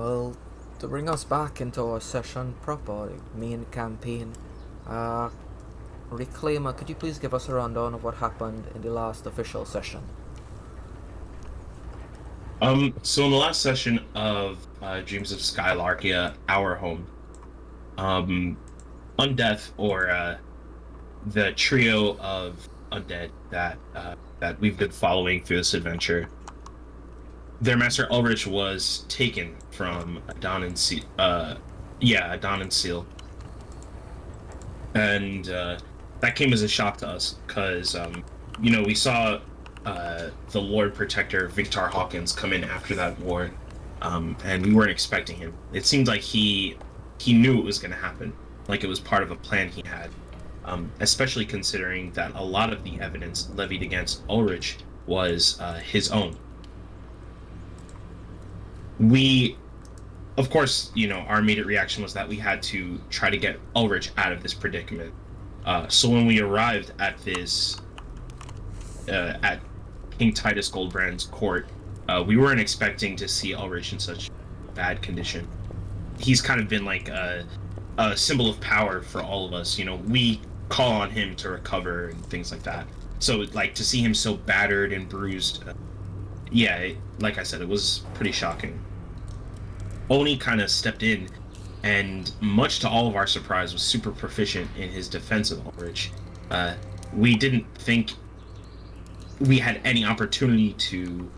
Well, to bring us back into our session proper, the main campaign, uh, Reclaimer, could you please give us a rundown of what happened in the last official session? So in the last session of Dreams of Skylarkia, Our Home, um, Undeath, or the trio of undead that we've been following through this adventure, their master Ulrich was taken from Adon and Seal. Adon and Seal, and that came as a shock to us because we saw the Lord Protector Victor Hawkins come in after that war, and we weren't expecting him. It seemed like he knew it was going to happen, like it was part of a plan he had. Especially considering that a lot of the evidence levied against Ulrich was his own. We, of course, our immediate reaction was that we had to try to get Ulrich out of this predicament. So when we arrived at at King Titus Goldbrand's court, we weren't expecting to see Ulrich in such bad condition. He's kind of been like a symbol of power for all of us. We call on him to recover and things like that. So, like, to see him so battered and bruised, like I said, it was pretty shocking. Oni kind of stepped in and, much to all of our surprise, was super proficient in his defense of Ulrich. We didn't think we had any opportunity to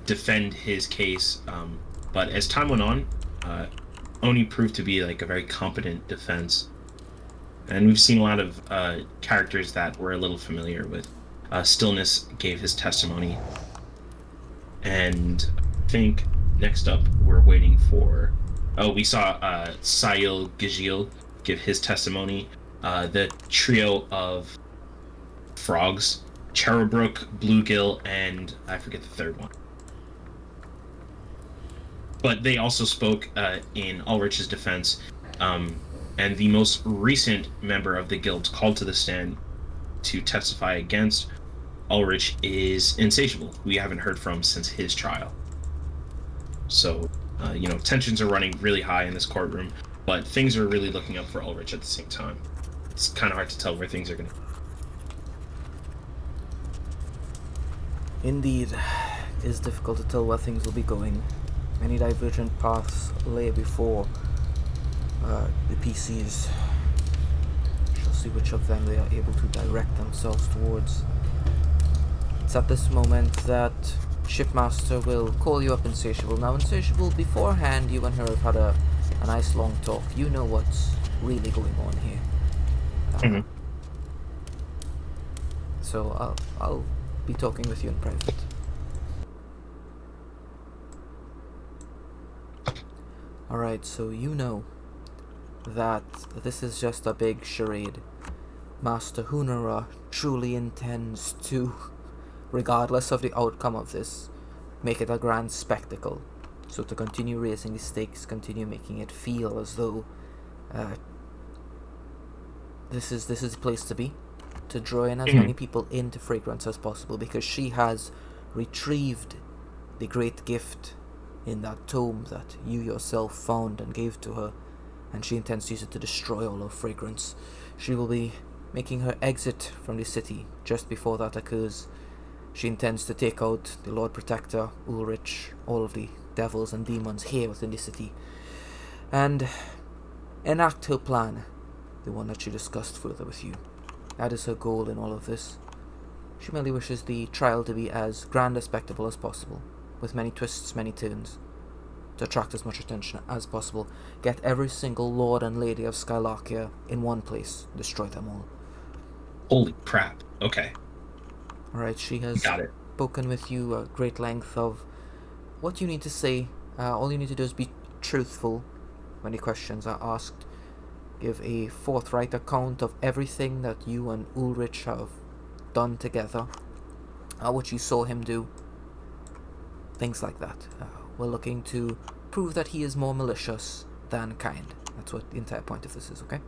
defend his case, but as time went on, Oni proved to be like a very competent defense, and we've seen a lot of characters that we're a little familiar with. Stillness gave his testimony, and I think next up we're waiting for. Oh, we saw Sail Gijil give his testimony. The trio of frogs, Cherubrook, Bluegill, and I forget the third one. But they also spoke in Ulrich's defense, and the most recent member of the guild called to the stand to testify against Ulrich is Insatiable. We haven't heard from since his trial. So, tensions are running really high in this courtroom, but things are really looking up for Ulrich at the same time. It's kind of hard to tell where things are going to. Indeed, it is difficult to tell where things will be going. Many divergent paths lay before the PCs. Shall see which of them they are able to direct themselves towards. It's at this moment that Shipmaster will call you up, Insatiable. Now, Insatiable, beforehand, you and her have had a nice long talk. You know what's really going on here. Mm-hmm. So I'll be talking with you in private. Alright, so you know that this is just a big charade. Master Hunara truly intends to, regardless of the outcome of this, make it a grand spectacle. So to continue raising the stakes, continue making it feel as though this is the place to be, to draw in as many people into Fragrance as possible, because she has retrieved the great gift in that tome that you yourself found and gave to her, and she intends to use it to destroy all of Fragrance. She will be making her exit from the city just before that occurs. She intends to take out the Lord Protector, Ulrich, all of the devils and demons here within the city, and enact her plan, the one that she discussed further with you. That is her goal in all of this. She merely wishes the trial to be as grand a spectacle as possible, with many twists, many turns, to attract as much attention as possible, get every single lord and lady of Skylarkia in one place, destroy them all. Holy crap. Okay. Alright, she has Got it. spoken with you at great length of what you need to say. All you need to do is be truthful when the questions are asked. Give a forthright account of everything that you and Ulrich have done together, what you saw him do, things like that. We're looking to prove that he is more malicious than kind. That's what the entire point of this is, okay?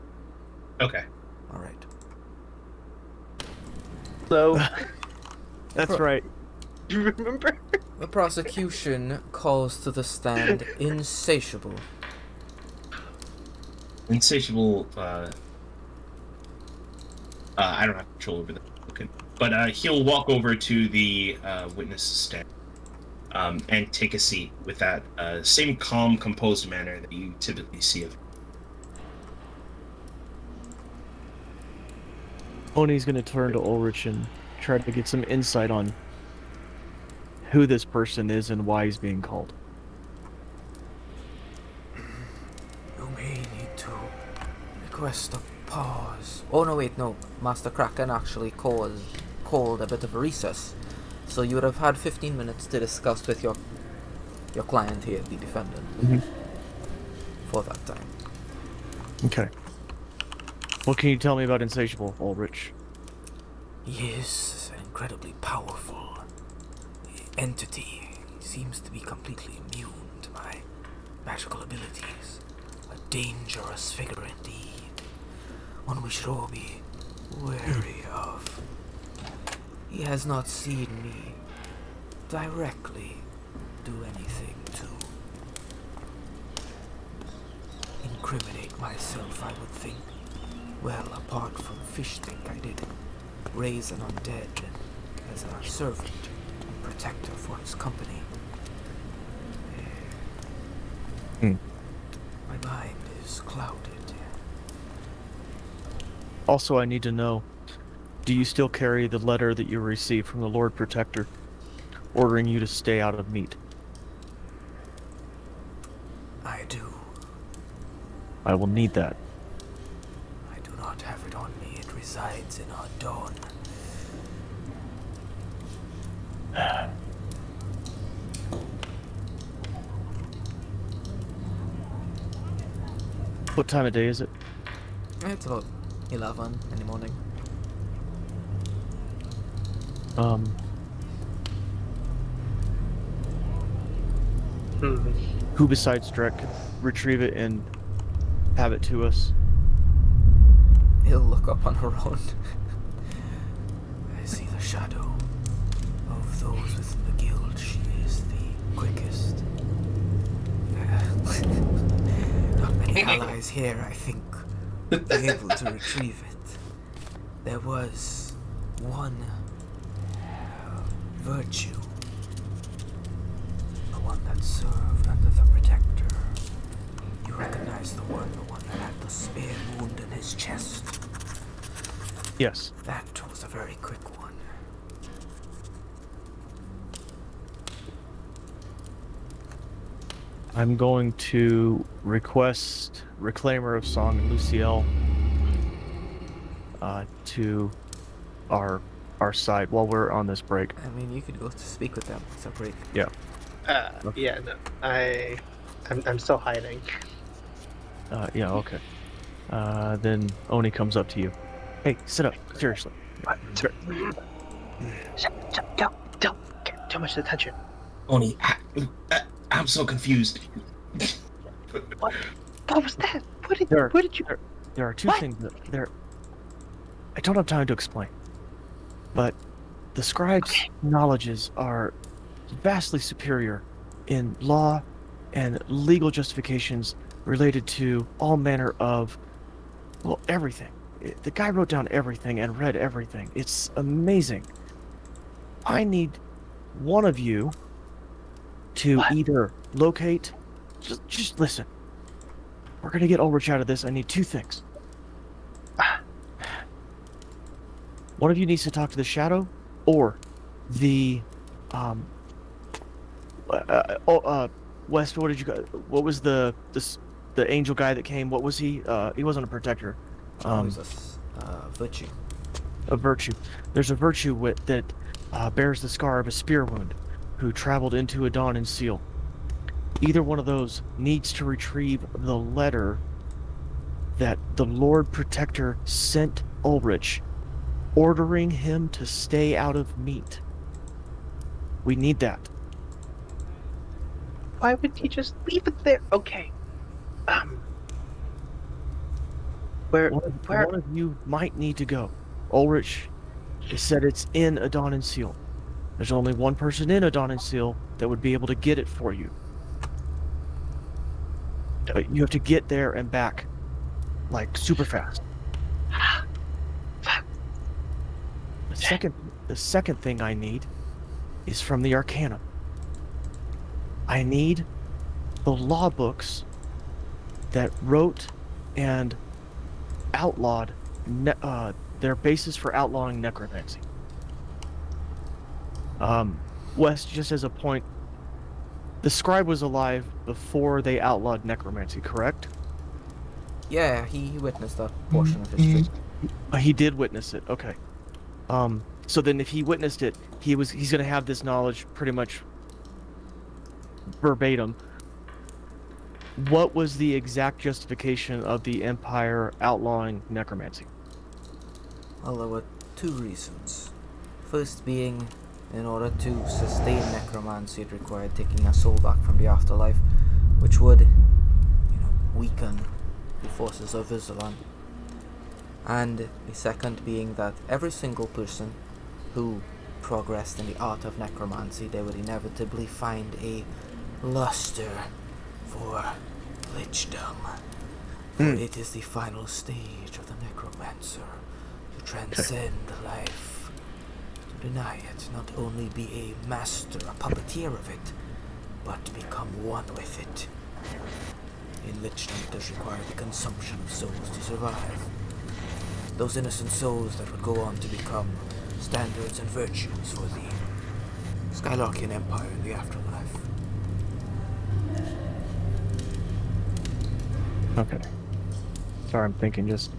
Okay. Alright. So, that's right. Do you remember? The prosecution calls to the stand Insatiable. Insatiable. I don't have control over that. Okay. But he'll walk over to the witness stand and take a seat with that same calm, composed manner that you typically see of. Oni's going to turn to Ulrich and try to get some insight on who this person is and why he's being called. You may need to request a pause. Oh no, wait, no. Master Kraken actually called a bit of a recess. So you would have had 15 minutes to discuss with your client here, the defendant, for that time. Okay. What can you tell me about Insatiable, Ulrich? He is an incredibly powerful entity. He seems to be completely immune to my magical abilities. A dangerous figure indeed. One we should all be wary of. He has not seen me directly do anything to incriminate myself, I would think. Well, apart from fish think, I did raise an undead as a servant and protector for his company. My mind is clouded. Also, I need to know, do you still carry the letter that you received from the Lord Protector ordering you to stay out of meat? I do. I will need that. I do not have it on me. It resides in our dawn. What time of day is it? It's about 11 in the morning. Who besides Drek could retrieve it and have it to us? He'll look up on her own. I see the shadow of those within the guild. She is the quickest. Not many allies here, I think, will be able to retrieve it. There was one virtue. The one that served under the Protector. You recognize the one that had the spear wound in his chest? Yes. That was a very quick one. I'm going to request Reclaimer of Song and Luciel to our side while we're on this break. I mean, you could go to speak with them. It's a break. Yeah. Yeah, no, I'm still hiding. Yeah, okay. Then Oni comes up to you. Hey, sit up. Seriously. What? Don't get too much attention. Oni, I'm so confused. What was that? What did you? There are two things that I don't have time to explain. But the scribe's knowledges are vastly superior in law and legal justifications related to all manner of, well, everything. The guy wrote down everything and read everything. It's amazing. I need one of you to either locate... Just listen. We're going to get Ulrich out of this. I need two things. One of you needs to talk to the Shadow, or the... West, what did you... What was the angel guy that came? What was he? He wasn't a protector. He was a virtue. A virtue. There's a virtue that bears the scar of a spear wound, who traveled into Adon and Seal. Either one of those needs to retrieve the letter that the Lord Protector sent Ulrich, ordering him to stay out of meat. We need that. Why would he just leave it there? Okay. One of you might need to go. Ulrich said it's in Adon and Seal. There's only one person in Adon Seal that would be able to get it for you. You have to get there and back, like, super fast. The second thing I need is from the Arcanum. I need the law books that wrote and outlawed their basis for outlawing necromancy. West, just as a point, the scribe was alive before they outlawed necromancy, correct? Yeah, he witnessed that portion of history. He did witness it. Okay. So then if he witnessed it, he's going to have this knowledge pretty much verbatim. What was the exact justification of the Empire outlawing necromancy? Well, there were two reasons. First being, in order to sustain necromancy, it required taking a soul back from the afterlife, which would, weaken the forces of Islam. And the second being that every single person who progressed in the art of necromancy, they would inevitably find a luster for lichdom. For it is the final stage of the necromancer to transcend life, to deny it, not only be a master, a puppeteer of it, but to become one with it. In lichdom, it does require the consumption of souls to survive. Those innocent souls that would go on to become standards and virtues for the Skylarkian Empire in the afterlife. Okay. Sorry, I'm thinking just...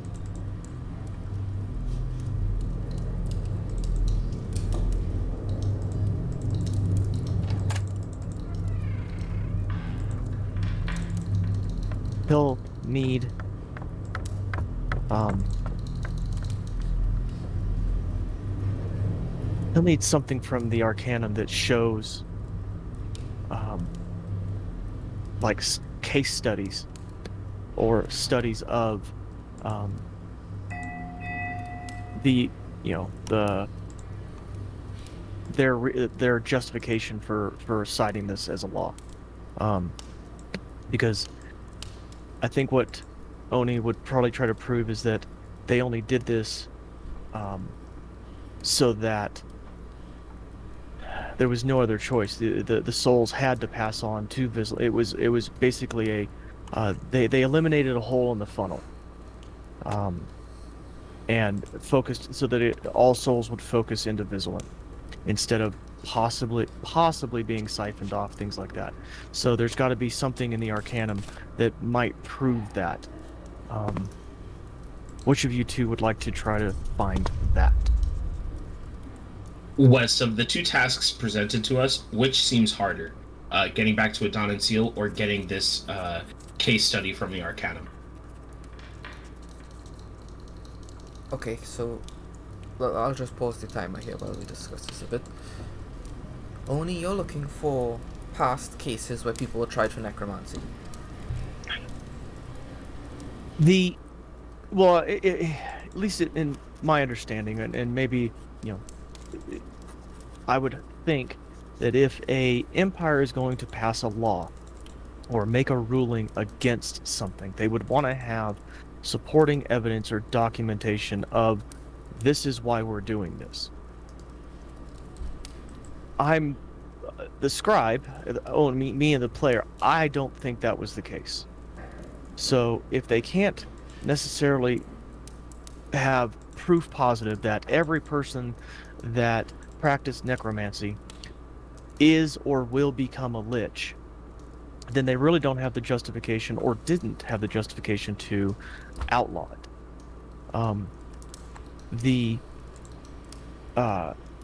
He'll need... He'll need something from the Arcanum that shows, like, case studies or studies of their justification for citing this as a law, because I think what Oni would probably try to prove is that they only did this so that there was no other choice. The souls had to pass on to Vizsla. It was basically they eliminated a hole in the funnel, and focused so that all souls would focus into Vizsla instead of possibly being siphoned off, things like that. So there's got to be something in the Arcanum that might prove that. Which of you two would like to try to find that? Wes, of the two tasks presented to us, which seems harder? Getting back to Adon and Seal, or getting this case study from the Arcanum? Okay, so I'll just pause the timer here while we discuss this a bit. Only you're looking for past cases where people were tried for necromancy. Well, at least in my understanding, and maybe, I would think that if a empire is going to pass a law or make a ruling against something, they would want to have supporting evidence or documentation of this is why we're doing this. I'm the scribe, me and the player, I don't think that was the case. So if they can't necessarily have proof positive that every person that practiced necromancy is or will become a lich, then they really don't have the justification, or didn't have the justification, to outlaw it. The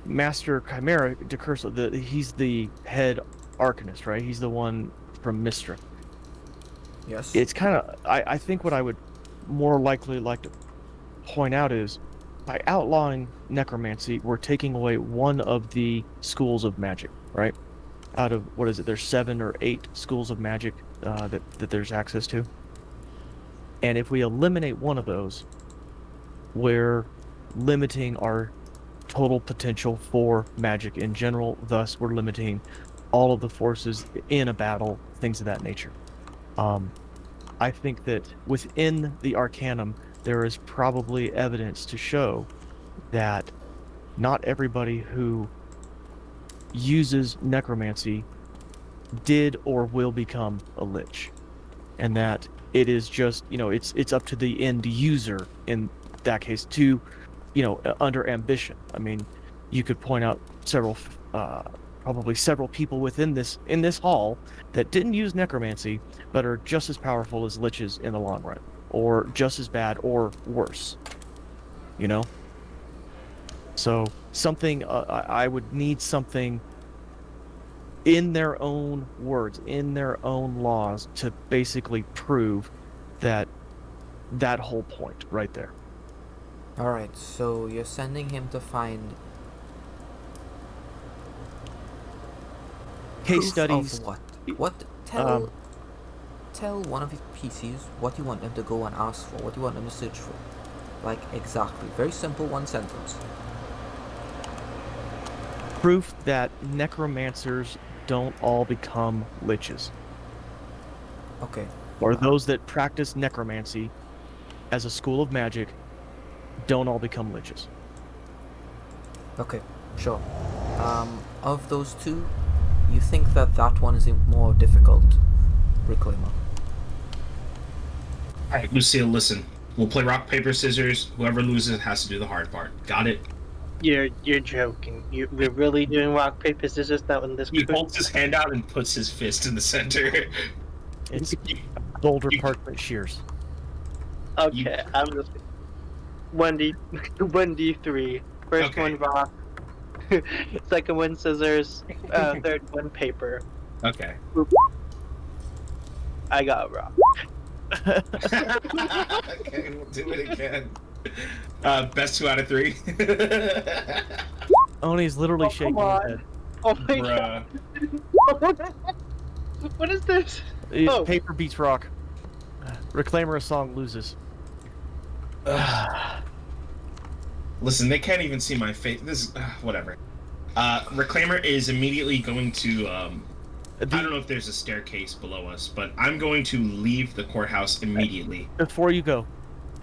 Master Chimera Decurso, he's the head arcanist, right? He's the one from Mistra. Yes. It's kind of, I think what I would more likely like to point out is, by outlawing necromancy, we're taking away one of the schools of magic, right? Out of, what is it, there's 7 or 8 schools of magic that there's access to. And if we eliminate one of those, we're limiting our total potential for magic in general. Thus, we're limiting all of the forces in a battle, things of that nature. I think that within the Arcanum, there is probably evidence to show that not everybody who uses necromancy did or will become a lich, and that it is just, it's up to the end user in that case to, under ambition. I mean, you could point out probably several people within this hall that didn't use necromancy but are just as powerful as liches in the long run, or just as bad or worse. So something, I would need something in their own words, in their own laws, to basically prove that whole point right there. Alright, so you're sending him to find Case proof studies. of what? Tell one of his PCs what you want them to go and ask for, what you want them to search for. Like, exactly. Very simple, one sentence. Proof that necromancers don't all become liches. Okay. Or those that practice necromancy as a school of magic don't all become liches. Okay, sure. Of those two, you think that one is more difficult, Reclaimer? Alright, Lucille, listen. We'll play rock, paper, scissors. Whoever loses has to do the hard part. Got it? You're joking. We're really doing rock, paper, scissors now in this He group? holds his hand out and puts his fist in the center. It's Boulder Parchment Shears. Okay, I'm just 1d3. First Okay. one rock, second one scissors, third one paper. Okay. I got rock. Okay, we'll do it again. Best 2 out of 3. Oni's literally shaking his head. Oh my Bruh. god. What is this? Oh. Paper beats rock. Reclaimer a song loses. Listen, they can't even see my face. This is whatever. Reclaimer is immediately going to. I don't know if there's a staircase below us, but I'm going to leave the courthouse immediately. Before you go,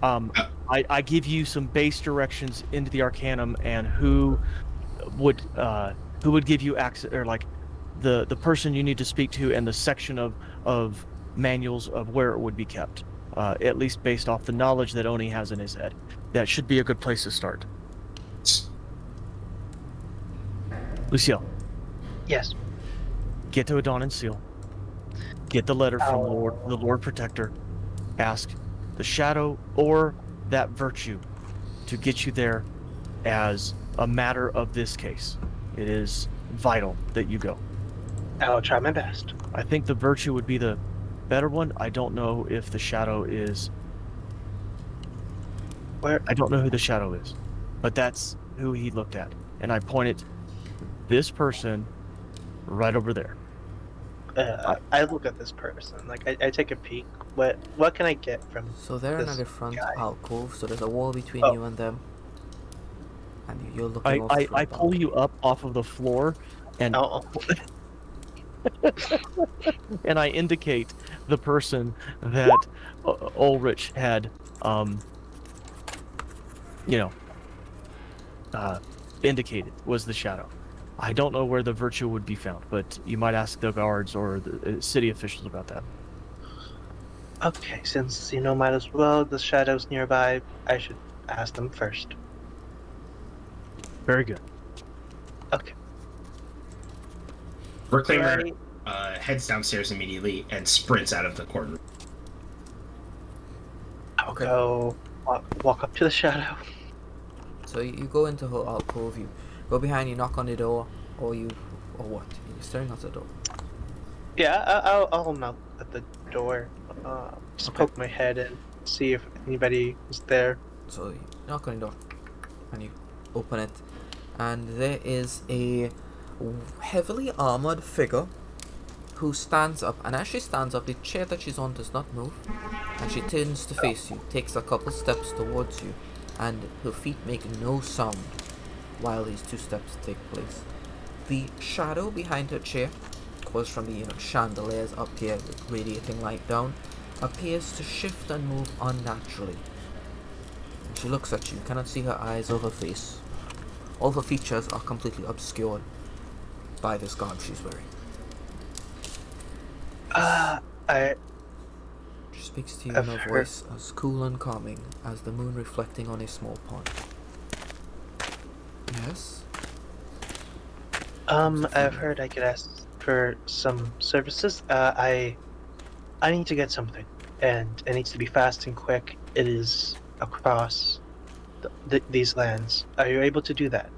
I give you some base directions into the Arcanum and who would give you access, or like the person you need to speak to, and the section of manuals of where it would be kept. At least based off the knowledge that Oni has in his head. That should be a good place to start. Lucille, Yes. get to Adon and Seal. Get the letter from the Lord Protector. Ask the Shadow or that Virtue to get you there as a matter of this case. It is vital that you go. I'll try my best. I think the Virtue would be the better one. I don't know if the Shadow is... Where? I don't know who the Shadow is, but that's who he looked at. And I pointed this person right over there. I look at this person. Like, I take a peek. What can I get from? So they're in this a different guy? alcove, so there's a wall between you and them. And you're looking off I pull you up off of the floor and and I indicate the person that Ulrizch had indicated was the Shadow. I don't know where the Virtue would be found, but you might ask the guards or the city officials about that. Okay, since might as well. The Shadow's nearby. I should ask them first. Very good. Okay. Reclaimer heads downstairs immediately and sprints out of the courtroom. I'll go walk up to the Shadow. So you go into her alcove, you go behind, you knock on the door, or what? You're staring at the door. Yeah, I'll knock at the door. Just poke my head in, see if anybody is there. So you knock on the door, and you open it, and there is a heavily armored figure who stands up, and as she stands up, the chair that she's on does not move, and she turns to face you, takes a couple steps towards you, and her feet make no sound. while these two steps take place. The shadow behind her chair, caused from the chandeliers up here radiating light down, appears to shift and move unnaturally. And she looks at you. You cannot see her eyes or her face. All her features are completely obscured by this garb she's wearing. She speaks to you in a voice as cool and calming as the moon reflecting on a small pond. Yes? I've heard I could ask for some services. I need to get something, and it needs to be fast and quick. It is across these lands. Are you able to do that?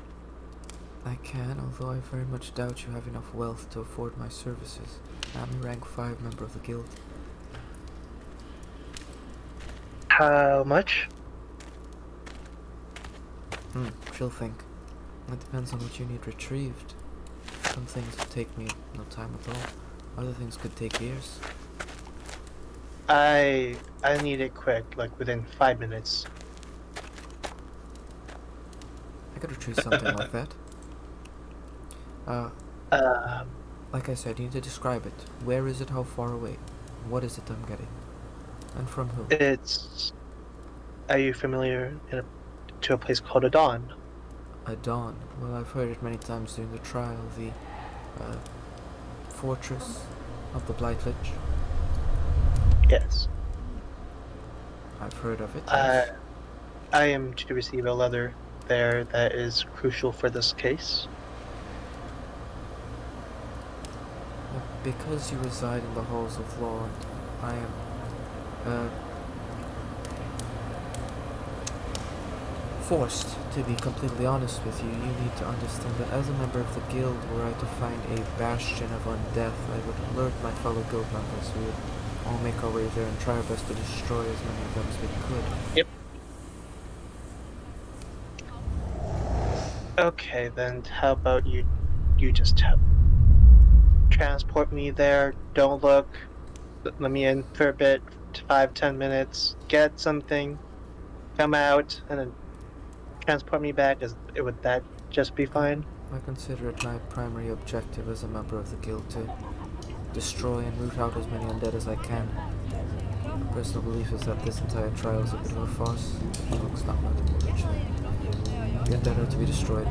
I can, although I very much doubt you have enough wealth to afford my services. I'm a rank 5 member of the guild. How much? She'll think. It depends on what you need retrieved. Some things would take me no time at all. Other things could take years. I need it quick, like within 5 minutes. I could retrieve something like that. Like I said, you need to describe it. Where is it? How far away? What is it I'm getting? And from who? Are you familiar to a place called Adon? Adon. Well, I've heard it many times during the trial. The fortress of the Blightlich. Yes. I've heard of it. Yes. I am to receive a letter there that is crucial for this case. Because you reside in the halls of law, I am forced to be completely honest with you. You need to understand that as a member of the guild, were I to find a bastion of undeath, I would alert my fellow guild members. We would all make our way there and try our best to destroy as many of them as we could. Yep. Okay, then how about you just transport me there, don't look, let me in for a bit, 5-10 minutes, get something, come out, and then transport me back. Would that just be fine? I consider it my primary objective as a member of the guild to destroy and root out as many undead as I can. My personal belief is that this entire trial is a bit of a farce. It looks down at it. Yet better to be destroyed.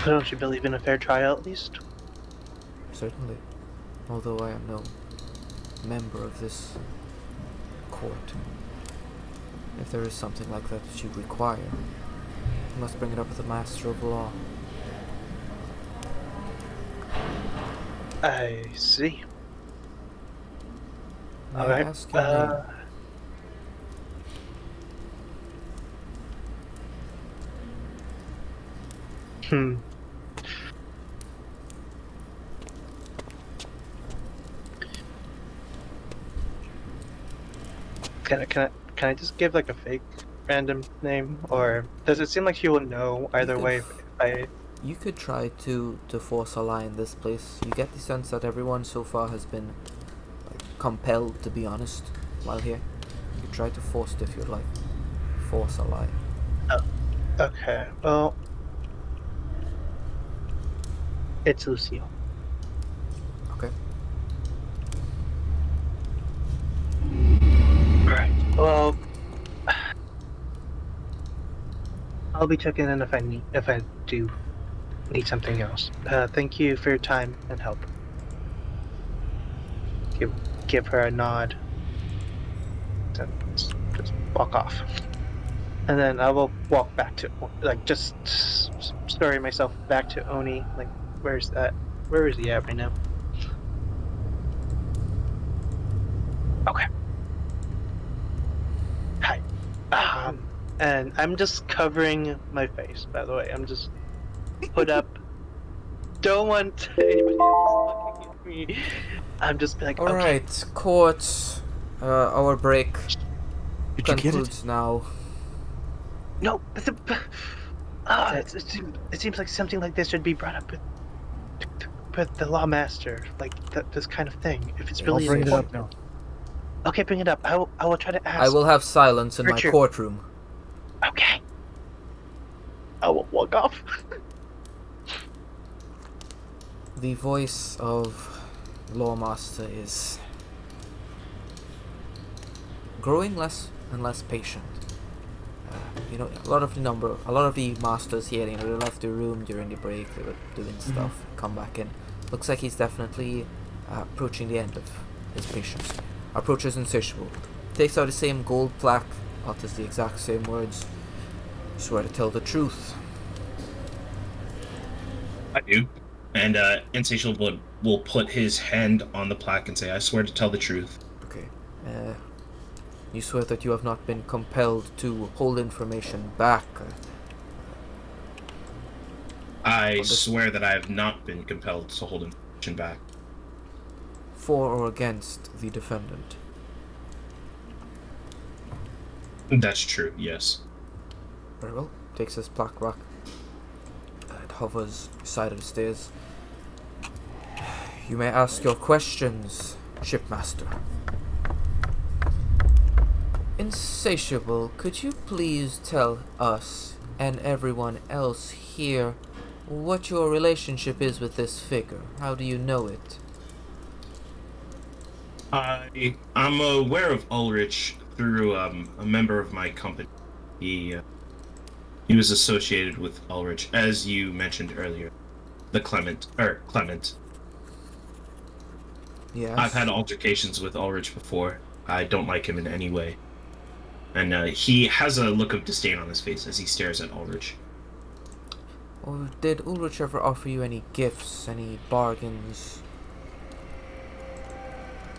Don't you believe in a fair trial at least? Certainly. Although I am no member of this court. If there is something like that you require, you must bring it up with the Master of Law. I see. May I Alright, ask your name? Can I just give like a fake random name, or does it seem like he will know either way if I... You could try to force a lie in this place. You get the sense that everyone so far has been compelled to be honest while here. You could try to force it if you'd like. Force a lie. Oh, okay. Well, it's Lucille. Okay. Alright. Well, I'll be checking in if I do need something else. Thank you for your time and help. Give her a nod. Then just walk off. And then I will walk back to, just scurry myself back to Oni. Like, where's that? Where is he at right now? Okay. Hi. And I'm just covering my face, by the way. I'm just put up. Don't want anybody else looking at me. I'm just like, okay. Alright, court. Our break Did you get concludes it? now. No, but it seems like something like this should be brought up with the lawmaster, like this kind of thing. If it's really I'll bring it up important. now. Okay, bring it up. I will try to ask. I will have silence in my Richard. courtroom. Okay. I will walk off. The voice of Lawmaster is growing less and less patient. A lot of the masters here, they left the room during the break. They were doing stuff, come back in. Looks like he's definitely approaching the end of his patience. Approaches Insatiable. Takes out the same gold plaque, utters the exact same words. Swear to tell the truth. I do. And Insatiable will put his hand on the plaque and say, I swear to tell the truth. Okay. You swear that you have not been compelled to hold information back. I swear that I have not been compelled to hold information back. For or against the defendant. That's true, yes. Very well. Takes his plaque back. It hovers beside of the stairs. You may ask your questions, Shipmaster. Insatiable, could you please tell us and everyone else here what your relationship is with this figure? How do you know it? I'm aware of Ulrizch through a member of my company. He was associated with Ulrizch, as you mentioned earlier. The Clement. Yes. I've had altercations with Ulrizch before. I don't like him in any way. And he has a look of disdain on his face as he stares at Ulrizch. Or did Ulrich ever offer you any gifts, any bargains?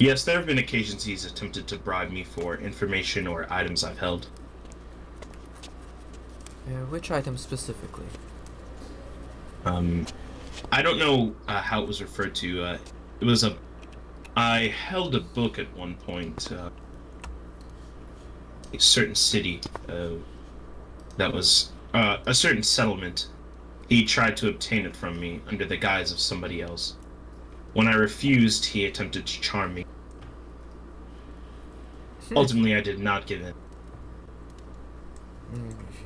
Yes, there have been occasions he's attempted to bribe me for information or items I've held. Which item specifically? I don't know how it was referred to. I held a book at one point. A certain city that was a certain settlement. He tried to obtain it from me under the guise of somebody else. When I refused, he attempted to charm me. Ultimately, I did not give in.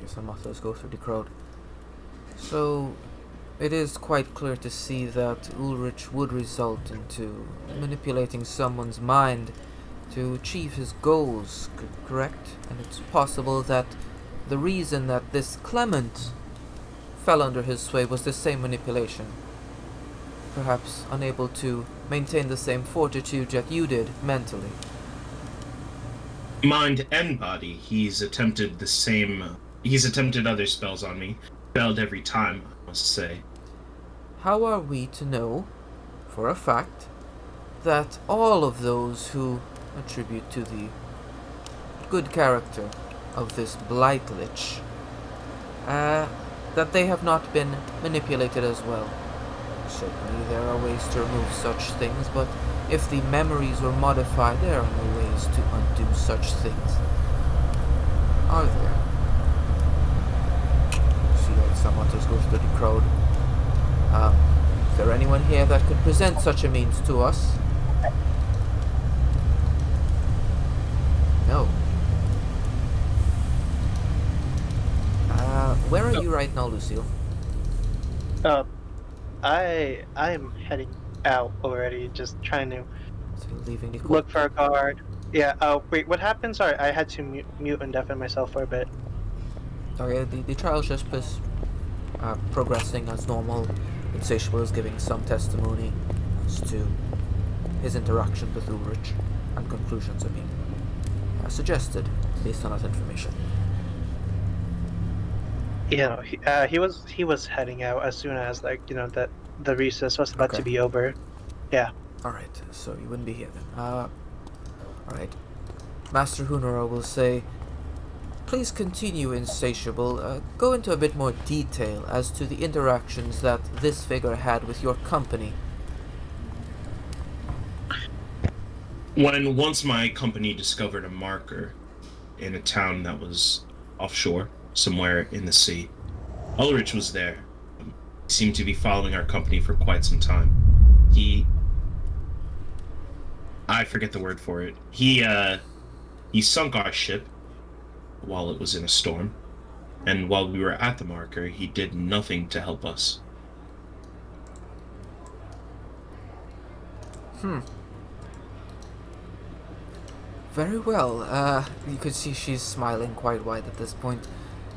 Some others go through the crowd. So, it is quite clear to see that Ulrich would result into manipulating someone's mind to achieve his goals, correct? And it's possible that the reason that this Clement fell under his sway was the same manipulation. Perhaps unable to maintain the same fortitude that you did mentally. Mind and body, he's attempted other spells on me. Failed every time, I must say. How are we to know, for a fact, that all of those who attribute to the good character of this Ulrizch, that they have not been manipulated as well? Certainly there are ways to remove such things, but if the memories were modified, there are no ways to undo such things. Are there? See that some others go through the crowd. Is there anyone here that could present such a means to us? No. Where are you right now, Lucille? I'm heading out already, just trying to So you're leaving the look for a guard. Yeah, wait, what happened? Sorry, I had to mute and deafen myself for a bit. Okay, the trial's just progressing as normal. Insatiable is giving some testimony as to his interaction with Ulrich, and conclusions are being suggested based on that information. You know, he was heading out as soon as that the recess was about to be over. Yeah. Alright, so you wouldn't be here then. Alright. Master Hunora will say, please continue, Insatiable. Go into a bit more detail as to the interactions that this figure had with your company. Once my company discovered a marker in a town that was offshore, somewhere in the sea, Ulrich was there. He seemed to be following our company for quite some time. I forget the word for it. He sunk our ship while it was in a storm. And while we were at the marker, he did nothing to help us. Very well. You could see she's smiling quite wide at this point.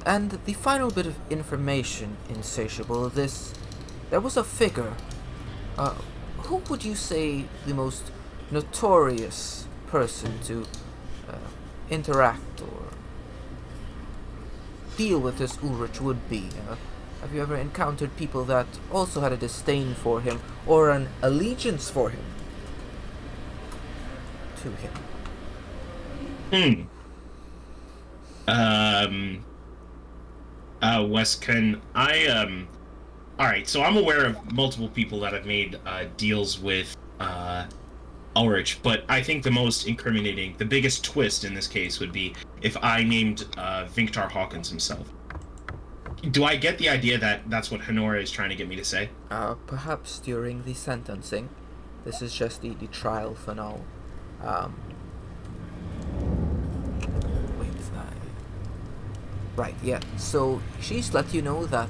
And the final bit of information, Insatiable, there was a figure. Who would you say the most notorious person to interact or deal with this Ulrizch would be? Have you ever encountered people that also had a disdain for him or an allegiance for him? To him. Wes, can I, alright, so I'm aware of multiple people that have made, deals with, Ulrich, but I think the most incriminating, the biggest twist in this case would be if I named, Vinctar Hawkins himself. Do I get the idea that that's what Honora is trying to get me to say? Perhaps during the sentencing. This is just the trial for now. Right, yeah. So she's let you know that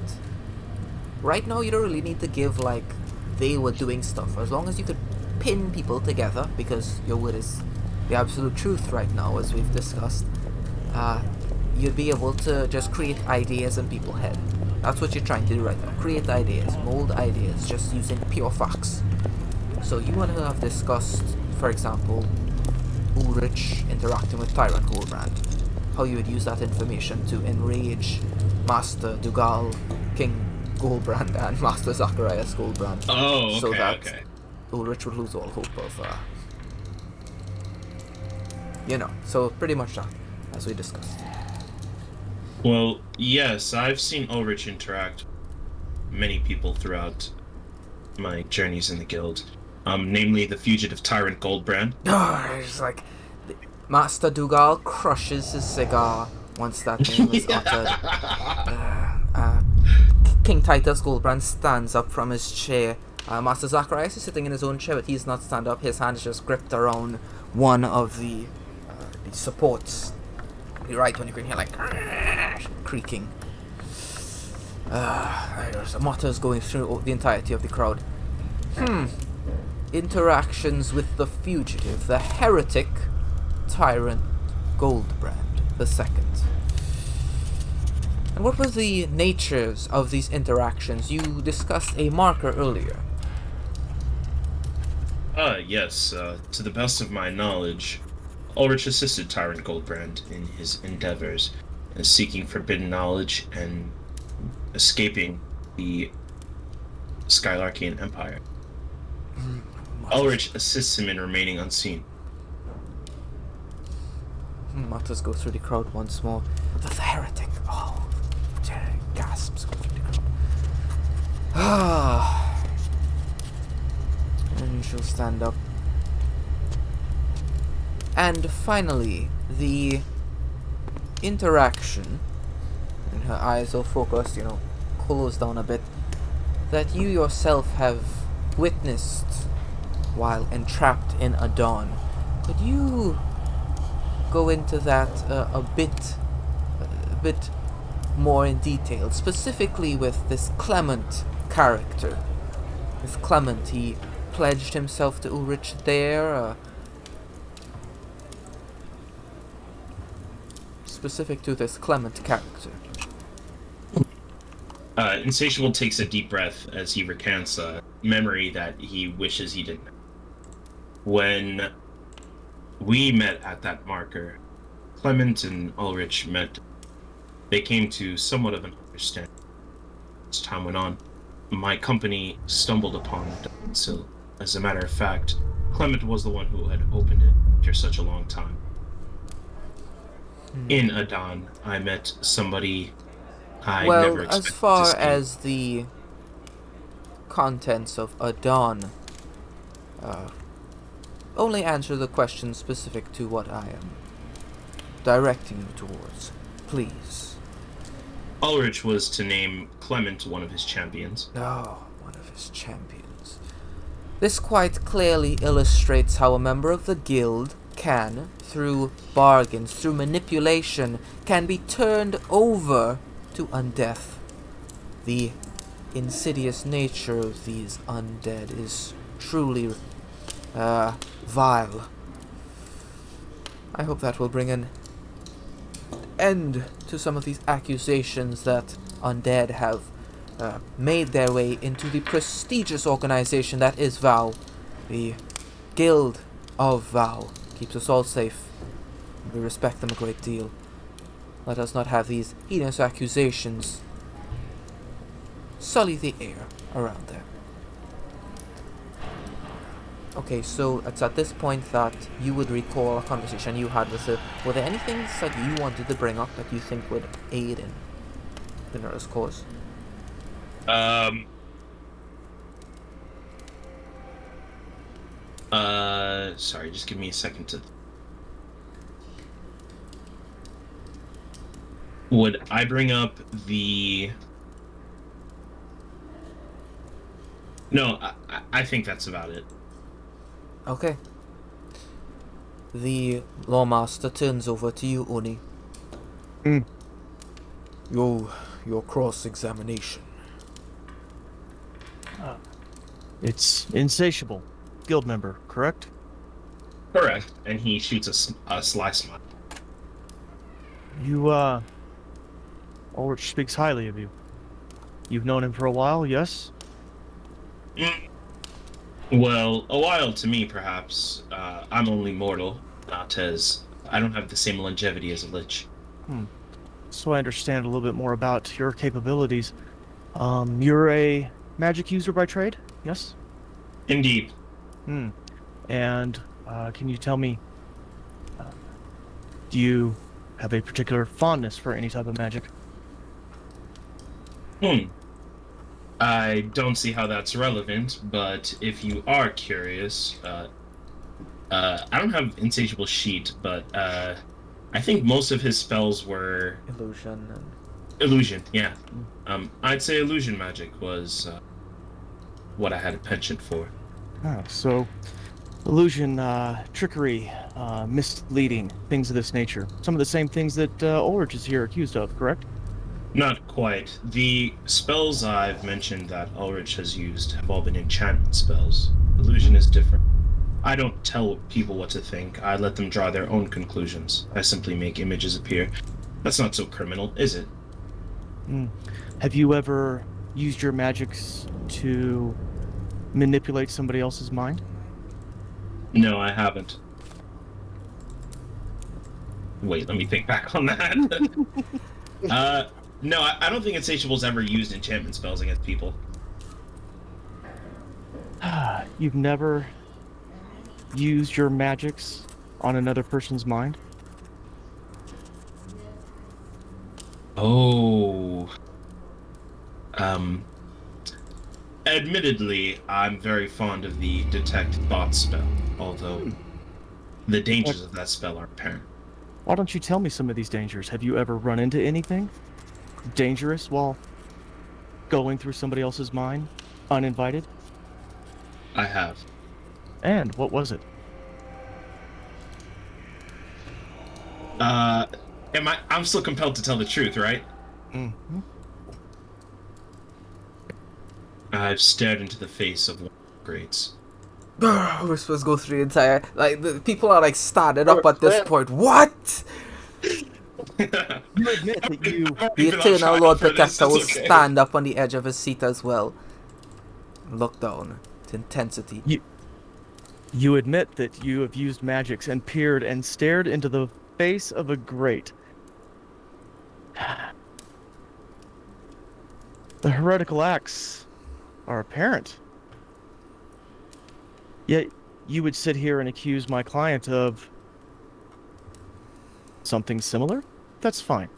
right now you don't really need to give like they were doing stuff. As long as you could pin people together, because your word is the absolute truth right now, as we've discussed, you'd be able to just create ideas in people's head. That's what you're trying to do right now. Create ideas, mold ideas, just using pure facts. So you want to have discussed, for example, Ulrich interacting with Tyrant Goldbrand. How you would use that information to enrage Master Dugal, King Goldbrand, and Master Zacharias Goldbrand. Oh, okay, so that okay. Ulrich would lose all hope of, so pretty much that, as we discussed. Well, yes, I've seen Ulrich interact with many people throughout my journeys in the guild. Namely the fugitive Tyrant Goldbrand. It's like Master Dugal crushes his cigar once that name is uttered. King Titus Goldbrand stands up from his chair. Master Zacharias is sitting in his own chair, but he's not stand up. His hand is just gripped around one of the supports. You're right when you can hear like creaking. There's mutters going through the entirety of the crowd. Interactions with the fugitive, the heretic Tyrant Goldbrand II. And what were the natures of these interactions? You discussed a marker earlier. Yes, to the best of my knowledge, Ulrich assisted Tyrant Goldbrand in his endeavors, seeking forbidden knowledge and escaping the Skylarkian Empire. Ulrich assists him in remaining unseen. Mutters go through the crowd once more. The heretic. Oh, gasps go through the crowd. And she'll stand up. And finally, the interaction, and her eyes are focused, closed down a bit, that you yourself have witnessed while entrapped in a dawn. Could you go into that a bit more in detail, specifically with this Clement character? With Clement, he pledged himself to Ulrich there, specific to this Clement character. Insatiable takes a deep breath as he recants a memory that he wishes he didn't. When we met at that marker, Clement and Ulrich met. They came to somewhat of an understanding. As time went on, my company stumbled upon Sill. As a matter of fact, Clement was the one who had opened it after such a long time. In Adon, I met somebody I never expected to see. As far as the contents of Adon, only answer the question specific to what I am directing you towards, please. Ulrich was to name Clement one of his champions. Oh, one of his champions. This quite clearly illustrates how a member of the guild can, through bargains, through manipulation, can be turned over to undeath. The insidious nature of these undead is truly vile. I hope that will bring an end to some of these accusations that undead have made their way into the prestigious organization that is Vow. The Guild of Vow keeps us all safe. We respect them a great deal. Let us not have these heinous accusations sully the air around there. Okay, so it's at this point that you would recall a conversation you had with her. Were there any things that you wanted to bring up that you think would aid in Venera's cause? Sorry, just give me a second to... Would I bring up the... No, I think that's about it. Okay. The Lawmaster turns over to you, Oni. Your cross-examination. It's insatiable. Guild member, correct? Correct. And he shoots a sly smile. Ulrich speaks highly of you. You've known him for a while, yes? Well, a while to me, perhaps. I'm only mortal, I don't have the same longevity as a lich. So I understand a little bit more about your capabilities. You're a magic user by trade, yes? Indeed. And can you tell me, do you have a particular fondness for any type of magic? I don't see how that's relevant, but if you are curious, I don't have Insatiable Sheet, but I think most of his spells were... Illusion, yeah. I'd say illusion magic was what I had a penchant for. So illusion, trickery, misleading, things of this nature. Some of the same things that Ulrich is here accused of, correct? Not quite. The spells I've mentioned that Ulrich has used have all been enchantment spells. Illusion is different. I don't tell people what to think. I let them draw their own conclusions. I simply make images appear. That's not so criminal, is it? Have you ever used your magics to manipulate somebody else's mind? No, I haven't. Wait, let me think back on that. No, I don't think Insatiable's ever used enchantment spells against people. You've never used your magics on another person's mind? Oh. Admittedly, I'm very fond of the Detect Thoughts spell, although the dangers of that spell are apparent. Why don't you tell me some of these dangers? Have you ever run into anything dangerous while going through somebody else's mind, uninvited? I have. And what was it? I'm still compelled to tell the truth, right? Mm-hmm. I've stared into the face of one of the greats. We're supposed to go through the entire... Like, the people are, like, started up at this point. What?! You admit that you... The Eternal Lord Protector will stand up on the edge of his seat as well. Look down to intensity. You admit that you have used magics and peered and stared into the face of a great. The heretical acts are apparent. Yet you would sit here and accuse my client of something similar? That's fine.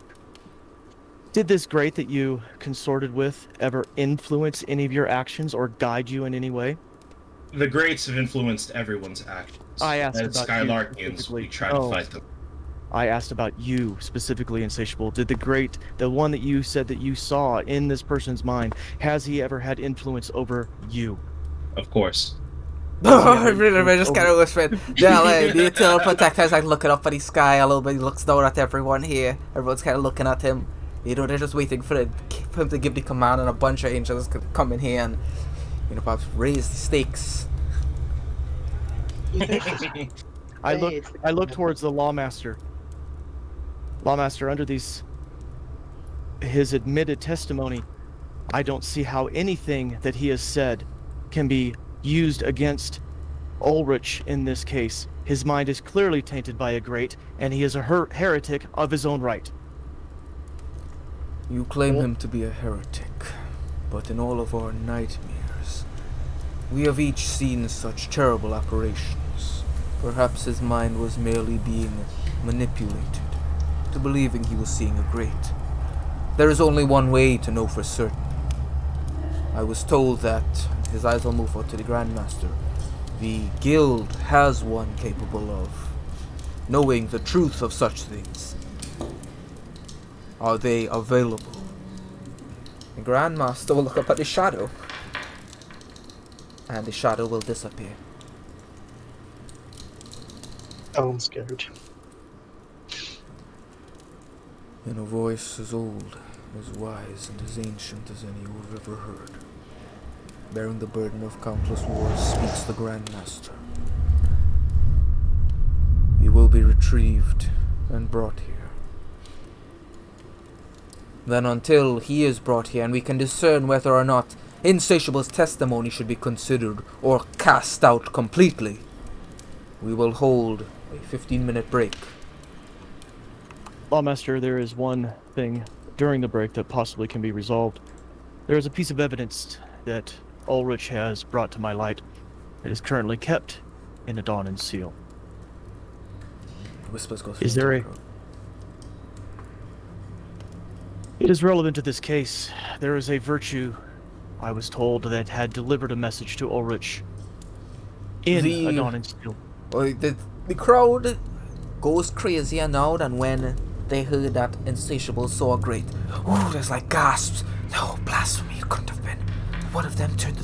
Did this great that you consorted with ever influence any of your actions or guide you in any way? The greats have influenced everyone's actions. I asked As about Skylarkians, we try to fight them. I asked about you specifically, Insatiable. Did the one that you said that you saw in this person's mind, has he ever had influence over you? Of course. I just kind of whispering. Yeah, like, the Eternal Protector is like looking up at the sky a little bit. He looks down at everyone here. Everyone's kind of looking at him. they're just waiting for him to give the command, and a bunch of angels could come in here and, perhaps raise the stakes. I look towards the lawmaster. Lawmaster, under his admitted testimony, I don't see how anything that he has said can be used against Ulrizch in this case. His mind is clearly tainted by a great, and he is a heretic of his own right. You claim him to be a heretic, but in all of our nightmares, we have each seen such terrible apparitions. Perhaps his mind was merely being manipulated to believing he was seeing a great. There is only one way to know for certain. I was told that, his eyes will move out to the Grandmaster, the guild has one capable of knowing the truth of such things. Are they available? The Grandmaster will look up at the shadow, and the shadow will disappear. Oh, I'm scared. In a voice as old, as wise, and as ancient as any you have ever heard, bearing the burden of countless wars, speaks the Grandmaster. He will be retrieved and brought here. Then until he is brought here and we can discern whether or not Insatiable's testimony should be considered or cast out completely, we will hold a 15-minute break. Lawmaster, there is one thing during the break that possibly can be resolved. There is a piece of evidence that Ulrizch has brought to my light. It is currently kept in a dawn and seal. Whispers go Is there a... It is relevant to this case. There is a virtue, I was told, that had delivered a message to Ulrizch in a dawn and seal. The crowd goes crazier now than when they heard that Insatiable saw a great. Ooh, there's like gasps. No, blasphemy, it couldn't have been. One of them turned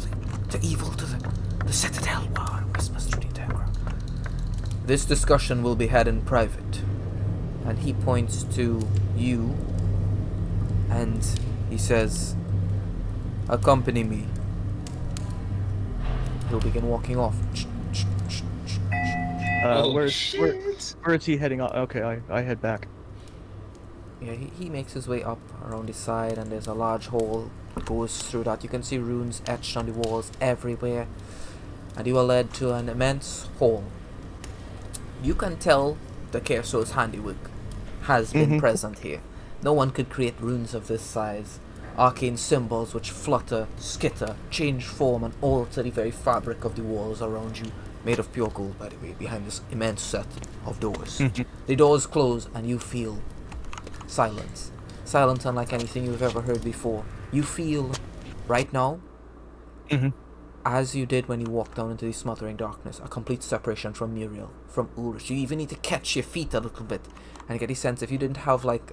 to evil, to the citadel. Wow, whispers through the entire crowd. This discussion will be had in private. And he points to you, and he says, accompany me. He'll begin walking off. Where is he heading? Okay, I head back. Yeah, he makes his way up around the side, and there's a large hole that goes through that. You can see runes etched on the walls everywhere, and you are led to an immense hall. You can tell the Kerso's handiwork has been present here. No one could create runes of this size. Arcane symbols which flutter, skitter, change form, and alter the very fabric of the walls around you. Made of pure gold, by the way, behind this immense set of doors. The doors close, and you feel silence. Silence unlike anything you've ever heard before. You feel, right now, as you did when you walked down into the smothering darkness, a complete separation from Muriel, from Ulrizch. You even need to catch your feet a little bit, and get a sense, if you didn't have, like,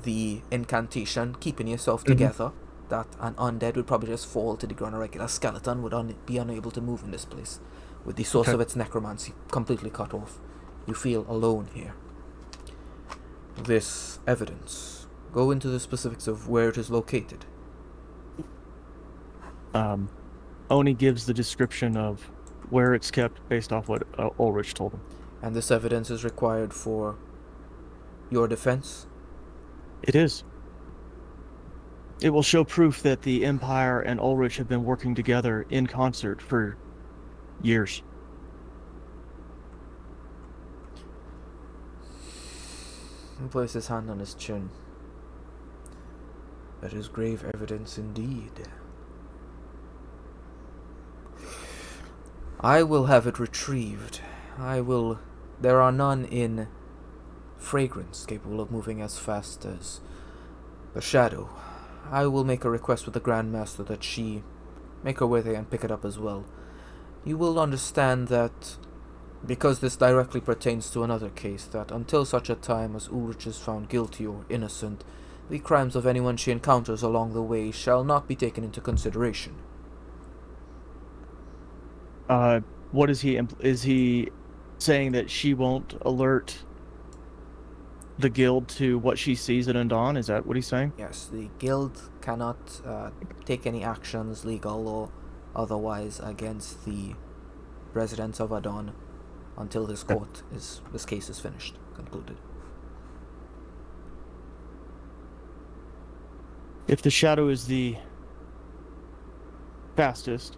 the incantation keeping yourself together, that an undead would probably just fall to the ground. A regular skeleton would be unable to move in this place. With the source of its necromancy completely cut off, you feel alone here. This evidence, go into the specifics of where it is located. Oni gives the description of where it's kept based off what Ulrizch told him. And this evidence is required for your defense? It is. It will show proof that the Empire and Ulrizch have been working together in concert for years. He places his hand on his chin. That is grave evidence indeed. I will have it retrieved. There are none in Fragrance capable of moving as fast as the Shadow. I will make a request with the Grandmaster that she make her way there and pick it up as well. You will understand that, because this directly pertains to another case, that until such a time as Ulrizch is found guilty or innocent, the crimes of anyone she encounters along the way shall not be taken into consideration. What is he saying, that she won't alert the guild to what she sees at Undon? Is that what he's saying? Yes, the guild cannot take any actions, legal or otherwise, against the residents of Adon until this case is finished, concluded. If the shadow is the fastest,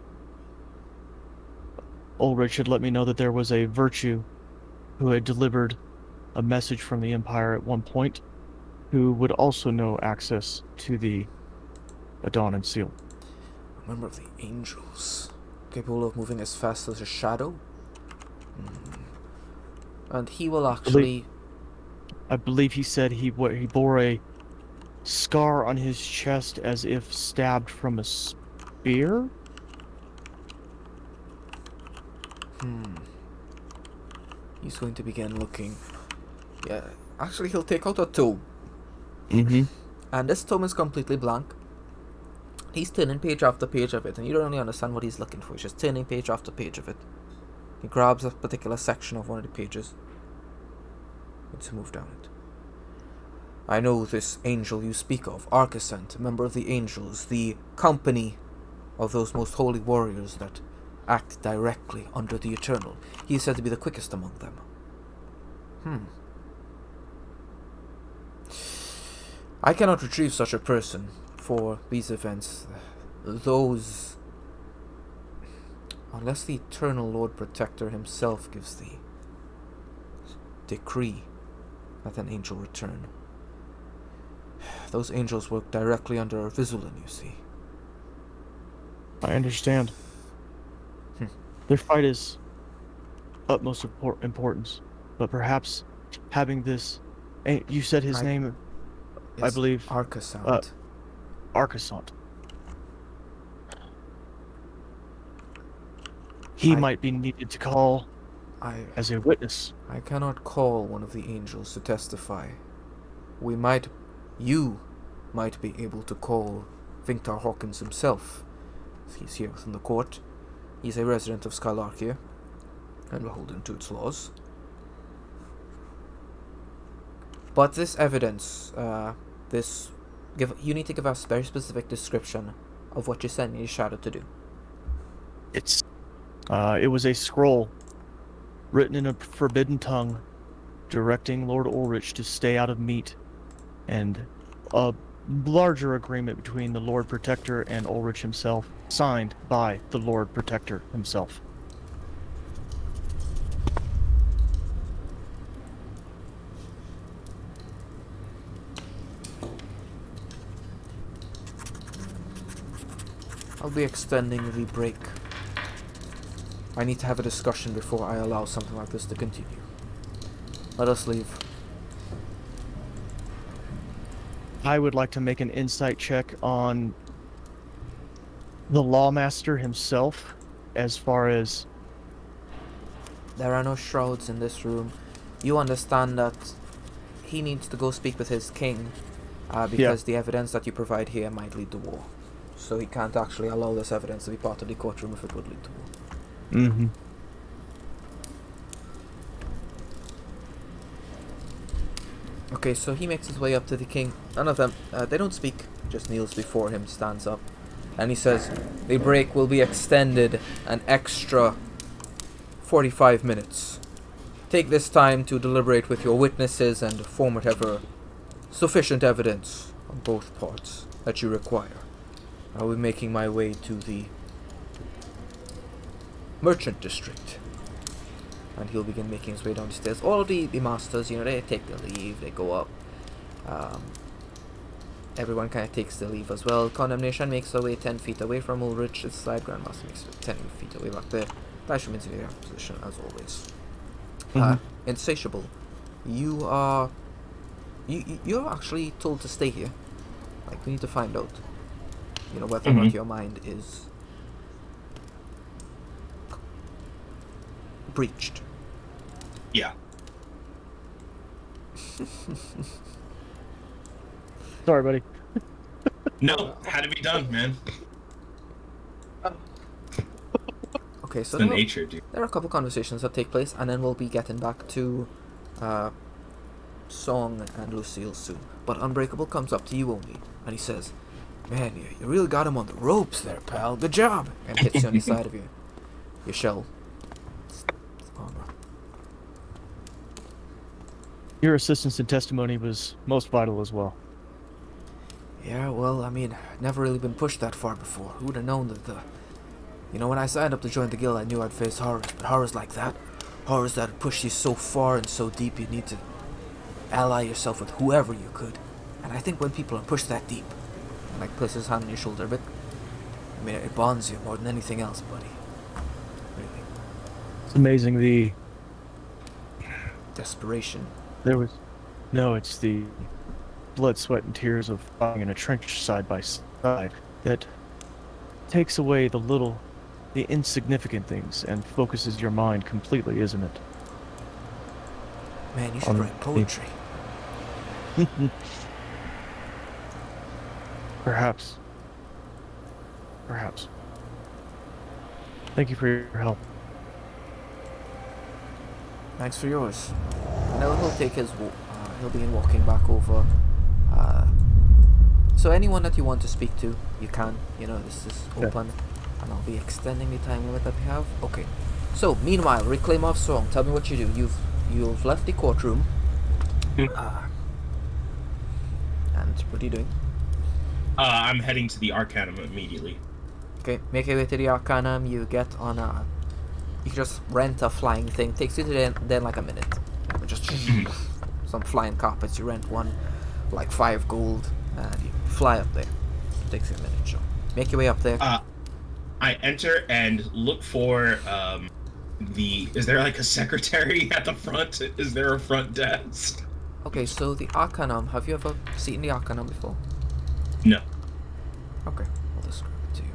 Ulrizch had let me know that there was a virtue who had delivered a message from the Empire at one point, who would also know access to the Adon and Seal. A member of the Angels, capable of moving as fast as a shadow? And he will actually... I believe he said he bore a scar on his chest as if stabbed from a spear? He's going to begin looking. Yeah, actually he'll take out a tome. Mm-hmm. And this tome is completely blank. He's turning page after page of it, and you don't really understand what he's looking for. He's just turning page after page of it. He grabs a particular section of one of the pages. Let's move down it. I know this angel you speak of, Arcasant, a member of the angels, the company of those most holy warriors that act directly under the Eternal. He is said to be the quickest among them. I cannot retrieve such a person for these events. Those... Unless the Eternal Lord Protector himself gives the decree that an angel return. Those angels work directly under Vizulin, you see. I understand. Their fight is utmost importance, but perhaps having this... You said his name, I believe... Arcasant. Arcasant. He might be needed to call as a witness. I cannot call one of the angels to testify. You might be able to call Victor Hawkins himself. He's here within the court. He's a resident of Skylarkia, and beholden to its laws. But this evidence, you need to give us a very specific description of what you're sending your shadow to do. It was a scroll written in a forbidden tongue, directing Lord Ulrich to stay out of meat, and a larger agreement between the Lord Protector and Ulrich himself, signed by the Lord Protector himself. I'll be extending the break. I need to have a discussion before I allow something like this to continue. Let us leave. I would like to make an insight check on the Lawmaster himself, as far as... There are no shrouds in this room. You understand that he needs to go speak with his king, because the evidence that you provide here might lead to war. So he can't actually allow this evidence to be part of the courtroom if it would lead to war. Mm-hmm. Okay, so he makes his way up to the king. None of them, they don't speak, just kneels before him, stands up. And he says, the break will be extended an extra 45 minutes. Take this time to deliberate with your witnesses and form whatever sufficient evidence on both parts that you require. I will be making my way to the merchant district. And he'll begin making his way down the stairs. All of the masters, they take their leave, they go up. Everyone kind of takes their leave as well. Condemnation makes her way 10 feet away from Ulrich. The slide Grandmaster makes it 10 feet away back there. Dash remains in your position as always. Insatiable. You're actually told to stay here. Like, we need to find out, whether or not your mind is breached. Yeah. Sorry, buddy. No, had to be done, man. Okay, so The nature, dude. there are a couple conversations that take place, and then we'll be getting back to Song and Lucille soon. But Unbreakable comes up to you only, and he says, "Man, you really got him on the ropes there, pal. Good job!" And hits you on the side of your shell armor. Your assistance and testimony was most vital as well. Yeah, well, I mean, never really been pushed that far before. Who'd have known that when I signed up to join the guild, I knew I'd face horrors, but horrors like that, horrors that would push you so far and so deep, you'd need to ally yourself with whoever you could. And I think when people are pushed that deep, and like places his hand on your shoulder a bit, I mean, it bonds you more than anything else, buddy. Really. It's amazing the Desperation. It's the blood, sweat, and tears of fighting in a trench side by side that takes away the insignificant things and focuses your mind completely, isn't it? Man, you should write poetry. Perhaps. Thank you for your help. Thanks for yours. Now he'll take he'll begin walking back over. So anyone that you want to speak to, you can. This is open, and I'll be extending the time limit that we have. Okay. So meanwhile, Reclaim of Song. Tell me what you do. You've left the courtroom. And what are you doing? I'm heading to the Arcanum immediately. Okay, make your way to the Arcanum. You get on you can just rent a flying thing. Takes you to then like a minute. Just some flying carpets. You rent one, like 5 gold, and you fly up there. Takes you a minute. So make your way up there. I enter and look for is there like a secretary at the front? Is there a front desk? Okay, so the Arcanum. Have you ever seen the Arcanum before? No. Okay, I'll describe it to you.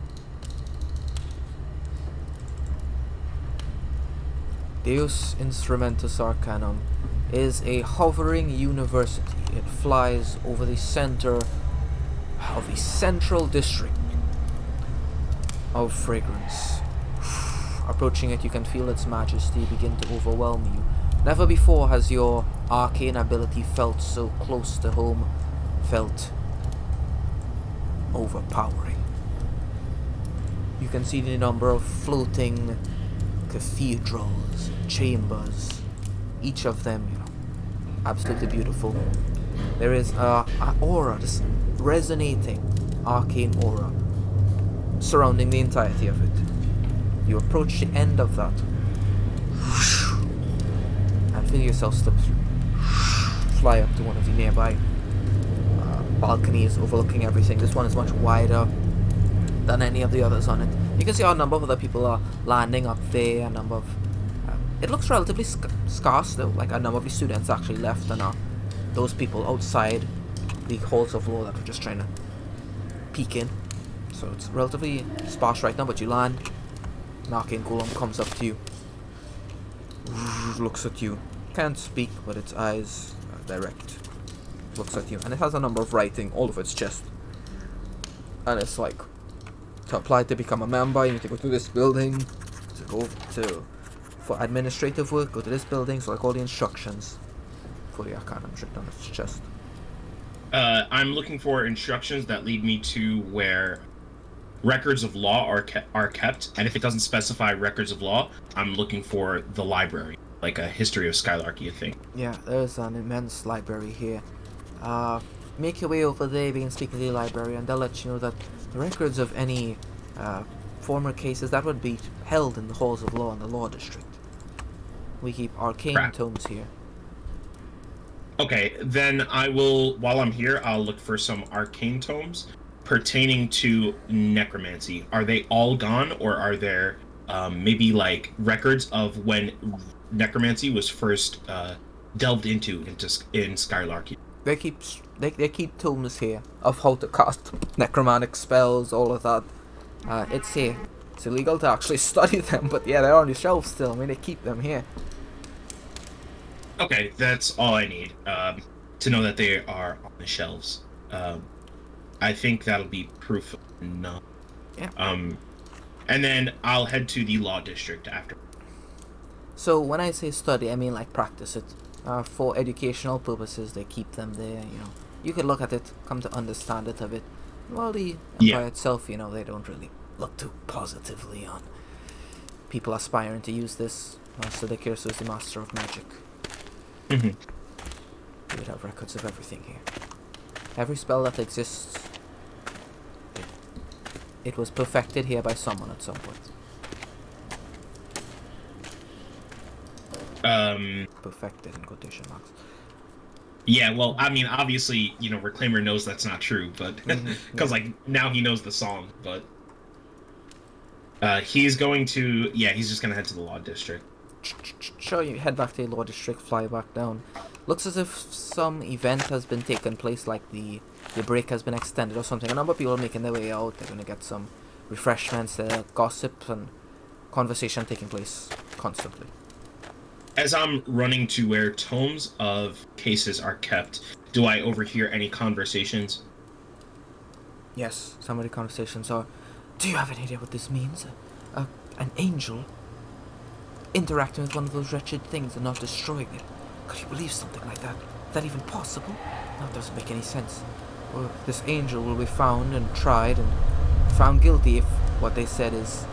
Deus Instrumentus Arcanum is a hovering university. It flies over the center of the central district of fragrance. Approaching it, you can feel its majesty begin to overwhelm you. Never before has your arcane ability felt so close to home, felt overpowering. You can see the number of floating cathedrals, chambers, each of them, absolutely beautiful. There is an aura, this resonating arcane aura, surrounding the entirety of it. You approach the end of that, and feel yourself fly up to one of the nearby balconies overlooking everything. This one is much wider than any of the others on it. You can see a number of other people are landing up there. A number of it looks relatively scarce though. Like a number of the students actually left, and those people outside the halls of law that were just trying to peek in. So it's relatively sparse right now. But you land. An arcane golem comes up to you, looks at you, can't speak, but its eyes are direct. Looks at you, and it has a number of writing all over its chest. And it's like, to apply to become a member, you need to go to this building. To go for administrative work, go to this building. So like all the instructions for the Arcanum written on its chest. I'm looking for instructions that lead me to where records of law are kept, and if it doesn't specify records of law, I'm looking for the library, like a history of Skylarkia thing. Yeah, there's an immense library here. Make your way over there, begin speaking to the library, and they'll let you know that the records of any former cases that would be held in the halls of law in the law district. We keep arcane tomes here. Okay, then I will, while I'm here, I'll look for some arcane tomes pertaining to necromancy. Are they all gone, or are there maybe like records of when necromancy was first delved into in Skylarkia? They keep tomes here of how to cast necromantic spells, all of that. It's here. It's illegal to actually study them, but yeah, they're on the shelves still. I mean, they keep them here. Okay, that's all I need to know that they are on the shelves. I think that'll be proof enough. Yeah. And then I'll head to the law district after. So when I say study, I mean like practice it. For educational purposes, they keep them there. You could look at it, come to understand it a bit. Well, the Empire itself, they don't really look too positively on people aspiring to use this. Master Dekirsu is the master of magic. Mm-hmm. We would have records of everything here. Every spell that exists, it was perfected here by someone at some point. Perfected in quotation marks. Yeah, well, I mean, obviously, Reclaimer knows that's not true, but because now he knows the song, but he's going to, he's just gonna head to the Law District. Sure, you head back to the Law District, fly back down. Looks as if some event has been taking place, like the break has been extended or something. A number of people are making their way out. They're gonna get some refreshments, gossip and conversation taking place constantly. As I'm running to where tomes of cases are kept, do I overhear any conversations? Yes, some of the conversations are, do you have any idea what this means? An angel interacting with one of those wretched things and not destroying it. Could you believe something like that? Is that even possible? No, it doesn't make any sense. Well, this angel will be found and tried and found guilty if what they said is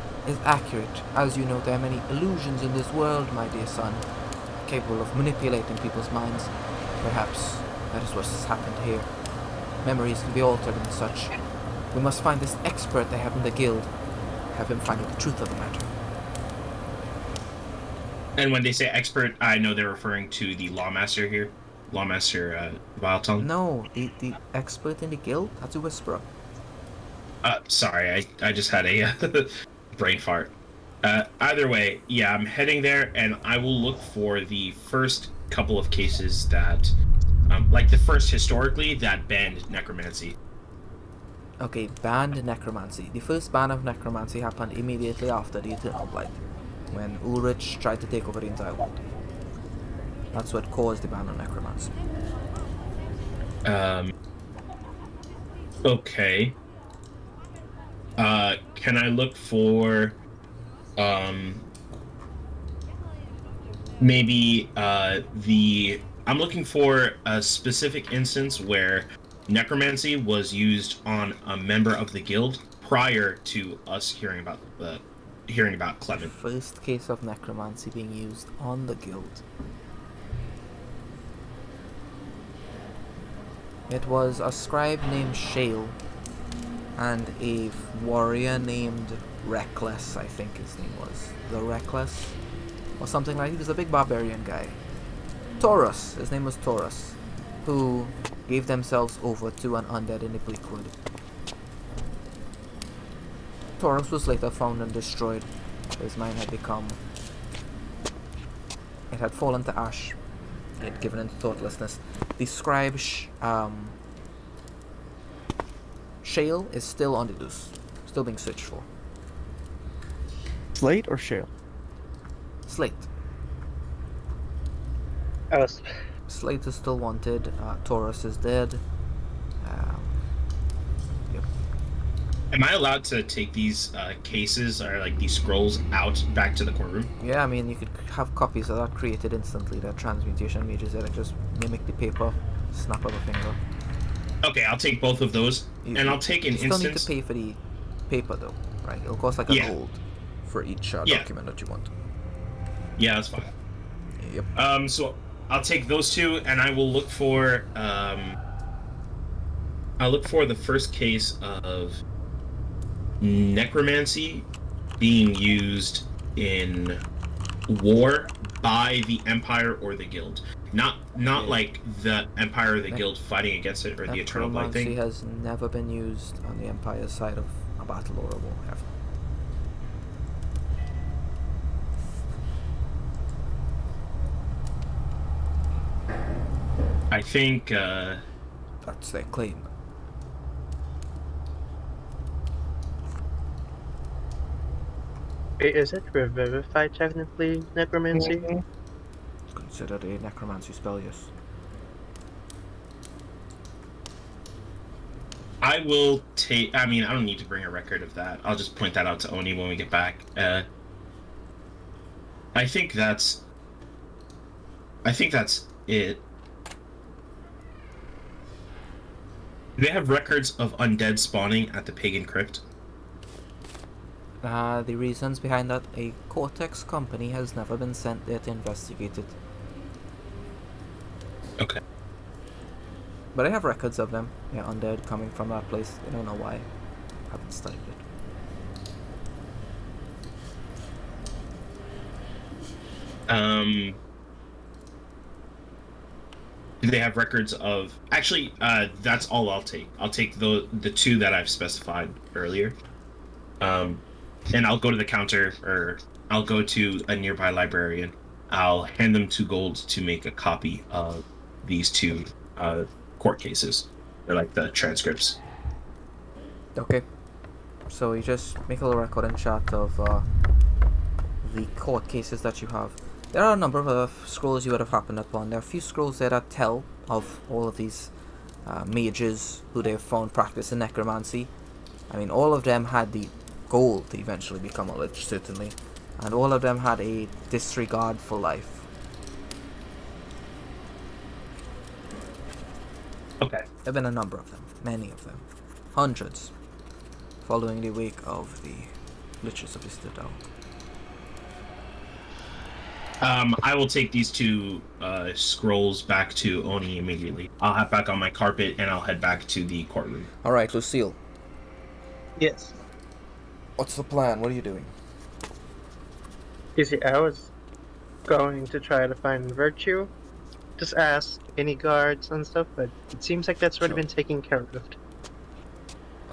accurate. As you know, there are many illusions in this world, my dear son, capable of manipulating people's minds. Perhaps that is what has happened here. Memories can be altered and such. We must find this expert they have in the guild. Have him find out the truth of the matter. And when they say expert, I know they're referring to the Lawmaster here. Lawmaster Vile Tongue. No, the expert in the guild? That's a whisperer. Sorry, I just had a brain fart. Either way, I'm heading there, and I will look for the first couple of cases that, like the first historically, that banned necromancy. Okay, banned necromancy. The first ban of necromancy happened immediately after the Eternal Blight, when Ulrizch tried to take over the entire world. That's what caused the ban of necromancy. Okay. Can I look for, maybe, I'm looking for a specific instance where necromancy was used on a member of the guild prior to us hearing about Clement. First case of necromancy being used on the guild. It was a scribe named Shale and a warrior named Reckless, I think his name was. The Reckless? Or something like that. He was a big barbarian guy. Taurus, his name was Taurus, who gave themselves over to an undead in the Bleakwood. Taurus was later found and destroyed. His mind had become... it had fallen to ash. It had given into thoughtlessness. The scribe Shale is still on the loose. Still being searched for. Slate or Shale? Slate. Slate is still wanted. Taurus is dead. Yep. Am I allowed to take these cases or like these scrolls out back to the courtroom? Yeah, I mean, you could have copies of that created instantly. That transmutation mages that just mimic the paper, snap of a finger. Okay, I'll take both of those, and I'll take an instance. You still need to pay for the paper though, right? It'll cost like a gold for each document that you want. Yeah, that's fine. Yep. So I'll take those two, and I will look for the first case of necromancy being used in war by the Empire or the Guild. Not like the Empire or the Guild fighting against it or the Eternal Blight thing. Necromancy has never been used on the Empire's side of a battle or a war, ever. I think that's their claim. Is it revivify technically necromancy? Mm-hmm. It's considered a necromancy spell, yes. I will take. I mean, I don't need to bring a record of that. I'll just point that out to Oni when we get back. I think that's I think that's it. Do they have records of undead spawning at the Pagan Crypt? The reasons behind that, a Cortex company has never been sent there to investigate it. Okay. But I have records of them, yeah, undead coming from that place. I don't know why. I haven't studied it. Do they have records of... Actually, that's all I'll take. I'll take the two that I've specified earlier. And I'll go to the counter, or I'll go to a nearby librarian. I'll hand them 2 gold to make a copy of these 2 court cases. They're like the transcripts. Okay. So you just make a little record in chat of the court cases that you have. There are a number of scrolls you would have happened upon. There are a few scrolls there that tell of all of these mages who they have found practicing necromancy. I mean, all of them had the goal to eventually become Ulrizch, certainly. And all of them had a disregard for life. Okay. There have been a number of them. Many of them. Hundreds. Following the wake of the Liches of Istadal. I will take these 2 scrolls back to Oni immediately. I'll hop back on my carpet and I'll head back to the courtroom. Alright, Lucille. Yes. What's the plan? What are you doing? You see, I was going to try to find Virtue. Just ask any guards and stuff, but it seems like that's already been taken care of.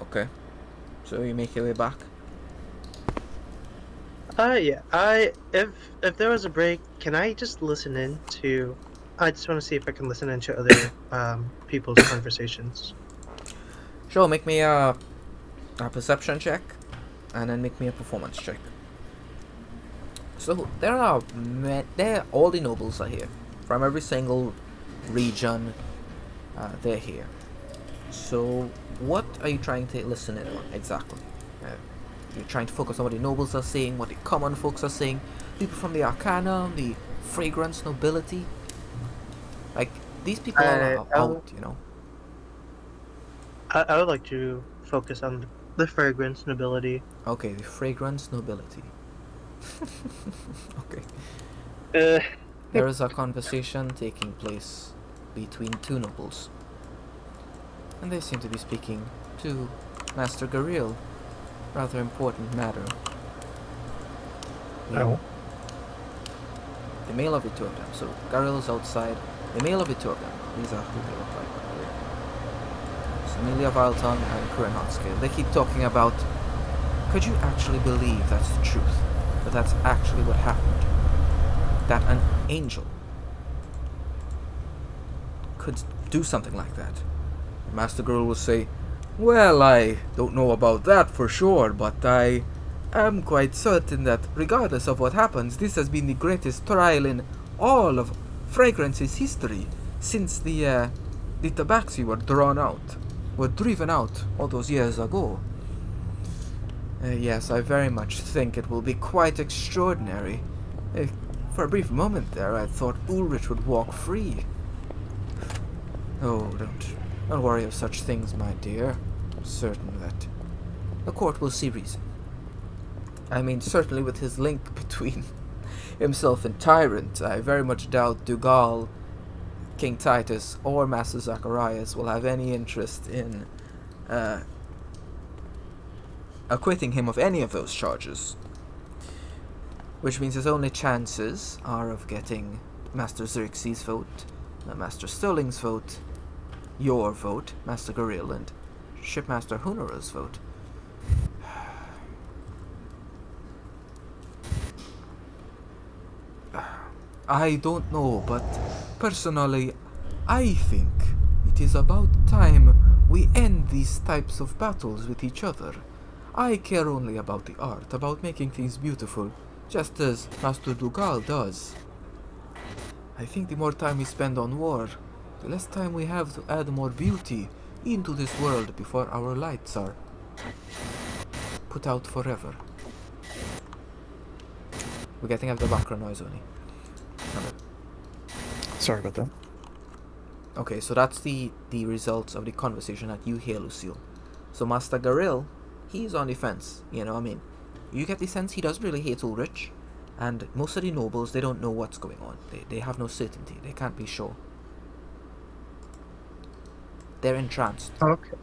Okay. So you make your way back? Yeah. If there was a break, can I just listen in to... I just want to see if I can listen into other people's conversations. Sure, make me a perception check, and then make me a performance check. So there are all the nobles are here from every single region. They're here. So what are you trying to listen in on exactly? You're trying to focus on what the nobles are saying, what the common folks are saying, people from the Arcana, the fragrance nobility. Like, these people are out, you know. I would like to focus on the fragrance nobility. Okay, the fragrance nobility. Okay. There is a conversation taking place between 2 nobles. And they seem to be speaking to Master Garil. Rather important matter. No. The male of the 2 of them. So Garil is outside. The male of the 2 of them. These are who they look like, by the way. It's Amelia Vilton and Corinne Hotskill. They keep talking about, could you actually believe that's the truth? That that's actually what happened? That an angel could do something like that? And Master Garil will say, well, I don't know about that for sure, but I am quite certain that regardless of what happens, this has been the greatest trial in all of Fragrance's history since the Tabaxi were driven out all those years ago. Yes, I very much think it will be quite extraordinary. For a brief moment there, I thought Ulrizch would walk free. Oh, don't worry of such things, my dear. I'm certain that the court will see reason. I mean, certainly with his link between himself and Tyrant, I very much doubt Dougal, King Titus, or Master Zacharias will have any interest in acquitting him of any of those charges. Which means his only chances are of getting Master Xerxes' vote, Master Sterling's vote, your vote, Master Garil, and Shipmaster Hunera's vote. I don't know, but personally, I think it is about time we end these types of battles with each other. I care only about the art, about making things beautiful, just as Master Dougal does. I think the more time we spend on war, the less time we have to add more beauty into this world before our lights are put out forever. We're getting out the background noise only. Sorry about that. Okay, so that's the results of the conversation that you hear, Lucille. So Master Garil, he's on the fence. You know, I mean, you get the sense he does really hate Ulrich, and most of the nobles, they don't know what's going on. They have no certainty. They can't be sure. They're entranced Okay.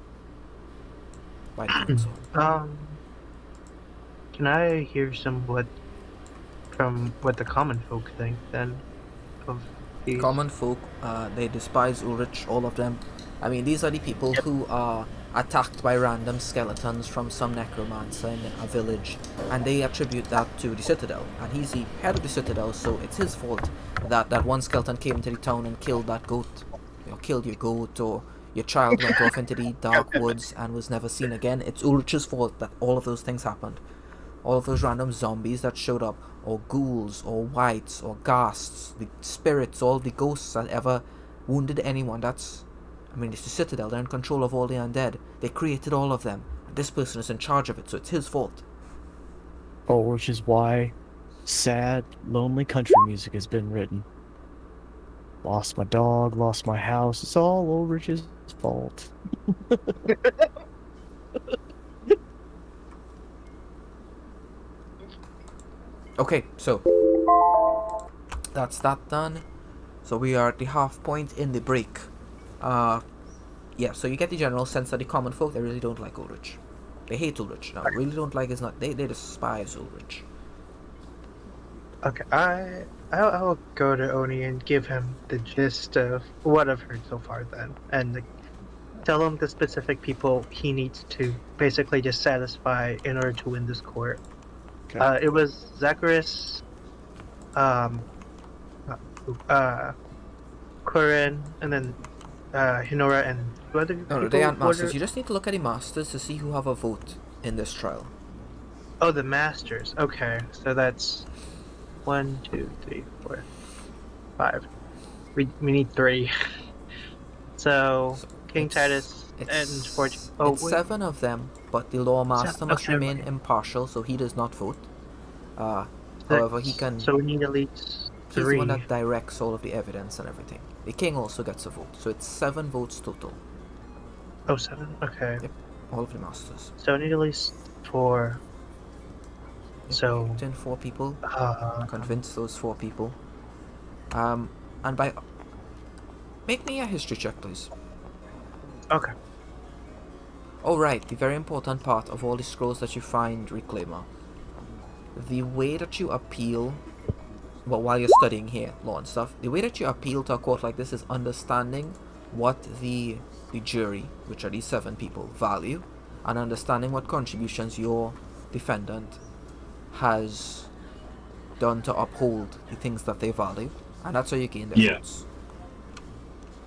by the council. Can I hear somewhat from what the common folk think then of these? Common folk, they despise Ulrich, all of them. I mean, these are the people who are attacked by random skeletons from some necromancer in a village, and they attribute that to the citadel. And he's the head of the citadel, so it's his fault that one skeleton came into the town and killed that goat. Killed your goat, or your child went off into the dark woods and was never seen again. It's Ulrich's fault that all of those things happened. All of those random zombies that showed up, or ghouls, or wights, or ghasts, the spirits, all the ghosts that ever wounded anyone. It's the Citadel. They're in control of all the undead. They created all of them. And this person is in charge of it, so it's his fault. Oh, which is why sad, lonely country music has been written. Lost my dog, lost my house. It's all Ulrich's fault. Okay, so that's that done. So we are at the half point in the break. Yeah, so you get the general sense that the common folk, they really don't like Ulrich. They hate Ulrich. No, really don't like is not. They despise Ulrich. Okay, I'll go to Oni and give him the gist of what I've heard so far then, and tell him the specific people he needs to basically just satisfy in order to win this court. Okay. It was Zacharias, Corin, and then Hinora and two other people. No, they aren't masters. You just need to look at the masters to see who have a vote in this trial. Oh, the masters. Okay, so that's 1, 2, 3, 4, 5. We need 3. So King Titus and Fortune. Oh, it's 7 of them, but the law master must remain impartial, so he does not vote. However, he can. So we need at least 3. He's the one that directs all of the evidence and everything. The king also gets a vote, so it's 7 votes total. Oh, 7? Okay. Yep, all of the masters. So we need at least 4. So 4 people. Convince those 4 people. And by make me a history check, please. Okay. Oh right, the very important part of all the scrolls that you find, Reclaimer. The way that you appeal, well, while you're studying here, law and stuff, the way that you appeal to a court like this is understanding what the jury, which are these 7 people, value, and understanding what contributions your defendant has done to uphold the things that they value, and that's how you gain their votes.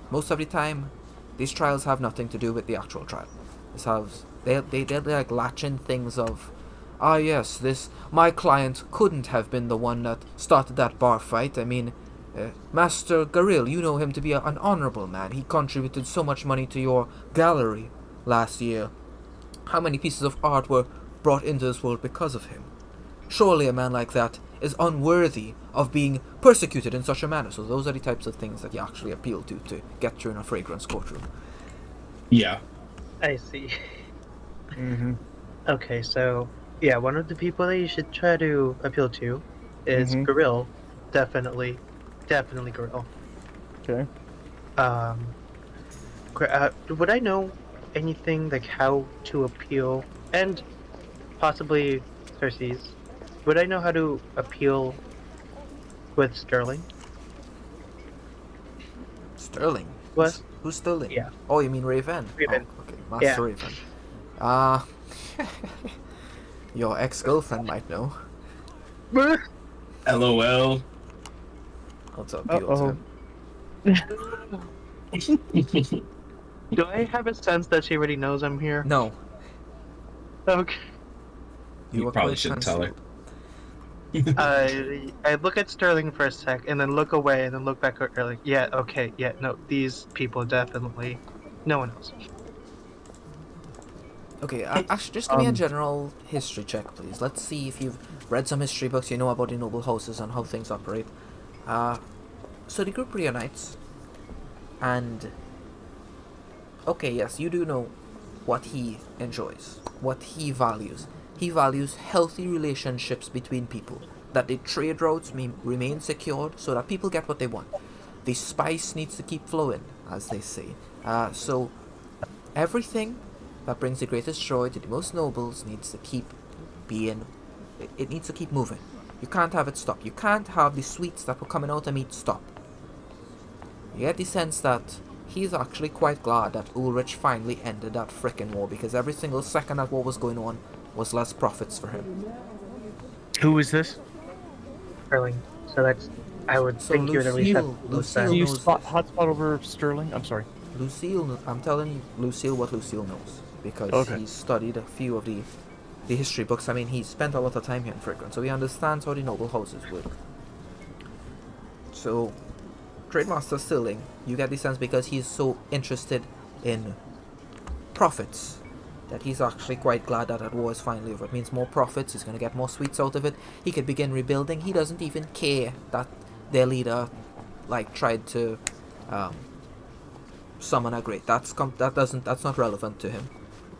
Most of the time, these trials have nothing to do with the actual trial. They're like latching things of, yes, my client couldn't have been the one that started that bar fight. I mean, Master Garil, you know him to be an honorable man. He contributed so much money to your gallery last year. How many pieces of art were brought into this world because of him? Surely a man like that is unworthy of being persecuted in such a manner. So those are the types of things that you actually appeal to get through in a fragrance courtroom. Yeah. I see. Mm-hmm. Okay, so yeah, one of the people that you should try to appeal to is Garil. Definitely Garil. Okay. Would I know anything like how to appeal, and possibly Cersei's? Would I know how to appeal with Sterling? Sterling? What? Who's Sterling? Yeah. Oh, you mean Raven? Raven. Oh, okay, Master Raven. Your ex-girlfriend might know. LOL. What's up, appeal to him? Do I have a sense that she already knows I'm here? No. Okay. You probably shouldn't tell her. I look at Sterling for a sec, and then look away, and then look back at her. Like, yeah, okay, yeah, no, these people definitely. No one else. Okay, actually, just give me a general history check, please. Let's see if you've read some history books, you know about the noble houses and how things operate. So the group reunites, and okay, yes, you do know what he enjoys, what he values. He values healthy relationships between people, that the trade routes may remain secured so that people get what they want. The spice needs to keep flowing, as they say. So everything that brings the greatest joy to the most nobles needs to keep being. It needs to keep moving. You can't have it stop. You can't have the sweets that were coming out of meat stop. You get the sense that he's actually quite glad that Ulrizch finally ended that frickin' war, because every single second that war was going on was less profits for him. Who is this? Sterling. So that's. I would So think you would at least have Lucille Do you knows spot this. hotspot over Sterling? I'm sorry. Lucille, I'm telling you, Lucille, what Lucille knows, because Okay. he's studied a few of the history books. I mean, he spent a lot of time here in Fragrance, so he understands how the noble houses work. So, Trademaster Sterling, you get the sense because he's so interested in profits that he's actually quite glad that that war is finally over. It means more profits, he's going to get more sweets out of it, he could begin rebuilding. He doesn't even care that their leader, like, tried to summon a great. That's not relevant to him.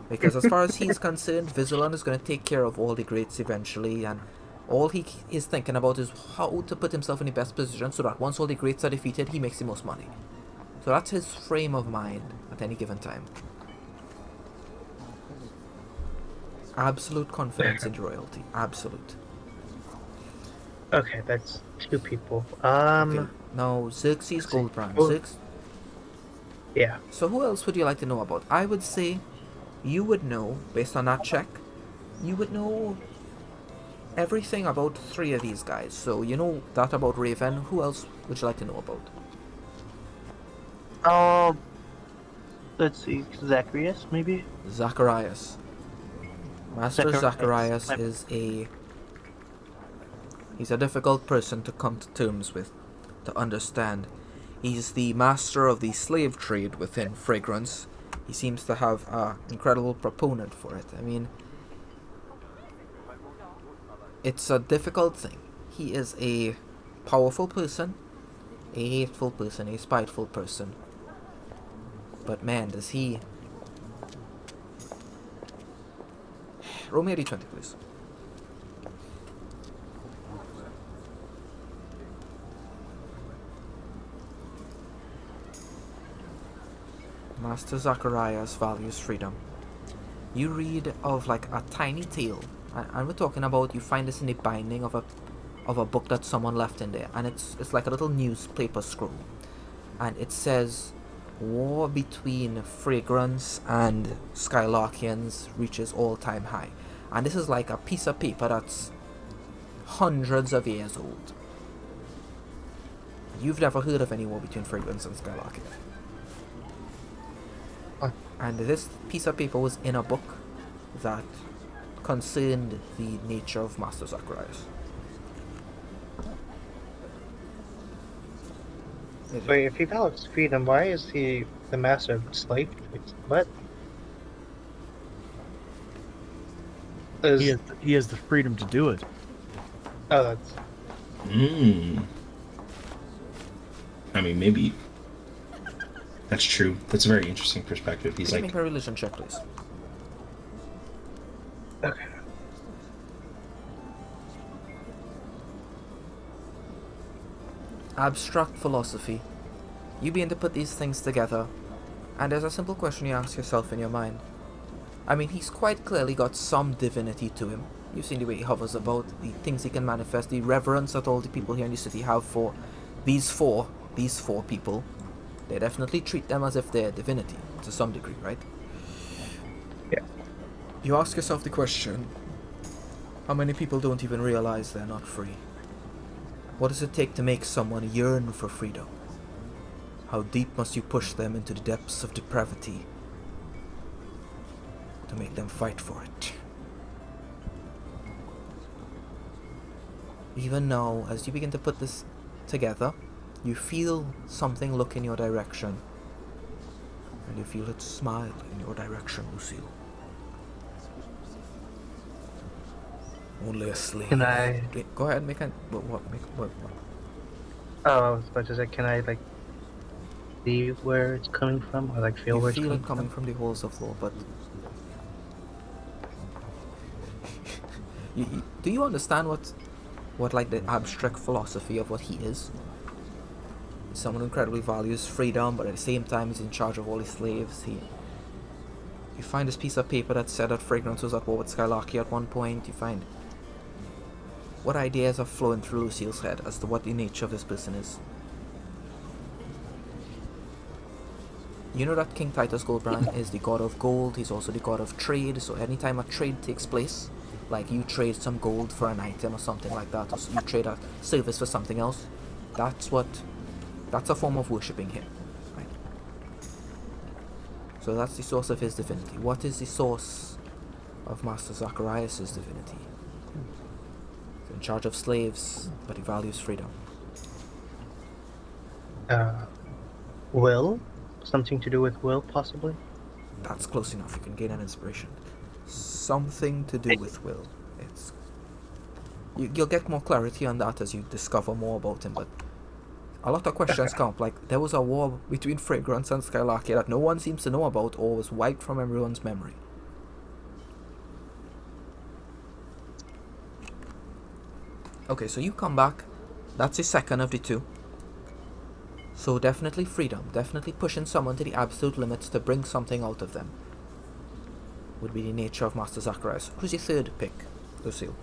Because as far as he's concerned, Vizilon is going to take care of all the greats eventually, and all he is thinking about is how to put himself in the best position so that once all the greats are defeated, he makes the most money. So that's his frame of mind at any given time. Absolute confidence in royalty. Absolute. Okay, that's two people. Okay. Now, Xerxes Goldbrand. Yeah. So who else would you like to know about? I would say you would know, based on that check, you would know everything about three of these guys. So you know that about Raven. Who else would you like to know about? Let's see, Zacharias, maybe? Zacharias. Master Zacharias is he's a difficult person to come to terms with, to understand. He's the master of the slave trade within Fragrance. He seems to have an incredible proponent for it. I mean, it's a difficult thing. He is a powerful person, a hateful person, a spiteful person. But man, does he... Roll me a d20, please. Master Zacharias values freedom. You read of like a tiny tale, and we're talking about, you find this in the binding of a book that someone left in there, and it's like a little newspaper scroll, and it says war between Fragrance and Skylarkians reaches all-time high. And this is like a piece of paper that's hundreds of years old. You've never heard of any war between Fragrance and Skylarkian. And this piece of paper was in a book that concerned the nature of Master Zacharias. Wait, if he values freedom, why is he the master of slave trades? What? He has the freedom to do it. Oh, that's... I mean, maybe that's true. That's a very interesting perspective. He's like, make a religion check, please. Okay. Abstract philosophy. You begin to put these things together, and there's a simple question you ask yourself in your mind. I mean, he's quite clearly got some divinity to him. You've seen the way he hovers about, the things he can manifest, the reverence that all the people here in the city have for these four people. They definitely treat them as if they're divinity, to some degree, right? Yeah. You ask yourself the question, how many people don't even realize they're not free? What does it take to make someone yearn for freedom? How deep must you push them into the depths of depravity to make them fight for it? Even now, as you begin to put this together, you feel something look in your direction, and you feel it smile in your direction, Lucille. Only a slave. Can I... Go ahead, make a... What? Oh, I was about to say, can I like see where it's coming from, or like feel You where it's feel coming it coming from the halls of law, but do you understand what like the abstract philosophy of what he is? Someone who incredibly values freedom, but at the same time is in charge of all his slaves. You find this piece of paper that said that Fragrance was at war with Skylarky at one point. You find what ideas are flowing through Lucille's head as to what the nature of this person is. You know that King Titus Goldbrand is the god of gold. He's also the god of trade. So anytime a trade takes place, like you trade some gold for an item or something like that, or you trade a service for something else, that's a form of worshipping him, right? So that's the source of his divinity. What is the source of Master Zacharias' divinity? He's in charge of slaves, but he values freedom. Will? Something to do with will, possibly? That's close enough. You can gain an inspiration. Something to do with will. You'll get more clarity on that as you discover more about him, but a lot of questions come up, like there was a war between Fragrance and Skylarky that no one seems to know about or was wiped from everyone's memory. Okay, so you come back. That's the second of the two. So definitely freedom, definitely pushing someone to the absolute limits to bring something out of them would be the nature of Master Zacharias. Who's your third pick, Lucille?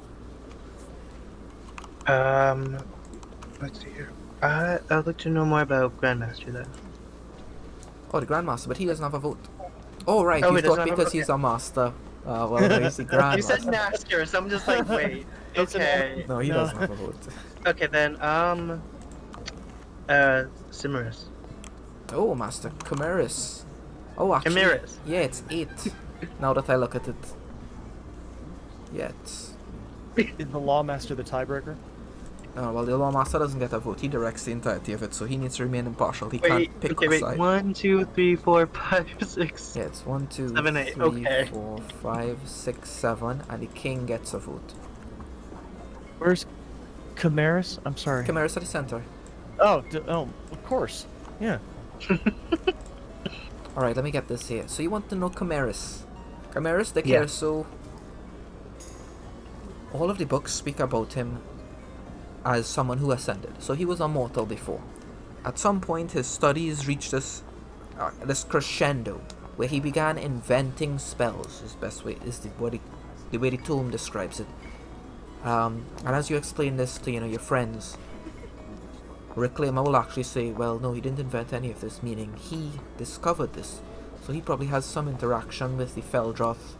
Let's see here. I'd like to know more about Grandmaster then. Oh, the Grandmaster, but he doesn't have a vote. Oh, right, Oh, you he thought doesn't have because a- he's a master. Well, no, he's the Grandmaster. You said Master, so I'm just like, wait. Okay. No, he doesn't have a vote. Okay then, Cimerus. Oh, Master Chimeris. Oh, actually, Chimeris. yeah, it's 8. Now that I look at it. Yeah, it's... Is the Lawmaster the tiebreaker? Oh, well, the Lawmaster doesn't get a vote. He directs the entirety of it, so he needs to remain impartial. He Wait, can't pick okay, a wait. side. 1, 2, 3, 4, 5, 6. Yeah, it's 1, 2, 7, 8, 3, okay. 4, 5, 6, 7, and the king gets a vote. Where's Chimeris? I'm sorry. Chimeris at the center. Oh, of course. Yeah. Alright, let me get this here. So you want to know Chimeris. Chimeris the Yeah. Kerso. All of the books speak about him as someone who ascended. So he was a mortal before. At some point his studies reached this crescendo where he began inventing spells. His best way is the way the tome describes it. And as you explain this to your friends, Reclaimer will actually say, well, no, he didn't invent any of this, meaning he discovered this. So he probably has some interaction with the Feldroth.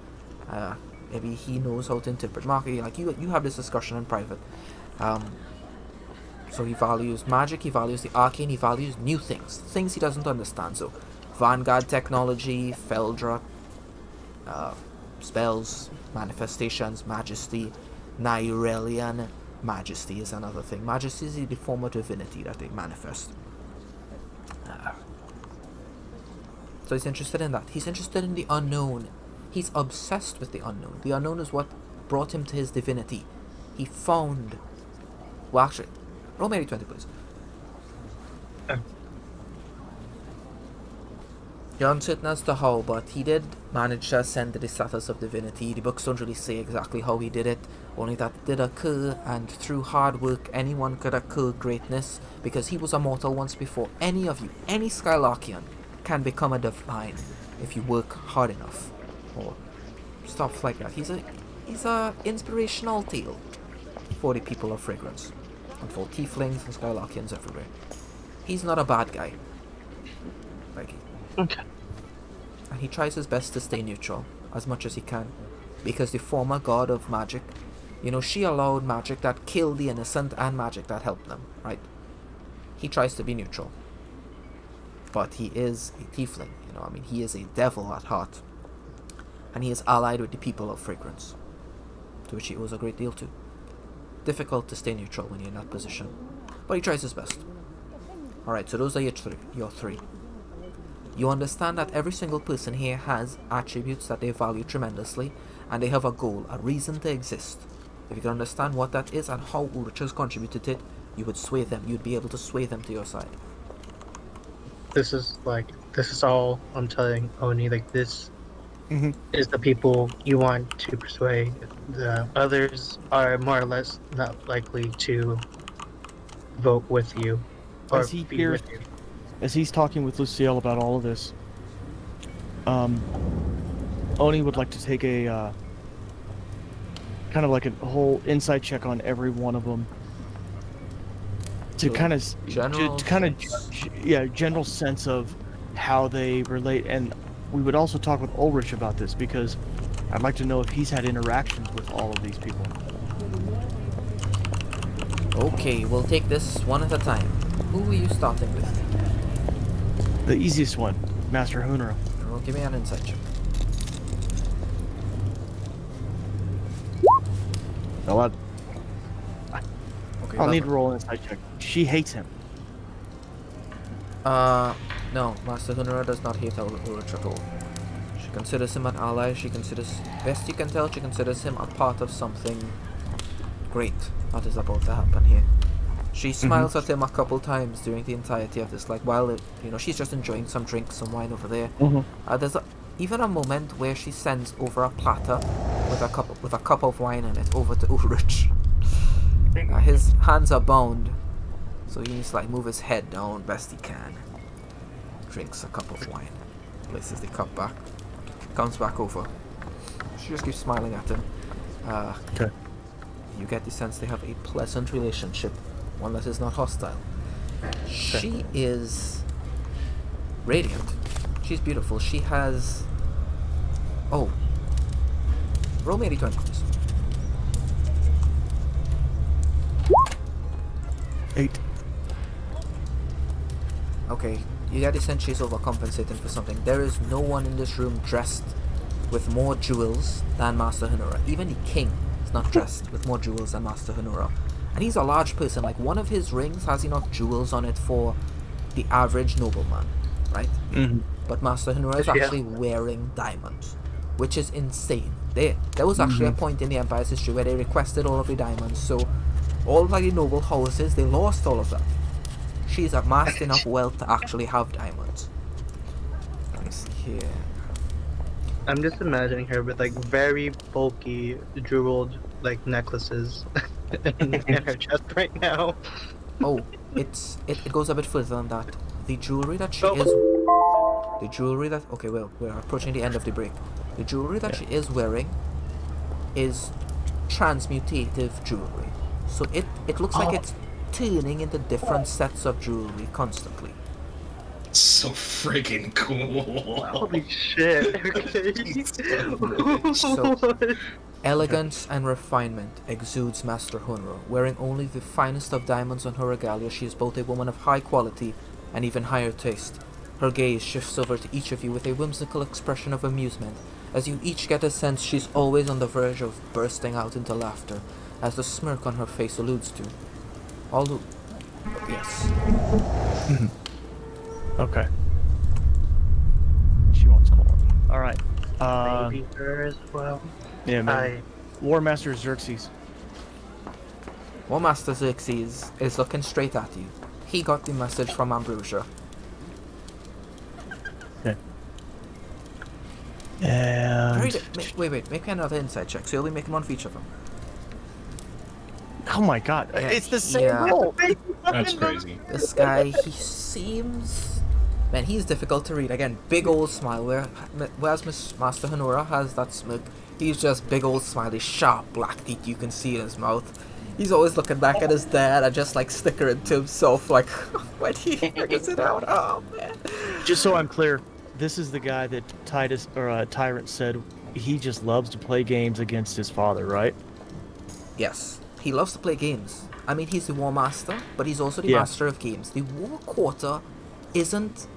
Maybe he knows how to interpret market. Like you have this discussion in private. So he values magic, he values the arcane, he values new things he doesn't understand. So Vanguard technology, Feldroth, spells, manifestations, majesty, Nyrelian. Majesty is another thing. Majesty is the form of divinity that they manifest. So he's interested in that. He's interested in the unknown. He's obsessed with the unknown. The unknown is what brought him to his divinity. He found... Well, actually, roll maybe 20, please. You're uncertain as to how, but he did manage to ascend to the status of divinity. The books don't really say exactly how he did it, only that it did occur, and through hard work anyone could occur greatness, because he was a mortal once before. Any of you, any Skylarkian, can become a divine if you work hard enough, or stuff like that. He's a inspirational tale for the people of Fragrance, and for tieflings and Skylarkians everywhere. He's not a bad guy. Like, Okay. and he tries his best to stay neutral as much as he can, because the former god of magic, she allowed magic that killed the innocent and magic that helped them, right? He tries to be neutral, but he is a tiefling, he is a devil at heart, and he is allied with the people of Fragrance, to which he owes a great deal to. Difficult to stay neutral when you're in that position, but he tries his best. Alright, so those are your three. You understand that every single person here has attributes that they value tremendously, and they have a goal, a reason to exist. If you can understand what that is and how Ulrizch has contributed to it, you would sway them. You'd be able to sway them to your side. This is all I'm telling Oni. Like, this is the people you want to persuade. The others are more or less not likely to vote with you or As he be hears, with you. as he's talking with Lucille about all of this, Oni would like to take a kind of like a whole insight check on every one of them to So, kind of general general sense of how they relate. And we would also talk with Ulrich about this because I'd like to know if he's had interactions with all of these people. Okay, we'll take this one at a time. Who are you starting with? The easiest one, Master Hunera. Well, give me an insight check. No, Okay, I'll need to 11. roll an insight check. She hates him. No, Master Hunera does not hate Ulrich at all. She considers him an ally. She considers, best you can tell, she considers him a part of something great that is about to happen here. She smiles at him a couple times during the entirety of this, like while she's just enjoying some drink, some wine over there. There's even a moment where she sends over a platter with a cup of wine in it over to Ulrich. His hands are bound, so he needs to like move his head down best he can. Drinks a cup of wine, places the cup back, comes back over. She just keeps smiling at him. Okay. You get the sense they have a pleasant relationship, one that is not hostile. She is radiant. She's beautiful. She has... Oh. Roll me a d20, please. 8. Okay, you get the sense she's overcompensating for something. There is no one in this room dressed with more jewels than Master Hunera. Even the king is not dressed with more jewels than Master Hunera. And he's a large person. Like, one of his rings has enough jewels on it for the average nobleman, right? But Master Hunera is actually wearing diamonds, which is insane. There was actually a point in the Empire's history where they requested all of the diamonds, so all of the noble houses, they lost all of that. She's amassed enough wealth to actually have diamonds. Let me see here. I'm just imagining her with like very bulky jeweled like necklaces in her chest right now. Oh, it goes a bit further than that. The jewelry that she is... The jewelry that... Okay, well, we're approaching the end of the break. The jewelry that she is wearing is transmutative jewelry. So it looks like it's turning into different sets of jewelry constantly. So friggin' cool. Holy shit. Okay. So, elegance and refinement exudes Master Hunera. Wearing only the finest of diamonds on her regalia, she is both a woman of high quality and even higher taste. Her gaze shifts over to each of you with a whimsical expression of amusement, as you each get a sense she's always on the verge of bursting out into laughter, as the smirk on her face alludes to. Although, yes. Okay. She wants quality. All right. Maybe her as well. Yeah, maybe. War Master Xerxes. War Master Xerxes is looking straight at you. He got the message from Ambrosia. Okay. And... Wait, make another insight check, so you'll be making one for each of them. Oh my god, Yeah, it's the same roll! That's crazy. This guy, he seems... Man, he's difficult to read. Again, big old smile. Whereas Master Hunera has that smirk, he's just big old smiley, sharp black teeth you can see in his mouth. He's always looking back at his dad and just like snickering to himself like, when he figures it out, oh man. Just so I'm clear, this is the guy that Tyrant said he just loves to play games against his father, right? Yes, he loves to play games. I mean, he's the War Master, but he's also the Master of Games. The War Quarter isn't...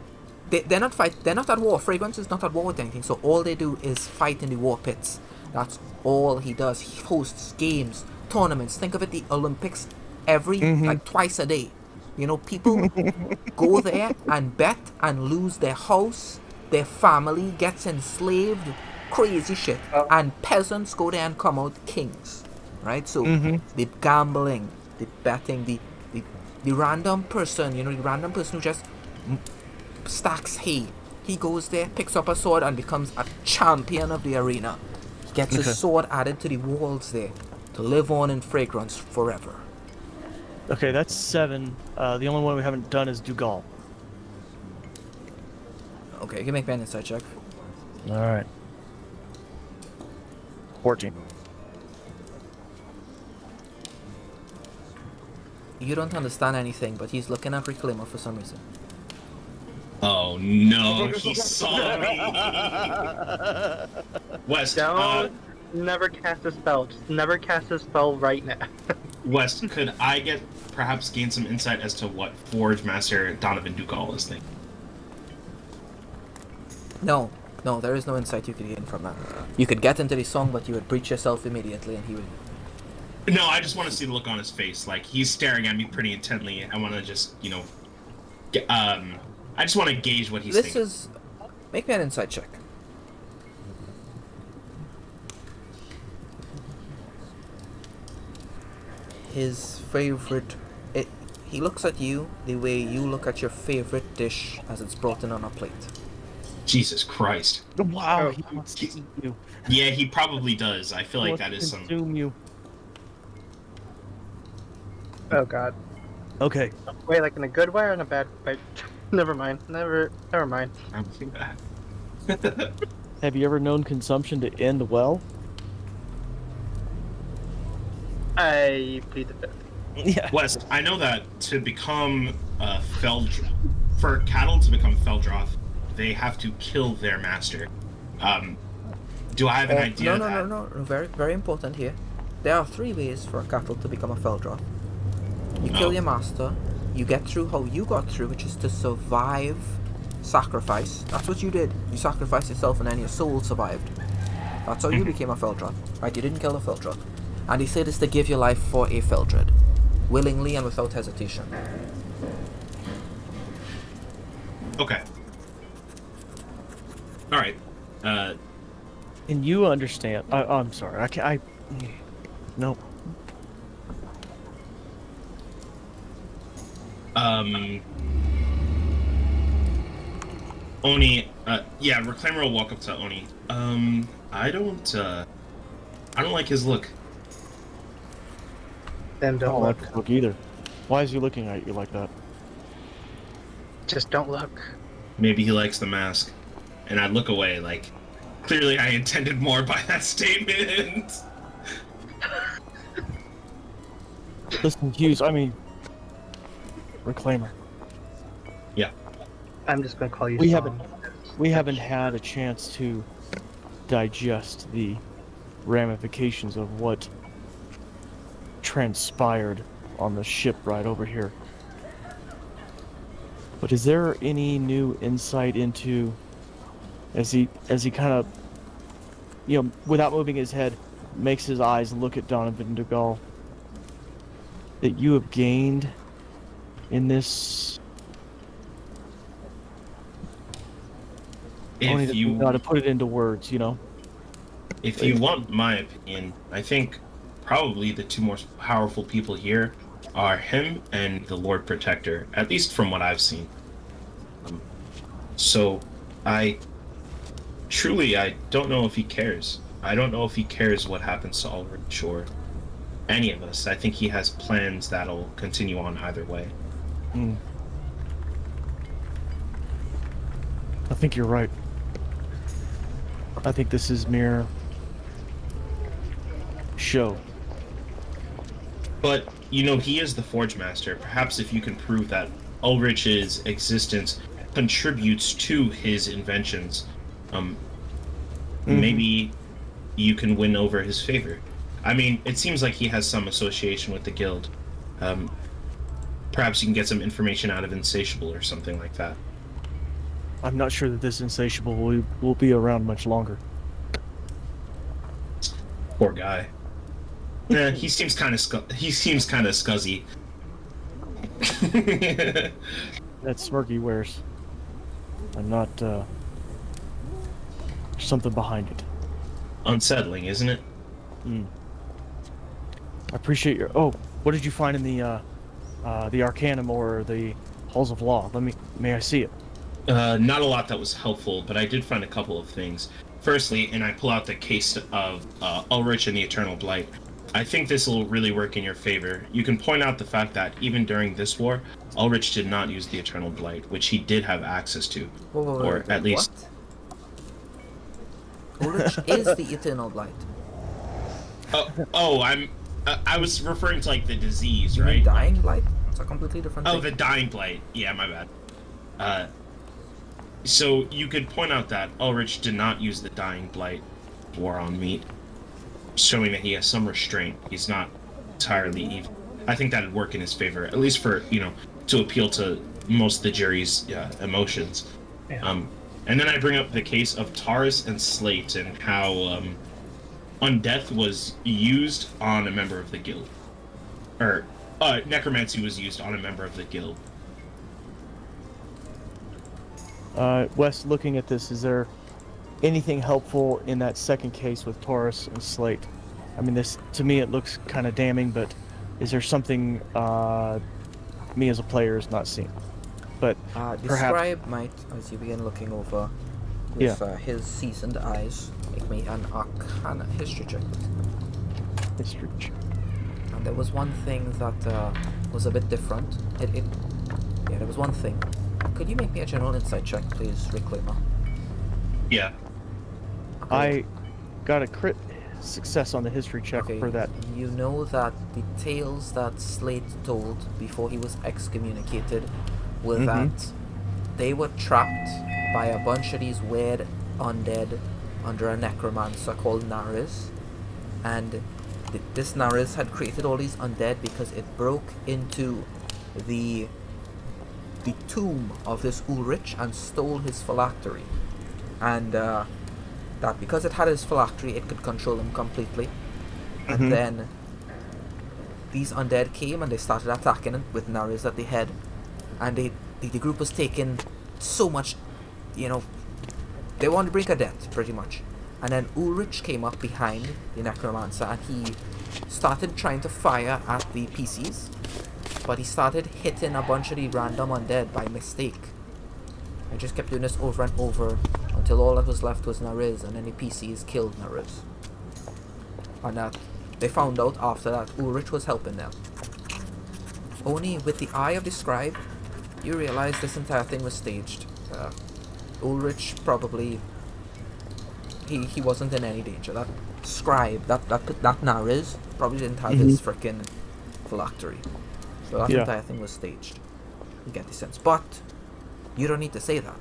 They're not at war. Fragrance is not at war with anything, so all they do is fight in the war pits. That's all he does. He hosts games, tournaments. Think of it, the Olympics like twice a day. You know, people go there and bet and lose their house, their family gets enslaved, crazy shit. And peasants go there and come out kings. Right? So the gambling, the betting, the The random person, the random person who just stacks hay. He goes there, picks up a sword, and becomes a champion of the arena. He gets his sword added to the walls there to live on in fragrance forever. Okay, that's 7. The only one we haven't done is Dougal. Okay, you can make me an insight check. All right. 14. You don't understand anything, but he's looking at Reclaimer for some reason. Oh no, he saw me. West, Never cast a spell. Just never cast a spell right now. West, could I perhaps gain some insight as to what Forge Master Donovan Dougal is thinking? No, there is no insight you could gain from that. You could get into the song, but you would breach yourself immediately, and he would. No, I just want to see the look on his face. Like, he's staring at me pretty intently. I want to just, I just want to gauge what he's thinking. Make me an insight check. His favorite. He looks at you the way you look at your favorite dish as it's brought in on a plate. Jesus Christ. Wow, he wants to eat you. Yeah, he probably does. I feel like that is some. Consume you. Oh God. Okay. Wait, like in a good way or in a bad way? Never mind. Never mind. I'm thinking that. Have you ever known consumption to end well? I plead the fifth. Yeah. West, I know that to become for cattle to become Feldroth, they have to kill their master. Do I have an idea? No. Very, very important here. There are 3 ways for a cattle to become a Feldroth. You kill your master, you get through how you got through, which is to survive sacrifice. That's what you did. You sacrificed yourself and then your soul survived. That's how you became a Feldroth. Right, you didn't kill a Feldroth. And he said is to give your life for a Feldred. Willingly and without hesitation. Okay. Alright. And you understand. I'm sorry. No. Oni, Reclaimer will walk up to Oni. I don't like his look. Then I don't don't look. like the look either. Why is he looking at you like that? Just don't look. Maybe he likes the mask. And I look away like, clearly I intended more by that statement. Listen, Hughes, Reclaimer. Yeah. I'm just gonna call you. We Saul. haven't had a chance to digest the ramifications of what transpired on the ship ride over here. But is there any new insight into, as he kind of, without moving his head, makes his eyes look at Donovan Dougal, that you have gained in this? If you got to put it into words, If you want my opinion, I think probably the 2 most powerful people here are him and the Lord Protector, at least from what I've seen. So, I don't know if he cares. I don't know if he cares what happens to Ulrizch or any of us. I think he has plans that'll continue on either way. I think you're right. I think this is mere show. But, he is the Forge Master. Perhaps if you can prove that Ulrich's existence contributes to his inventions, maybe you can win over his favor. It seems like he has some association with the guild. Perhaps you can get some information out of Insatiable or something like that. I'm not sure that this Insatiable will be around much longer. Poor guy. He seems kind of scuzzy. That smirk he wears. I'm not. Something behind it. Unsettling, isn't it? I appreciate your. Oh, what did you find in the the Arcanum or the Halls of Law? May I see it? Not a lot that was helpful, but I did find a couple of things. Firstly, and I pull out the case of Ulrich and the Eternal Blight. I think this will really work in your favor. You can point out the fact that even during this war, Ulrich did not use the Eternal Blight, which he did have access to. Or at least... What? Ulrich is the Eternal Blight. I was referring to, like, the disease, You right? mean Dying Blight? It's a completely different thing. Oh, the Dying Blight. Yeah, my bad. So you could point out that Ulrich did not use the Dying Blight war on meat, showing that he has some restraint. He's not entirely evil. I think that'd work in his favor, at least for, to appeal to most of the jury's emotions. Yeah. And then I bring up the case of Taurus and Slate and how Undeath was used on a member of the guild. Or Necromancy was used on a member of the guild. Wes, looking at this, is there anything helpful in that second case with Taurus and Slate? I mean, this, to me, it looks kind of damning, but is there something me as a player is not seeing? But The perhaps... scribe might, as you begin looking over with his seasoned eyes, make me an Arcana history check. History check. And there was one thing that was a bit different. There was one thing. Could you make me a general insight check, please, Reclaimer? Yeah. Okay. I got a crit success on the history check for that. You know that the tales that Slate told before he was excommunicated were that they were trapped by a bunch of these weird undead under a necromancer called Naris, and this Naris had created all these undead because it broke into the tomb of this Ulrich and stole his phylactery, and that because it had his phylactery it could control him completely. And then these undead came and they started attacking him with Naris at the head, and the group was taking so much, they wanted to bring a death pretty much. And then Ulrich came up behind the necromancer and he started trying to fire at the PCs, but he started hitting a bunch of the random undead by mistake. I just kept doing this over and over until all that was left was Nariz, and then the PCs killed Nariz. And that they found out after that Ulrich was helping them. Only with the eye of the scribe, you realize this entire thing was staged. Ulrich probably he wasn't in any danger. That scribe, that Nariz, probably didn't have his frickin' phylactery. So that entire thing was staged. You get the sense. But you don't need to say that.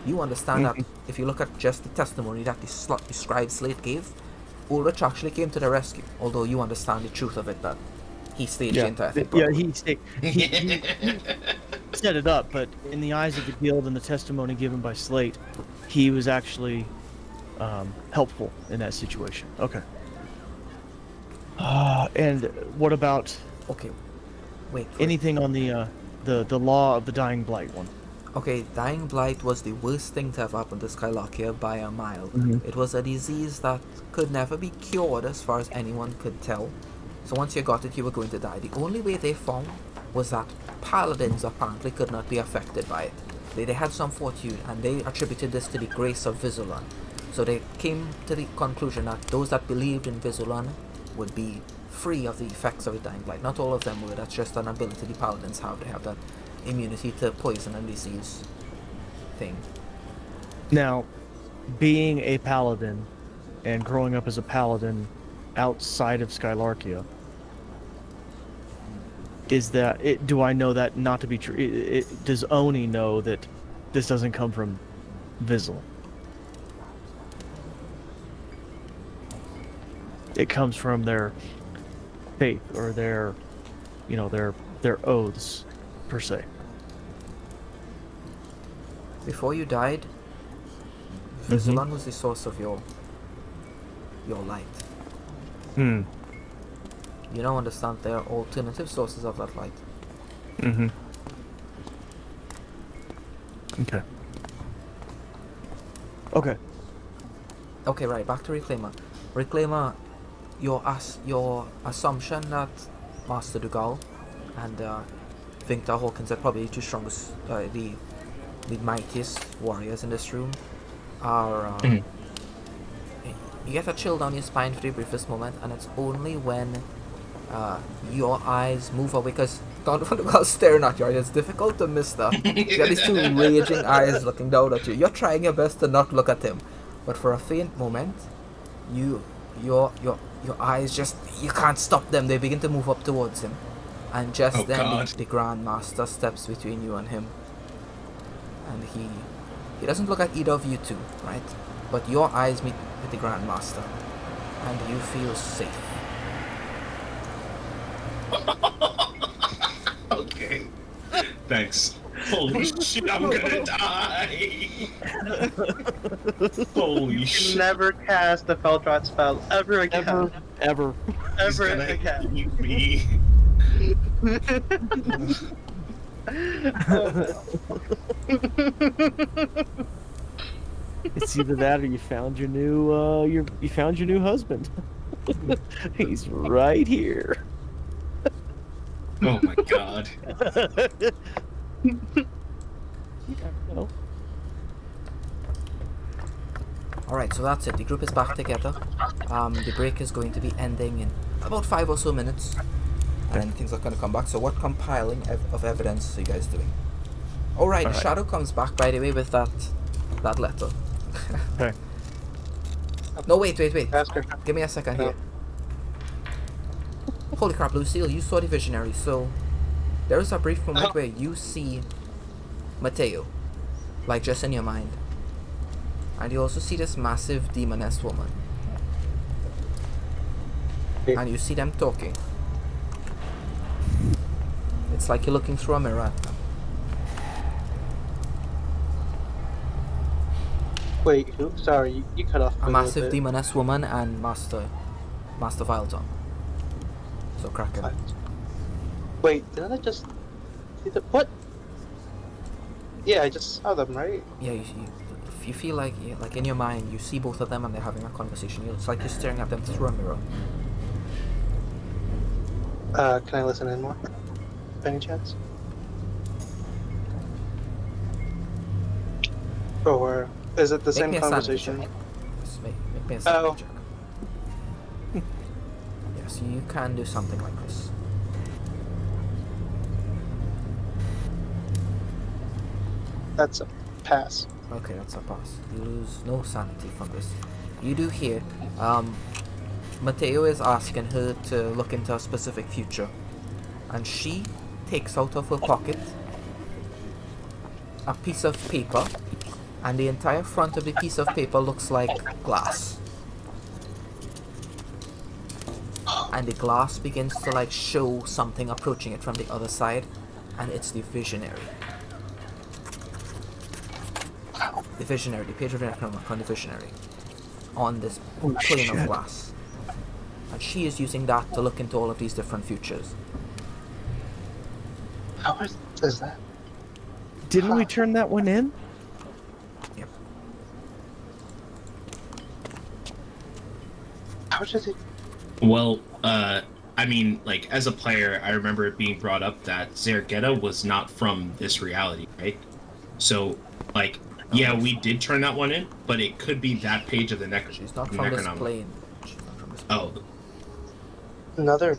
You understand that if you look at just the testimony that the scribe Slate gave, Ulrich actually came to the rescue. Although you understand the truth of it, that he staged the entire thing. He set it up, but in the eyes of the guild and the testimony given by Slate, he was actually helpful in that situation. Okay. And what about... Okay. Wait. Anything on the law of the Dying Blight one? Okay, Dying Blight was the worst thing to have happened to Skylarkia by a mile. It was a disease that could never be cured as far as anyone could tell. So once you got it, you were going to die. The only way they found was that paladins apparently could not be affected by it. They had some fortune, and they attributed this to the grace of Visulan. So they came to the conclusion that those that believed in Visulan would be free of the effects of the Dying Blight. Not all of them were. That's just an ability the paladins have. They have that immunity to poison and disease thing. Now, being a paladin and growing up as a paladin outside of Skylarkia, do I know that not to be true? Does Oni know that this doesn't come from Vizsla? It comes from their faith or their oaths, per se. Before you died, Vizsla was the source of your light. You now understand there are alternative sources of that light. Okay, right, back to Reclaimer. Reclaimer, your assumption that Master Dugal and think that Hawkins are probably the two strongest, the mightiest warriors in this room are. You get a chill down your spine for the briefest moment, and it's only when your eyes move away, because don't want to go staring at you. It's difficult to miss that. You got these two raging eyes looking down at you. You're trying your best to not look at him, but for a faint moment, your eyes just, you can't stop them. They begin to move up towards him, and just then the Grand Master steps between you and him, and he doesn't look at either of you two, right? But your eyes meet with the Grand Master, and you feel safe. Okay. Thanks. Holy shit, I'm gonna die! Holy shit. Never cast a Feldrot spell ever again. Ever. He's Ever gonna again. eat me. It's either that or you found your new you found your new husband. He's right here. Oh my god. You never know. Alright, so that's it. The group is back together. The break is going to be ending in about 5 or so minutes. And then things are going to come back. So what compiling of evidence are you guys doing? Alright, Alright. Shadow comes back, by the way, with that letter. Okay. No, wait. Ask her. Give me a second No. here. Holy crap, Lucille, you saw the visionary. So there is a brief moment where you see Mateo, like just in your mind. And you also see this massive demoness woman. Okay. And you see them talking. It's like you're looking through a mirror at them. Wait, who? Sorry, you cut off. A me massive little bit. demoness woman and Master Vilton. So Kraken. Wait, didn't I just see the what? Yeah, I just saw them, right? Yeah, you feel like in your mind you see both of them and they're having a conversation. It's like you're staring at them through a mirror. Can I listen in more? By any chance? Or is it the Make same me a sanity conversation? check. Yes, make me a sanity Oh. check. Yes, you can do something like this. That's a pass. Okay, that's a pass. You lose no sanity from this. You do hear, Mateo is asking her to look into a specific future. And she takes out of her pocket a piece of paper, and the entire front of the piece of paper looks like glass. And the glass begins to like show something approaching it from the other side, and it's the visionary. The visionary, the page of the Necronomicon on the visionary, on this plane of glass. And she is using that to look into all of these different futures. How is that? Didn't we turn that one in? Yep. How did it? Well, I mean, like, as a player, I remember it being brought up that Zergetta was not from this reality, right? So, like, yeah, we did turn that one in, but it could be that page of the She's not from this plane. She's not from this plane. Oh, Another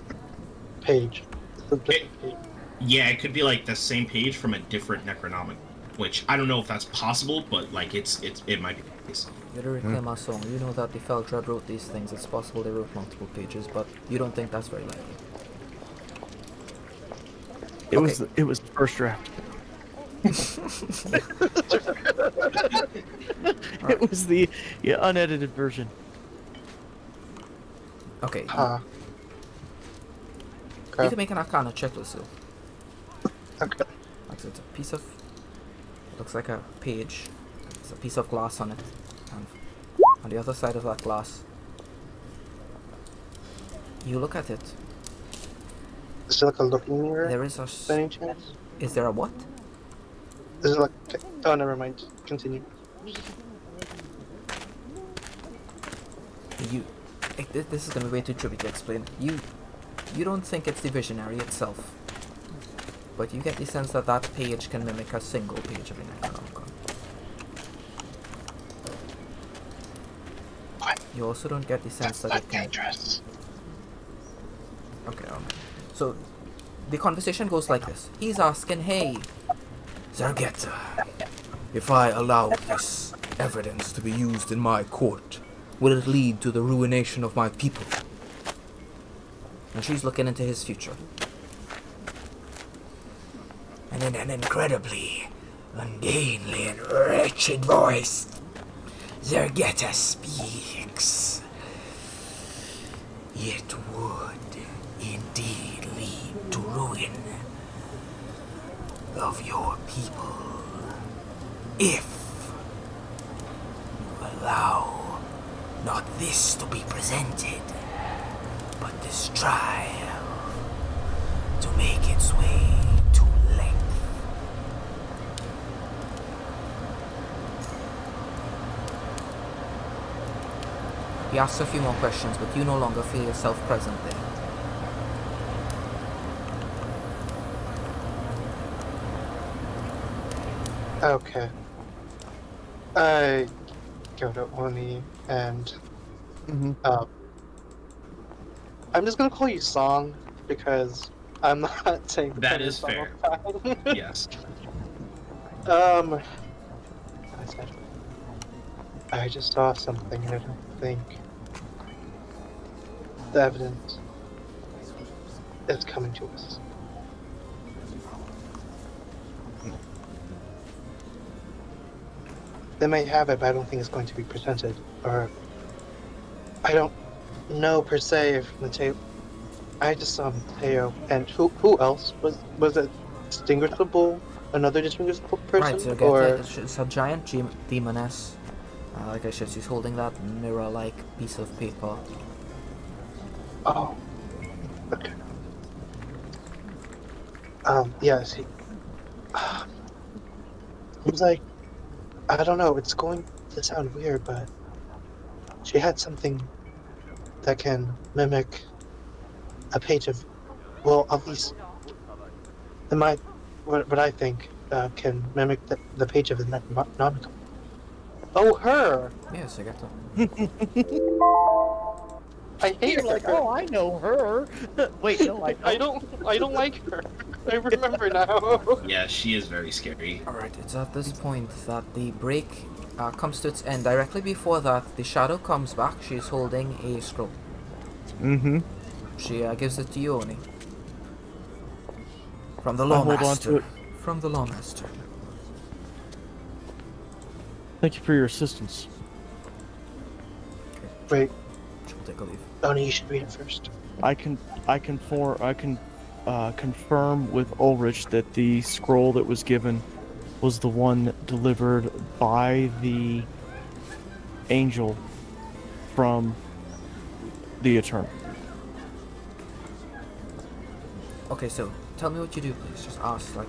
page. It's a different page. yeah, it could be like the same page from a different Necronomicon, which I don't know if that's possible, but like it might be the case. You're the Reclamason. You know that the Feldred wrote these things. It's possible they wrote multiple pages, but you don't think that's very likely. It was the first draft. It was the unedited version. Okay. Huh. You Okay. can make an Arcana check, Lucille. Okay. Like, so it's a piece of... It looks like a page. It's a piece of glass on it. And on the other side of that glass, you look at it. Is it like a looking mirror? There is a... By any chance? Is there a what? Is it like? Oh, never mind. Continue. This is gonna be way too tricky to explain. You don't think it's the visionary itself. but you get the sense that that page can mimic a single page of a Necronomicon. What? You also don't get the sense that it can... dangerous. Okay, so the conversation goes like this. He's asking, hey, Zargetta, if I allow this evidence to be used in my court, will it lead to the ruination of my people? And she's looking into his future. And in an incredibly ungainly and wretched voice, Zargetta speaks. It would indeed lead to ruin of your people if you allow not this to be presented, but this trial to make its way to length. He asks a few more questions, but you no longer feel yourself present there. Okay. I go to Oni and I'm just gonna call you Song because I'm not saying the That proper is song fair. all the time. Yes. I said, I just saw something and I don't think the evidence is coming to us. They may have it, but I don't think it's going to be presented. Or I don't know per se if Mateo. I just saw Mateo, and who else was it? Distinguishable? Another distinguishable person? Right, so it's a giant demoness. Like I said, she's holding that mirror-like piece of paper. Oh. Okay. Yes. It was like, I don't know. It's going to sound weird, but she had something that can mimic a page of, well, at least what I think can mimic the page of the Necronomicon. Oh, her! Yes, I get that. I hate You're her. like, oh, I know her. Wait, no, I don't like her. I remember now. Yeah, she is very scary. Alright, it's at this point that the break comes to its end. Directly before that, the shadow comes back. She's holding a scroll. Mm-hmm. She gives it to you, Oni. From the I hold on Lawmaster. to it. From the Lawmaster. Thank you for your assistance. Wait, She'll take a leave. Oni, you should read it first. I can confirm with Ulrizch that the scroll that was given was the one delivered by the angel from the Eternal. Okay, so tell me what you do, please. Just ask, like,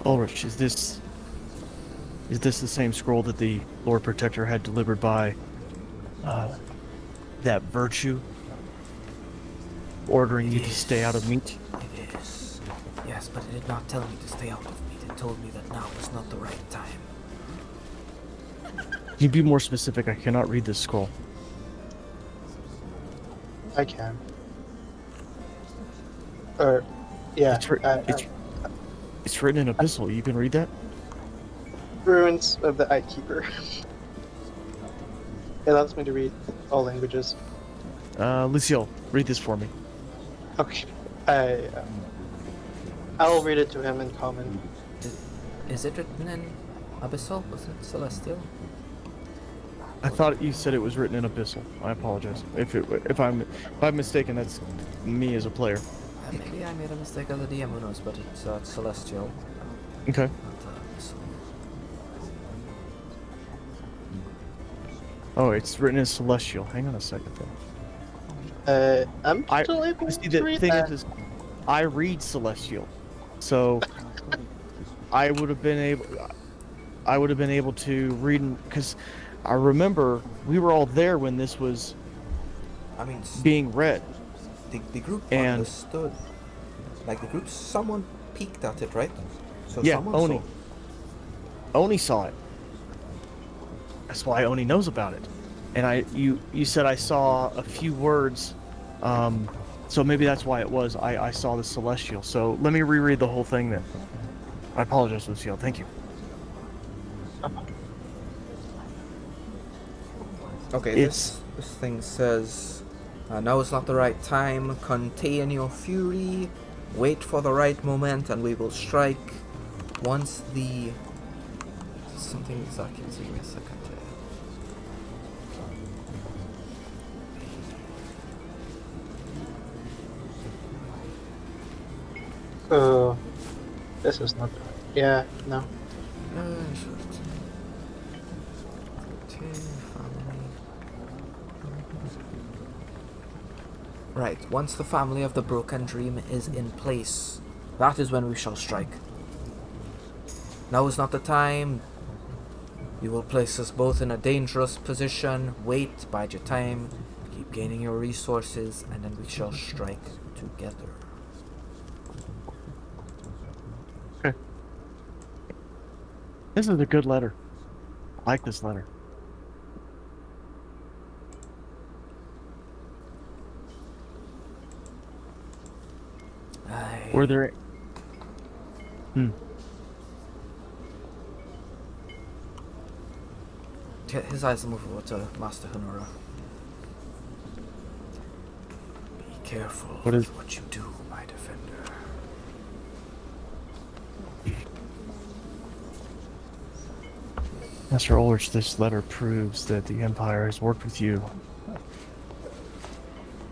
Ulrizch, is this the same scroll that the Lord Protector had delivered by that virtue, ordering you to stay out of meat? it is. Yes, but it did not tell me to stay out of meat. It told me that now is not the right time. Can you be more specific? I cannot read this scroll. I can. Or, yeah. It's written in Abyssal. You can read that? Ruins of the Eye Keeper. It allows me to read all languages. Luciel, read this for me. Okay. I'll read it to him in common. Is it written in Abyssal? Was it Celestial? I thought you said it was written in Abyssal. I apologize. If I'm mistaken, that's me as a player. Maybe I made a mistake as a DM, who knows, but it's Celestial. Okay. Not Abyssal. Oh, it's written in Celestial. Hang on a second, though. I'm still able See, to the read thing that. is, I read Celestial, so I would have been able to read, because I remember we were all there when this was I mean, being read. the group And- understood like the group, someone peeked at it, right? So Yeah, someone Oni. saw. Oni saw it. That's why Oni knows about it. And you said I saw a few words, so maybe that's why it was. I saw the celestial. So let me reread the whole thing then. I apologize, Lucio. Thank you. Okay, It's- this thing says, now is not the right time. Contain your fury. Wait for the right moment, and we will strike. Once the something exactly. Give me a second. This is not. Yeah, no. Right, once the family of the broken dream is in place, that is when we shall strike. Now is not the time. You will place us both in a dangerous position. Wait, bide your time, keep gaining your resources, and then we shall strike together. Okay. This is a good letter. I like this letter. Were there... His eyes move over to Master Honora. Be careful with what you do, my defender. Master Ulrizch, this letter proves that the Empire has worked with you.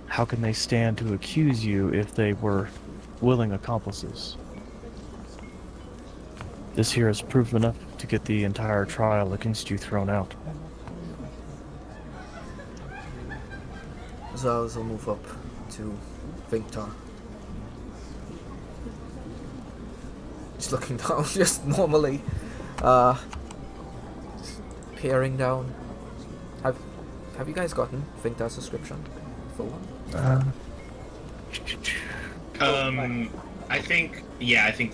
How can they stand to accuse you if they were willing accomplices? This here is proof enough to get the entire trial against you thrown out. Zaz will move up to Vinktar. Just looking down, just normally. Just peering down. Have you guys gotten Vinktar's description for one? I think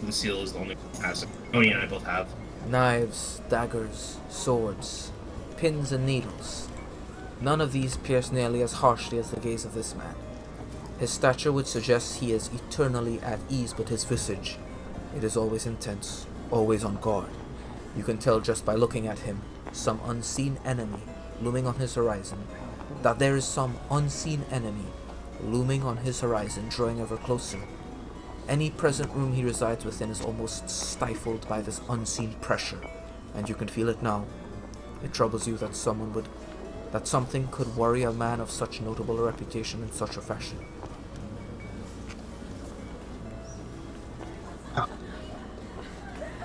Lucille is the only one who has it. Oni and I both have. Knives, daggers, swords, pins and needles. None of these pierce nearly as harshly as the gaze of this man. His stature would suggest he is eternally at ease, but his visage, it is always intense, always on guard. You can tell just by looking at him, some unseen enemy looming on his horizon, that there is some unseen enemy looming on his horizon, drawing ever closer. Any present room he resides within is almost stifled by this unseen pressure, and you can feel it now. It troubles you that something could worry a man of such notable reputation in such a fashion.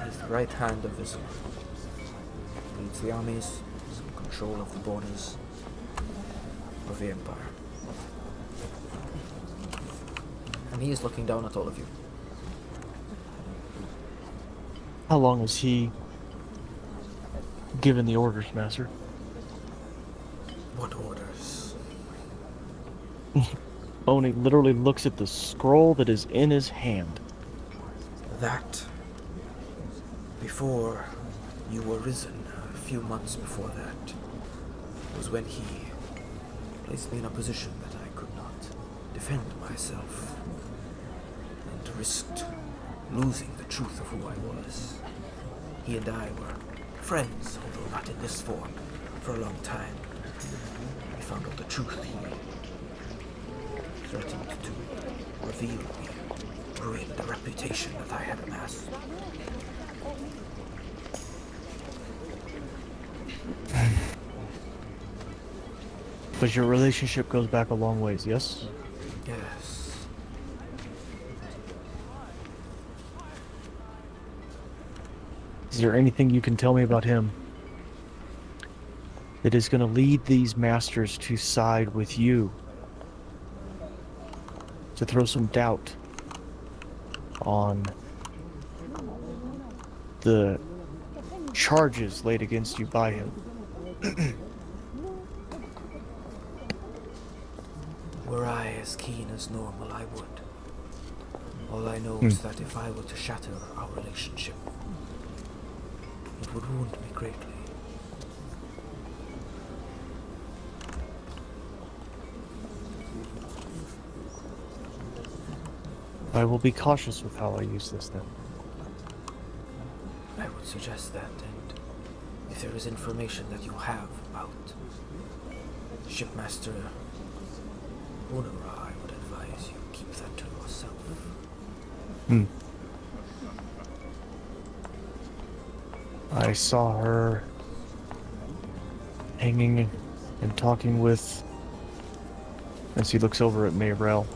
He's the right hand of Vision. Leads the armies, is in control of the borders of the Empire. And he is looking down at all of you. How long has he given the orders, Master? What orders? Oni literally looks at the scroll that is in his hand. That, before you were risen, a few months before that, was when he placed me in a position that I could not defend myself, and risked losing the truth of who I was. He and I were friends, although not in this form, for a long time. We found out the truth. He threatened to reveal me, ruin the reputation that I had amassed. But your relationship goes back a long ways, yes? Yes. Is there anything you can tell me about him that is going to lead these masters to side with you? To throw some doubt on the charges laid against you by him? Were I as keen as normal, I would. All I know is that if I were to shatter our relationship, it would wound me greatly. I will be cautious with how I use this then. I would suggest that, and if there is information that you have about Shipmaster Unara, I would advise you keep that to yourself. I saw her hanging and talking with, as he looks over at Mayrel.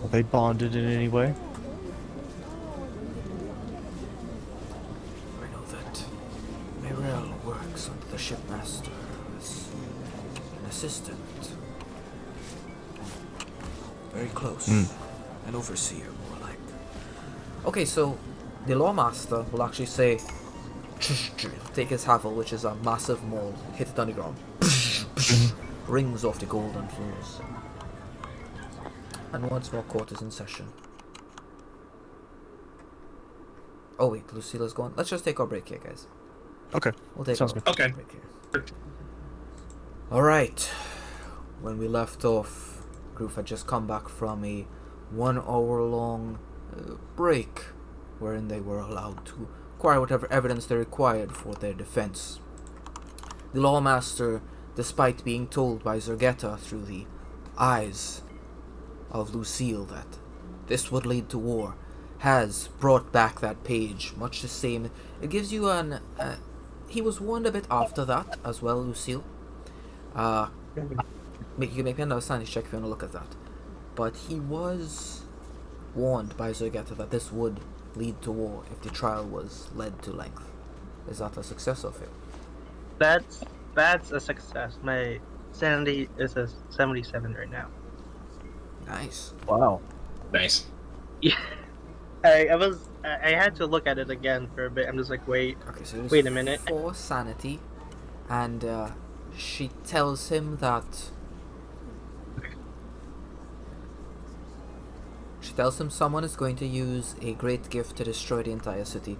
Are they bonded in any way? I know that Mirel works under the Shipmaster as an assistant. Very close. An overseer, more like. Okay, so the Lawmaster will actually say, take his havel, which is a massive maul, hit it on the ground. Rings off the golden floors. And once more, court is in session. Oh wait, Lucila's gone. Let's just take our break here, guys. Okay. We'll take Sounds our good. Okay. break here. Alright. When we left off, Groove had just come back from a 1 hour long break wherein they were allowed to acquire whatever evidence they required for their defense. The Lawmaster, despite being told by Zergetta through the eyes of Lucille that this would lead to war, has brought back that page, much the same. It gives you an... he was warned a bit after that as well, Lucille. You can make me another sanity check if you want to look at that. But he was warned by Zergetta that this would lead to war if the trial was led to length. Is that a success of it? That's a success. My sanity is a 77 right now. Nice. Wow. Nice. Yeah. I had to look at it again for a bit. I'm just like, wait a minute. 4 sanity, and she tells him that... She tells him someone is going to use a great gift to destroy the entire city.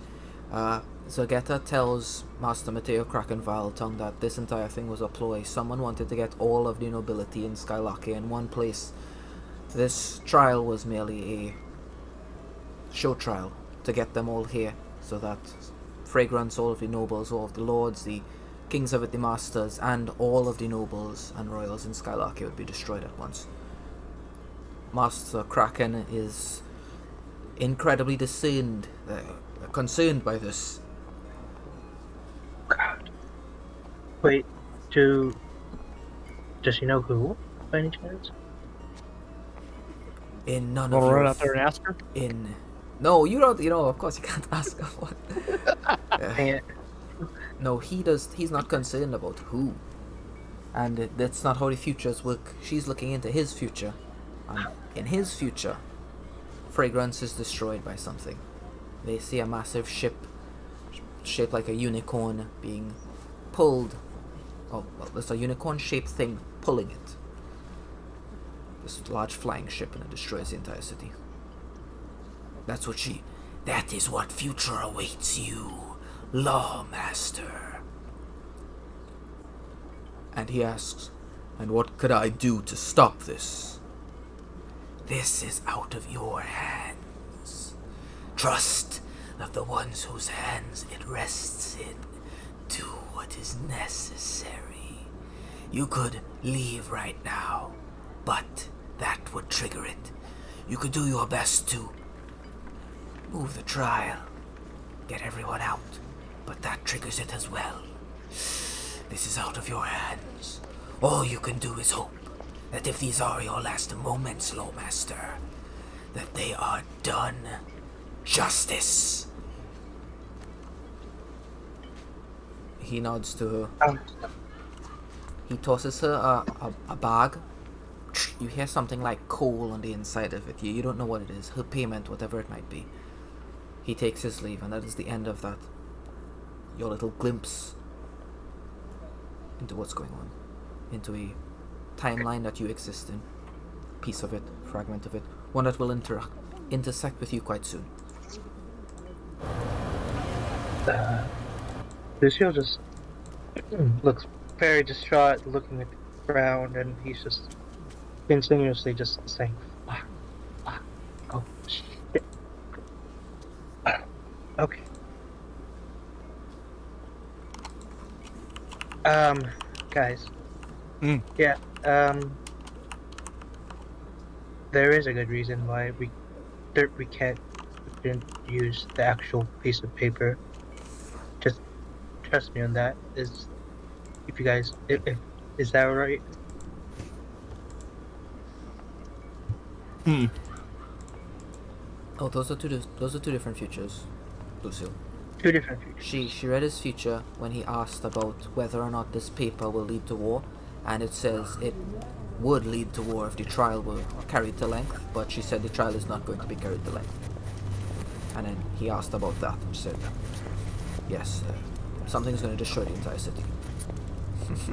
Zergetta tells Master Mateo Krakenvile that this entire thing was a ploy. Someone wanted to get all of the nobility in Skylakia in one place. This trial was merely a show trial to get them all here, so that Fragrance, all of the nobles, all of the lords, the kings of it, the masters, and all of the nobles and royals in Skylakia would be destroyed at once. Master Kraken is incredibly concerned by this. God. Wait, does she know who, by any chance? In none Wanna of your... run out there and ask her? No, you don't, of course you can't ask her what. Dang it. No, he's not concerned about who. And that's not how the futures work. She's looking into his future. And in his future, Fragrance is destroyed by something. They see a massive ship shaped like a unicorn being pulled. Oh, well, there's a unicorn-shaped thing pulling it. This large flying ship, and it destroys the entire city. That is what future awaits you, Lawmaster. And he asks, and what could I do to stop this? This is out of your hands. Trust that the ones whose hands it rests in do what is necessary. You could leave right now, but that would trigger it. You could do your best to move the trial, get everyone out, but that triggers it as well. This is out of your hands. All you can do is hope that if these are your last moments, Lawmaster, that they are done justice. He nods to her. He tosses her a bag. You hear something like coal on the inside of it. You don't know what it is. Her payment, whatever it might be. He takes his leave, and that is the end of that. Your little glimpse into what's going on. Into a timeline that you exist in. Piece of it fragment of it. One that will intersect with you quite soon. Lucio just looks very distraught, looking at the ground, and he's just continuously just saying, "Fuck, fuck, oh shit." Okay. Guys. Yeah. There is a good reason why we didn't use the actual piece of paper. Just trust me on that. Is if you guys if is that right? Oh, those are two different futures, Lucille. Two different futures. She read his future when he asked about whether or not this paper will lead to war, and it says it would lead to war if the trial were carried to length, but she said the trial is not going to be carried to length. And then he asked about that, and she said, yes, something's going to destroy the entire city.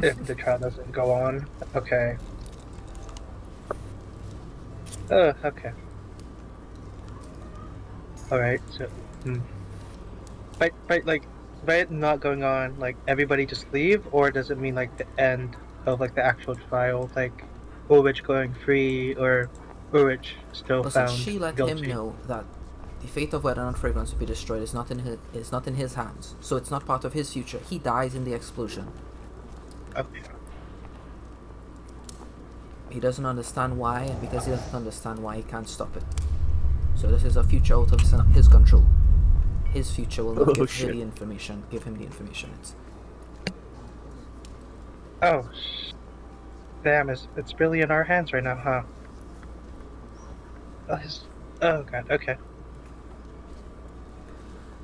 If the trial doesn't go on, okay. Okay. Alright, so, by it not going on, like, everybody just leave, or does it mean, like, the end of, like, the actual trial, like, Ulrizch going free, or Ulrizch still Listen, found she let guilty? him know that the fate of whether or not fragrance will be destroyed is not in his hands, so it's not part of his future. He dies in the explosion. Okay. He doesn't understand why, and because he doesn't understand why, he can't stop it. So this is a future out of his control. His future will not give him the information. It's damn! It's really in our hands right now, huh? Oh god. Okay.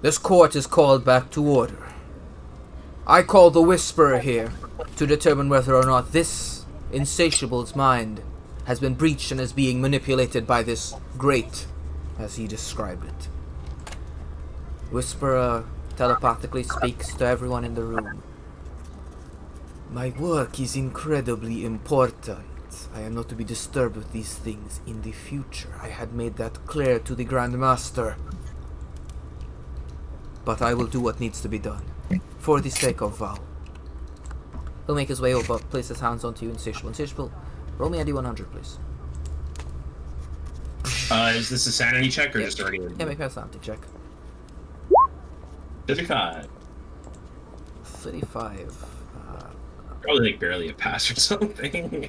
This court is called back to order. I call the Whisperer here to determine whether or not this insatiable's mind has been breached and is being manipulated by this great, as he described it. Whisperer telepathically speaks to everyone in the room. My work is incredibly important. I am not to be disturbed with these things in the future. I had made that clear to the Grand Master. But I will do what needs to be done, for the sake of Val. He'll make his way over, place his hands onto you, Insatiable. Insatiable, roll me a D100, please. Is this a sanity check or just already? Yeah, make me a sanity check. 35. 35. Probably like barely a pass or something.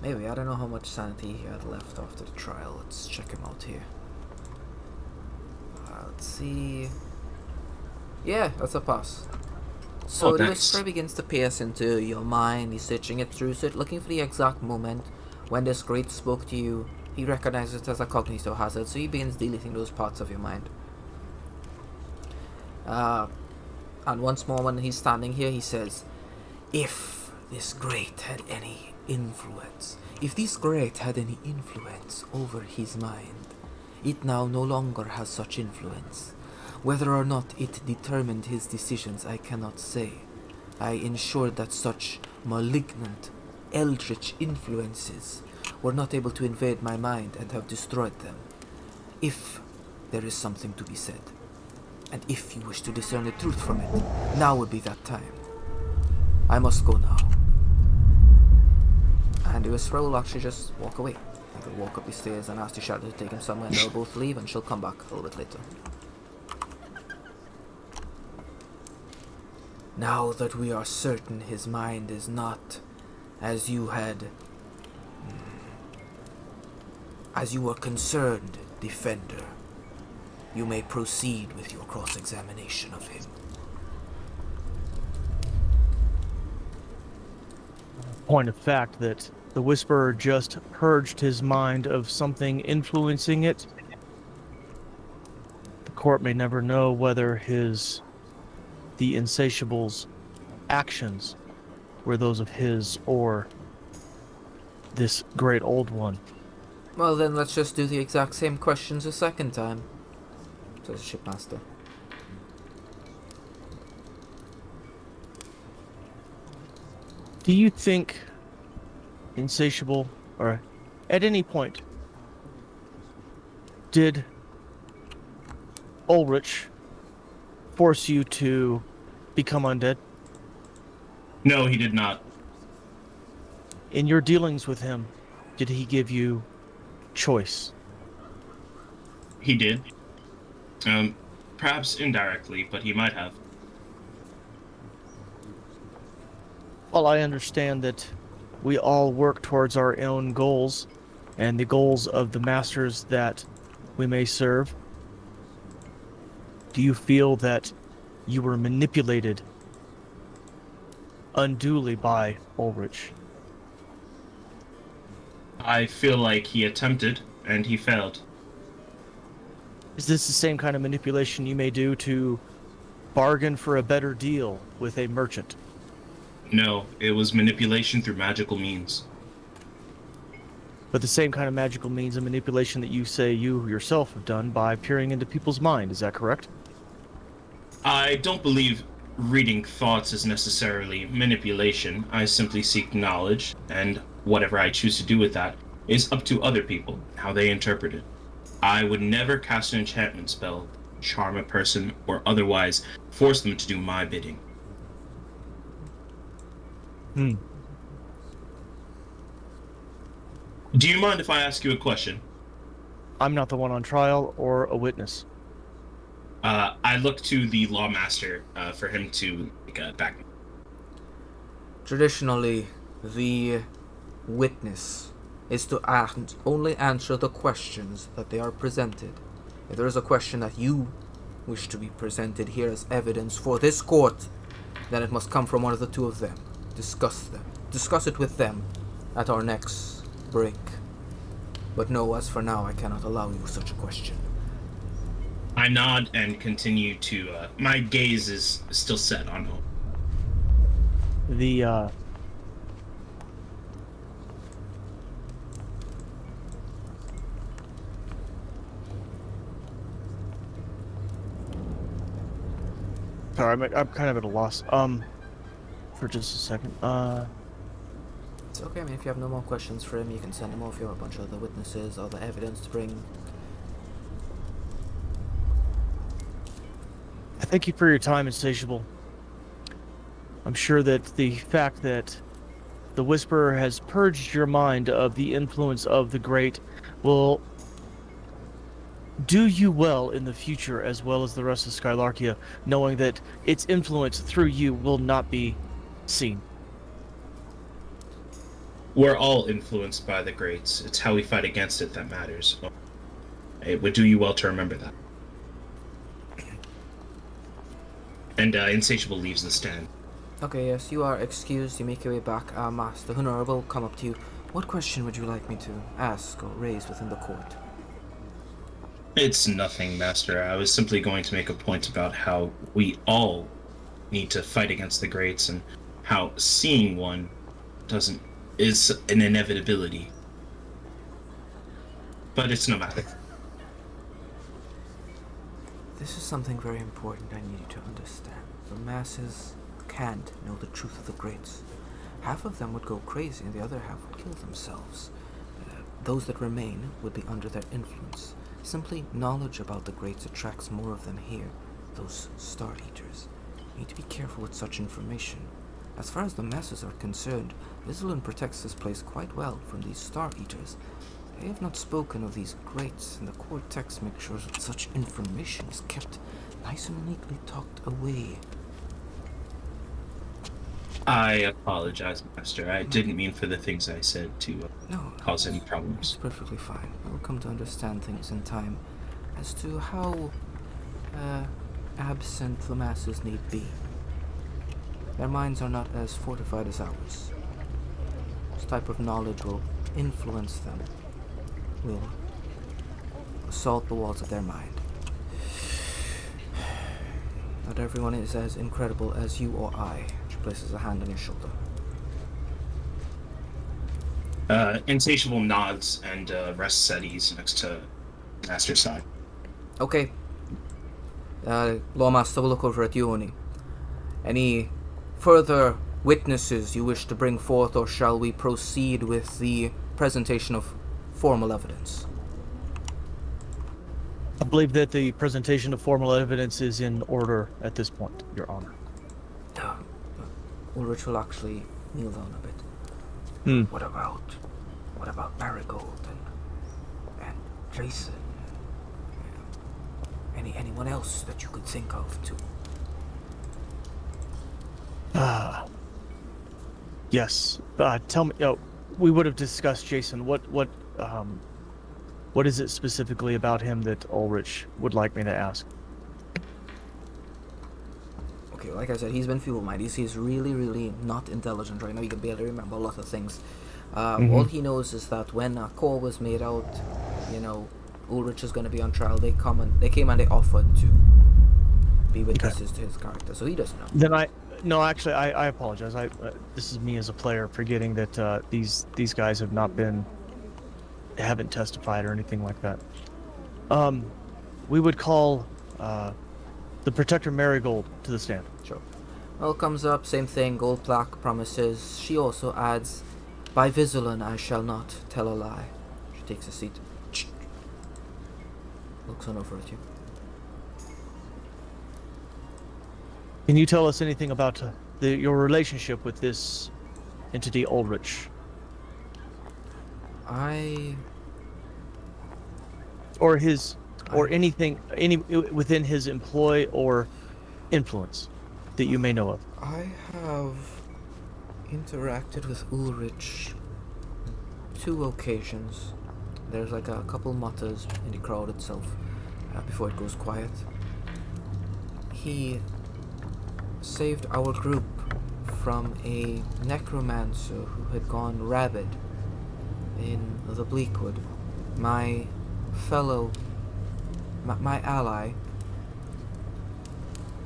Maybe, I don't know how much sanity he had left after the trial. Let's check him out here. Let's see. Yeah, that's a pass. So the Whisperer begins to pierce into your mind. He's searching it through, looking for the exact moment when this great spoke to you. He recognizes it as a cognitive hazard, so he begins deleting those parts of your mind. And once more, when he's standing here, he says, if this great had any influence over his mind, it now no longer has such influence. Whether or not it determined his decisions, I cannot say. I ensured that such malignant, eldritch influences were not able to invade my mind and have destroyed them. If there is something to be said, and if you wish to discern the truth from it, now would be that time. I must go now. And the Whisperer will actually just walk away. He will walk up the stairs and ask the Shadow to take him somewhere, and they'll both leave, and she'll come back a little bit later. Now that we are certain his mind is not as you were concerned, Defender, you may proceed with your cross-examination of him. Point of fact that the Whisperer just purged his mind of something influencing it. The court may never know whether the Insatiable's actions were those of his or this great old one. Well, then let's just do the exact same questions a second time, says the Shipmaster. Do you think Insatiable, or at any point, Did Ulrich force you to become undead? No, he did not. In your dealings with him, did he give you choice? He did. Perhaps indirectly, but he might have. Well, I understand that we all work towards our own goals and the goals of the masters that we may serve. Do you feel that you were manipulated unduly by Ulrich? I feel like he attempted, and he failed. Is this the same kind of manipulation you may do to bargain for a better deal with a merchant? No, it was manipulation through magical means. But the same kind of magical means of manipulation that you say you yourself have done by peering into people's mind, is that correct? I don't believe reading thoughts is necessarily manipulation. I simply seek knowledge, and whatever I choose to do with that is up to other people, how they interpret it. I would never cast an enchantment spell, charm a person, or otherwise force them to do my bidding. Do you mind if I ask you a question? I'm not the one on trial or a witness. I look to the lawmaster for him to back me. Traditionally, the witness is to only answer the questions that they are presented. If there is a question that you wish to be presented here as evidence for this court, then it must come from one of the two of them. Discuss it with them at our next break. But no, as for now, I cannot allow you such a question. I nod and continue to, my gaze is still set on home. Sorry, I'm kind of at a loss. For just a second. It's okay, I mean, if you have no more questions for him, you can send him off. You have a bunch of other witnesses, other evidence to bring. Thank you for your time, Insatiable. I'm sure that the fact that the Whisperer has purged your mind of the influence of the Great will do you well in the future, as well as the rest of Skylarkia, knowing that its influence through you will not be seen. We're all influenced by the greats. It's how we fight against it that matters. It would do you well to remember that. And Insatiable leaves the stand. Okay, yes, you are excused. You make your way back. Master Hunter will come up to you. What question would you like me to ask or raise within the court? It's nothing, Master. I was simply going to make a point about how we all need to fight against the greats, and how seeing one is an inevitability. But it's no matter. This is something very important I need you to understand. The masses can't know the truth of the greats. Half of them would go crazy and the other half would kill themselves. Those that remain would be under their influence. Simply knowledge about the greats attracts more of them here, those Star Eaters. You need to be careful with such information. As far as the masses are concerned, Isolin protects this place quite well from these Star Eaters. They have not spoken of these greats, and the court text makes sure that such information is kept nice and neatly tucked away. I apologize, Master. I didn't mean for the things I said to cause any problems. It's perfectly fine. I will come to understand things in time as to how absent the masses need be. Their minds are not as fortified as ours. This type of knowledge will influence them, will assault the walls of their mind. Not everyone is as incredible as you or I. She places a hand on your shoulder. Insatiable nods and rests at ease next to Master's side. Okay. Lawmaster will look over at you, Oni. Any further witnesses you wish to bring forth, or shall we proceed with the presentation of formal evidence? I believe that the presentation of formal evidence is in order at this point, Your Honor. Ulrich will actually kneel down a bit. Hmm. What about Marigold and Jason? Anyone else that you could think of too? Yes. Tell me. We would have discussed Jason. What is it specifically about him that Ulrich would like me to ask? Okay, like I said, he's been feeble-minded. He's really, really not intelligent right now. He can barely remember a lot of things. All he knows is that when a call was made out, Ulrich is going to be on trial. They came and they offered to be witnesses to his character, so he doesn't know. Then I apologize. This is me as a player forgetting that these guys haven't testified or anything like that. We would call the Protector Marigold to the stand. Sure. Well, comes up, same thing, gold plaque, promises. She also adds, by Vizulun I shall not tell a lie. She takes a seat. Looks on over at you. Can you tell us anything about your relationship with this entity, Ulrich? Anything within his employ or influence that you may know of? I have interacted with Ulrich on 2 occasions. There's like a couple mutters in the crowd itself before it goes quiet. He saved our group from a necromancer who had gone rabid in the Bleakwood. My ally,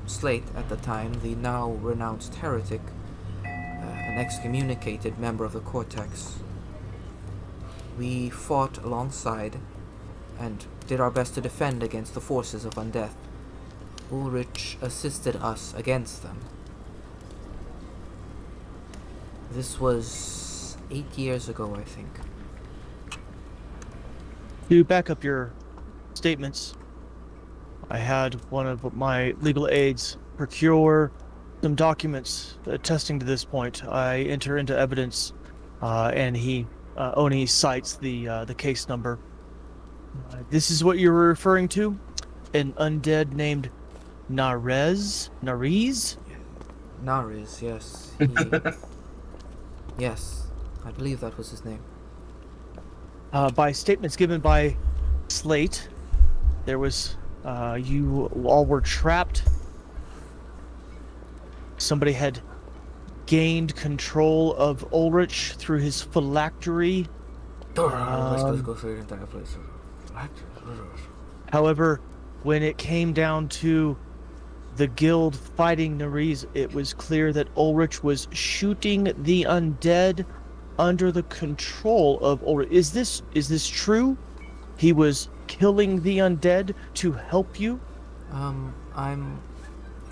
Slate at the time, the now renounced heretic, an excommunicated member of the Cortex. We fought alongside and did our best to defend against the forces of undeath. Ulrich assisted us against them. This was 8 years ago, I think. To back up your statements, I had one of my legal aides procure some documents attesting to this point. I enter into evidence, and Oni cites the case number. This is what you're referring to? An undead named Nariz, yes. Yes, I believe that was his name. By statements given by Slate, there was, you all were trapped. Somebody had gained control of Ulrich through his phylactery. Let's go through the entire place. However, when it came down to the guild fighting Nariz, it was clear that Ulrich was shooting the undead under the control of Ulrich. Is this true? He was killing the undead to help you?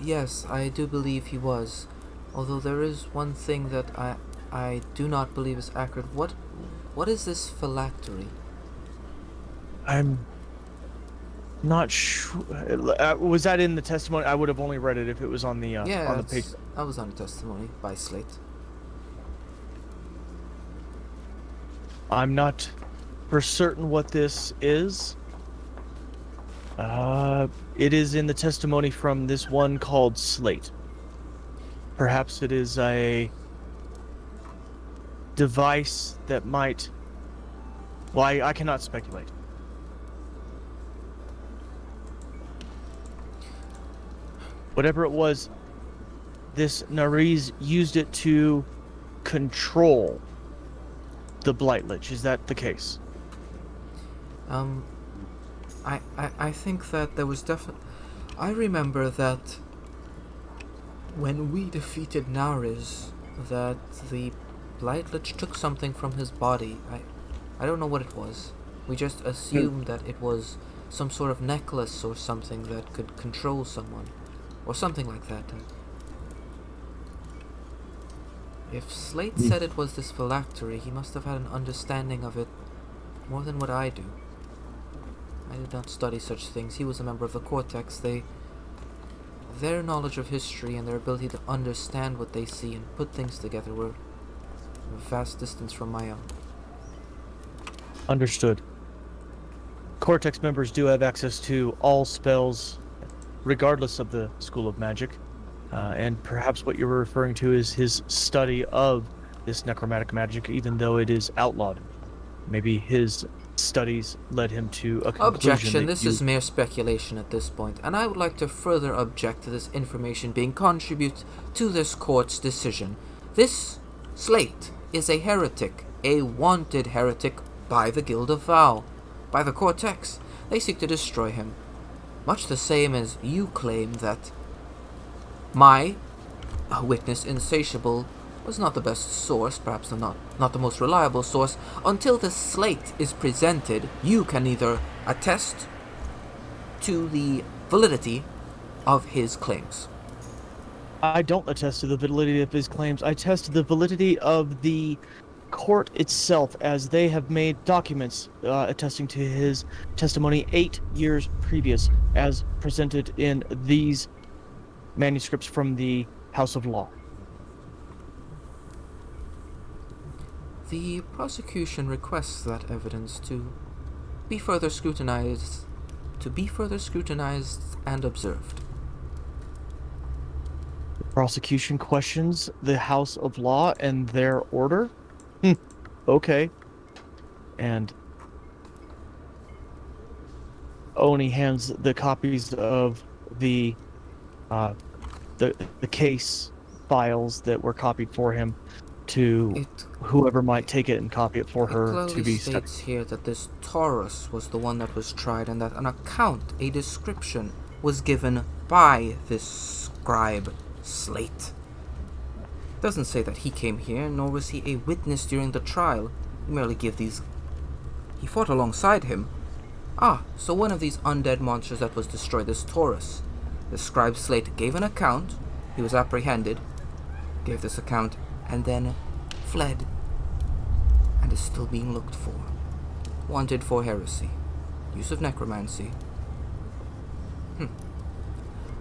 Yes, I do believe he was. Although there is one thing that I do not believe is accurate. What is this phylactery? I'm not sure. Was that in the testimony? I would have only read it if it was on the on the page. That was on the testimony by Slate. I'm not for certain what this is. It is in the testimony from this one called Slate. Perhaps it is a device that might... Well, I cannot speculate. Whatever it was, this Nariz used it to control the Blightlich. Is that the case? I think that there was definitely... I remember that when we defeated Nariz, that the Blightlich took something from his body. I don't know what it was. We just assumed that it was some sort of necklace or something that could control someone. Or something like that. If Slate said it was this phylactery, he must have had an understanding of it more than what I do. I did not study such things. He was a member of the Cortex. Their knowledge of history and their ability to understand what they see and put things together were a vast distance from my own. Understood. Cortex members do have access to all spells, regardless of the School of Magic. And perhaps what you're referring to is his study of this necromantic magic, even though it is outlawed. Maybe his studies led him to a conclusion. Objection. This is mere speculation at this point, and I would like to further object to this information being contribute to this court's decision. This Slate is a heretic, a wanted heretic by the Guild of Vow, by the Cortex. They seek to destroy him, much the same as you claim that my witness Insatiable was not the best source, perhaps not the most reliable source. Until the slate is presented, you can either attest to the validity of his claims. I don't attest to the validity of his claims. I attest to the validity of the court itself, as they have made documents attesting to his testimony 8 years previous, as presented in these manuscripts from the House of Law. The prosecution requests that evidence to be further scrutinized and observed. The prosecution questions the House of Law and their order? Okay. And Oni hands the copies of the case files that were copied for him to whoever might take it and copy it for her to be sent. It states here that this Taurus was the one that was tried, and that an account, a description, was given by this scribe Slate. It doesn't say that he came here, nor was he a witness during the trial. He merely gave these. He fought alongside him. So one of these undead monsters that was destroyed, this Taurus. The scribe Slate gave an account. He was apprehended, gave this account, and then fled, and is still being looked for. Wanted for heresy. Use of necromancy.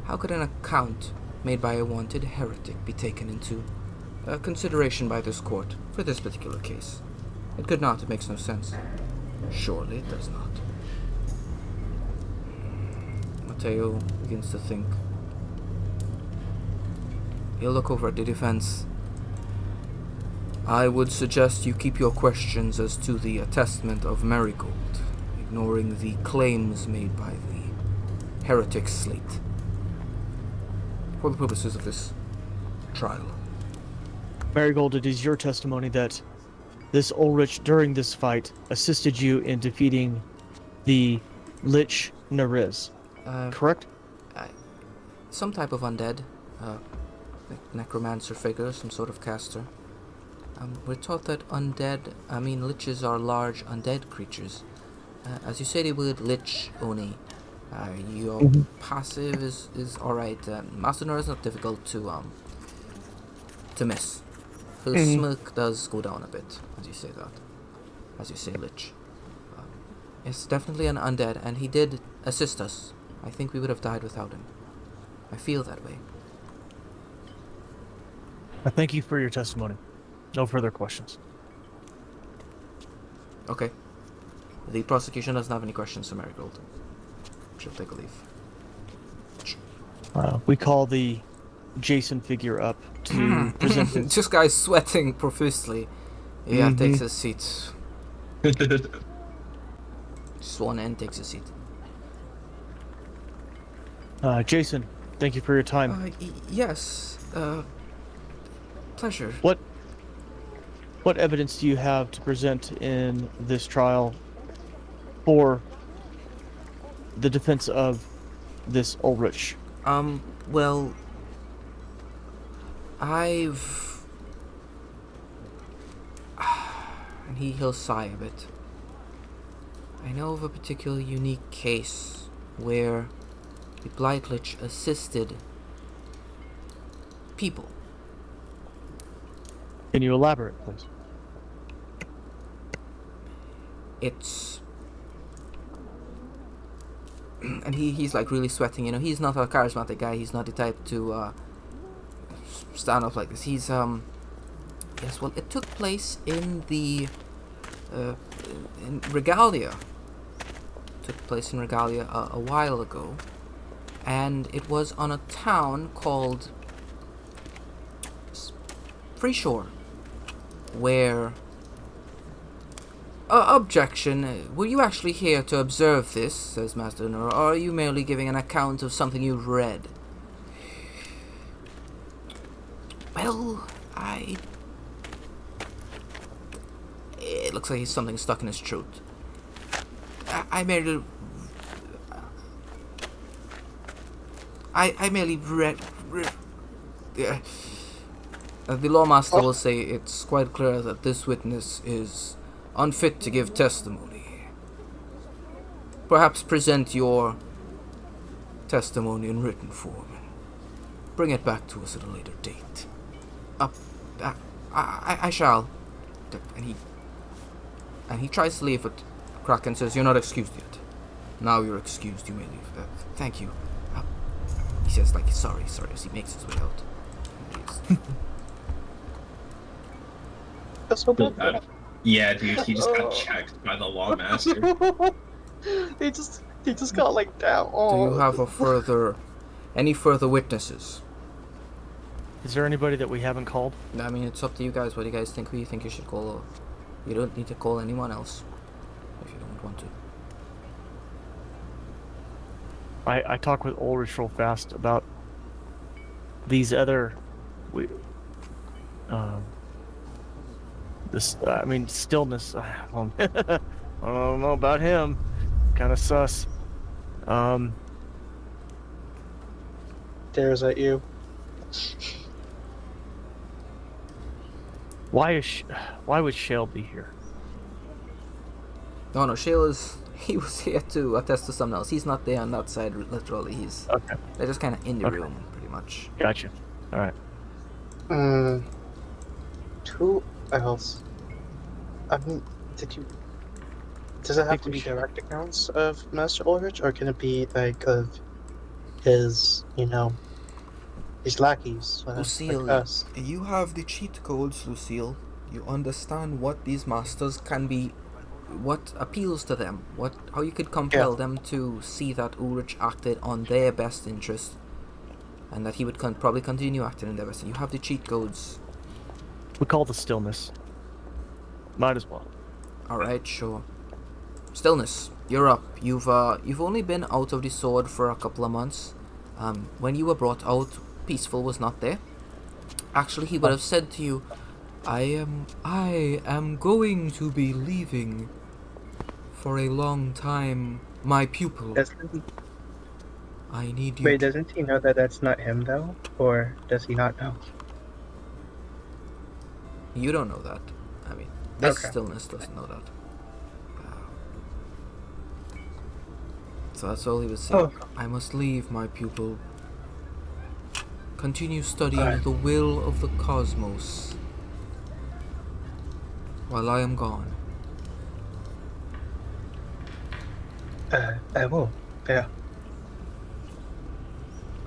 How could an account made by a wanted heretic be taken into consideration by this court for this particular case? It could not. It makes no sense. Surely it does not. Mateo begins to think. He'll look over at the defense. I would suggest you keep your questions as to the attestment of Marigold, ignoring the claims made by the heretic Slate, for the purposes of this trial. Marigold, it is your testimony that this Ulrizch, during this fight, assisted you in defeating the Lich Nariz, correct? Some type of undead, necromancer figure, some sort of caster. We're taught that liches are large undead creatures. As you said, it would lich Oni. Your passive is alright. Master Nora is not difficult to miss. The smoke does go down a bit, as you say that. As you say lich. It's definitely an undead, and he did assist us. I think we would have died without him. I feel that way. I thank you for your testimony. No further questions. Okay. The prosecution doesn't have any questions for Marigold. She'll take a leave. We call the Jason figure up to present his... This guy's sweating profusely. Yeah, takes his seat. Swan and takes his seat. Jason, thank you for your time. Yes. Pleasure. What evidence do you have to present in this trial for the defense of this Ulrizch? Well, and he'll sigh a bit. I know of a particular unique case where the Blight Lich assisted people. Can you elaborate, please? It's and he's like really sweating. You know, he's not a charismatic guy. He's not the type to stand up like this. He's yes. Well, it took place in the in Regalia. Took place in Regalia a while ago, and it was on a town called Freeshore, where. Objection. Were you actually here to observe this, says Master Nor, or are you merely giving an account of something you've read? Well, It looks like he's something stuck in his throat. I merely... I merely read... the Lawmaster will say it's quite clear that this witness is unfit to give testimony. Perhaps present your testimony in written form. Bring it back to us at a later date. I shall. And he tries to leave, but Kraken says, "You're not excused yet. Now you're excused. You may leave. Thank you." He says, like, sorry, as he makes his way out. That's so bad. Yeah, dude, he just got checked by the Lawmaster. he just got like down. Oh. Do you have any further witnesses? Is there anybody that we haven't called? I mean, it's up to you guys. What do you guys think? Who you think you should call? You don't need to call anyone else if you don't want to. I talk with Ulrizch real fast about these other... stillness. I don't know about him. Kind of sus. Stares at you. Why would Shale be here? No, Shale he was here to attest to something else. He's not there on that side, literally. Okay. They're just kind of in the room, pretty much. Gotcha. All right. Who else? I mean, does it have to be direct accounts of Master Ulrich, or can it be like of his, his lackeys, Lucille, like us? you have the cheat codes, Lucille. You understand what these masters can be, what appeals to them, how you could compel them to see that Ulrich acted on their best interest, and that he would probably continue acting in their best. You have the cheat codes. We call the stillness. Might as well. Alright, sure. Stillness, you're up. You've only been out of the sword for a couple of months. When you were brought out, Peaceful was not there. Actually, he would have said to you, I am going to be leaving for a long time, my pupil. I need you. Wait, doesn't he know that that's not him, though? Or does he not know? You don't know that. I mean, this stillness doesn't know that. So that's all he was saying. I must leave, my pupil. Continue studying the will of the cosmos while I am gone. I will. Yeah.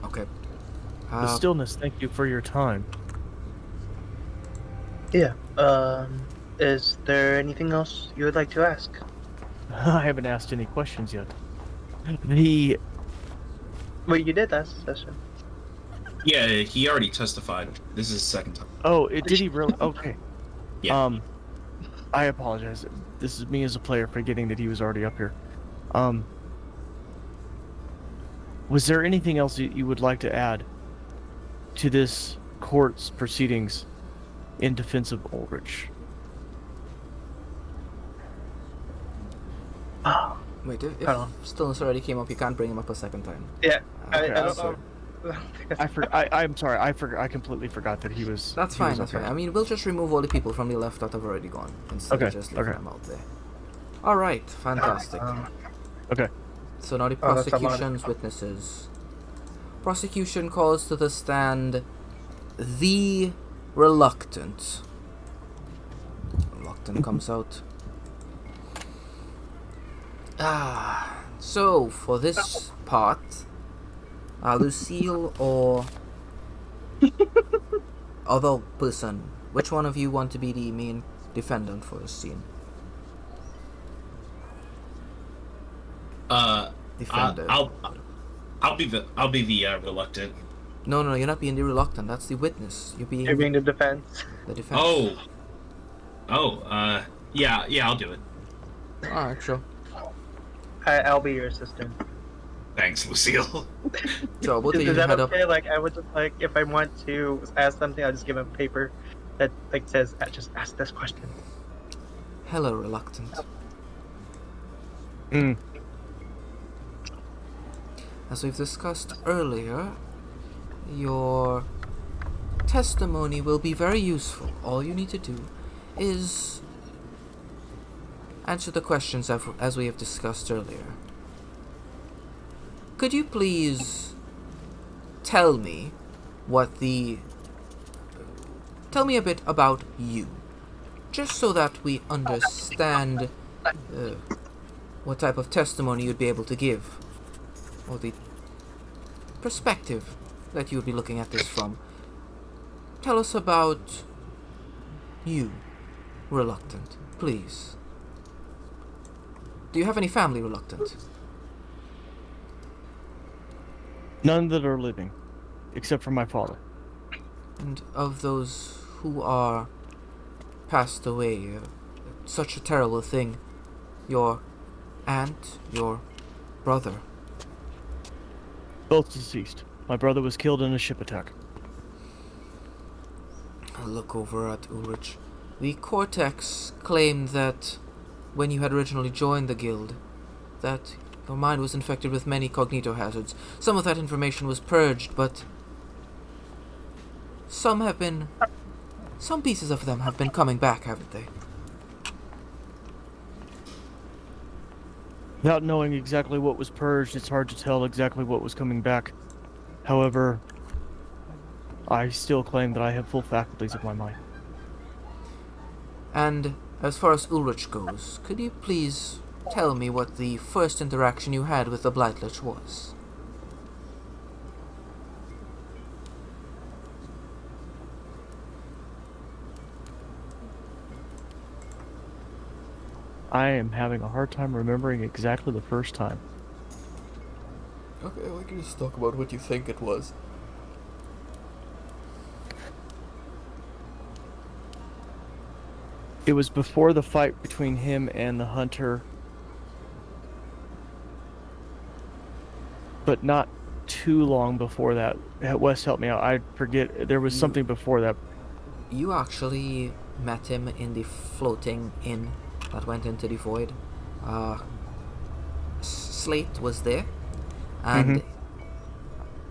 Okay. The stillness, thank you for your time. Yeah. Is there anything else you would like to ask? I haven't asked any questions yet. Well, you did last session. Yeah, he already testified. This is his second time. Oh, did he really? Okay. Yeah. I apologize. This is me as a player forgetting that he was already up here. Was there anything else you would like to add to this court's proceedings in defense of Ulrich? Wait, if stillness already came up, you can't bring him up a second time. Yeah. Okay, I don't know. I'm sorry. I completely forgot that he was. That's fine. That's fine. I mean, we'll just remove all the people from the left that have already gone instead of just leaving them out there. All right, fantastic. Okay. So now the prosecution's witnesses. Prosecution calls to the stand the Reluctant. Reluctant comes out. So, for this part, Lucille or other person, which one of you want to be the main defendant for this scene? Defender. I'll be the reluctant. No, you're not being the reluctant. That's the witness. You're being the defense. the defense. Yeah, I'll do it. All right, sure. I'll be your assistant. Thanks, Lucille. So both of you Is that head okay? up. Like, I would just like, if I want to ask something, I'll just give him a paper that like says, just ask this question. Hello, reluctant. As we've discussed earlier, your testimony will be very useful. All you need to do is answer the questions as we have discussed earlier. Could you please tell me tell me a bit about you, just so that we understand what type of testimony you'd be able to give, or the perspective that you would be looking at this from. Tell us about you, reluctant, please. Do you have any family, reluctant? None that are living, except for my father. And of those who are passed away, such a terrible thing, your aunt, your brother. Both deceased. My brother was killed in a ship attack. I look over at Ulrizch. The Cortex claimed that when you had originally joined the guild, that your mind was infected with many cognito hazards. Some of that information was purged, but some pieces of them have been coming back, haven't they? Without knowing exactly what was purged, it's hard to tell exactly what was coming back. However, I still claim that I have full faculties of my mind. And as far as Ulrich goes, could you please tell me what the first interaction you had with the Blightlich was? I am having a hard time remembering exactly the first time. Okay, we can just talk about what you think it was. It was before the fight between him and the hunter, but not too long before that. Wes, help me out. I forget. There was something before that. You actually met him in the floating inn that went into the void. Slate was there, and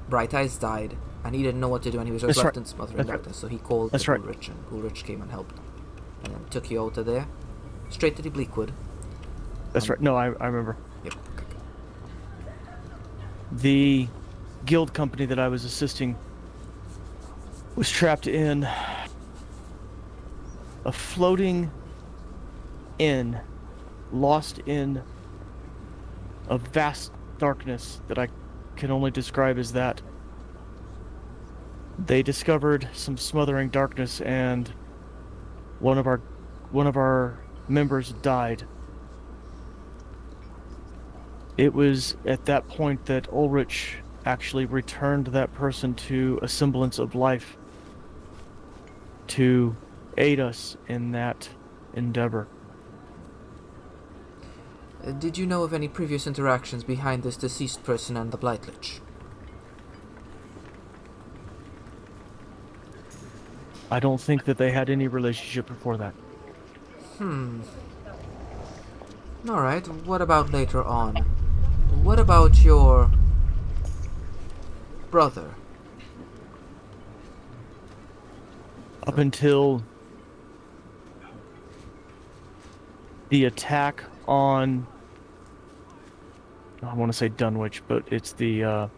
Bright Eyes died, and he didn't know what to do, and he was left in smothering darkness, so he called Ulrich, and Ulrich came and helped. And then took you out of there, straight to the Bleakwood. That's right. No, I remember. Yep. The guild company that I was assisting was trapped in a floating inn, lost in a vast darkness that I can only describe as that. They discovered some smothering darkness, and one of our members died. It was at that point that Ulrich actually returned that person to a semblance of life to aid us in that endeavor. Did you know of any previous interactions behind this deceased person and the Blightlich? I don't think that they had any relationship before that. Alright, what about later on? What about your brother? Up until the attack on, I want to say Dunwich, but it's the,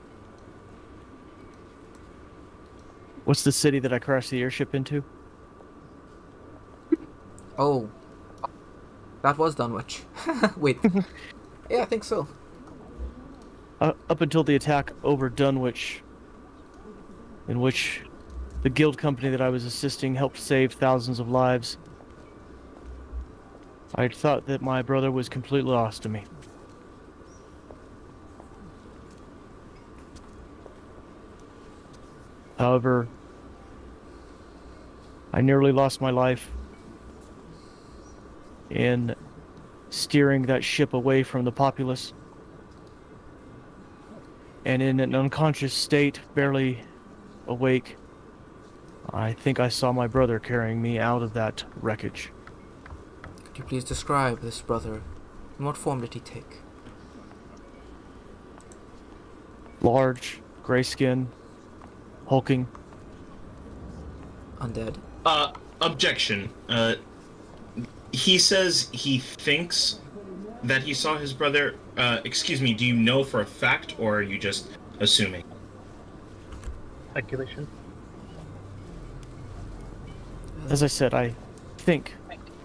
what's the city that I crashed the airship into? Oh, that was Dunwich. Wait. Yeah, I think so. up until the attack over Dunwich, in which the guild company that I was assisting helped save thousands of lives, I thought that my brother was completely lost to me. However, I nearly lost my life in steering that ship away from the populace. And in an unconscious state, barely awake, I think I saw my brother carrying me out of that wreckage. Could you please describe this brother? And what form did he take? Large, gray skin, hulking. Undead? Objection. He says he thinks that he saw his brother. Excuse me, do you know for a fact, or are you just assuming? Speculation. As I said, I think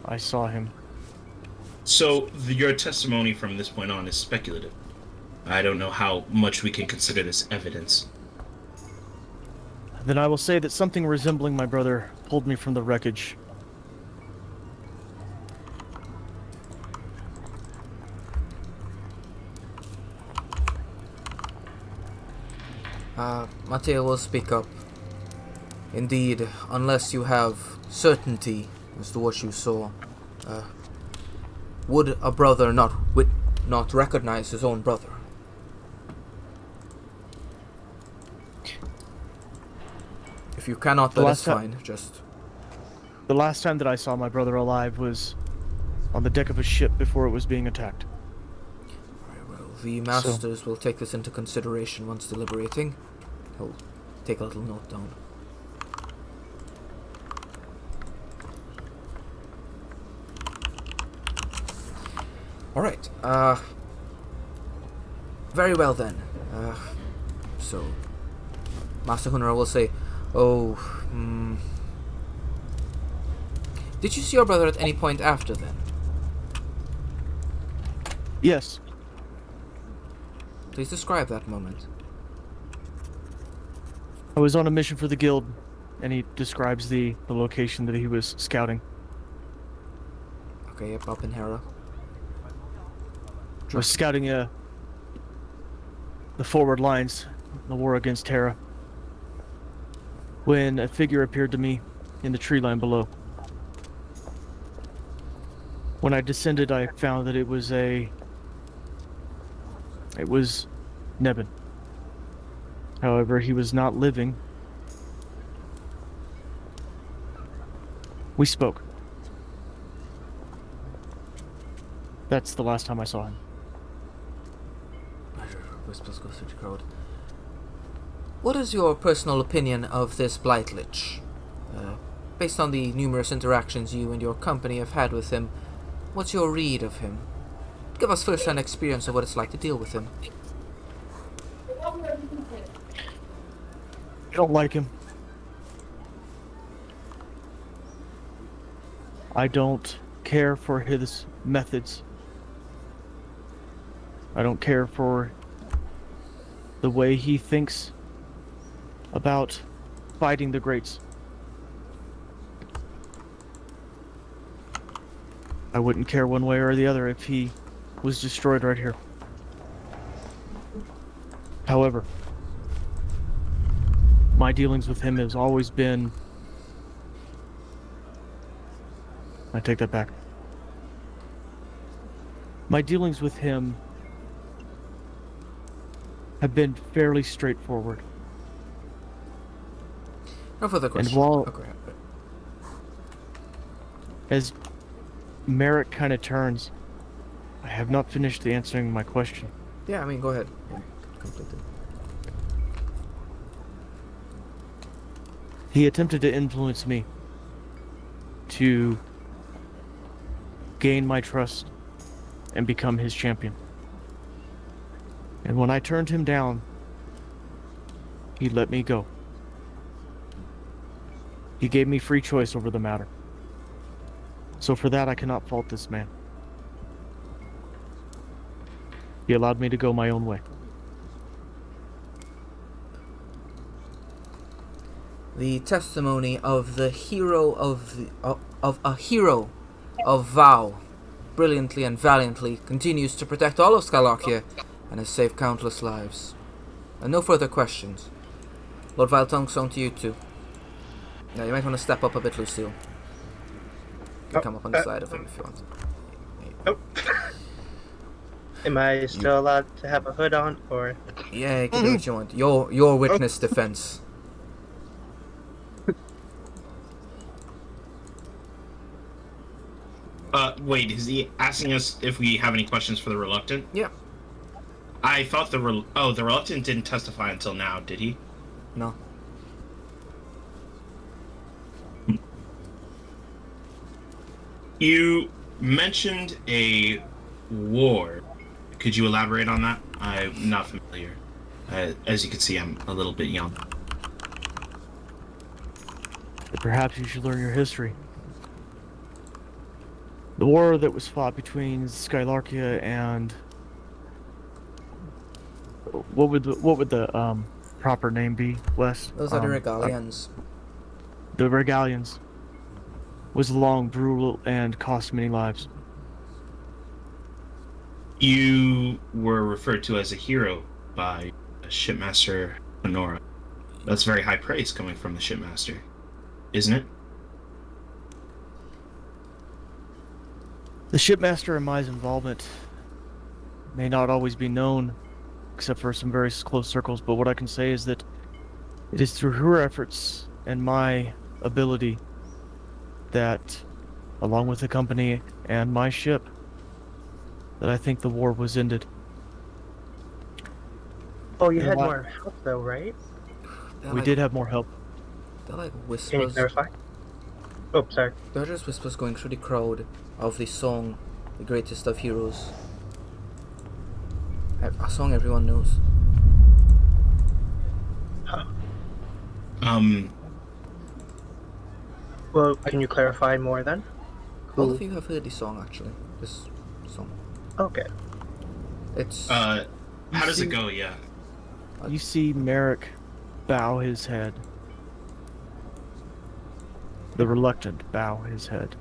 I saw him. So, your testimony from this point on is speculative. I don't know how much we can consider this evidence. Then I will say that something resembling my brother pulled me from the wreckage. Matteo will speak up. Indeed, unless you have certainty as to what you saw, would a brother not recognize his own brother? If you cannot, that is fine. Just the last time that I saw my brother alive was on the deck of a ship before it was being attacked. very well. The masters will take this into consideration once deliberating. He'll take a little note down. Alright, very well then. So, Master Hunter will say, did you see your brother at any point after then? Yes. Please describe that moment. I was on a mission for the guild, and he describes the location that he was scouting. Okay, yep, up in Hera. I was scouting the forward lines, the war against Terra, when a figure appeared to me in the tree line below. When I descended, I found that it was Nebin. However, he was not living. We spoke. That's the last time I saw him. Whispers go through the crowd. What is your personal opinion of this Blightlich? Based on the numerous interactions you and your company have had with him, what's your read of him? Give us first-hand experience of what it's like to deal with him. I don't like him. I don't care for his methods. I don't care for the way he thinks about fighting the greats. I wouldn't care one way or the other if he was destroyed right here. However, my dealings with him has always been... I take that back. My dealings with him have been fairly straightforward. No further questions. And while, okay. as Merrick kind of turns, I have not finished answering my question. Yeah, I mean, go ahead. Yeah, completely. He attempted to influence me to gain my trust and become his champion. And when I turned him down, he let me go. He gave me free choice over the matter. So for that, I cannot fault this man. He allowed me to go my own way. The testimony of the hero of a hero of Vow, brilliantly and valiantly continues to protect all of Skylarkia and has saved countless lives. And no further questions. Lord Valtongue's on to you too. Now you might want to step up a bit, Lucille. You can come up on the side of him if you want. Oh. Am I still allowed to have a hood on, or? Yeah, you can do what you want. Your witness defense. Wait, is he asking us if we have any questions for the Reluctant? Yeah. I thought the Reluctant didn't testify until now, did he? No. You mentioned a war. Could you elaborate on that? I'm not familiar. As you can see, I'm a little bit young. Perhaps you should learn your history. The war that was fought between Skylarkia and what would the proper name be, Wes? Those are the Regalians. The Regalians was long, brutal, and cost many lives. You were referred to as a hero by Shipmaster Honora. That's very high praise coming from the Shipmaster, isn't it? The Shipmaster and my involvement may not always be known, except for some very close circles, but what I can say is that it is through her efforts and my ability that, along with the company and my ship, that I think the war was ended. Oh, you had more help though, right? We did have more help. They're like Can you whispers. clarify? Oh, sorry. They're just whispers going through the crowd of the song, The Greatest of Heroes. A song everyone knows. Huh. Well, can you clarify more then? All of you have heard the song, actually. This song. Okay. It's... How does it go? Yeah. You see Merrick bow his head. The Reluctant bow his head.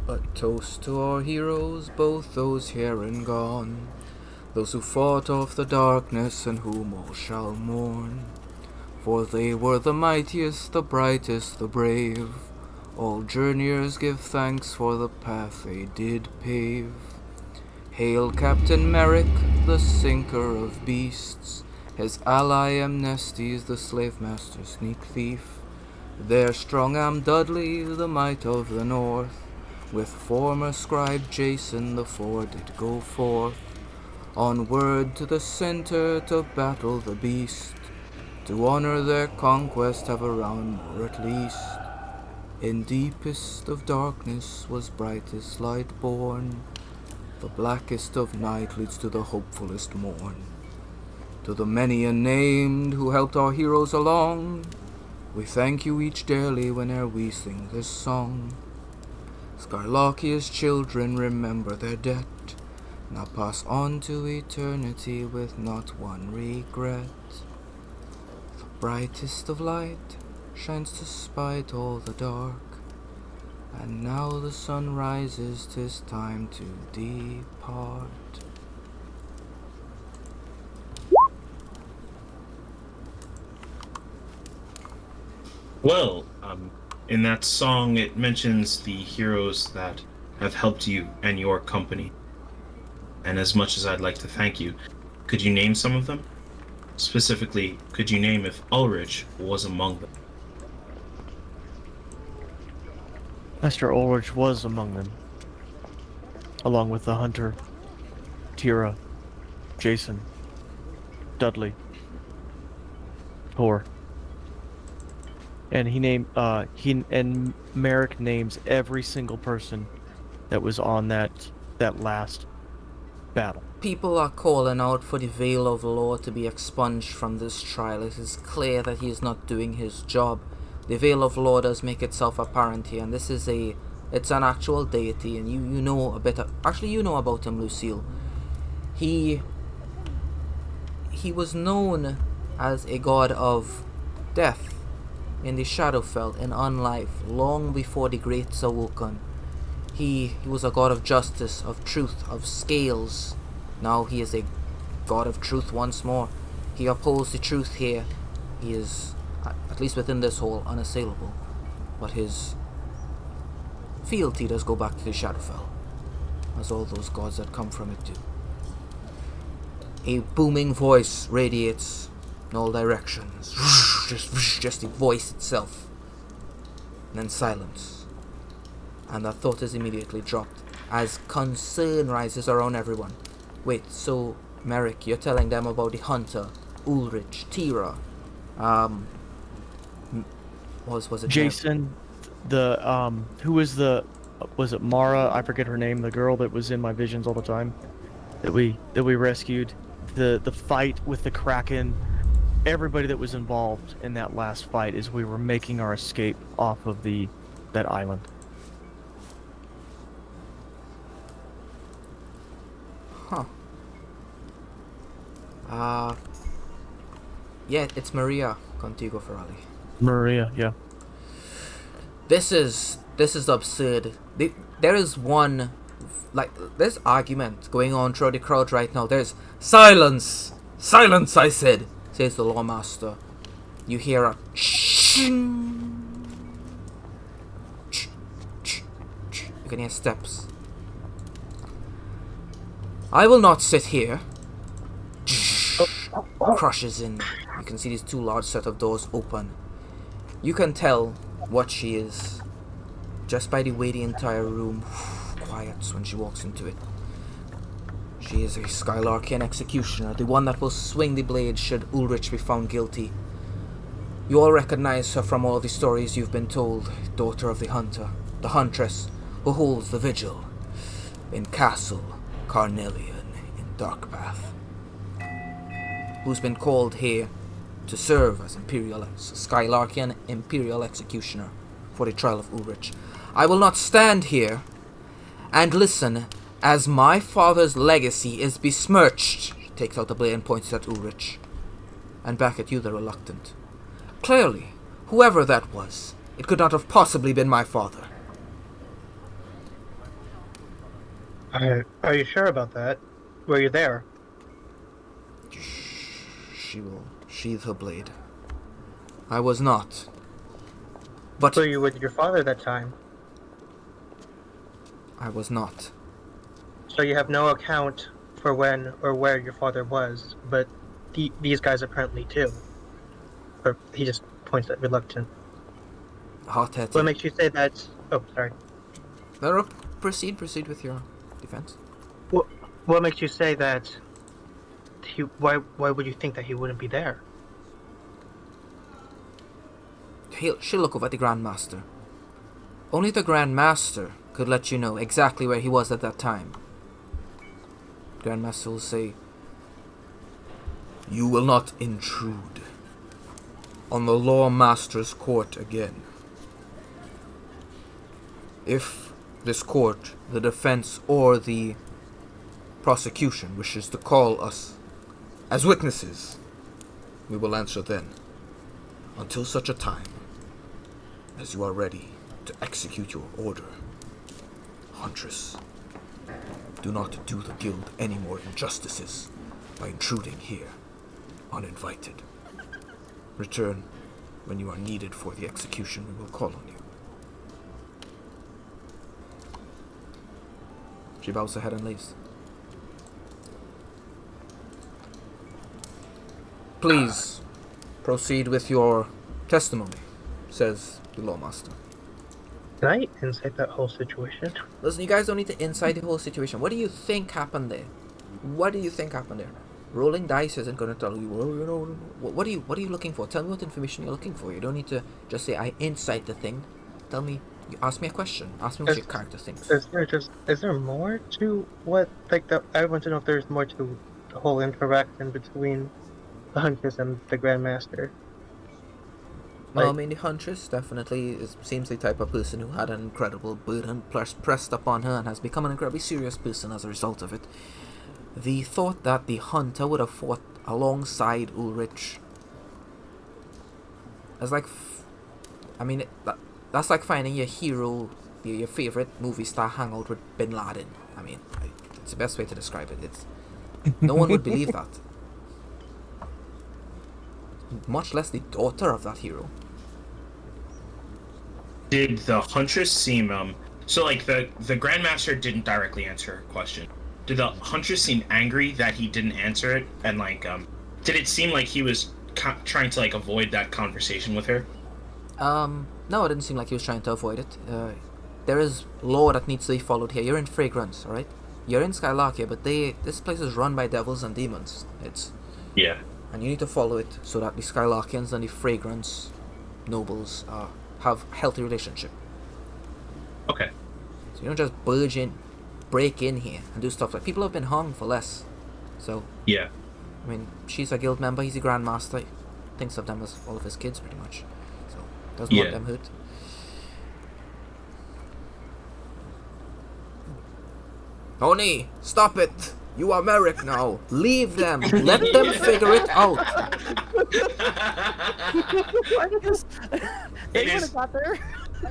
A toast to our heroes, both those here and gone, those who fought off the darkness and whom all shall mourn. For they were the mightiest, the brightest, the brave. All journeyers give thanks for the path they did pave. Hail Captain Merrick, the sinker of beasts, his ally Amnesties, the slave master sneak thief. There strong Am Dudley, the might of the north, with former scribe Jason the four did go forth, onward to the center to battle the beast, to honor their conquest have a round more at least. In deepest of darkness was brightest light born, the blackest of night leads to the hopefulest morn. To the many unnamed who helped our heroes along, we thank you each dearly whene'er we sing this song. Skylarkia's children remember their debt, now pass on to eternity with not one regret. The brightest of light shines to spite all the dark, and now the sun rises, 'tis time to depart. Well, in that song, it mentions the heroes that have helped you and your company. And as much as I'd like to thank you, could you name some of them? Specifically, could you name if Ulrizch was among them? Master Ulrich was among them, along with the hunter, Tira, Jason, Dudley, Tor. And and Merrick names every single person that was on that last battle. People are calling out for the veil of law to be expunged from this trial. It is clear that he is not doing his job. The veil of law does make itself apparent here, and this is it's an actual deity, and you know a bit actually you know about him, Lucille. He was known as a god of death in the Shadowfell in Unlife long before the Great Awoken. He was a god of justice, of truth, of scales. Now he is a god of truth once more. He upholds the truth here. He is, at least within this hole, unassailable. But his fealty does go back to the Shadowfell, as all those gods that come from it do. A booming voice radiates in all directions. Just the voice itself. And then silence. And that thought is immediately dropped as concern rises around everyone. Wait, so Merrick, you're telling them about the hunter, Ulrizch, Tira, was it Jason, who was it Mara? I forget her name. The girl that was in my visions all the time, that we rescued. The fight with the Kraken. Everybody that was involved in that last fight as we were making our escape off of that island. Huh. Yeah, it's Maria Contigo Ferrari. Maria, yeah. This is absurd. There is one, there's argument going on through the crowd right now. There's silence, I said, says the Lawmaster. You hear a ching. You can hear steps. I will not sit here. Crushes in. You can see these two large set of doors open. You can tell what she is just by the way the entire room quiets when she walks into it. She is a Skylarkian executioner, the one that will swing the blade should Ulrizch be found guilty. You all recognize her from all the stories you've been told, daughter of the hunter, the huntress who holds the vigil in Castle Carnelian in Darkpath, who's been called here to serve as Skylarkian Imperial Executioner for the trial of Ulrizch. I will not stand here and listen as my father's legacy is besmirched. She takes out the blade and points at Ulrizch. And back at you, the reluctant. Clearly, whoever that was, it could not have possibly been my father. Are you sure about that? Were you there? She will sheathe her blade. I was not. But Were you with your father that time? I was not. So you have no account for when or where your father was, but these guys apparently do. Or he just points at reluctant. Hot-headed. What makes you say that? Oh, sorry. No, proceed with your defense. What makes you say that? Why would you think that he wouldn't be there? She'll look over at the Grand Master. Only the Grand Master could let you know exactly where he was at that time. Grand Master will say, "You will not intrude on the Lawmaster's court again. If this court, the defense, or the prosecution wishes to call us as witnesses, we will answer then. Until such a time as you are ready to execute your order. Huntress, do not do the guild any more injustices by intruding here uninvited. Return when you are needed for the execution. We will call on you." She bows her head and leaves. "Please proceed with your testimony," says the Lawmaster. Can I insight that whole situation? Listen, you guys don't need to insight the whole situation. What do you think happened there? What do you think happened there? Rolling dice isn't going to tell you. Well, you know, what are you looking for? Tell me what information you're looking for. You don't need to just say I insight the thing. Tell me. You ask me a question. Ask me what your character thinks. Is there more to what I want to know if there's more to the whole interaction between the Huntress and the Grandmaster. Well, I mean, the Huntress definitely seems the type of person who had an incredible burden pressed upon her and has become an incredibly serious person as a result of it. The thought that the Hunter would have fought alongside Ulrizch That's like, I mean, that's like finding your hero, your favorite movie star hang out with Bin Laden. I mean, it's the best way to describe it. It's no one would believe that. Much less the daughter of that hero. Did the Huntress seem so like the Grandmaster didn't directly answer her question. Did the Huntress seem angry that he didn't answer it, and like did it seem like he was trying to like avoid that conversation with her? No, it didn't seem like he was trying to avoid it. There is law that needs to be followed here. You're in Fragrance, alright? You're in Skylarkia, but this place is run by devils and demons. Yeah. And you need to follow it so that the Skylarkians and the Fragrance nobles have healthy relationship. Okay. So you don't just break in here and do stuff like people have been hung for less. So yeah. I mean, she's a guild member. He's a grandmaster. Thinks of them as all of his kids, pretty much. So doesn't want them hurt. Oni, stop it! You are Merrick now. Leave them. Let them figure it out. They would have got there.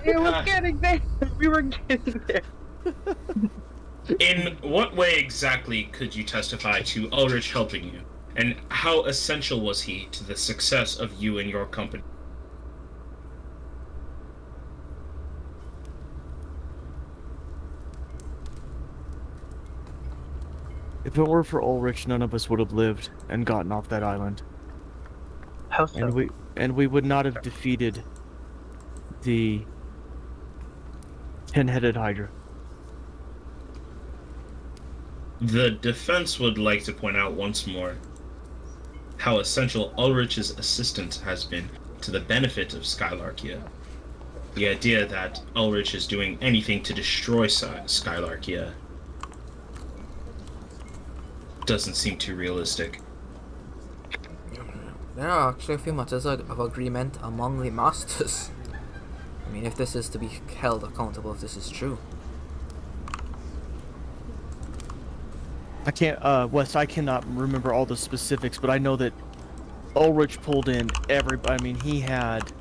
It was getting there. We were getting there. In what way exactly could you testify to Ulrizch helping you? And how essential was he to the success of you and your company? If it were for Ulrich, none of us would have lived and gotten off that island. How so? And we would not have defeated the 10-headed Hydra. The defense would like to point out once more how essential Ulrich's assistance has been to the benefit of Skylarkia. The idea that Ulrich is doing anything to destroy Skylarkia doesn't seem too realistic. There are actually a few matters of agreement among the masters. I mean, if this is to be held accountable, if this is true. I can't, Wes, I cannot remember all the specifics, but I know that Ulrich pulled in everybody. I mean, he had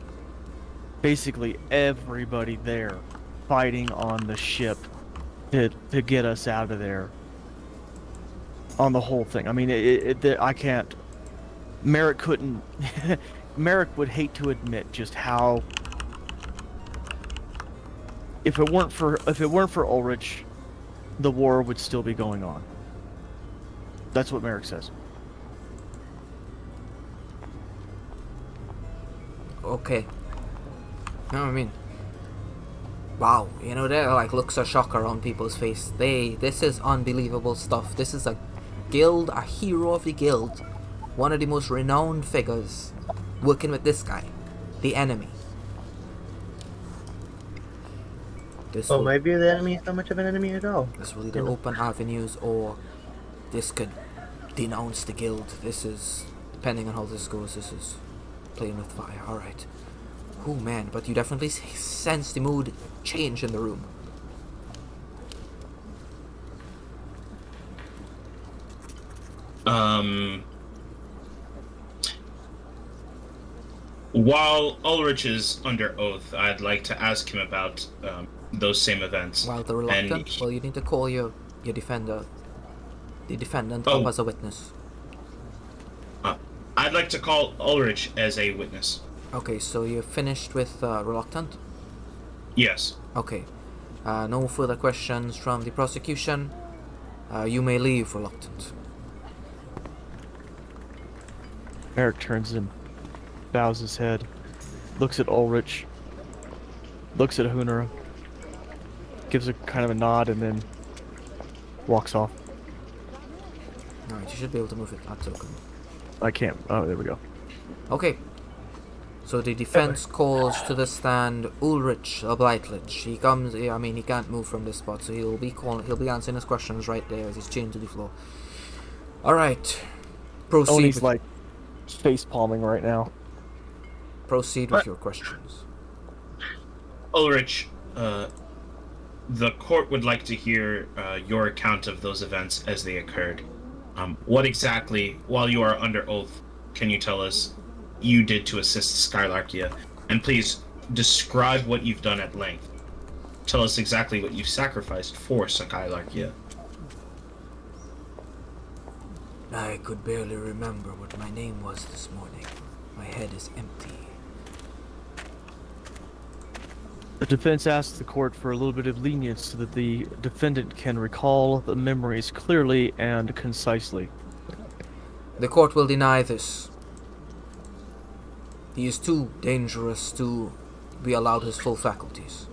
basically everybody there fighting on the ship to get us out of there. On the whole thing. I mean, I can't. Merrick couldn't. Merrick would hate to admit just how. If it weren't for Ulrich, the war would still be going on. That's what Merrick says. Okay. No, I mean, wow. You know, there are like looks of shock around people's face. This is unbelievable stuff. This is a guild, a hero of the guild, one of the most renowned figures, working with this guy, the enemy. Maybe the enemy is not much of an enemy at all. This will either open avenues or this could denounce the guild. This is, depending on how this goes, this is playing with fire. Alright. Oh man, but you definitely sense the mood change in the room. While Ulrich is under oath, I'd like to ask him about those same events. While the reluctant, well, you need to call your defender, the defendant, up as a witness. I'd like to call Ulrich as a witness. Okay, so you're finished with reluctant? Yes. Okay. No further questions from the prosecution. You may leave, reluctant. Merrick turns and bows his head, looks at Ulrich, looks at Hunera, gives a kind of a nod, and then walks off. Alright, you should be able to move it. That's okay. I can't. Oh, there we go. Okay. So the defense calls to the stand Ulrich of Ulrizch. He comes. I mean, he can't move from this spot, so he'll be answering his questions right there as he's chained to the floor. All right. Proceed. Oni's like face palming right now. Proceed with your questions. Ulrich, the court would like to hear your account of those events as they occurred. What exactly, while you are under oath, can you tell us you did to assist Skylarkia, and please describe what you've done at length. Tell us exactly what you've sacrificed for Skylarkia. I could barely remember what my name was this morning. My head is empty. The defense asks the court for a little bit of lenience so that the defendant can recall the memories clearly and concisely. The court will deny this. He is too dangerous to be allowed his full faculties.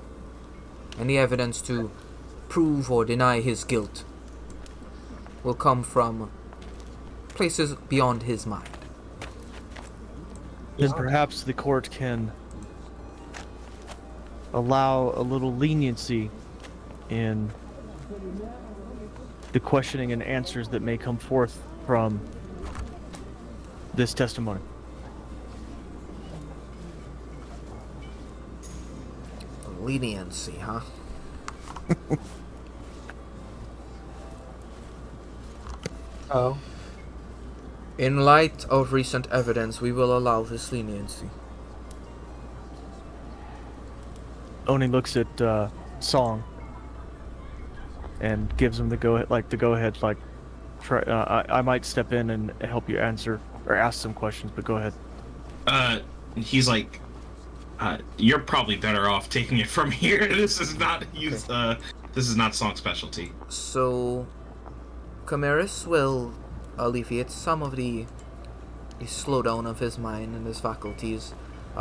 Any evidence to prove or deny his guilt will come from places beyond his mind. Then perhaps the court can allow a little leniency in the questioning and answers that may come forth from this testimony. Leniency, huh? Oh. In light of recent evidence, we will allow this leniency. Oni looks at Song and gives him the go ahead. Like, try. I might step in and help you answer or ask some questions, but go ahead. He's like, you're probably better off taking it from here. This is not this is not Song's specialty. So, Camaris will alleviate some of the slowdown of his mind and his faculties.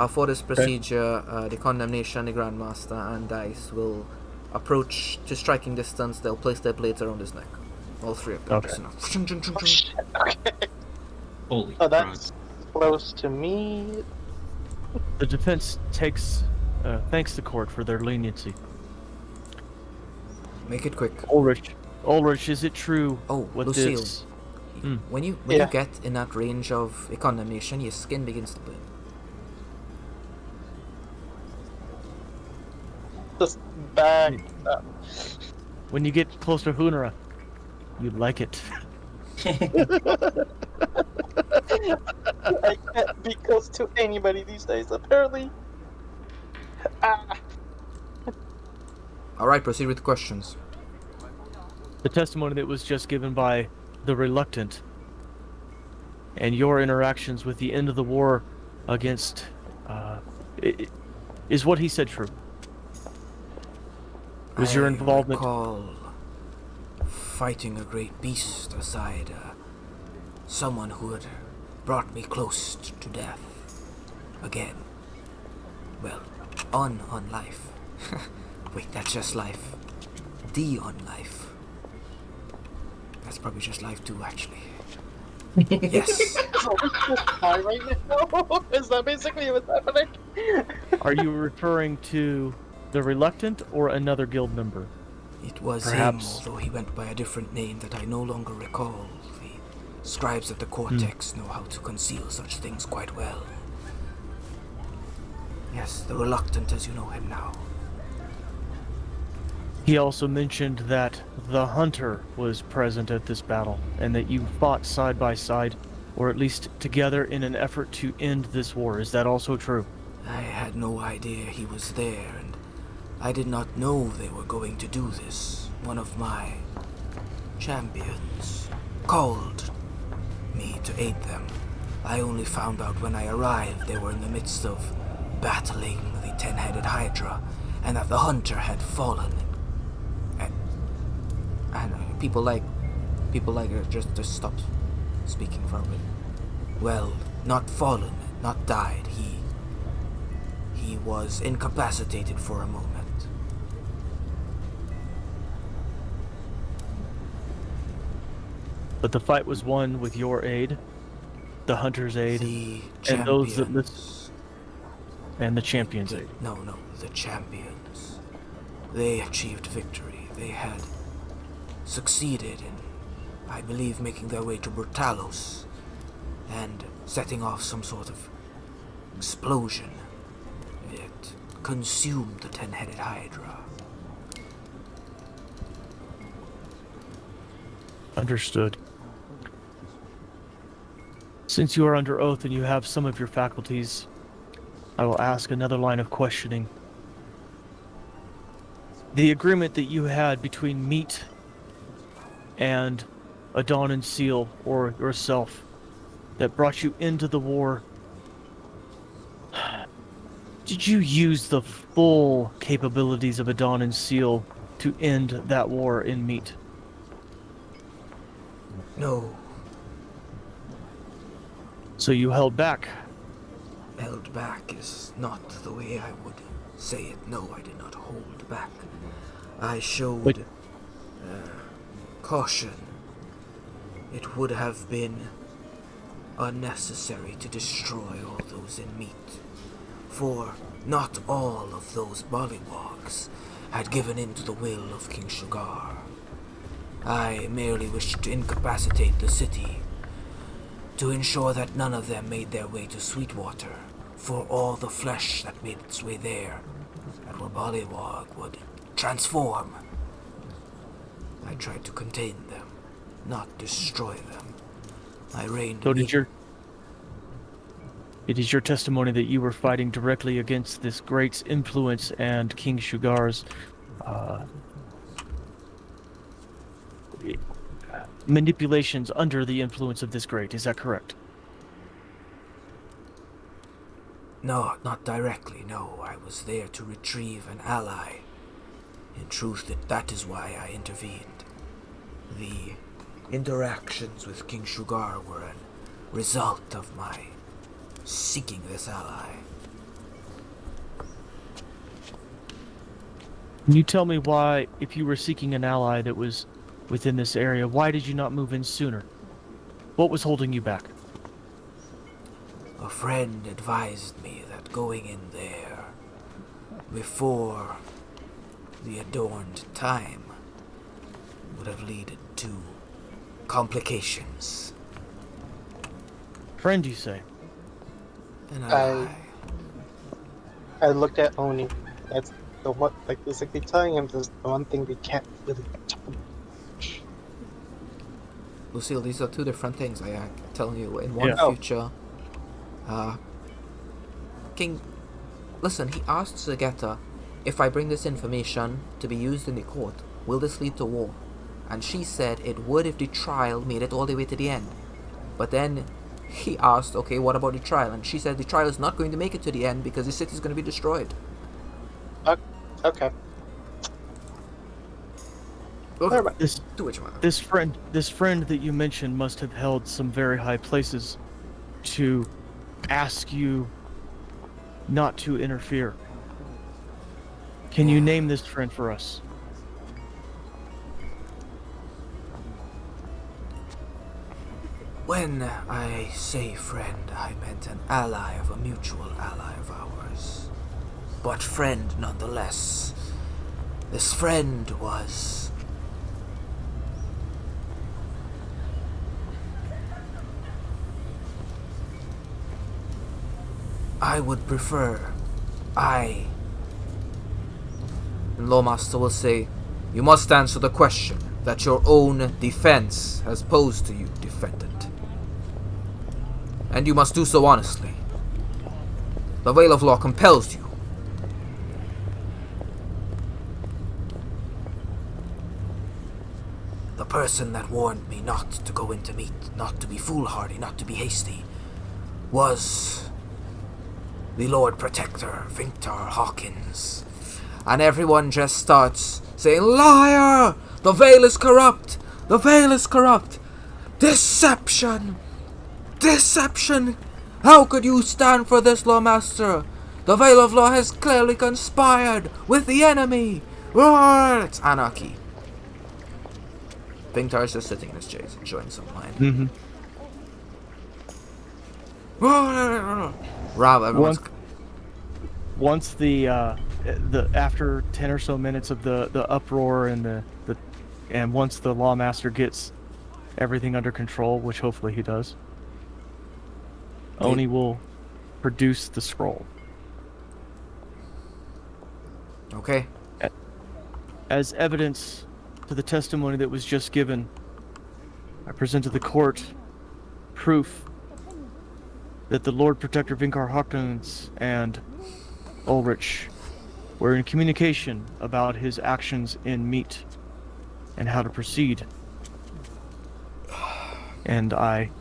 For this procedure, the condemnation, the Grandmaster, and Dice will approach to striking distance. They'll place their blades around his neck. All three of them. Okay. Okay. Holy Oh, that's close to me. The defense thanks the court for their leniency. Make it quick. Ulrizch, is it true? Oh, what Lucille. this? When you Yeah. get in that range of a condemnation, your skin begins to burn. Just back up. When you get close to Hunara, you like it. I can't be close to anybody these days, apparently. Alright, proceed with questions. The testimony that was just given by the Reluctant and your interactions with the end of the war against is what he said true? Was your involvement? I recall fighting a great beast aside someone who had brought me close to death again. Well, on life. Wait, that's just life. D on life. That's probably just life too, actually. Yes. High right now? Is that basically what's happening? Are you referring to the Reluctant or another guild member? It was Perhaps. him, although he went by a different name that I no longer recall. The scribes at the Cortex know how to conceal such things quite well. Yes, the Reluctant as you know him now. He also mentioned that the Hunter was present at this battle, and that you fought side by side, or at least together in an effort to end this war. Is that also true? I had no idea he was there, and I did not know they were going to do this. One of my champions called me to aid them. I only found out when I arrived they were in the midst of battling the 10-headed Hydra, and that the Hunter had fallen. And people like her just stop speaking for a bit. Well, not fallen, not died. He was incapacitated for a moment. But the fight was won with your aid, the Hunter's aid, The and those that champions. and the champion's aid. No, the champions. They achieved victory. They had succeeded in, I believe, making their way to Brutalos and setting off some sort of explosion. It consumed the 10-headed Hydra. Understood. Since you are under oath and you have some of your faculties, I will ask another line of questioning. The agreement that you had between Meat and Adon and Seal, or yourself, that brought you into the war, did you use the full capabilities of Adon and Seal to end that war in Meat? No. So you held back. Held back is not the way I would say it. No, I did not hold back. I showed caution. It would have been unnecessary to destroy all those in Meat, for not all of those bollywogs had given in to the will of King Sugar. I merely wished to incapacitate the city, to ensure that none of them made their way to Sweetwater, for all the flesh that made its way there, that were Bollywog, would transform. I tried to contain them, not destroy them. I reigned. So it is your testimony that you were fighting directly against this great's influence and King Sugar's manipulations under the influence of this great. Is that correct? No, not directly, no. I was there to retrieve an ally. In truth, that is why I intervened. The interactions with King Sugar were a result of my seeking this ally. Can you tell me why, if you were seeking an ally that was within this area, why did you not move in sooner? What was holding you back? A friend advised me that going in there before the adorned time would have led to complications. Friend, you say? And I looked at Oni. That's the what, like basically telling him this is the one thing we can't really talk about. Lucille, these are two different things. I am telling you. In one Yeah. future, King, listen. He asked Sagetta, if I bring this information to be used in the court, will this lead to war? And she said it would if the trial made it all the way to the end. But then he asked, okay, what about the trial? And she said the trial is not going to make it to the end because the city is going to be destroyed. Okay. Okay, This do what you want. this friend that you mentioned must have held some very high places to ask you not to interfere. Can you name this friend for us? When I say friend, I meant an ally of a mutual ally of ours. But friend nonetheless. This friend was... I would prefer... And Lawmaster will say, you must answer the question that your own defense has posed to you, defendant. And you must do so honestly. The veil of law compels you. The person that warned me not to go into Meat, not to be foolhardy, not to be hasty, was the Lord Protector, Victor Hawkins. And everyone just starts saying, liar! The veil is corrupt! The veil is corrupt! Deception! Deception! How could you stand for this, Lawmaster? The veil of law has clearly conspired with the enemy! Roar! It's anarchy. Vingtar's just sitting in his chair, enjoying some wine. Rob, everyone's... Once the after 10 or so minutes of the uproar and and once the Lawmaster gets everything under control, which hopefully he does, Oni will produce the scroll. Okay. As evidence to the testimony that was just given, I present to the court proof that the Lord Protector Vinkar Hawkins and Ulrich were in communication about his actions in Meat and how to proceed. And I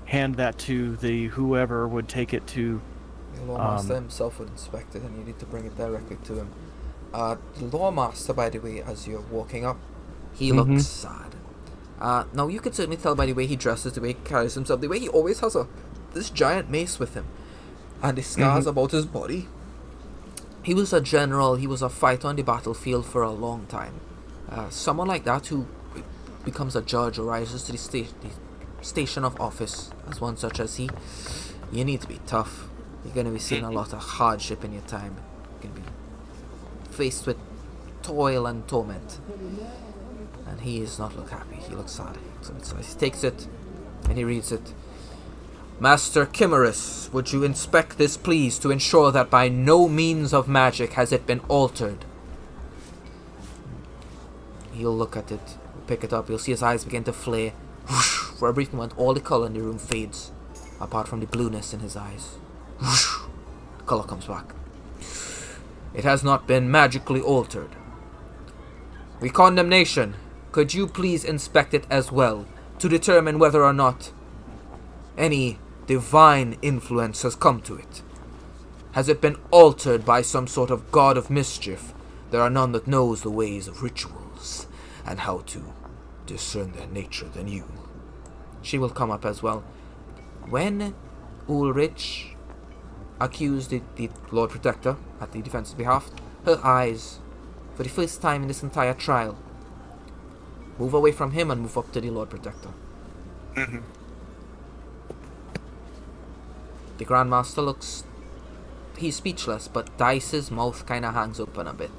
hand that to the whoever would take it to. The Lawmaster himself would inspect it, and you need to bring it directly to him. The Lawmaster, by the way, as you're walking up, he looks sad. Now, you can certainly tell by the way he dresses, the way he carries himself, the way he always has this giant mace with him, and the scars about his body. He was a general, he was a fighter on the battlefield for a long time. Someone like that who becomes a judge or rises to the station of office as one such as he, you need to be tough. You're going to be seeing a lot of hardship in your time. You're going to be faced with toil and torment. And he does not look happy. He looks sad. So he takes it and he reads it. Master Chimerus, would you inspect this, please, to ensure that by no means of magic has it been altered? He'll look at it, pick it up. You'll see his eyes begin to flare. Whoosh, for a brief moment, all the colour in the room fades, apart from the blueness in his eyes. Whoosh, the colour comes back. It has not been magically altered. The condemnation, could you please inspect it as well, to determine whether or not any divine influence has come to it? Has it been altered by some sort of god of mischief? There are none that knows the ways of rituals, and how to discern their nature than you. She will come up as well. When Ulrich accused the Lord Protector at the defense's behalf, her eyes, for the first time in this entire trial, move away from him and move up to the Lord Protector. The Grandmaster looks... he's speechless, but Dice's mouth kind of hangs open a bit.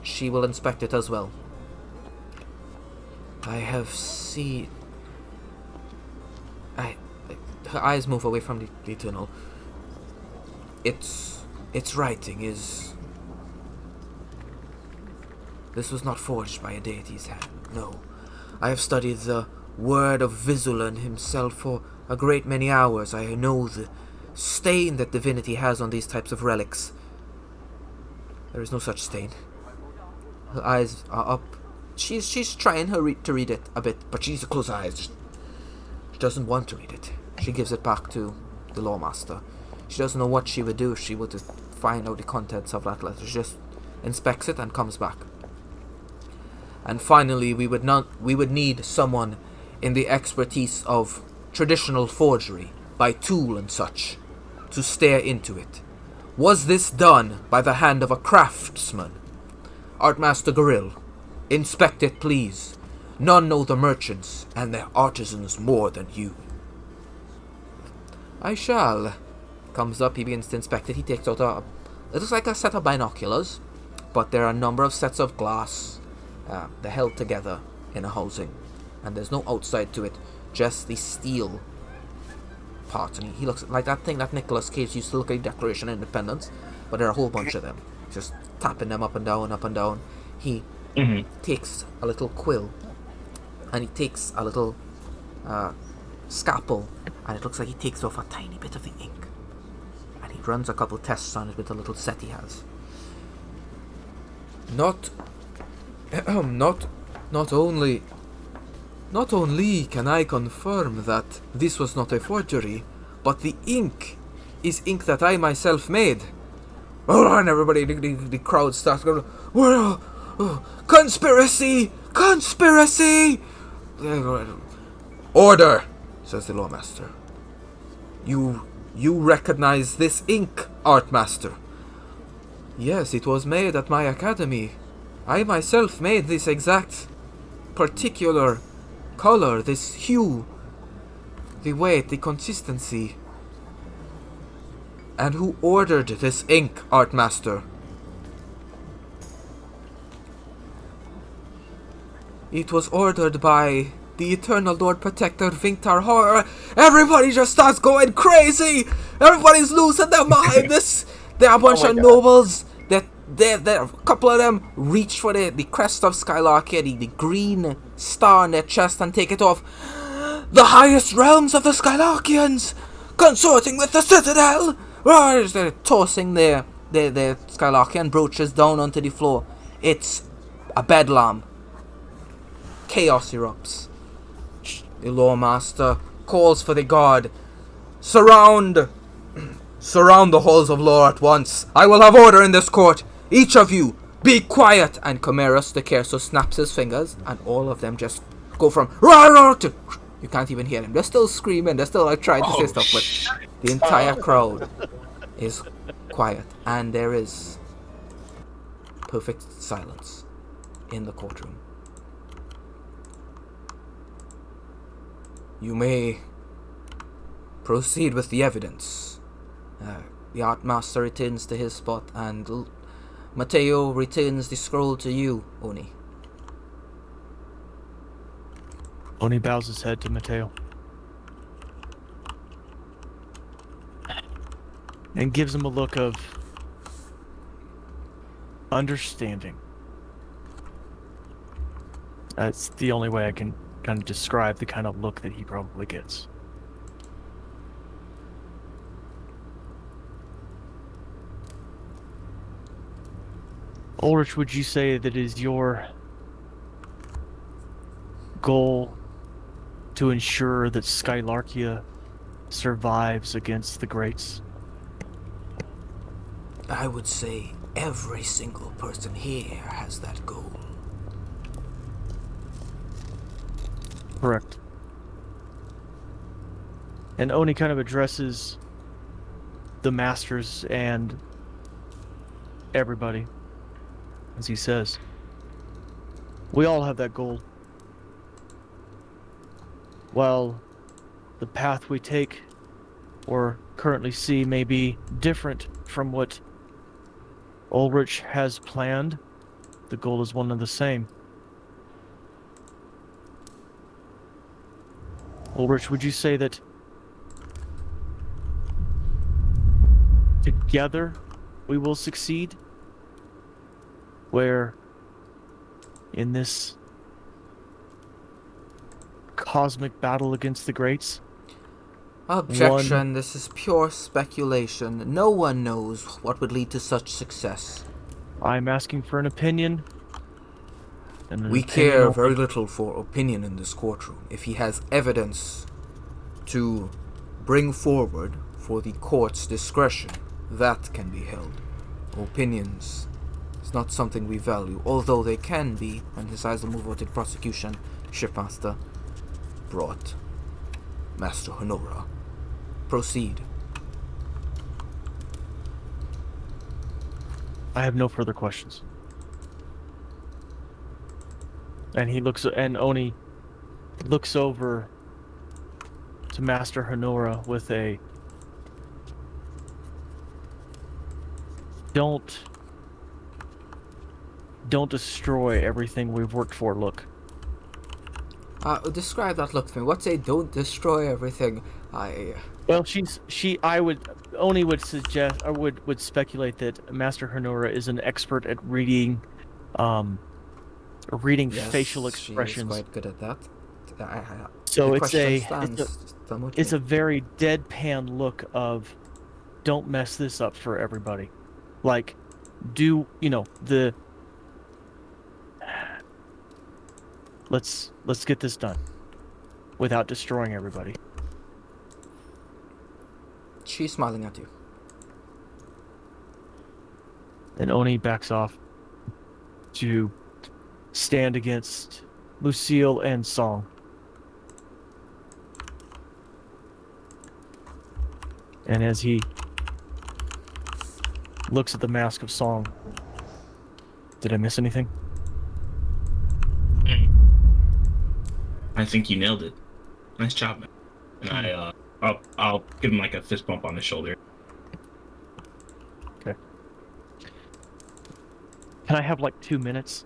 She will inspect it as well. I have seen... Her eyes move away from the Eternal. Its writing is... This was not forged by a deity's hand, no. I have studied the word of Visulan himself for a great many hours. I know the stain that divinity has on these types of relics. There is no such stain. Her eyes are up. She's trying to read it a bit, but she needs to close her eyes. She doesn't want to read it. She gives it back to the Lawmaster. She doesn't know what she would do if she were to find out the contents of that letter. She just inspects it and comes back. And finally, we would need someone in the expertise of traditional forgery, by tool and such, to stare into it. Was this done by the hand of a craftsman? Artmaster Goril, inspect it, please. None know the merchants and their artisans more than you. I shall. Comes up, he begins to inspect it. He takes out it looks like a set of binoculars, but there are a number of sets of glass. They're held together in a housing, and there's no outside to it, just the steel part. And he looks like that thing that Nicolas Cage used to look at, Declaration of Independence, but there are a whole bunch of them, just tapping them up and down, up and down. He takes a little quill, and he takes a little scalpel, and it looks like he takes off a tiny bit of the ink, and he runs a couple tests on it with a little set he has. Not only can I confirm that this was not a forgery, but the ink is ink that I myself made. Oh, and everybody, the crowd starts going, conspiracy! Conspiracy! Order, says the Lawmaster. You recognize this ink, Artmaster? Yes, it was made at my academy. I myself made this exact particular color, this hue, the weight, the consistency. And who ordered this ink, Artmaster? It was ordered by the Eternal Lord Protector Vinktar Horror. Everybody just starts going crazy! Everybody's losing their mind! There are a bunch of nobles that a couple of them reach for the crest of Skylarkia, the green star on their chest, and take it off. The highest realms of the Skylarkians, consorting with the Citadel! They're tossing their Skylarkian brooches down onto the floor. It's a bedlam. Chaos erupts. The Lawmaster calls for the guard. Surround the halls of law at once. I will have order in this court. Each of you, be quiet. And Chimeras the Kerso snaps his fingers, and all of them just go from rah to... You can't even hear them. They're still screaming. They're still like trying to say stuff, but the entire crowd is quiet, and there is perfect silence in the courtroom. You may proceed with the evidence. The art master returns to his spot, and Mateo returns the scroll to you, Oni. Oni bows his head to Mateo and gives him a look of understanding. That's the only way I can kind of describe the kind of look that he probably gets. Ulrizch, would you say that is your goal to ensure that Skylarkia survives against the Greats? I would say every single person here has that goal. Correct. And Oni kind of addresses the masters and everybody as he says, we all have that goal. While the path we take or currently see may be different from what Ulrizch has planned, the goal is one and the same. Ulrizch, would you say that together we will succeed? Where in this cosmic battle against the Greats? Objection, this is pure speculation. No one knows what would lead to such success. I'm asking for an opinion. We care very little for opinion in this courtroom. If he has evidence to bring forward for the court's discretion, that can be held. Opinions is not something we value, although they can be, and his eyes will move over to the prosecution. Shipmaster brought Master Honora. Proceed. I have no further questions. And Oni looks over to Master Honora with a don't destroy everything we've worked for look. Describe that look to me. What's a don't destroy everything? Well, Oni would suggest, or would speculate that Master Honora is an expert at reading Yes, facial expressions. She is quite good at that. So it's a very deadpan look of, don't mess this up for everybody. Like, let's get this done without destroying everybody. She's smiling at you. And Oni backs off to stand against Lucille and Song. And as he looks at the mask of Song, did I miss anything? I think you nailed it. Nice job, man. And I'll give him like a fist bump on the shoulder. Okay. Can I have like 2 minutes?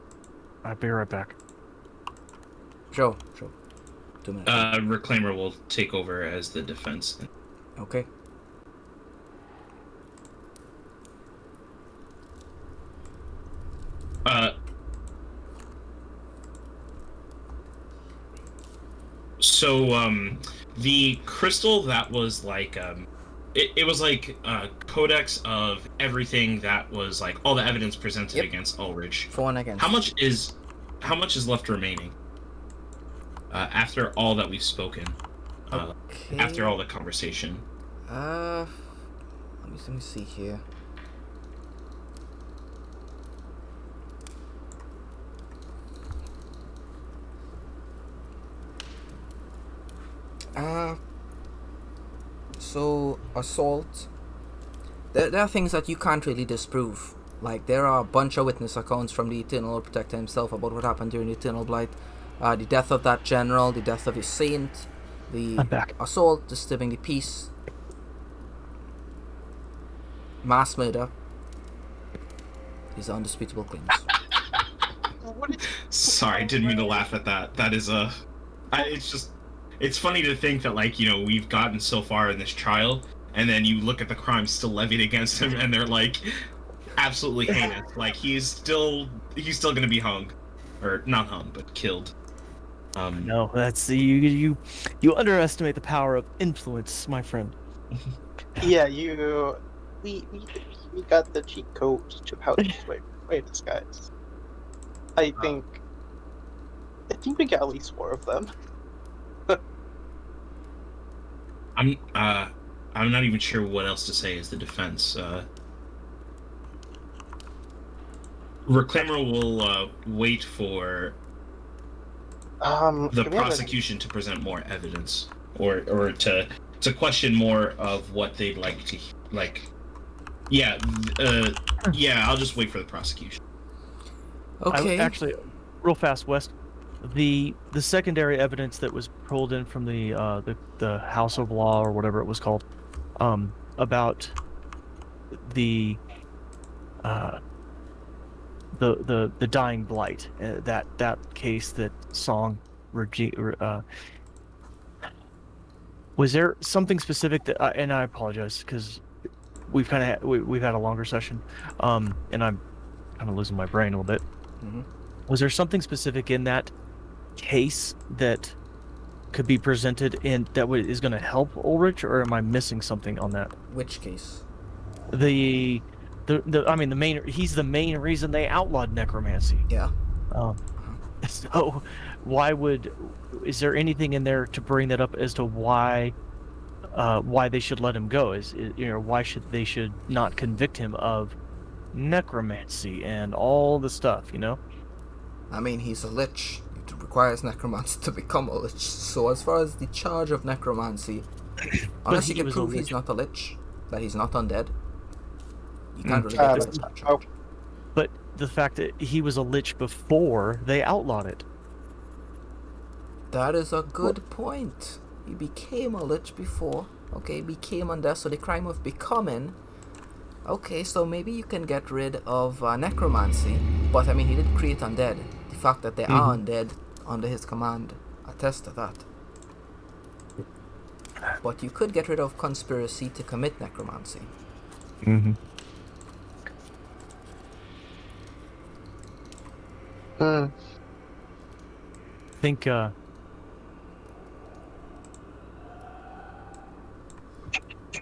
I'll be right back. Sure. 2 minutes. Reclaimer will take over as the defense. Okay. the crystal that was like it was like a codex of everything that was like all the evidence presented against Ulrizch. For and against. How much is left remaining? After all that we've spoken. Okay. After all the conversation. Let me see here. So assault. There are things that you can't really disprove. Like there are a bunch of witness accounts from the Eternal Protector himself about what happened during the Eternal Blight. The death of that general, the death of his saint, the assault, disturbing the peace, mass murder. These are undisputable claims. Sorry, didn't mean to laugh at that. That is it's funny to think that, like, you know, we've gotten so far in this trial, and then you look at the crimes still levied against him, and they're like absolutely heinous. Like he's still gonna be hung, or not hung, but killed. No, that's you underestimate the power of influence, my friend. Yeah, we got the cheat code to how to sway this guys. I think we got at least 4 of them. I'm not even sure what else to say as the defense. Reclaimer will wait for the prosecution to present more evidence, or to question more of what they'd like to like. Yeah, I'll just wait for the prosecution. Okay. Actually, real fast, West. The secondary evidence that was pulled in from the House of Law or whatever it was called, about the dying blight, that case that Song was there something specific that and I apologize because we've had a longer session, and I'm kind of losing my brain a little bit. Mm-hmm. Was there something specific in that case that could be presented in that is going to help Ulrizch, or am I missing something on that? Which case? The main. He's the main reason they outlawed necromancy. Yeah. So, is there anything in there to bring that up as to why they should let him go? Why they should not convict him of necromancy and all the stuff? I mean, he's a lich. It requires necromancy to become a lich. So as far as the charge of necromancy, unless you can prove he's not a lich, that he's not undead, you can't really get rid of that charge. But the fact that he was a lich before they outlawed it. That is a good point. He became a lich before. Okay, became undead, so the crime of becoming. Okay, so maybe you can get rid of necromancy, but I mean, he did create undead. The fact that they are undead under his command attests to that. But you could get rid of conspiracy to commit necromancy. Mm-hmm. I think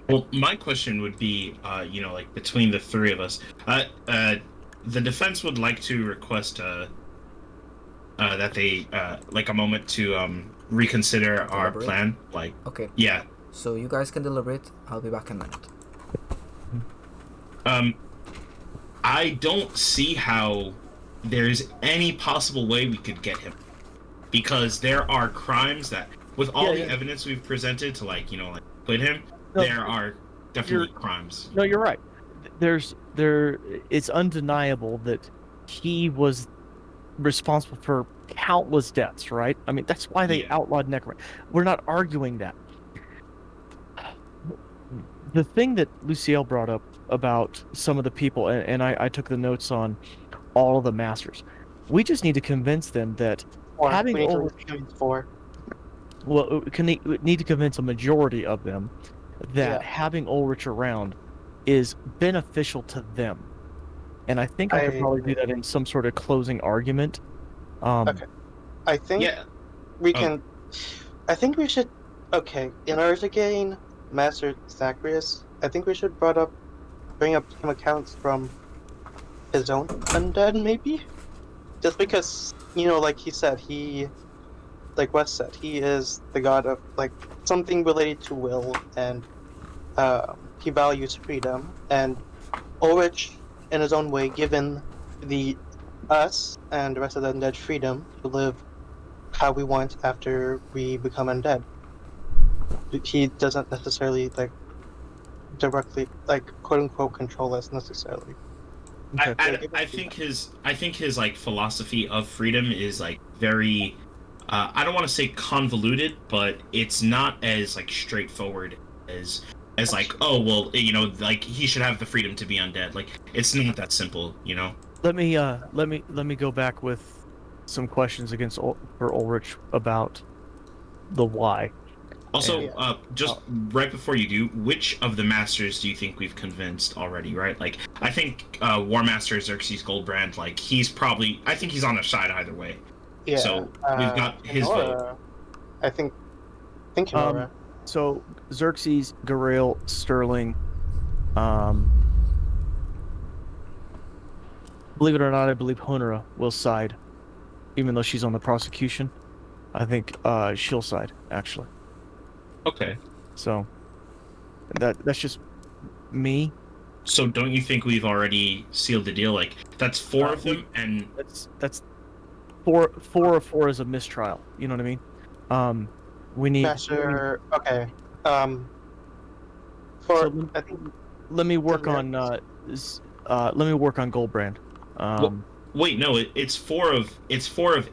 well, my question would be, like between the 3 of us, the defense would like to request that they like a moment to reconsider our plan. Like, okay, yeah. So you guys can deliberate. I'll be back in a minute. I don't see how there's any possible way we could get him, because there are crimes that, with all the evidence we've presented to put him. No, there are definitely crimes. No, you're right. It's undeniable that he was responsible for countless deaths, right? I mean, that's why they outlawed necromancy. We're not arguing that. The thing that Luciel brought up about some of the people, and I took the notes on all of the masters. We just need to convince them that having need to convince a majority of them that having Ulrizch around is beneficial to them. And I think I could probably do that in some sort of closing argument. Okay. I think we can... I think we should. Okay, in order to gain Master Zacharias, I think we should bring up some accounts from his own undead, maybe. Just because like he said, like Wes said, he is the god of like something related to will, and he values freedom. And Ulrich, in his own way, given the us and the rest of the undead freedom to live how we want after we become undead. He doesn't necessarily like directly like quote unquote control us necessarily. Okay. I think his like philosophy of freedom is like very I don't want to say convoluted, but it's not as like straightforward as like, oh well, like he should have the freedom to be undead. Like it's not that simple, you know. Let me go back with some questions for Ulrich about the why. Also, Yeah. just right before you do, which of the masters do you think we've convinced already? Right, like I think War Master Xerxes Goldbrand, like I think he's on our side either way. Yeah. So we've got his vote. Hinora, I think Hinora. So Xerxes, Garail, Sterling, believe it or not, I believe Honora will side, even though she's on the prosecution. I think she'll side actually. Okay. So that's just me. So don't you think we've already sealed the deal? Like that's four of them, and That's four of four is a mistrial. You know what I mean? We need Master. Okay. So I think let me work the on let me work on Goldbrand. wait, no, it's four of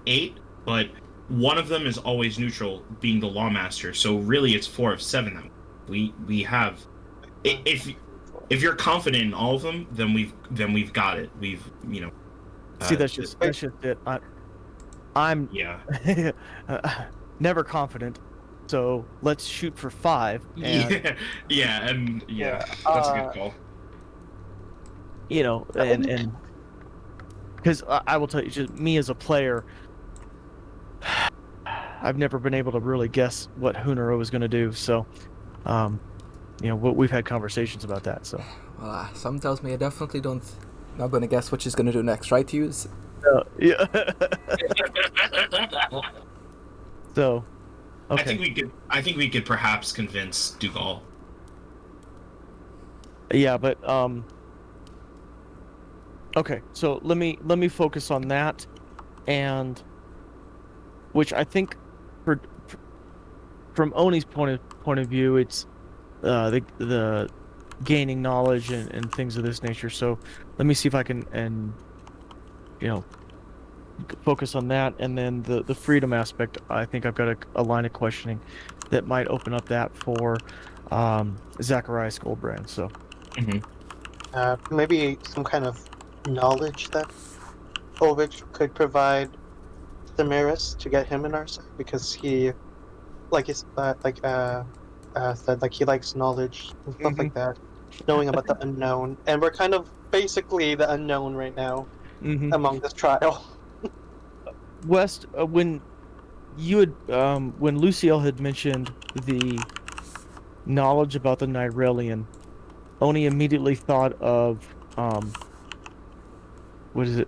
eight, but one of them is always neutral, being the Lawmaster. So really, it's 4 of 7 now. We have if you're confident in all of them, then we've got it. We've See, that's just it. I'm yeah. never confident. So let's shoot for 5. And, that's a good call. And because I will tell you, just me as a player, I've never been able to really guess what Hunero was going to do. So, we've had conversations about that. So, Well, something tells me I definitely not going to guess what she's going to do next, right, Hughes? yeah. So, okay. I think we could perhaps convince Dugal. Yeah, but okay. So let me focus on that, and which I think from Oni's point of view, it's the gaining knowledge and things of this nature. So let me see if I can focus on that, and then the freedom aspect. I think I've got a line of questioning that might open up that for Zacharias Goldbrand. So maybe some kind of knowledge that Ulrich could provide Themiris to get him in our side, because he, said, like he likes knowledge and stuff like that, knowing about the unknown, and we're kind of basically the unknown right now among this trial. West, when you had when Luciel had mentioned the knowledge about the Nyrelian, Oni immediately thought of what is it?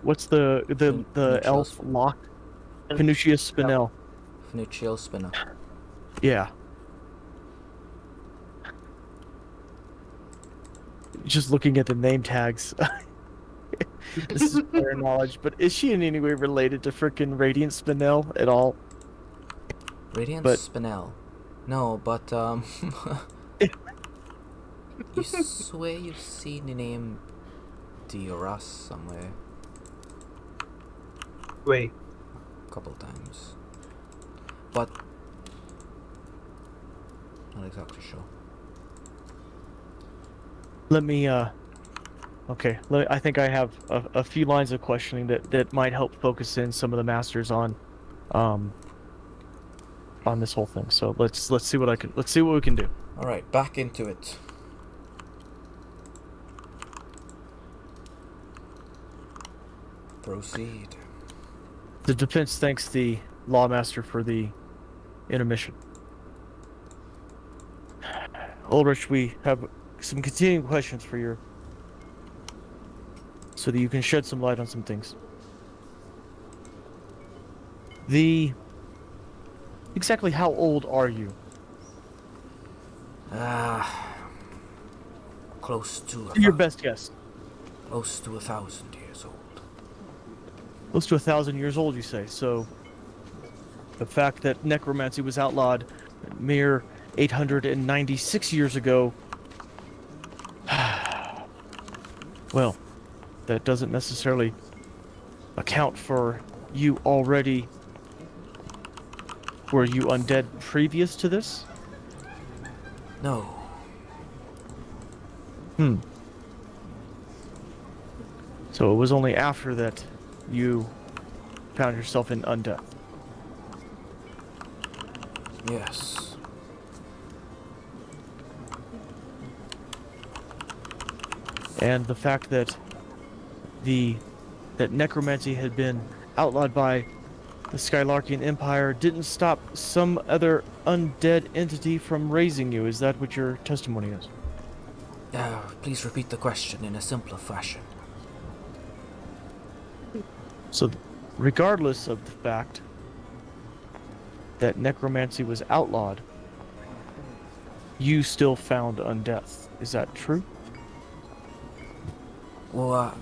What's the elf lock? Venusius Spinel. Venusiel Spinel. Yeah. Just looking at the name tags. This is player knowledge, but is she in any way related to frickin' Radiant Spinel at all? Radiant Spinel? No, but you swear you've seen the name DoS somewhere. Wait. A couple times. But not exactly sure. Let me okay, I think I have a few lines of questioning that might help focus in some of the masters on this whole thing. So let's see what we can do. All right, back into it. Proceed. The defense thanks the Lawmaster for the intermission. Ulrich, we have some continuing questions for you, so that you can shed some light on some things. Exactly how old are you? Close to Your best guess. close to 1,000 years old. Close to 1,000 years old, you say. So the fact that necromancy was outlawed a mere 896 years ago, well, that doesn't necessarily account for you already. Were you undead previous to this? No. So it was only after that you found yourself in undeath. Yes. And the fact that that necromancy had been outlawed by the Skylarkian Empire didn't stop some other undead entity from raising you. Is that what your testimony is? Please repeat the question in a simpler fashion. So, regardless of the fact that necromancy was outlawed, you still found undeath. Is that true? Well,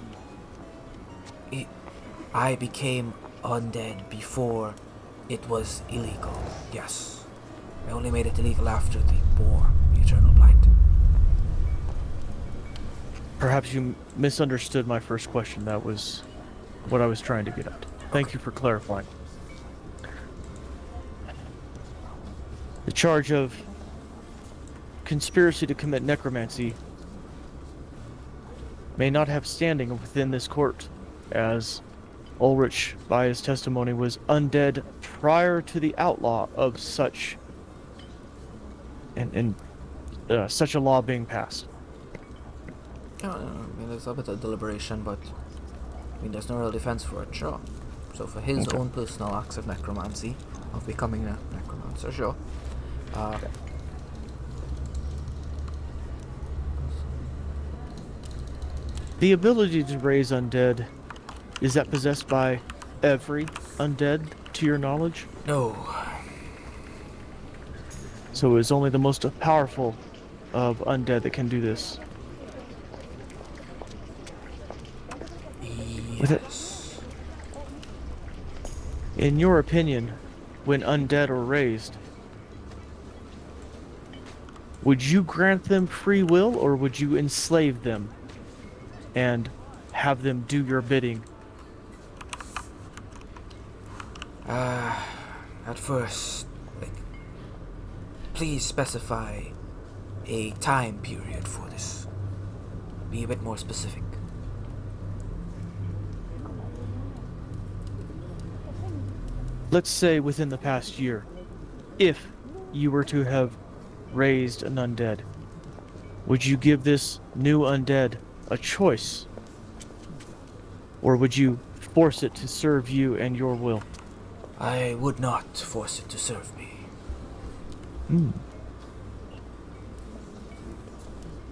I became undead before it was illegal. Yes. I only made it illegal after the war, the Eternal Blight. Perhaps you misunderstood my first question. That was what I was trying to get at. Thank you for clarifying. The charge of conspiracy to commit necromancy may not have standing within this court, as Ulrich, by his testimony, was undead prior to the outlaw of such such a law being passed. I mean, there's a bit of deliberation, but I mean, there's no real defense for it, sure. So for his own personal acts of necromancy, of becoming a necromancer, sure. The ability to raise undead, is that possessed by every undead, to your knowledge? No. So it's only the most powerful of undead that can do this. Yes. In your opinion, when undead are raised, would you grant them free will, or would you enslave them and have them do your bidding? At first, please specify a time period for this. Be a bit more specific. Let's say within the past year, if you were to have raised an undead, would you give this new undead a choice? Or would you force it to serve you and your will? I would not force it to serve me.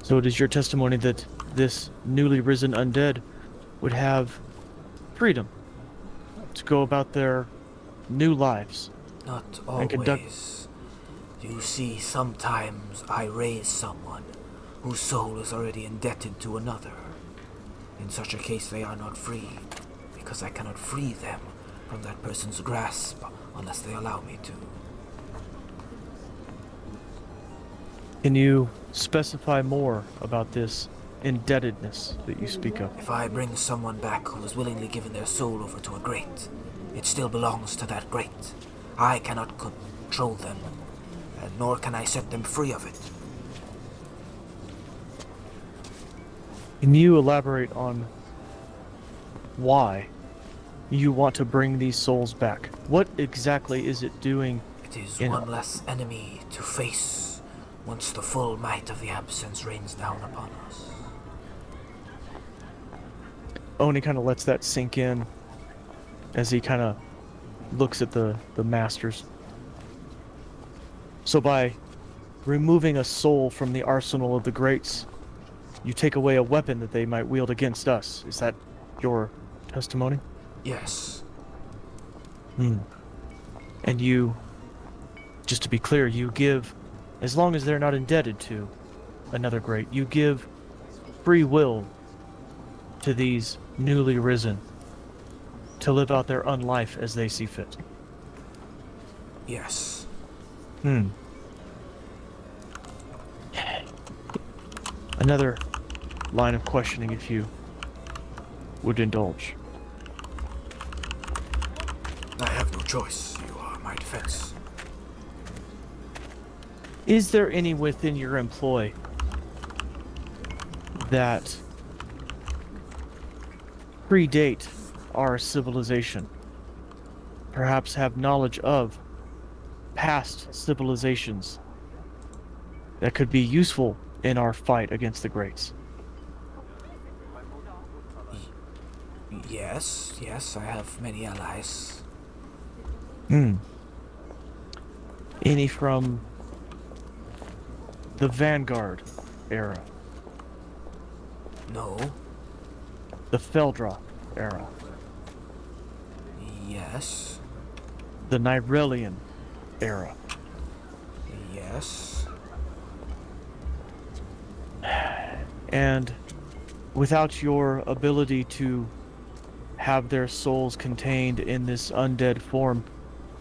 So it is your testimony that this newly risen undead would have freedom to go about their new lives. Not And conduct- always. You see, sometimes I raise someone whose soul is already indebted to another. In such a case, they are not free, because I cannot free them from that person's grasp unless they allow me to. Can you specify more about this indebtedness that you speak of? If I bring someone back who has willingly given their soul over to a great, it still belongs to that great. I cannot control them, nor can I set them free of it. Can you elaborate on why you want to bring these souls back? What exactly is it doing? It is one less enemy to face once the full might of the absence rains down upon us. Oni kind of lets that sink in as he kind of looks at the masters. So by removing a soul from the arsenal of the greats, you take away a weapon that they might wield against us. Is that your testimony? Yes. And you, just to be clear, you give, as long as they're not indebted to another great, you give free will to these newly risen to live out their unlife as they see fit. Yes. Another line of questioning, if you would indulge. I have no choice. You are my defense. Is there any within your employ that predate our civilization? Perhaps have knowledge of past civilizations that could be useful in our fight against the greats? Yes, I have many allies. Any from the Vanguard era? No. The Feldra era? Yes. The Nyrelian era? Yes. And without your ability to have their souls contained in this undead form,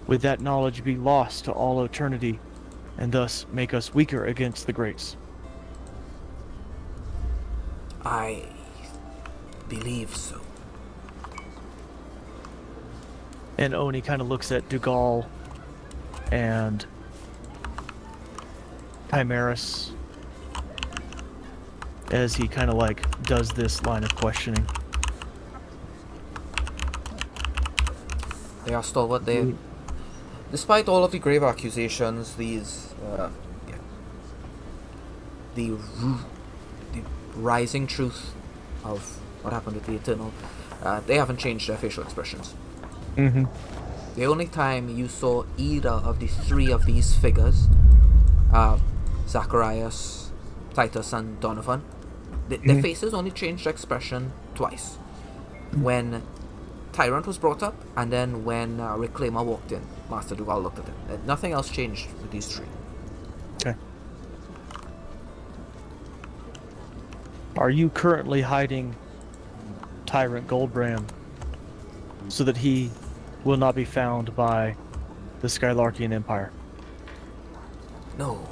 would that knowledge be lost to all eternity and thus make us weaker against the greats? I believe so. And Oni kind of looks at Dougal and Chimeras as he kind of like does this line of questioning. They are stalwart. They, despite all of the grave accusations, these the rising truth of what happened with the Eternal, they haven't changed their facial expressions. The only time you saw either of the three of these figures, Zacharias, Titus, and Donovan, their faces only changed expression twice. When Tyrant was brought up, and then when Reclaimer walked in, Master Dougal looked at him. Nothing else changed with these three. Okay. Are you currently hiding Tyrant Goldbrand so that he will not be found by the Skylarkian Empire? No.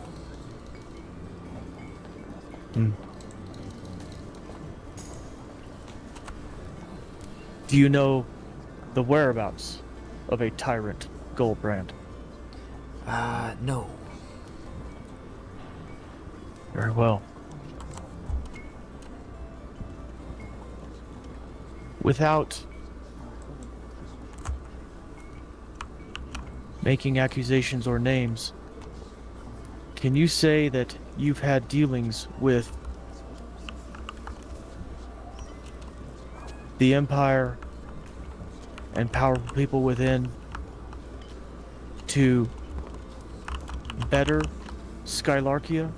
Do you know the whereabouts of a Tyrant Goldbrand? No. Very well. Without making accusations or names, can you say that you've had dealings with the Empire and powerful people within to better Skylarkia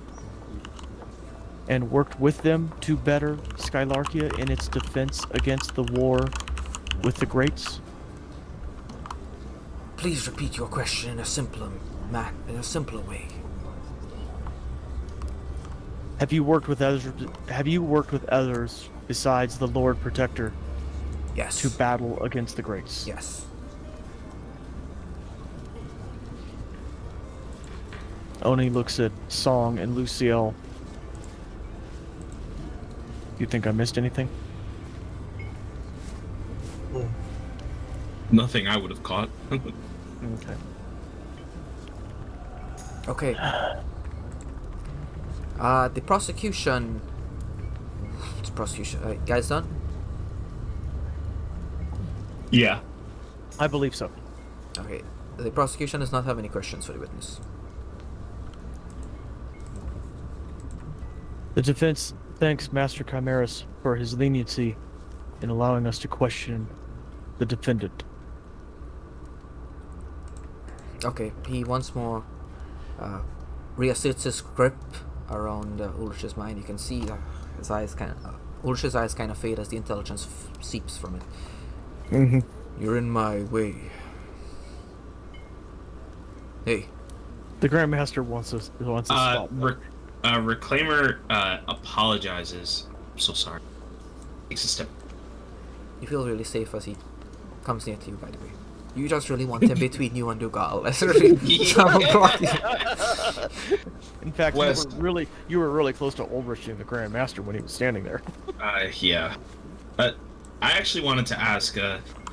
and worked with them to better Skylarkia in its defense against the war with the Greats? Please repeat your question in a simpler way. Have you worked with others? Have you worked with others besides the Lord Protector? Yes. To battle against the Greats? Yes. Oni looks at Song and Luciel. You think I missed anything? Nothing I would have caught. Okay. The prosecution. It's prosecution. Guys done? Yeah. I believe so. Okay. The prosecution does not have any questions for the witness. The defense thanks Master Chimeras for his leniency in allowing us to question the defendant. Okay, he once more reasserts his grip around Ulrich's mind. You can see Ulrich's eyes kind of fade as the intelligence seeps from it. Mm-hmm. You're in my way. Hey. The Grandmaster wants to stop. Reclaimer apologizes. I'm so sorry. Takes a step. You feel really safe as he comes near to you, by the way. You just really want him between you and Dougal. That's really In fact, West. you were really close to Ulrizch and the Grandmaster when he was standing there. Yeah. But I actually wanted to ask,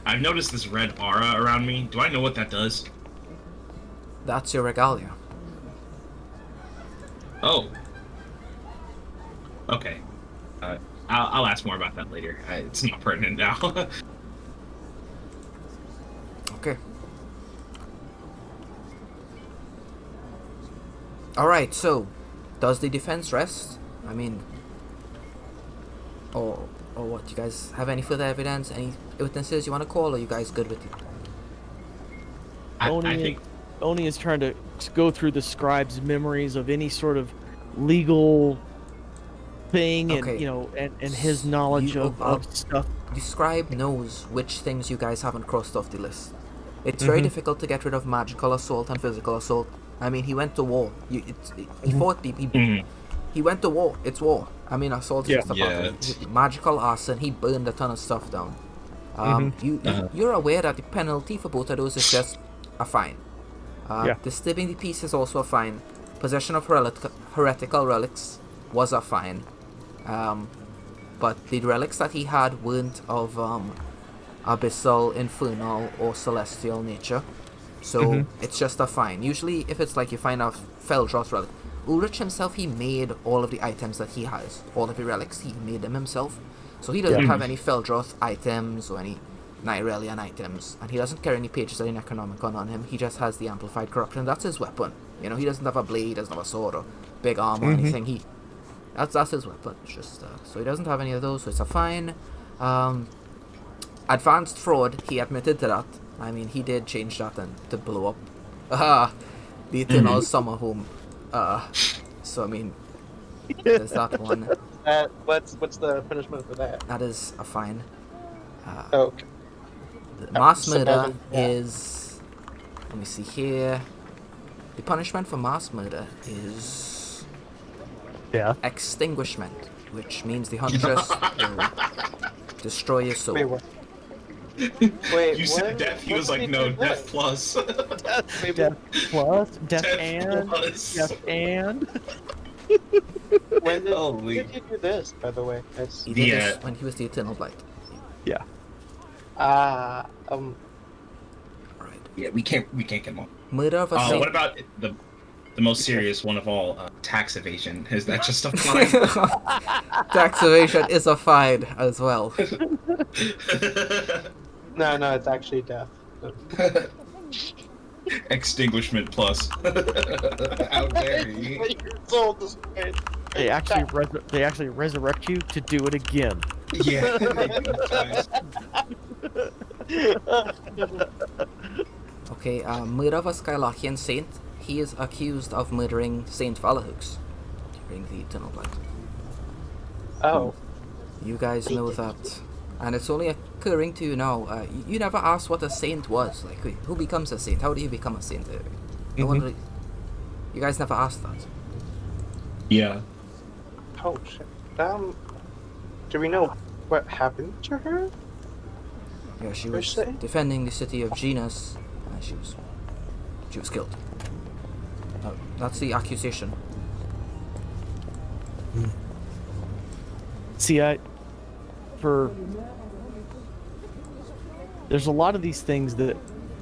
I've noticed this red aura around me. Do I know what that does? That's your regalia. Oh. Okay. I'll ask more about that later. It's not pertinent now. Okay. Alright, so, does the defense rest? I mean, or what? You guys have any further evidence? Any witnesses you want to call? Or are you guys good with it? I think Oni is trying to go through the scribe's memories of any sort of legal thing, Okay. and his knowledge of stuff. The scribe knows which things you guys haven't crossed off the list. It's very difficult to get rid of magical assault and physical assault. I mean, he went to war. He fought people. He went to war. It's war. I mean, assault is just a part of it. Magical arson. He burned a ton of stuff down. You're aware that the penalty for both of those is just a fine. Disturbing the peace is also a fine. Possession of heretical relics was a fine. But the relics that he had weren't of abyssal, infernal, or celestial nature. So it's just a fine. Usually, if it's like you find a Feldroth relic, Ulrich himself, he made all of the items that he has. All of the relics, he made them himself. So he doesn't have any Feldroth items or any Nyrelian items. And he doesn't carry any pages of the Necronomicon on him. He just has the Amplified Corruption. That's his weapon. You know, he doesn't have a blade, doesn't have a sword or big arm or anything. That's his weapon. It's just so he doesn't have any of those, so it's a fine. Advanced fraud, he admitted to that. I mean, he did change that and to blow up the Eternal Summer Home. So I mean, there's that one. What's the punishment for that? That is a fine. Okay. Mass murder is. Let me see here. The punishment for mass murder is extinguishment, which means the huntress will destroy your soul. Wait, what? Wait, you said what? death. He was like, no, death plus. Death plus, death and. When did you do this, by the way? He did this when he was the Eternal Blight. Yeah. Right. Yeah, we can't get him on. Murder of a saint. What about the most serious one of all, tax evasion? Is that just a fine? Tax evasion is a fine as well. No, it's actually death. Extinguishment plus. How dare you? They actually resurrect you to do it again. Yeah. Okay, murder of a Skylachian saint. He is accused of murdering Saint Valahux during the Eternal Blight. Oh. You guys know that. And it's only occurring to you now. You never asked what a saint was. Like, who becomes a saint? How do you become a saint? No one really... You guys never asked that. Yeah. Oh, shit. Do we know what happened to her? Yeah, she was defending the city of Genus. She was killed. That's the accusation. See, there's a lot of these things that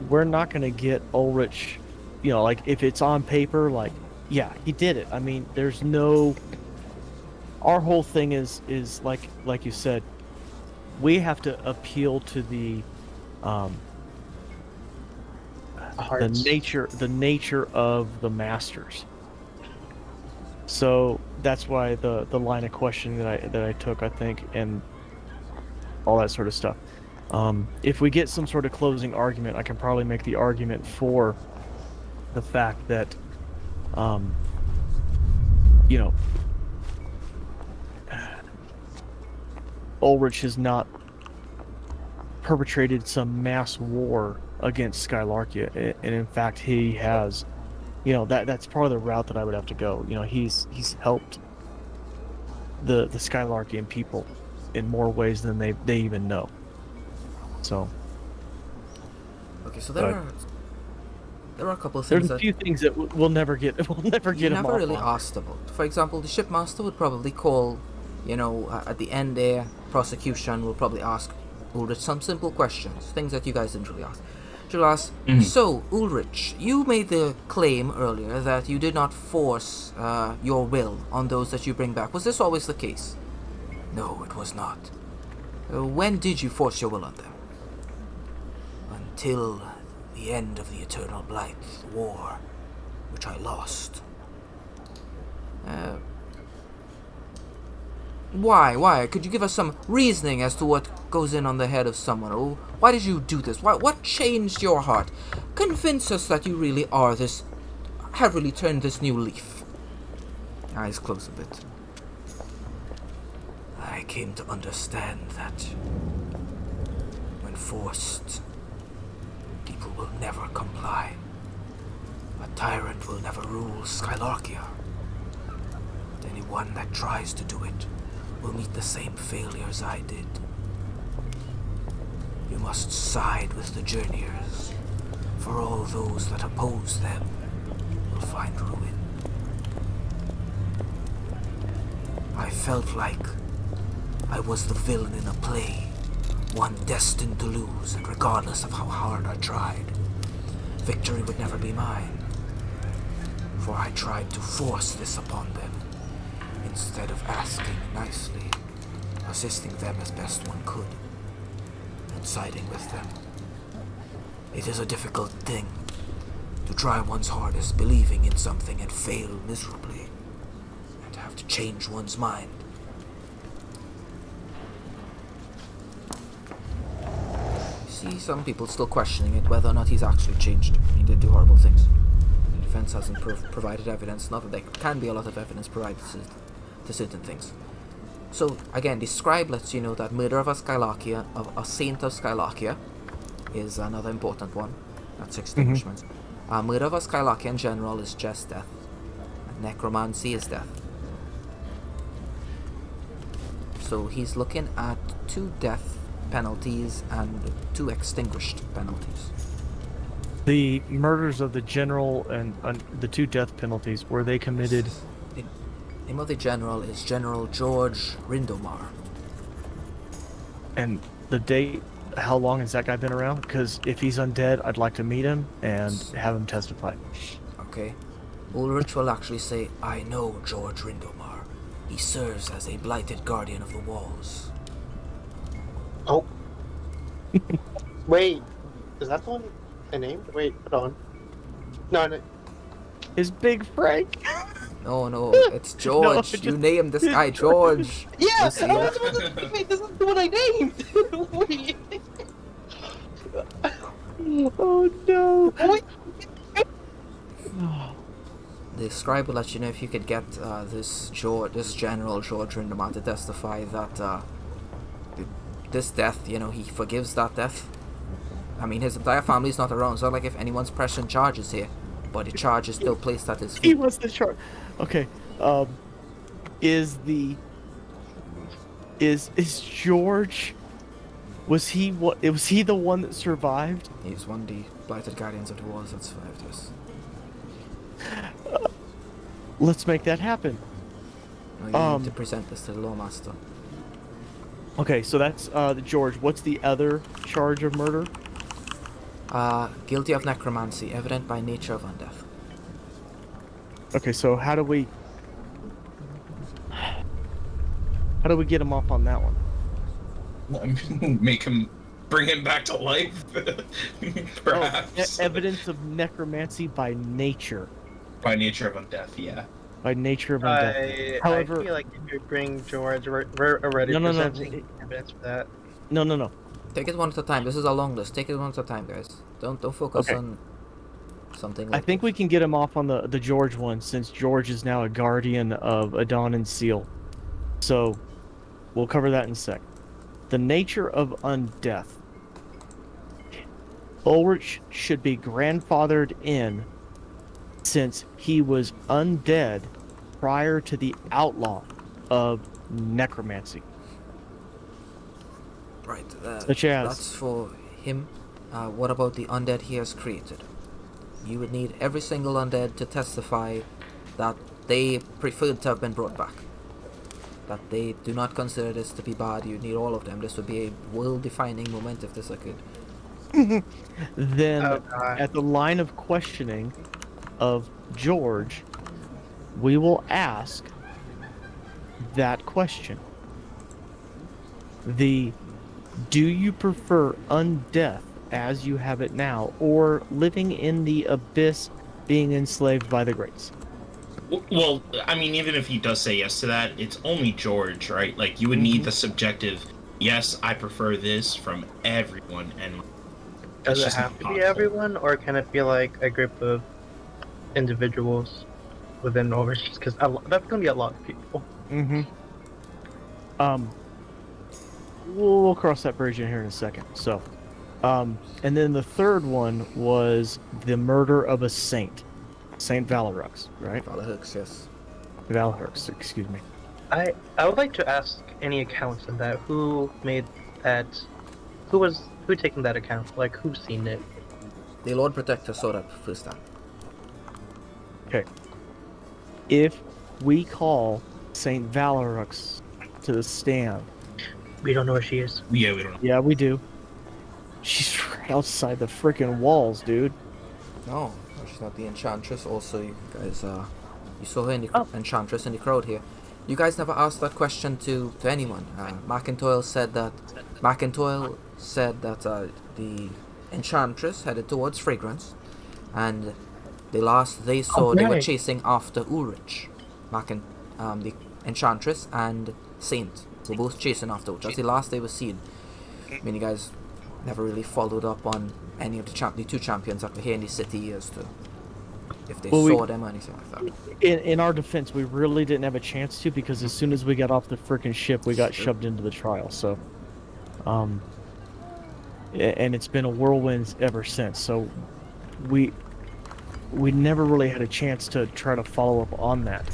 we're not going to get Ulrich, like if it's on paper, like, yeah, he did it. I mean, there's no, our whole thing is like you said, we have to appeal to the nature of the masters. So that's why the line of questioning that I took, I think, and all that sort of stuff. If we get some sort of closing argument, I can probably make the argument for the fact that, you know, Ulrich has not perpetrated some mass war against Skylarkia, and in fact, he has. That's part of the route that I would have to go. He's helped the Skylarkian people in more ways than they even know. So. Okay, so But there are a couple of there's things a that few things that we'll never get. We'll never you get him never off really on. asked about. For example, the shipmaster would probably call, at the end there, prosecution will probably ask Ulrich some simple questions, things that you guys didn't really ask. She'll ask, so, Ulrich, you made the claim earlier that you did not force your will on those that you bring back. Was this always the case? No, it was not. When did you force your will on them? Until the end of the Eternal Blight War, which I lost. Why? Could you give us some reasoning as to what goes in on the head of someone? Oh, why did you do this? What changed your heart? Convince us that you really have really turned this new leaf. Eyes close a bit. I came to understand that when forced, people will never comply. A tyrant will never rule Skylarkia. And anyone that tries to do it will meet the same failures I did. You must side with the Journeyers, for all those that oppose them will find ruin. I felt like I was the villain in a play, one destined to lose, and regardless of how hard I tried, victory would never be mine, for I tried to force this upon them, instead of asking nicely, assisting them as best one could, and siding with them. It is a difficult thing to try one's hardest believing in something and fail miserably, and to have to change one's mind. See some people still questioning it, whether or not he's actually changed. He did do horrible things. The defense hasn't provided evidence, not that there can be a lot of evidence provided to certain things. So, again, the scribe lets you know that murder of a saint of Skylarkia, is another important one. That's extinguishment. Murder of a Skylarkia in general is just death. And necromancy is death. So he's looking at 2 death penalties and 2 extinguished penalties. The murders of the general and the 2 death penalties, were they committed? The name of the general is General George Rindomar. And the date, how long has that guy been around? Because if he's undead, I'd like to meet him and have him testify. Okay. Ulrich will actually say, I know George Rindomar. He serves as a blighted guardian of the walls. Oh. Wait, is that the one I named? Wait, hold on. No. Is Big Frank? No, it's George. No, you named this guy George. Yeah, I was about to wait, this is the one I named. Wait. Oh no. Wait. The scribe will let you know if you could get this General George Rindomar to testify that this death, he forgives that death. I mean, his entire family's not around. It's not like if anyone's pressing charges here, but the charge is still placed at his feet. He was the charge. Okay. Is George? Was he the one that survived? He's one of the blighted guardians of the walls that survived us. Let's make that happen. No, you need to present this to the Lawmaster. Okay, so that's George. What's the other charge of murder? Guilty of necromancy, evident by nature of undeath. Okay, so how do we get him off on that one? Bring him back to life. Perhaps. Evidence of necromancy by nature. By nature of undeath, yeah. By nature of undeath. However, I feel like if you bring George, we're already presenting evidence for that. No. Take it one at a time. This is a long list. Take it one at a time, guys. Don't focus on something I like think this. we can get him off on the George one since George is now a guardian of Adon and Seal. So we'll cover that in a sec. The nature of undeath. Ulrich should be grandfathered in since he was undead prior to the outlaw of necromancy. Right, Such as that's for him. What about the undead he has created? You would need every single undead to testify that they preferred to have been brought back. That they do not consider this to be bad. You need all of them. This would be a world-defining moment if this occurred. then Oh god. at the line of questioning of George, we will ask that question. Do you prefer undeath as you have it now, or living in the abyss being enslaved by the greats? Well, I mean, even if he does say yes to that, it's only George, right? Like, you would need the subjective, yes, I prefer this from everyone, and Does it's it just have not to be possible. everyone, or can it be like a group of individuals within Ulrizch? Because that's gonna be a lot of people. Mm-hmm. Um, we'll cross that bridge in here in a second. So, and then the third one was the murder of a saint, Saint Valorux, right? Valahux, yes. Valorux, excuse me. I would like to ask any accounts of that. Who made that? Who taken that account? Like who's seen it? The Lord Protector saw that first time. Okay. If we call Saint Valorux to the stand, We don't know where she is. Yeah, we don't know. yeah, we do. She's right outside the freaking walls, dude. No, she's not the Enchantress. Also, you guys, you saw her in the Oh. Enchantress in the crowd here. You guys never asked that question to anyone. McIntoyle said that the Enchantress headed towards Fragrance, and the last they saw, they were right. chasing after Ulrich. The Enchantress and Saint were both chasing after Ulrich. That's the last they were seen. I mean, you guys never really followed up on any of the two champions that were here in the city as to if they Well, saw them or anything like that. In our defense, we really didn't have a chance to because as soon as we got off the freaking ship, we got shoved into the trial. So, and it's been a whirlwind ever since. So, we never really had a chance to try to follow up on that.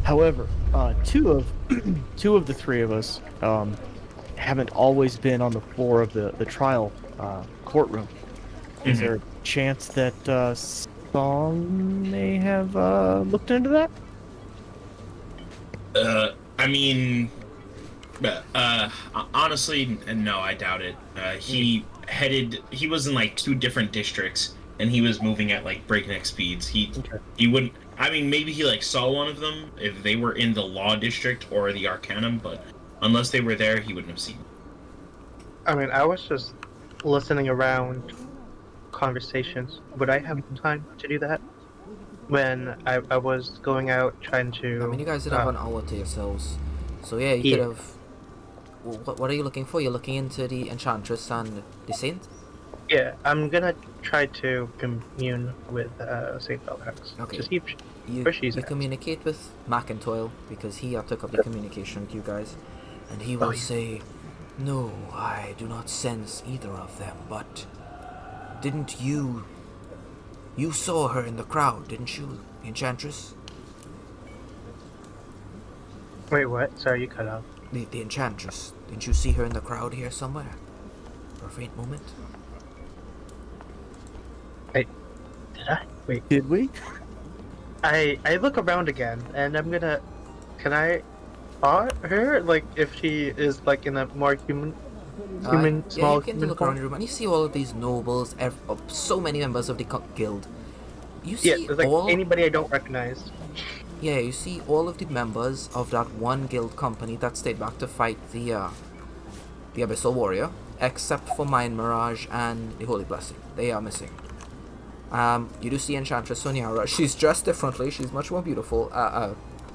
However, two of the three of us haven't always been on the floor of the trial courtroom. Is there a chance that Song may have looked into that? I mean, honestly, no, I doubt it. He was in like two different districts, and he was moving at like breakneck speeds. He wouldn't. I mean, maybe he like saw one of them if they were in the law district or the Arcanum, but unless they were there, he wouldn't have seen. I mean, I was just listening around conversations. Would I have time to do that? When I was going out trying to. I mean, you guys did have an hour to yourselves, so yeah, you could have. Well, what are you looking for? You're looking into the Enchantress and the Saint. Yeah, I'm gonna try to commune with Saint Valhax. Okay. To see if where she's you at. communicate with McIntoyle because he took up the communication with you guys, and he will say, "No, I do not sense either of them. But didn't you? You saw her in the crowd, didn't you, the Enchantress? Wait, what? Sorry, you cut out. The Enchantress. Didn't you see her in the crowd here somewhere? For a faint moment." Did I? Wait. Did we? I look around again, and I'm gonna. Can I spot her? Like, if she is like in a more human, Yeah, small you can human look around form? the room and you see all of these nobles, so many members of the guild. You see Yeah, there's like all. anybody I don't recognize. Yeah, you see all of the members of that one guild company that stayed back to fight the Abyssal Warrior, except for Mind Mirage and the Holy Blessing. They are missing. You do see Enchantress Sonyara. She's dressed differently. She's much more beautiful.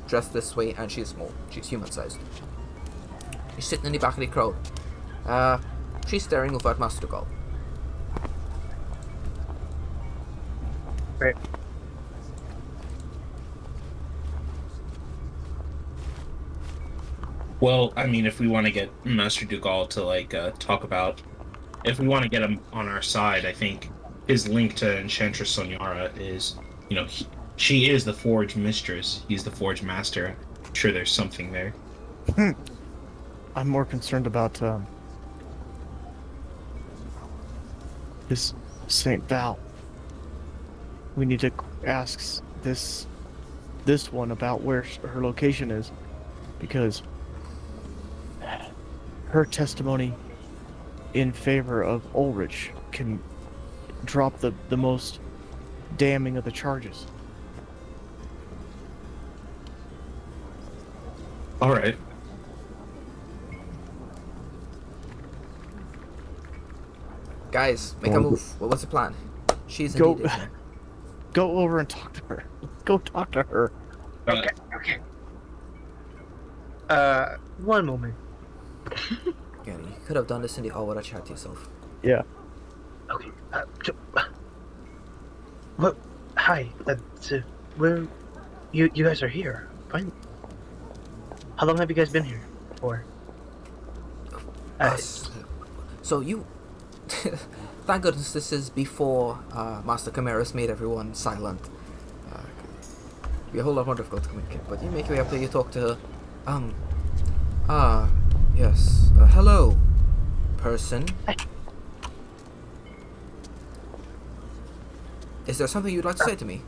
Dressed this way, and she's small. She's human-sized. She's sitting in the back of the crowd. She's staring over at Master Gall. Right. Well, I mean, if we want to get Master Dugal to talk about, if we want to get him on our side, I think his link to Enchantress Sonyara is, she is the Forge Mistress. He's the Forge Master. I'm sure there's something there. I'm more concerned about this Saint Val. We need to ask this one about where her location is, because her testimony in favor of Ulrizch can drop the most damning of the charges. All right. Guys, make a move. What's the plan? She's Go- indeed in here. Go over and talk to her. Go talk to her. Okay. One moment. Yeah, you could have done this in the Awara chat yourself. Yeah. Okay. What? Hi. Where? You guys are here. Fine. How long have you guys been here for? Us. So you... Thank goodness this is before Master Chimeras made everyone silent. It'd be a whole lot more difficult to communicate, but you make your way up there, you talk to her. Yes. Hello, person. Is there something you'd like to say to me?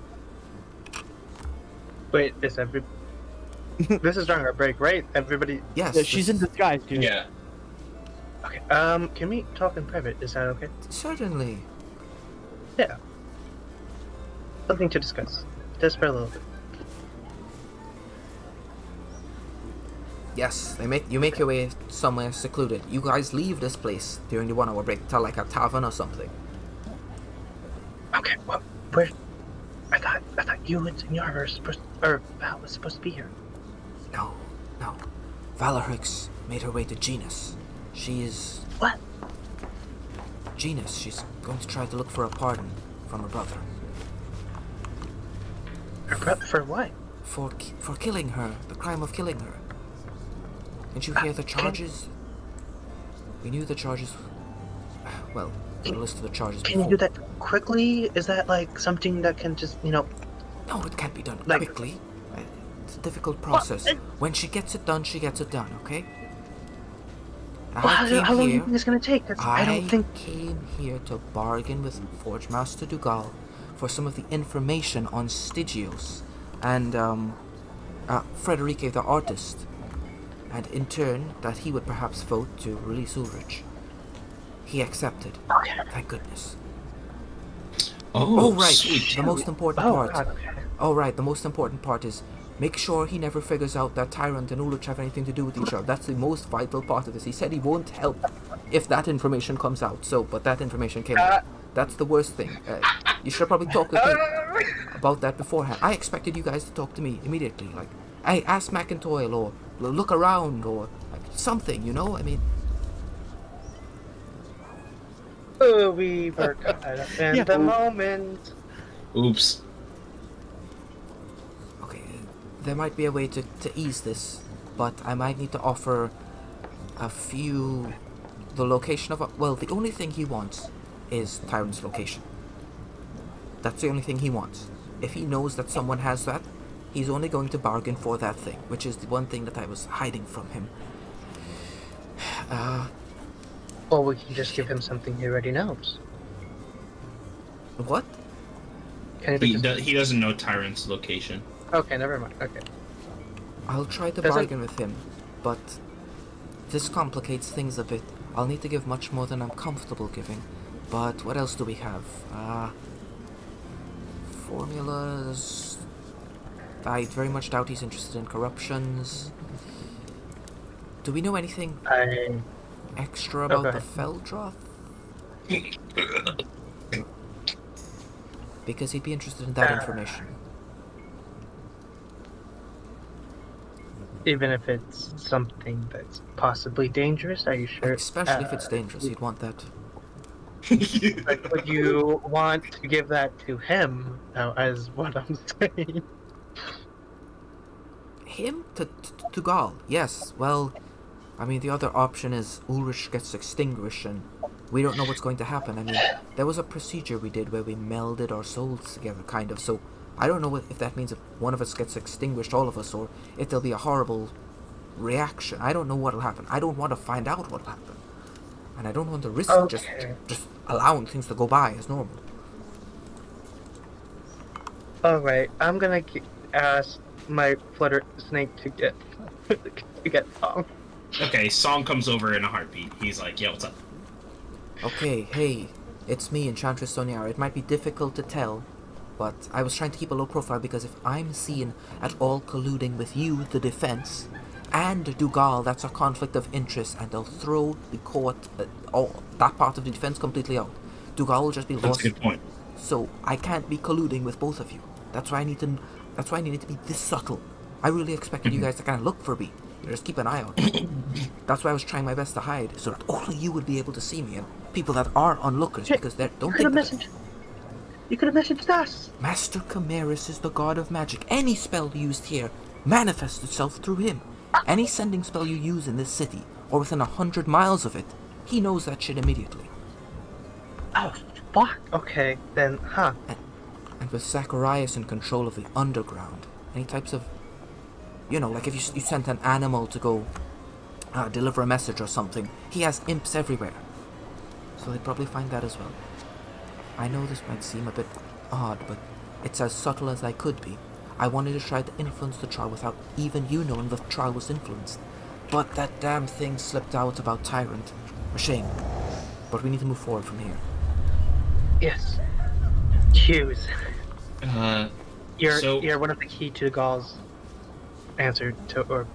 Wait, is this is during our break, right? Everybody. Yes. Yeah, she's in disguise, dude. Yeah. Okay. Can we talk in private? Is that okay? Certainly. Yeah. Something to discuss. Just for a little bit. Yes, you make your way somewhere secluded. You guys leave this place during the 1 hour break to like a tavern or something. Okay. Well, where? I thought you and Senor were supposed, or Val was supposed to be here. No. Valorix made her way to Genus. She is... What? Genus. She's going to try to look for a pardon from her brother. Her brother for what? For killing her. The crime of killing her. Didn't you hear the charges? We knew the charges... Well, the list of the charges Can you do that quickly? Is that like something that can just, No, it can't be done Like- quickly. It's a difficult process. What? When she gets it done, she gets it done, okay? Well, how long do you think it's gonna take? I don't think. came here to bargain with Forge Master Dugal for some of the information on Stygios and Frederique the artist, and in turn that he would perhaps vote to release Ulrizch. He accepted. Okay. Thank goodness. Oh, right. sweet. The most important Oh, part. God, okay. Oh, right. The most important part is make sure he never figures out that Tyrant and Ulrizch have anything to do with each other. That's the most vital part of this. He said he won't help if that information comes out. But that information came out. That's the worst thing. You should probably talk with me about that beforehand. I expected you guys to talk to me immediately. Like, I ask McIntoyle or look around or something. I mean. Oh, we were caught up in the moment. Oops. Okay, there might be a way to ease this, but I might need to offer the location of the only thing he wants is Tyrant's location. That's the only thing he wants. If he knows that someone has that, he's only going to bargain for that thing, which is the one thing that I was hiding from him. Or we can just give him something he already knows. What? Can He doesn't know Tyrant's location. Okay, never mind. Okay. I'll try to Does it- bargain with him, but this complicates things a bit. I'll need to give much more than I'm comfortable giving. But what else do we have? Formulas. I very much doubt he's interested in corruptions. Do we know anything extra about go the ahead. Feldroth? Because he'd be interested in that information. Even if it's something that's possibly dangerous, are you sure? Especially if it's dangerous, he'd want that. Like, would you want to give that to him? Now, as what I'm saying. Him to Gaul? Yes. Well, I mean, the other option is Ulrich gets extinguished, and we don't know what's going to happen. I mean, there was a procedure we did where we melded our souls together, kind of. So I don't know if that means if one of us gets extinguished, all of us, or if there'll be a horrible reaction. I don't know what'll happen. I don't want to find out what'll happen, and I don't want to risk just allowing things to go by as normal. All right, I'm gonna ask my flutter snake to get Tom. Okay, Song comes over in a heartbeat. He's like, "Yeah, what's up?" Okay, hey, it's me, Enchantress Sonyara. It might be difficult to tell, but I was trying to keep a low profile because if I'm seen at all colluding with you, the defense, and Dougal, that's a conflict of interest, and they'll throw the court, all that part of the defense completely out. Dougal will just be That's lost. a good point. So I can't be colluding with both of you. That's why I need to. That's why I needed to be this subtle. I really expected you guys to kind of look for me. Just keep an eye out. That's why I was trying my best to hide, so that only you would be able to see me, and people that are onlookers, because they don't think that You could have messaged us. Master Chimeris is the god of magic. Any spell used here manifests itself through him. Any sending spell you use in this city, or within 100 miles of it, he knows that shit immediately. Oh, fuck. Okay, then, huh. And with Zacharias in control of the underground, any types of, like if you sent an animal to go deliver a message or something, he has imps everywhere. So they'd probably find that as well. I know this might seem a bit odd, but it's as subtle as I could be. I wanted to try to influence the trial without even you knowing the trial was influenced. But that damn thing slipped out about Tyrant. A shame. But we need to move forward from here. Yes. Hughes. So You're one of the key to Gaul's answer to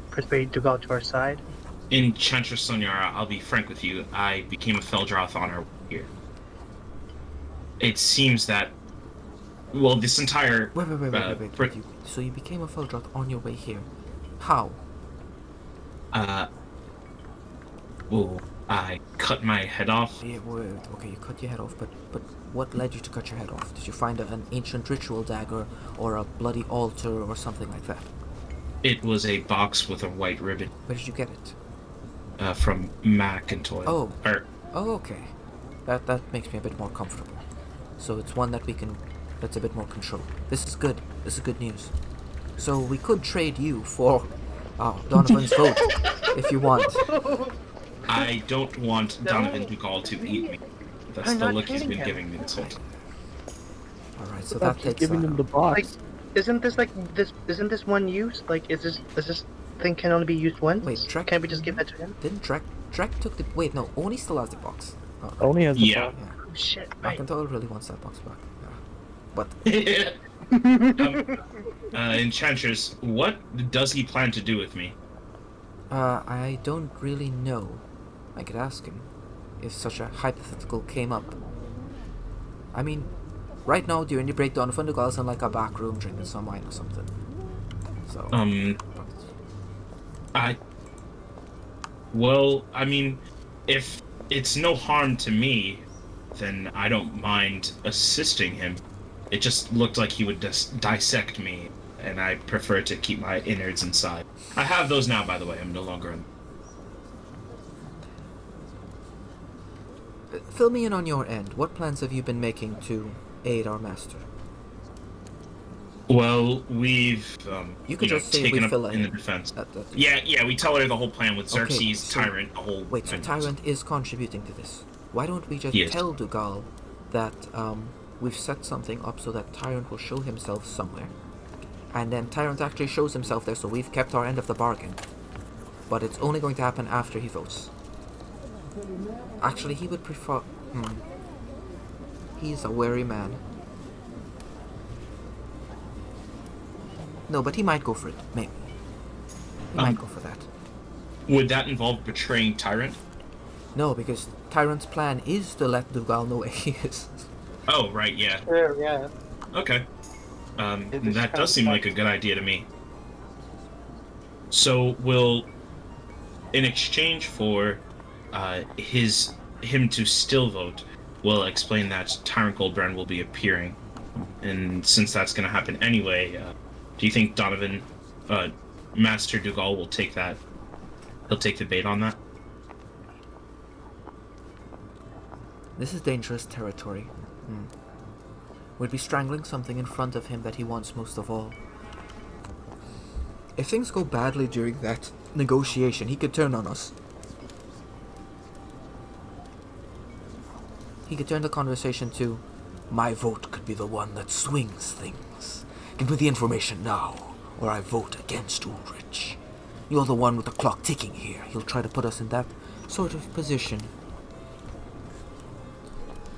persuade Dougal to our side. Enchantress Sonyara, I'll be frank with you. I became a Feldroth on our way here. It seems that, well, this entire Wait. So you became a Feldroth on your way here. How? Well, I cut my head off. Yeah, okay, you cut your head off, but what led you to cut your head off? Did you find an ancient ritual dagger, or a bloody altar, or something like that? It was a box with a white ribbon. Where did you get it? From Mac and Toil. Oh, okay. That makes me a bit more comfortable. So it's one that that's a bit more control. This is good. This is good news. So we could trade you for Donovan's vote, if you want. I don't want Donovan Dougal to eat me. That's the look he's been giving me this whole time. Alright, so that takes giving him the box. Like, isn't this one use? Like, is this thing can only be used once? Wait, Drek, can't we just give that to him? Didn't Drek took the... Wait, no, Oni still has the box. Oh, Only has the Yeah. box. yeah. Oh shit! Right. Macintosh really wants that box back. Yeah. But Enchantress, what does he plan to do with me? I don't really know. I could ask him if such a hypothetical came up. I mean, right now during the breakdown, Fundugal's in like a back room drinking some wine or something. So. I mean, if it's no harm to me, then I don't mind assisting him. It just looked like he would dissect me, and I prefer to keep my innards inside. I have those now, by the way. I'm no longer in. Fill me in on your end. What plans have you been making to aid our master? Well, we've You could just say taken we up fill in the in. defense. That's Yeah, we tell her the whole plan with Xerxes, Okay, so- Tyrant, the whole. Wait, so Tyrant is contributing to this. Why don't we just Yes. tell Dougal that we've set something up so that Tyrant will show himself somewhere, and then Tyrant actually shows himself there, so we've kept our end of the bargain. But it's only going to happen after he votes. Actually, he would prefer. He's a wary man. No, but he might go for it. Maybe. He might go for that. Would that involve betraying Tyrant? No, because Tyrant's plan is to let Dougal know where he is. Oh, right, yeah. Sure, yeah. Okay. It That does seem like a good idea to me. So in exchange for his him to still vote, we'll explain that Tyrant Goldbrand will be appearing. And since that's going to happen anyway, do you think Donovan, Master Dougal will take that? He'll take the bait on that? This is dangerous territory. We'd be strangling something in front of him that he wants most of all. If things go badly during that negotiation, he could turn on us. He could turn the conversation to, my vote could be the one that swings things. Give me the information now, or I vote against Ulrizch. You're the one with the clock ticking here. He'll try to put us in that sort of position.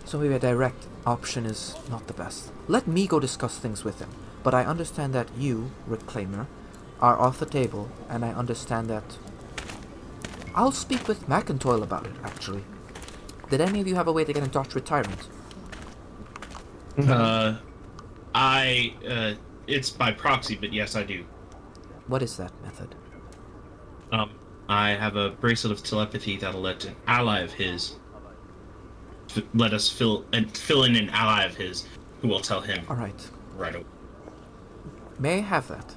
So maybe a direct option is not the best. Let me go discuss things with him. But I understand that you, Reclaimer, are off the table, and I understand that... I'll speak with McIntoyle about it, actually. Did any of you have a way to get in touch with Tyrant? It's by proxy, but yes, I do. What is that method? I have a bracelet of telepathy that'll let an ally of his let us fill in an ally of his who will tell him. All right. Right away. May I have that?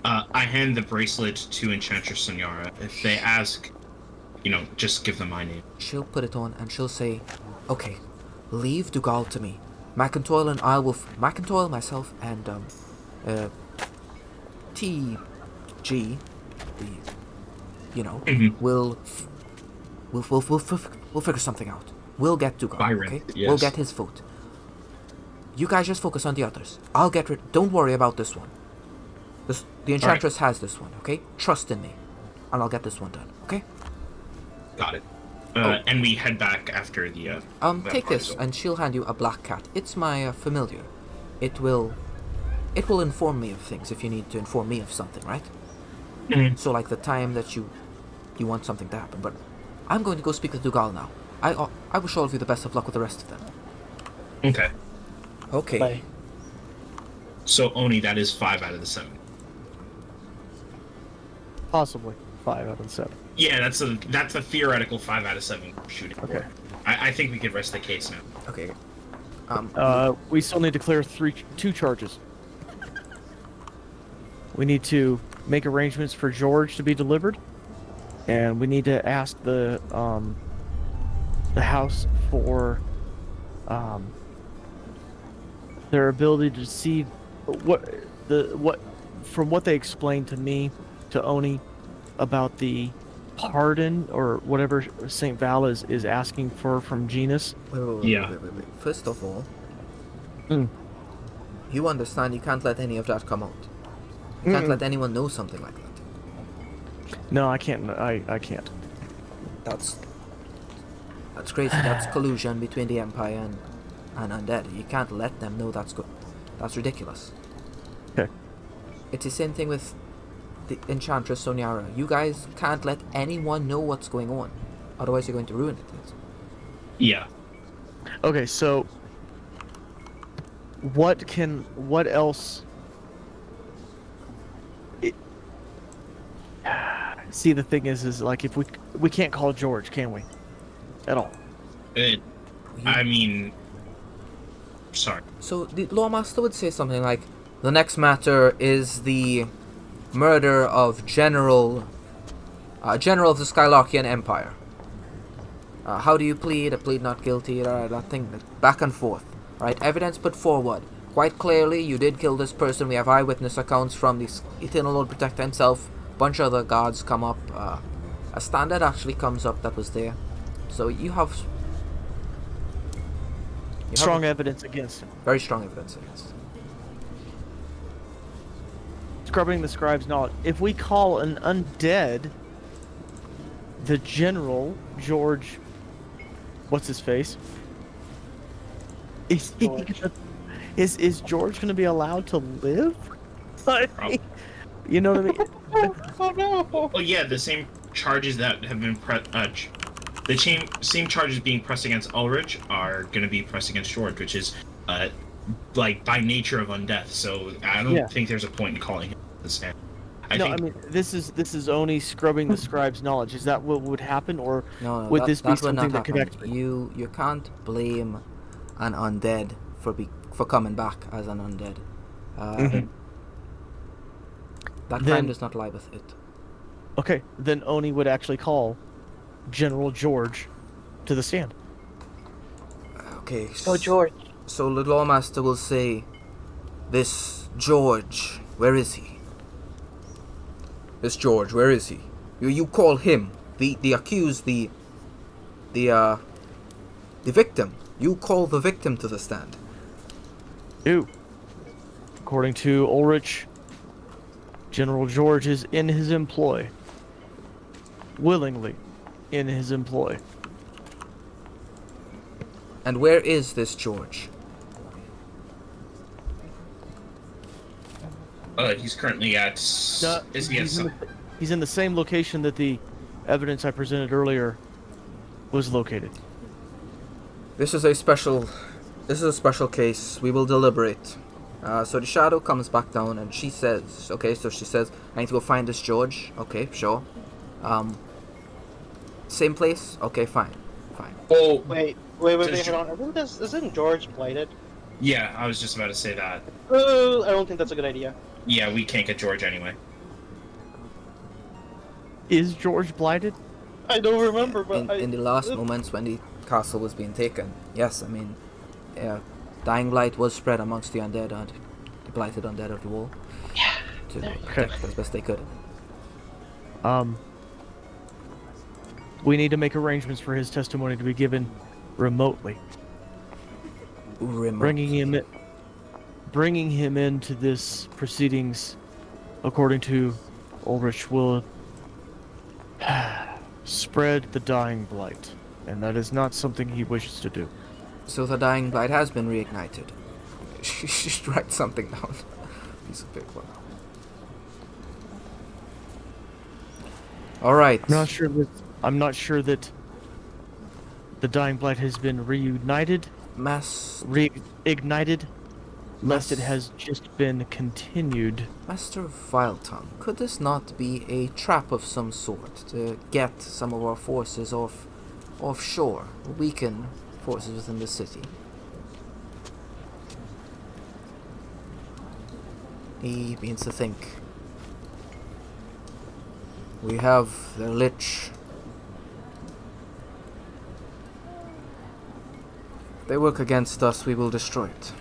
I hand the bracelet to Enchantress Sonyara. If they ask, just give them my name. She'll put it on and she'll say, okay, leave Dougal to me. McIntoyle and I will... McIntoyle, myself, and, TG, we'll figure something out. We'll get Dougal, Byron, okay? yes. We'll get his vote. You guys just focus on the others. I'll get rid... Don't worry about this one. The Enchantress has this one, okay? Trust in me. And I'll get this one done, okay? Got it. And we head back after the, take this, and she'll hand you a black cat. It's my familiar. It will inform me of things if you need to inform me of something, right? Mm-hmm. So like the time that you want something to happen. But I'm going to go speak with Dougal now. I wish all of you the best of luck with the rest of them. Okay. Okay. Bye. So Oni, that is 5 out of the 7. Possibly 5 out of 7. Yeah, that's a theoretical 5 out of 7 shooting. Okay. I think we could rest the case now. Okay. We still need to clear 2 charges. We need to make arrangements for George to be delivered, and we need to ask the house for their ability to see from what they explained to me, to Oni, about the pardon or whatever St. Val is asking for from Genus. Wait. First of all, you understand you can't let any of that come out. You can't let anyone know something like that. No, I can't. I can't. That's crazy. That's collusion between the Empire and Undead. You can't let them know that's good. That's ridiculous. Okay. It's the same thing with the Enchantress Sonyara. You guys can't let anyone know what's going on. Otherwise you're going to ruin it. Yeah. Okay, so what else? See, the thing is like, if we can't call George, can we? At all? Sorry. So the Lawmaster would say something like, the next matter is the murder of General of the Skylarkian Empire. How do you plead? I plead not guilty. That thing, back and forth. Right? Evidence put forward. Quite clearly, you did kill this person. We have eyewitness accounts from the Eternal Lord Protector himself. Bunch of other guards come up. A standard actually comes up that was there. So you have strong evidence against him. Very strong evidence against him. Scrubbing the scribe's knowledge. If we call an undead the General George, what's his face? Is George gonna be allowed to live? You know what I mean? Oh no! Well, yeah, the same charges that have been same charges being pressed against Ulrizch are going to be pressed against George, which is like by nature of undeath. So I don't think there's a point in calling him the same. I No, think I mean this is Oni scrubbing the scribe's knowledge. Is that what would happen, or No, would that, this be that would something not that could happen. actually? You can't blame an undead for coming back as an undead. Mhm. That crime Then- does not lie with it. Okay, then Oni would actually call General George to the stand. Okay. Oh, George. So the lawmaster will say, "This George, where is he? This George, where is he? You call him the accused, the victim. You call the victim to the stand." Ew. According to Ulrich, General George is in his employ. Willingly in his employ. And where is this George? he's currently at. Is he at He's in the same location that the evidence I presented earlier was located. This is a special case. We will deliberate. So the shadow comes back down and she says, okay, so she says, "I need to go find this George." Okay, sure. Same place? Okay, fine. Oh, Wait, Does hold on. Isn't George blighted? yeah, I was just about to say that. I don't think that's a good idea. Yeah, we can't get George anyway. Is George blighted? I don't remember, but In the last moments when the castle was being taken, yes, I mean, dying blight was spread amongst the undead and the blighted undead of the wall to protect as best they could. We need to make arrangements for his testimony to be given remotely. Bringing him into this proceedings, according to Ulrich, will spread the dying blight, and that is not something he wishes to do. So the dying blight has been reignited. She should write something down. Piece of paper. All right. I'm not sure that the dying blight has been reignited, lest it has just been continued. Master of Vile Tongue, could this not be a trap of some sort to get some of our forces offshore, weaken forces within the city? He begins to think. We have the Lich. If they work against us, we will destroy it.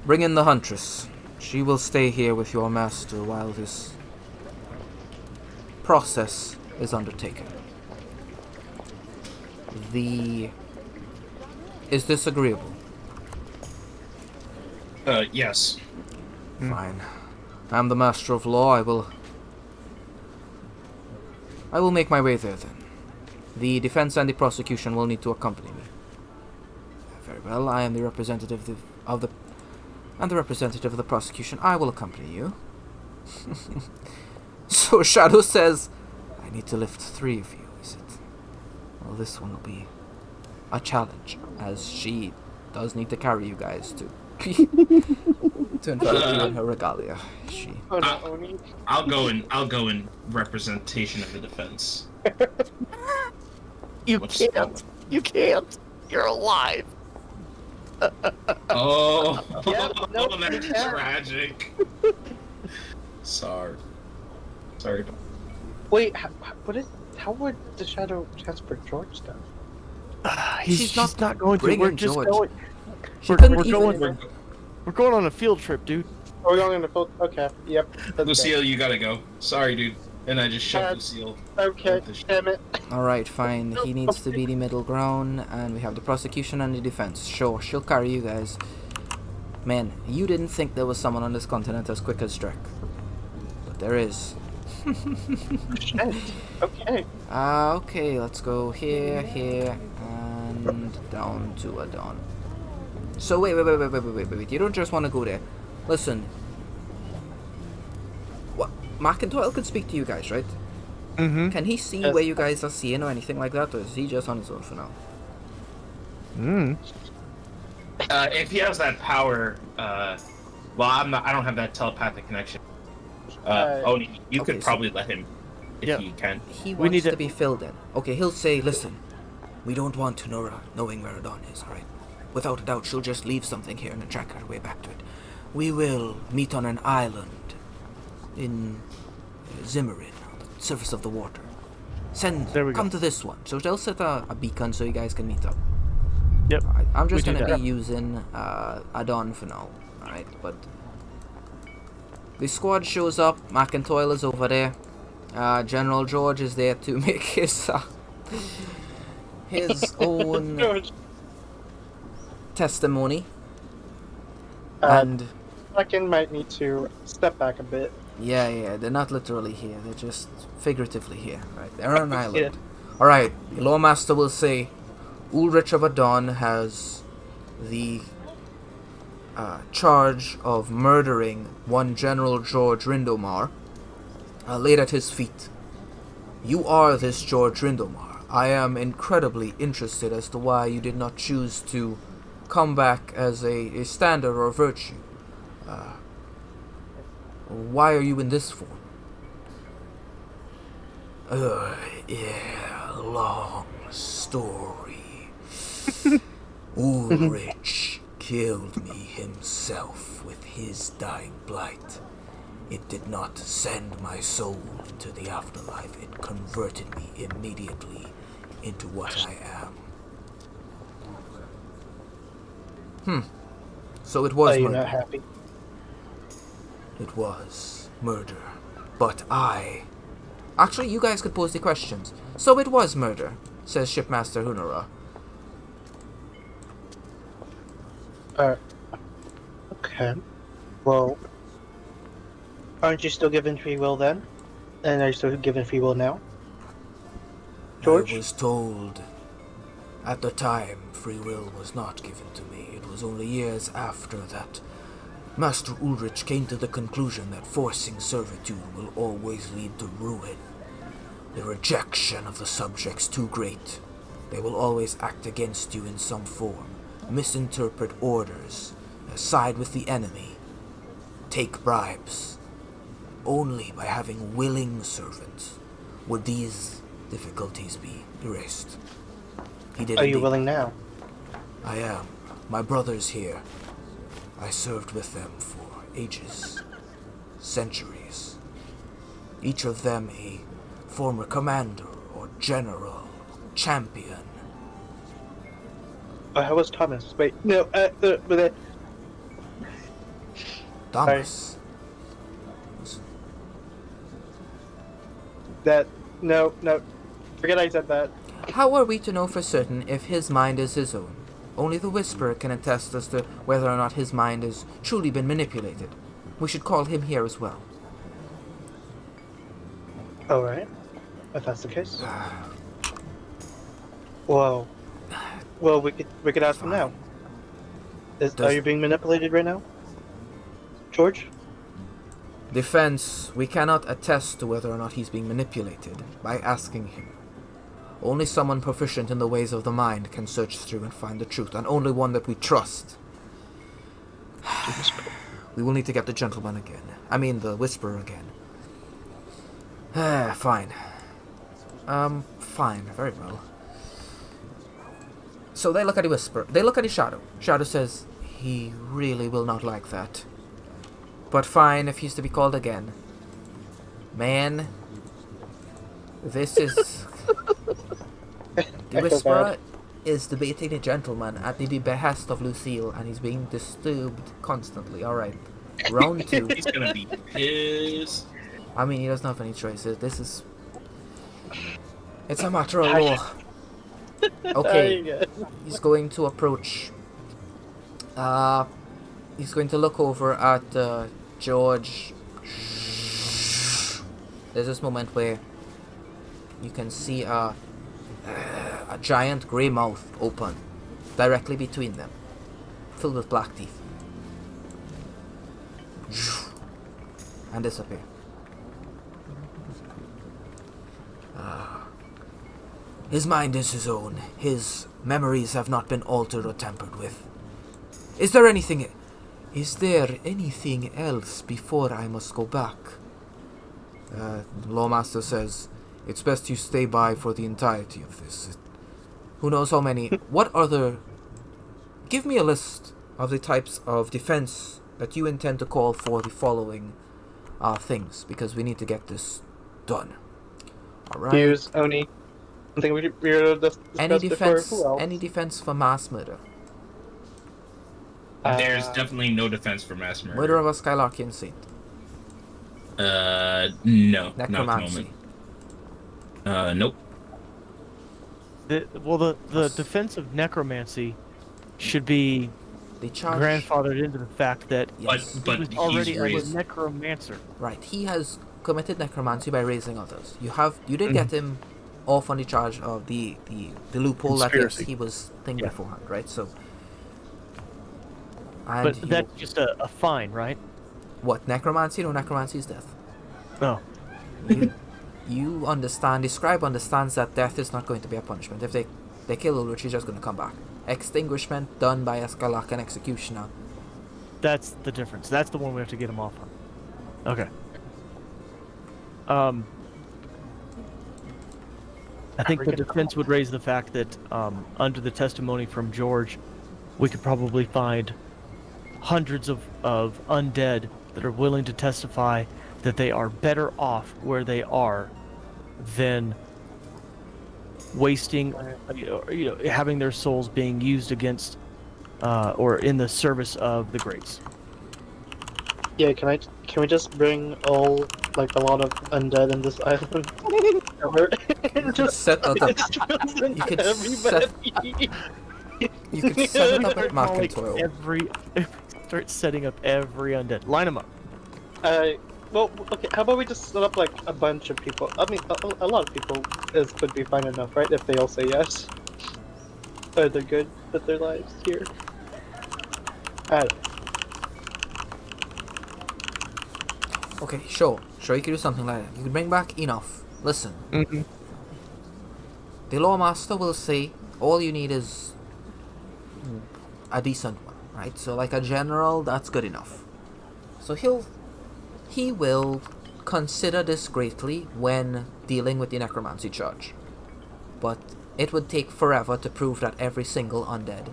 Bring in the Huntress. She will stay here with your master while this process is undertaken. Is this agreeable? Yes. Fine. I am the master of law. I will make my way there then. The defense and the prosecution will need to accompany me. Very well. I am the representative of the prosecution. I will accompany you. So Shadow says, "I need to lift 3 of you, is it? Well, this one will be a challenge, as she does need to carry you guys to envelop you in her regalia." Oh no, Oni. I'll go in representation of the defense. You can't. You're alive. Oh, Yeah, no, that's you can't. tragic. Sorry. Wait, how would the shadow transfer George then? She's not going to. bringing We're just George. going. She We're couldn't going. even- We're going on a field trip, dude. Are we going in the field? Okay, yep. that's Lucille, you gotta go. Sorry, dude. And I just shoved Lucille. Okay, damn it. Alright, fine. He needs to be the middle ground, and we have the prosecution and the defense. Sure, she'll carry you guys. Man, you didn't think there was someone on this continent as quick as Drek. But there is. Shit. Okay. Okay, let's go here, and down to a dawn. So wait. You don't just want to go there. Listen. What? McIntyre could speak to you guys, right? Mm-hmm. Can he see Yes. where you guys are seeing or anything like that, or is he just on his own for now? If he has that power, well, I don't have that telepathic connection. You Okay, could so- probably let him if Yeah. he can. He We need wants to to- be filled in. Okay, he'll say, listen, we don't want Tenora knowing where Adon is, alright? Without a doubt, she'll just leave something here and track her way back to it. We will meet on an island in Zimmerin, on the surface of the water. There we go. Come to this one. So they'll set a beacon so you guys can meet up. Yep. Alright, I'm just We do gonna that. be using Adon for now, alright? But the squad shows up, McIntoyle is over there. General George is there to make his own George. testimony. Uh, And Second might need to step back a bit. yeah, they're not literally here, they're just figuratively here, right? They're on an island. Alright, the Lawmaster will say Ulrizch of Adon has the charge of murdering one General George Rindomar, laid at his feet. You are this George Rindomar. I am incredibly interested as to why you did not choose to come back as a standard or virtue. Why are you in this form? Yeah, long story. Ulrich killed me himself with his dying blight. It did not send my soul into the afterlife. It converted me immediately into what I am. So it was Are you murder. not happy? It was murder. But I... Actually, you guys could pose the questions. So it was murder, says Shipmaster Hunara. Okay. Well, aren't you still given free will then? And are you still given free will now? George? I was told at the time free will was not given to me. It was only years after that Master Ulrich came to the conclusion that forcing servitude will always lead to ruin. The rejection of the subjects too great. They will always act against you in some form, misinterpret orders, side with the enemy, take bribes. Only by having willing servants would these difficulties be erased. He did. Are you indeed. willing now? I am. My brother's here. I served with them for ages, centuries. Each of them a former commander or general, champion. How was Thomas? Wait, no, but Thomas. that, no, forget I said that. How are we to know for certain if his mind is his own? Only the Whisperer can attest as to whether or not his mind has truly been manipulated. We should call him here as well. Alright, if that's the case. Well, we could ask him now. Are you being manipulated right now? George? Defense, we cannot attest to whether or not he's being manipulated by asking him. Only someone proficient in the ways of the mind can search through and find the truth, and only one that we trust. We will need to get the gentleman again. I mean, the Whisperer again. Fine. Fine. Very well. So they look at the Whisperer. They look at the Shadow. Shadow says, he really will not like that. But fine, if he's to be called again. Man, this is... The Whisperer is debating a gentleman at the behest of Lucille, and he's being disturbed constantly. Alright. Round 2. He's gonna be pissed. I mean, he doesn't have any choices. This is... It's a matter of law. Okay. He's going to approach... he's going to look over at George. There's this moment where you can see a giant grey mouth open directly between them, filled with black teeth, and disappear. His mind is his own. His memories have not been altered or tampered with. Is there anything else before I must go back The Lawmaster says, it's best you stay by for the entirety of this. Who knows how many... What other... Give me a list of the types of defense that you intend to call for the following things, because we need to get this done. Alright. Here's Oni. I think we discussed Any before. defense, Who else? any defense for mass murder. There's definitely no defense for mass murder. Murder of a Skylarkian saint. No. Not at the Necromancy. moment. Nope. The defense of necromancy should be The charge... grandfathered into the fact that Yes. But he was he's already a raised. necromancer. Right, he has committed necromancy by raising others. You did get him off on the charge of the loophole that Conspiracy. he was thing Yeah. beforehand, right? So, and But you- that's just a fine, right? what, necromancy? No, necromancy is death. No. You understand, the scribe understands that death is not going to be a punishment. If they kill Ulrizch, he's just going to come back. Extinguishment done by a Skylarkan executioner. That's the difference. That's the one we have to get him off on. Okay. I think the defense would raise the fact that under the testimony from George, we could probably find hundreds of undead that are willing to testify that they are better off where they are than wasting, having their souls being used against or in the service of the Greats. Yeah, can we just bring a lot of undead in this island? You could set that up. You could set it up at McIntyre. Start setting up every undead. Line them up. Well, okay. How about we just set up a bunch of people? I mean, a lot of people could be fine enough, right? If they all say yes, or they're good with their lives here. I don't know. Okay, sure, you could do something like that. You could bring back enough. Listen, the Lawmaster will say all you need is a decent one, right? So like a general, that's good enough. So he will consider this greatly when dealing with the necromancy charge. But it would take forever to prove that every single undead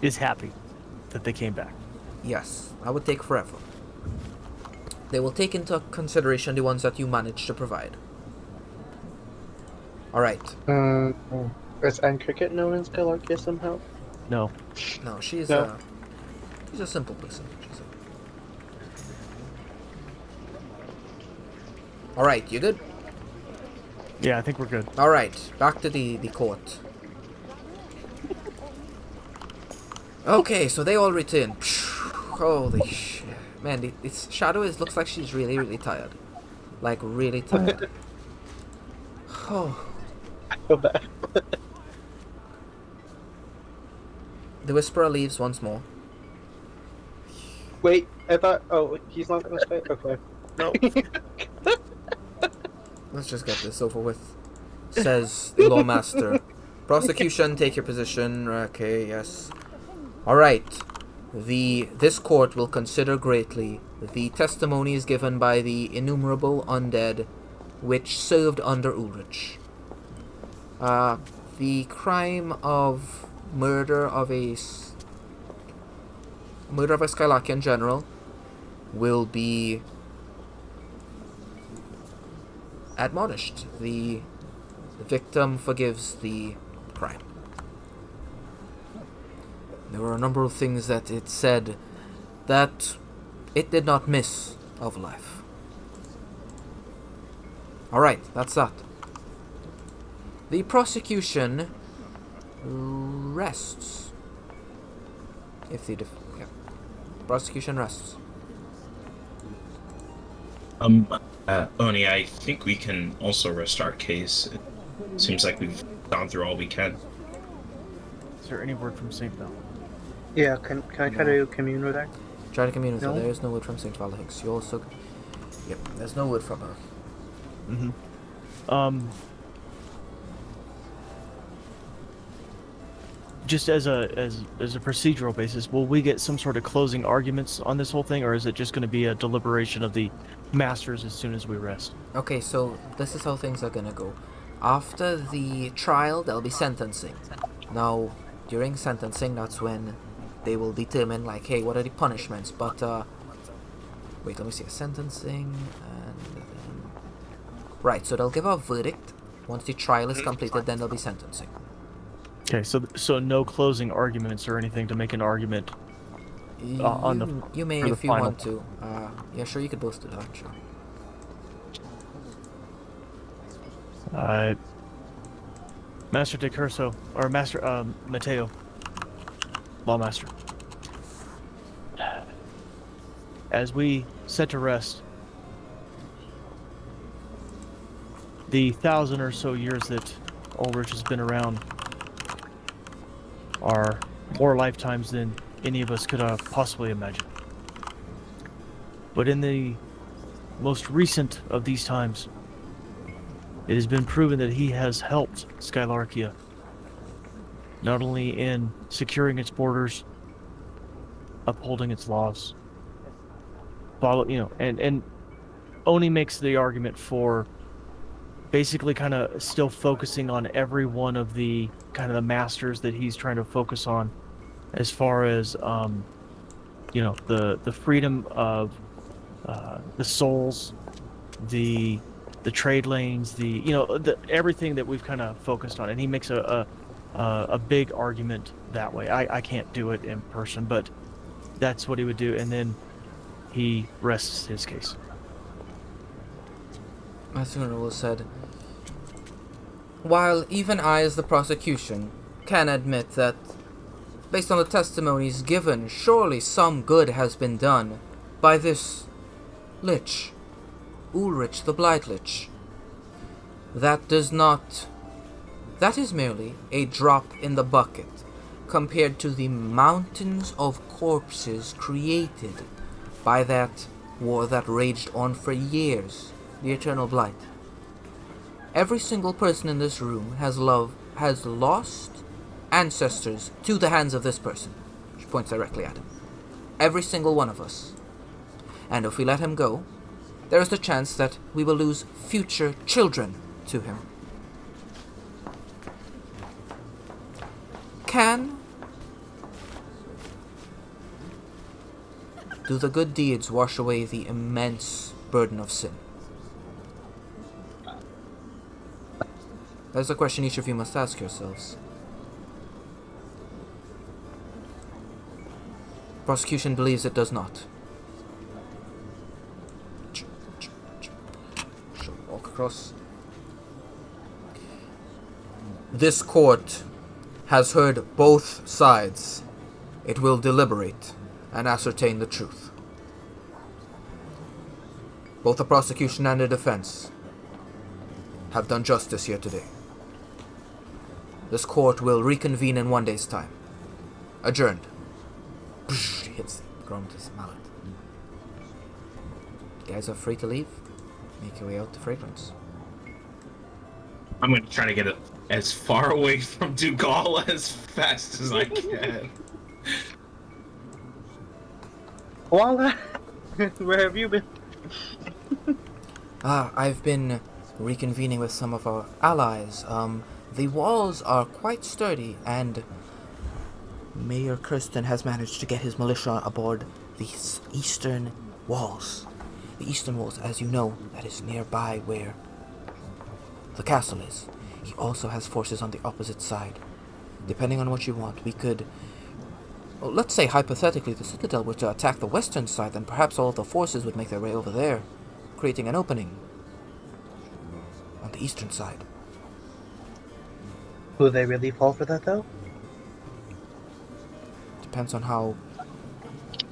is happy that they came back. Yes, that would take forever. They will take into consideration the ones that you managed to provide. Alright. Is Anne Cricket known in Skylarkia somehow? No. No, she's she's a simple person. Alright, you good? Yeah, I think we're good. Alright, back to the court. Okay, so they all return. Holy shit. Man, Shadow looks like she's really, really tired. Like, really tired. Oh. I feel bad. The Whisperer leaves once more. Wait, I thought. Oh, he's not gonna stay. Okay. No. Let's just get this over with. Says the Lawmaster. Prosecution, take your position. Okay, yes. Alright. This court will consider greatly the testimonies given by the innumerable undead which served under Ulrizch. The crime of murder of a Skylarkian general will be admonished. The victim forgives the crime. There were a number of things that it said that it did not miss of life. Alright, that's that. The prosecution rests. Prosecution rests. Oni, I think we can also rest our case. It seems like we've gone through all we can. Is there any word from St. Bell? Yeah, can I try to commune with her? Try to commune with her. No. There is no word from St. Valahix. You also... Yep, there's no word from her. just as a procedural basis, will we get some sort of closing arguments on this whole thing, or is it just going to be a deliberation of the masters as soon as we rest? Okay, so this is how things are gonna go. After the trial, there'll be sentencing. Now, during sentencing, that's when they will determine, like, hey, what are the punishments? But, wait, let me see. Sentencing, and then... Right, so they'll give a verdict. Once the trial is completed, then there'll be sentencing. Okay, so no closing arguments or anything to make an argument on the. You may for the if you final. want to. Yeah, sure, you could both do that, sure. Master De Curso, or Master Mateo, Lawmaster. As we set to rest, the 1,000 or so years that Ulrizch has been around are more lifetimes than any of us could possibly imagine. But in the most recent of these times, it has been proven that he has helped Skylarkia, not only in securing its borders, upholding its laws, and Oni makes the argument for basically kind of still focusing on every one of the kind of the masters that he's trying to focus on, as far as the freedom of the souls, the trade lanes, the everything that we've kind of focused on, and he makes a big argument that way. I can't do it in person, but that's what he would do, and then he rests his case. Master Noel said, while even I, as the prosecution, can admit that, based on the testimonies given, surely some good has been done by this Lich, Ulrizch the Blight Lich. That is merely a drop in the bucket compared to the mountains of corpses created by that war that raged on for years, the Eternal Blight. Every single person in this room has lost ancestors to the hands of this person. She points directly at him. Every single one of us. And if we let him go, there is the chance that we will lose future children to him. Do the good deeds wash away the immense burden of sin? That's a question each of you must ask yourselves. Prosecution believes it does not. She'll walk across. This court has heard both sides. It will deliberate and ascertain the truth. Both the prosecution and the defense have done justice here today. This court will reconvene in 1 day's time. Adjourned. He hits the ground with his mallet. You guys are free to leave. Make your way out to Fragrance. I'm going to try to get it as far away from Dugal as fast as I can. Walla, where have you been? I've been reconvening with some of our allies. The walls are quite sturdy, and Mayor Kirsten has managed to get his militia aboard the eastern walls. The eastern walls, as you know, that is nearby where the castle is. He also has forces on the opposite side. Depending on what you want, we could... Well, let's say, hypothetically, the Citadel were to attack the western side, then perhaps all of the forces would make their way over there, creating an opening on the eastern side. Will they really fall for that, though? Depends on how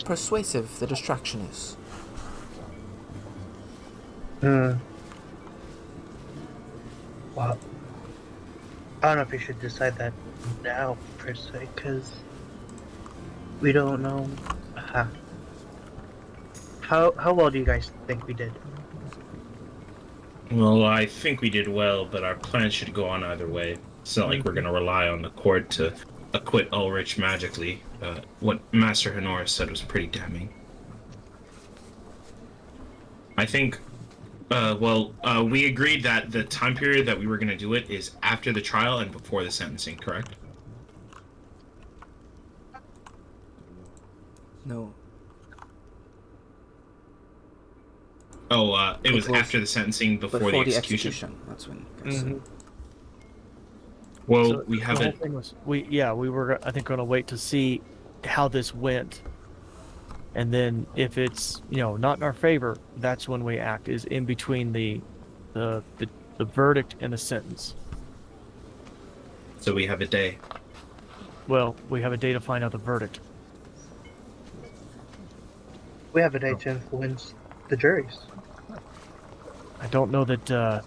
persuasive the distraction is. Well, I don't know if we should decide that now, per se, because we don't know. How well do you guys think we did? Well, I think we did well, but our plan should go on either way. It's not like we're going to rely on the court to acquit Ulrich magically. What Master Honora said was pretty damning. I think, we agreed that the time period that we were going to do it is after the trial and before the sentencing, correct? No. Oh, it was Before- after the sentencing, before the execution. That's when you guys said. Well, So we the have whole it. thing was we were, I think, going to wait to see how this went, and then if it's not in our favor, that's when we act. Is in between the verdict and the sentence. So we have a day. Well, we have a day to find out the verdict. We have a day to influence the juries. I don't know that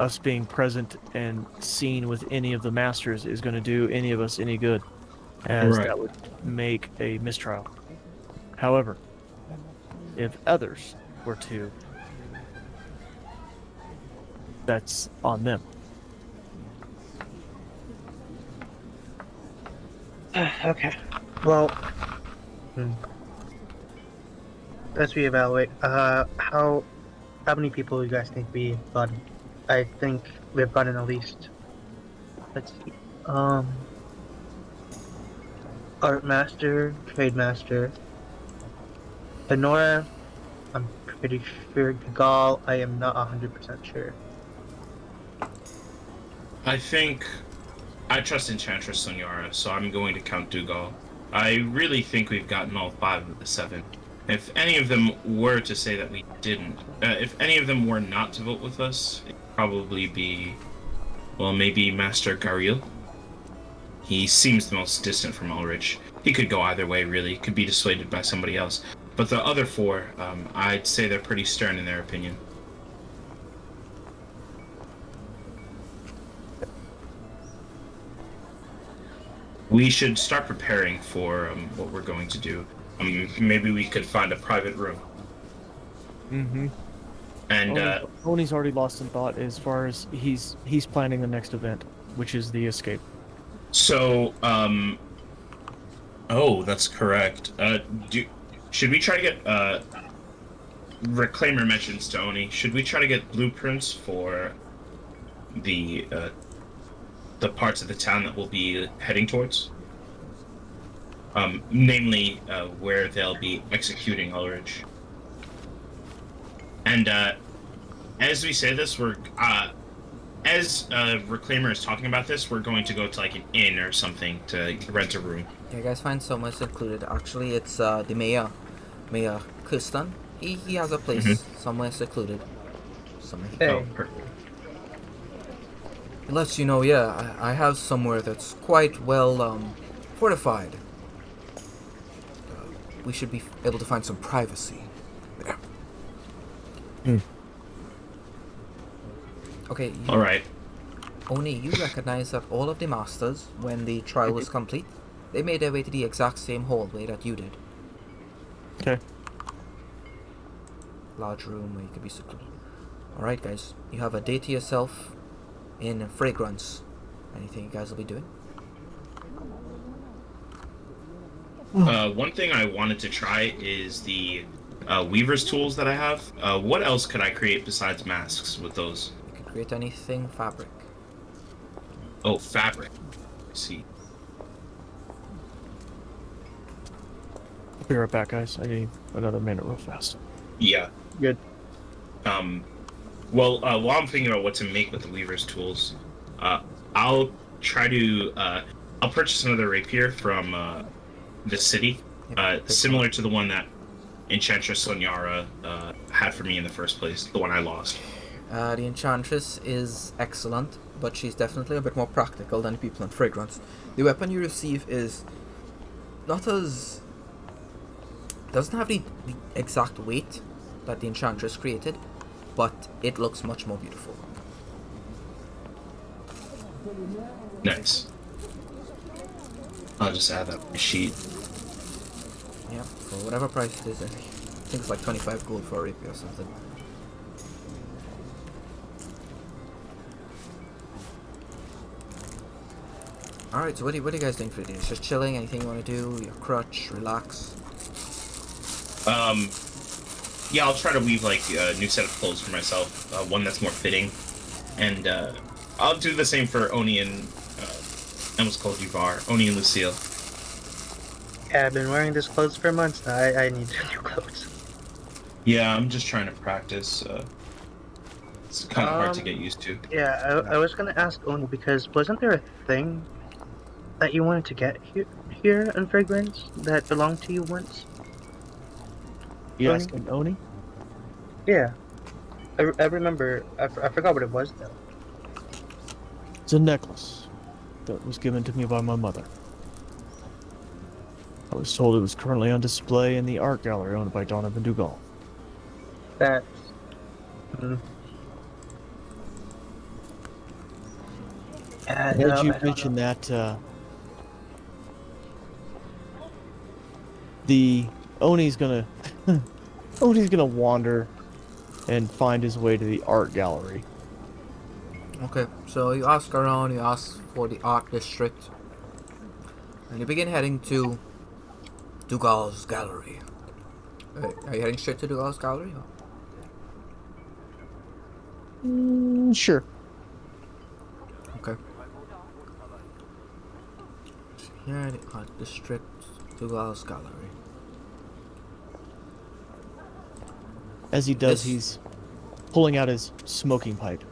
us being present and seen with any of the masters is going to do any of us any good, as Right. that would make a mistrial. However, if others were to, that's on them. Okay. Well, let's reevaluate. How many people do you guys think we got? I think we've gotten at least. Let's see. Art master, trade master. Honora, I'm pretty sure. Gal, I am not 100% sure. I think I trust Enchantress Sonyara, so I'm going to count Dougal. I really think we've gotten all 5 of the 7. If any of them were to say that we didn't, if any of them were not to vote with us, it'd probably be, well, maybe Master Garil. He seems the most distant from Ulrich. He could go either way, really. Could be dissuaded by somebody else. But the other 4, I'd say they're pretty stern in their opinion. We should start preparing for what we're going to do. Maybe we could find a private room. Mm-hmm. And Tony's already lost in thought as far as he's planning the next event, which is the escape. so, oh, that's correct. Should we try to get Reclaimer mentions to Oni? Should we try to get blueprints for the parts of the town that we'll be heading towards? Namely, where they'll be executing Ulrich. And as we say this, we're as Reclaimer is talking about this, we're going to go to like an inn or something to rent a room. Yeah, you guys find somewhere secluded. Actually, it's the Mayor Kirsten. He has a place somewhere secluded. Somewhere. Hey. Oh, perfect. It lets you know, yeah, I have somewhere that's quite well fortified. We should be able to find some privacy there. Okay. All right. Oni, you recognize that all of the masters, when the trial was complete, they made their way to the exact same hallway that you did. Okay. Large room where you could be secluded. Alright, guys. You have a day to yourself in Fragrance. Anything you guys will be doing? One thing I wanted to try is the Weaver's tools that I have. What else could I create besides masks with those? You can create anything fabric. Oh, fabric. I see. I'll be right back, guys. I need another minute real fast. Yeah. Good. Well, while I'm thinking about what to make with the Weaver's tools, I'll try to I'll purchase another rapier from the city, similar to the one that Enchantress Sonyara had for me in the first place, the one I lost. The Enchantress is excellent, but she's definitely a bit more practical than the people in Fragrance. The weapon you receive is not as... doesn't have the exact weight that the Enchantress created, but it looks much more beautiful. Nice. I'll just add that to my sheet. Yeah, for whatever price it is, I think it's like 25 gold for a rapier or something. Alright, so what do you guys think for the day? Just chilling, anything you want to do? Your crutch, relax? Yeah, I'll try to weave like a new set of clothes for myself, one that's more fitting, and I'll do the same for Oni and I almost called you Var, Oni and Lucille. Yeah, I've been wearing this clothes for months now. I need new clothes. Yeah, I'm just trying to practice. It's kind of hard to get used to. Yeah, I was gonna ask Oni because wasn't there a thing that you wanted to get here in Fragrance that belonged to you once? You Oni? asking Oni? Yeah, I remember. I forgot what it was though. It's a necklace that was given to me by my mother. I was told it was currently on display in the art gallery owned by Donovan Dugal. That. Yeah, As no, you I don't mentioned know. that, the Oni's gonna Oni's gonna wander and find his way to the art gallery. Okay, so you ask around, you ask for the art district, and you begin heading to Dugal's gallery. Are you heading straight to Dugal's gallery? Sure. Okay. Here, the art district, Dugal's gallery. As he does, This- he's pulling out his smoking pipe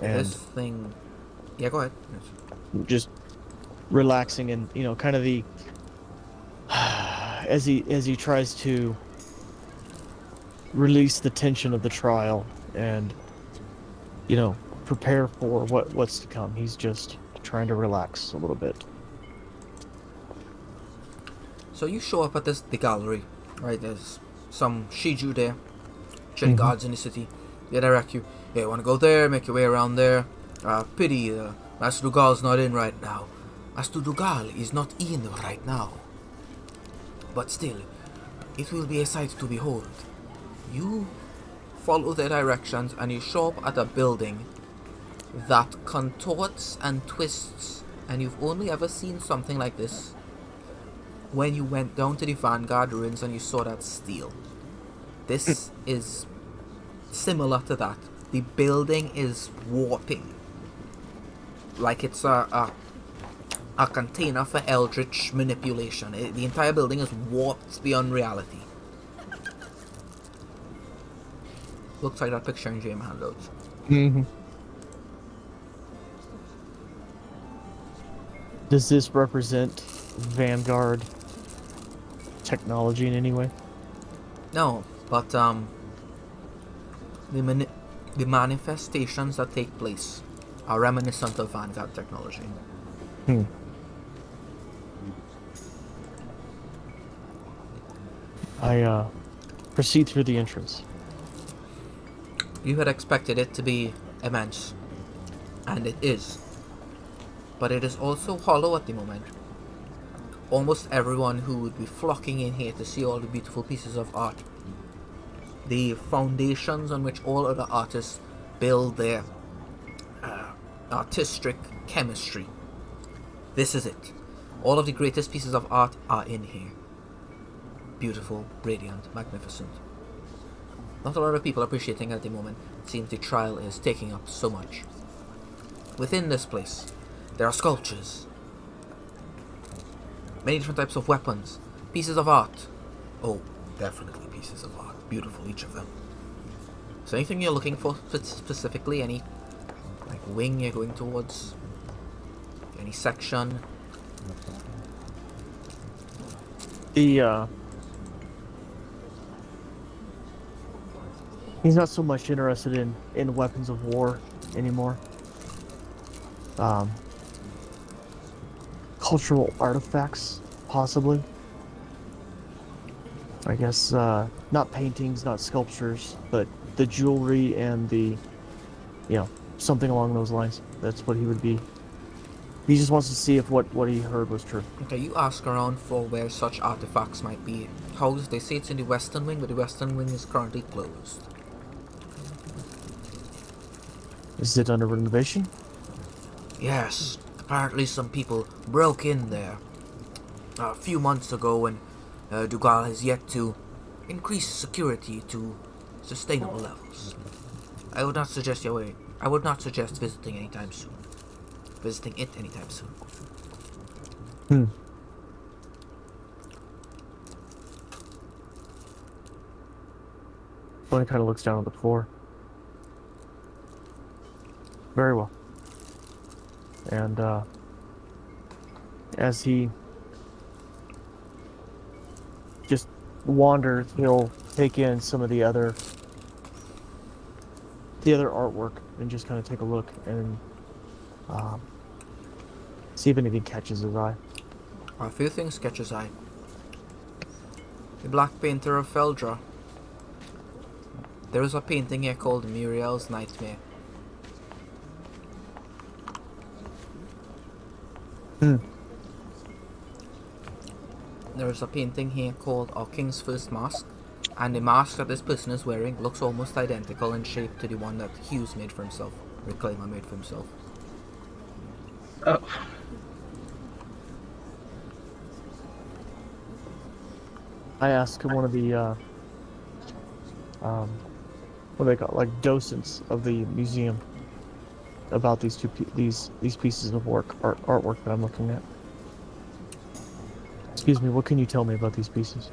and This thing. Yeah, go ahead. Yes. just relaxing and kind of the as he tries to release the tension of the trial and prepare for what's to come. He's just trying to relax a little bit. So you show up at the gallery, right? There's some shiju there, chilling guards in the city. They direct you. Yeah, you want to go there, make your way around there. Pity, Master Dugal's not in right now. Master Dugal is not in right now. But still, it will be a sight to behold. You follow their directions and you show up at a building that contorts and twists, and you've only ever seen something like this when you went down to the Vanguard ruins and you saw that steel. This is similar to that. The building is warping like it's a container for Eldritch manipulation. The entire building is warped beyond reality. Looks like that picture in James handouts. Does this represent Vanguard technology in any way? No, but the manifestations that take place are reminiscent of Vanguard technology. I proceed through the entrance. You had expected it to be immense, and it is. But it is also hollow at the moment. Almost everyone who would be flocking in here to see all the beautiful pieces of art, the foundations on which all other artists build their artistic chemistry. This is it. All of the greatest pieces of art are in here. Beautiful, radiant, magnificent. Not a lot of people appreciating it at the moment. It seems the trial is taking up so much. Within this place, there are sculptures, many different types of weapons, pieces of art. Oh, definitely pieces of art. Beautiful, each of them. So anything you're looking for specifically? Any wing you're going towards? Any section? He's not so much interested in weapons of war anymore. Cultural artifacts, possibly. I guess not paintings, not sculptures, but the jewelry and the, something along those lines. That's what he would be. He just wants to see if what he heard was true. Okay, you ask around for where such artifacts might be housed. They say it's in the western wing, but the western wing is currently closed. Is it under renovation? Yes, Apparently some people broke in there a few months ago, and Dougal has yet to increase security to sustainable levels. I would not suggest visiting anytime soon. Visiting it anytime soon. Bonnie kind of looks down on the floor. Very well. And as he just wanders, he'll take in some of the other artwork and just kind of take a look and see if anything catches his eye. A few things catch his eye. The Black Painter of Feldra. There is a painting here called Muriel's Nightmare. There is a painting here called Our King's First Mask, and the mask that this person is wearing looks almost identical in shape to the one that Hughes made for himself, Reclaimer made for himself. Oh. I asked one of the what do they call it? Like docents of the museum about these these pieces of artwork that I'm looking at. Excuse me, what can you tell me about these pieces?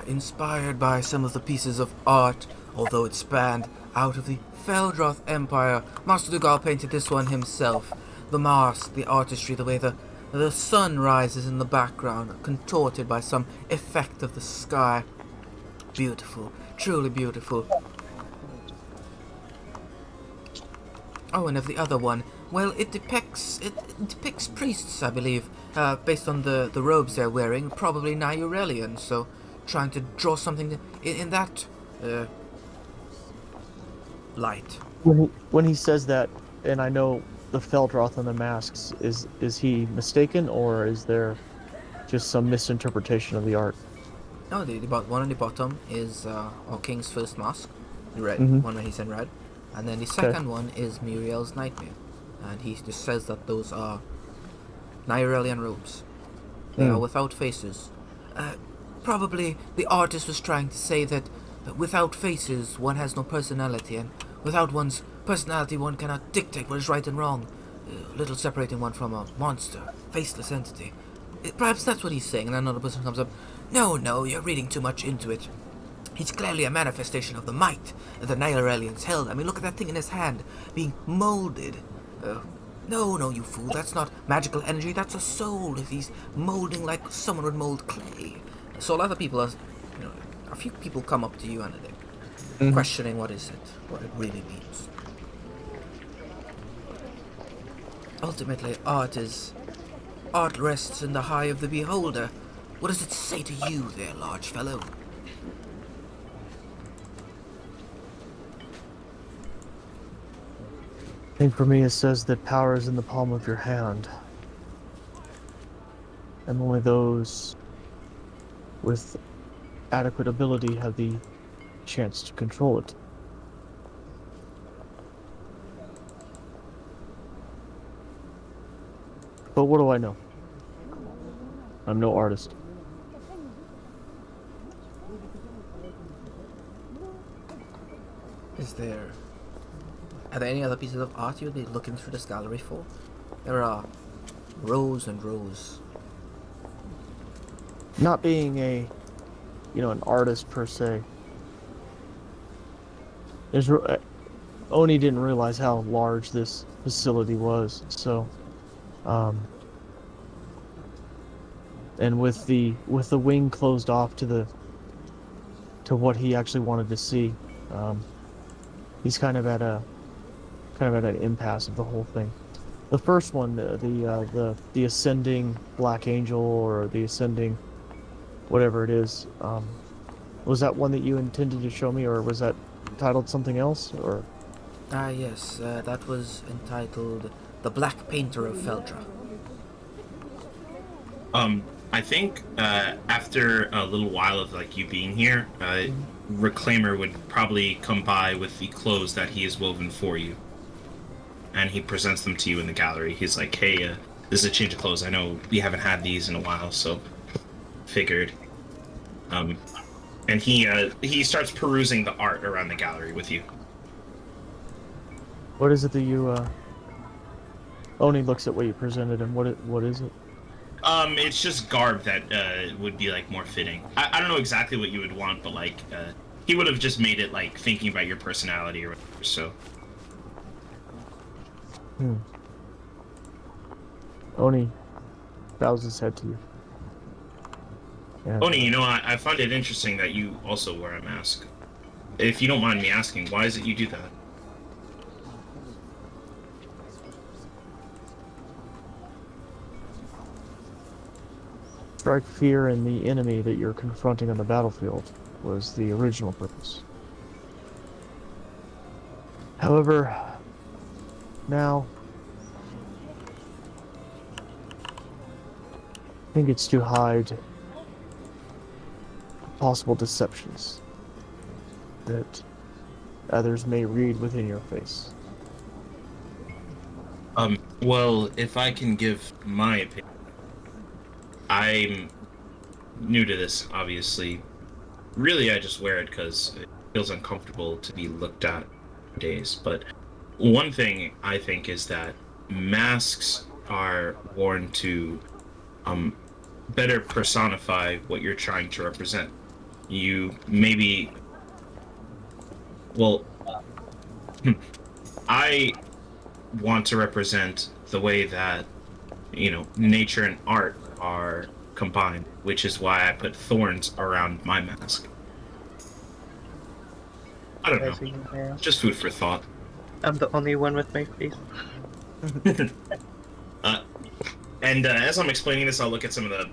Inspired by some of the pieces of art, although it spanned out of the Feldroth Empire, Master Dougal painted this one himself. The mask, the artistry, the way the sun rises in the background, contorted by some effect of the sky. Beautiful, truly beautiful. Oh, and of the other one, well, it depicts priests, I believe, based on the robes they're wearing, probably Nihurelian, so trying to draw something in that light. When he says that, and I know the Feldroth and the masks, is he mistaken, or is there just some misinterpretation of the art? No, the one on the bottom is Our King's First Mask, the red one that he's in red, and then the second one is Muriel's Nightmare, and he just says that those are Nihurelian robes. They are without faces. Probably the artist was trying to say that without faces one has no personality, and without one's personality one cannot dictate what is right and wrong, little separating one from a monster, faceless entity. Perhaps that's what he's saying, and another person comes up, No, you're reading too much into it. It's clearly a manifestation of the might that the Nihurelians held. I mean, look at that thing in his hand, being molded. No, you fool, that's not magical energy, that's a soul. If he's molding like someone would mold clay. So a lot of people a few people come up to you and they're questioning what it really means. Ultimately, art rests in the eye of the beholder. What does it say to you there, large fellow? I think for me it says that power is in the palm of your hand. And only those with adequate ability have the chance to control it. But what do I know? I'm no artist. Are there any other pieces of art you'd be looking through this gallery for? There are rows and rows. Not being an artist per se, Oni didn't realize how large this facility was, so, and with the wing closed off to what he actually wanted to see, he's kind of at an impasse of the whole thing. The first one, the ascending Black Angel, or the ascending whatever it is, was that one that you intended to show me, or was that titled something else, or? Yes, that was entitled The Black Painter of Feldra. I think after a little while of you being here, Reclaimer would probably come by with the clothes that he has woven for you. and he presents them to you in the gallery. He's like, "Hey, this is a change of clothes. I know we haven't had these in a while, so figured." And he starts perusing the art around the gallery with you. What is it that you, Oni looks at what you presented him. What is it? It's just garb that would be like more fitting. I don't know exactly what you would want, but like he would have just made it like thinking about your personality or whatever. So. Oni bows his head to you. And, Oni, I find it interesting that you also wear a mask. If you don't mind me asking, why is it you do that? strike fear in the enemy that you're confronting on the battlefield was the original purpose. However, now I think it's to hide possible deceptions that others may read within your face. Well, if I can give my opinion, I'm new to this, obviously. Really, I just wear it because it feels uncomfortable to be looked at nowadays. But one thing I think is that masks are worn to better personify what you're trying to represent. You maybe... Well, I want to represent the way that, nature and art are combined, which is why I put thorns around my mask. I don't know. Just food for thought. I'm the only one with my face. And as I'm explaining this, I'll look at some of the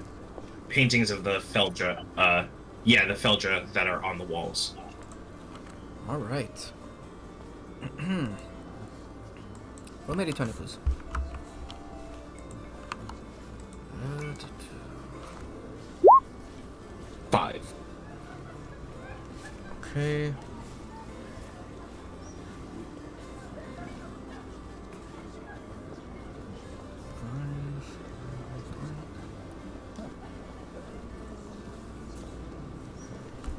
paintings of the Feldra. The Feldra that are on the walls. All right. Roll me a d20, please. 5. Okay.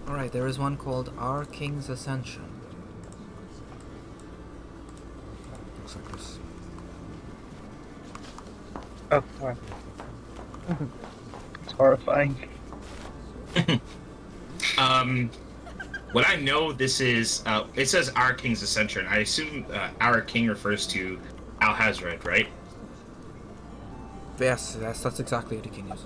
Alright, there is one called Our King's Ascension. Looks like this. Oh, wow. It's horrifying. What I know this is, it says Our King's Ascension. I assume Our King refers to Alhazred, right? Yes, that's exactly what the king is.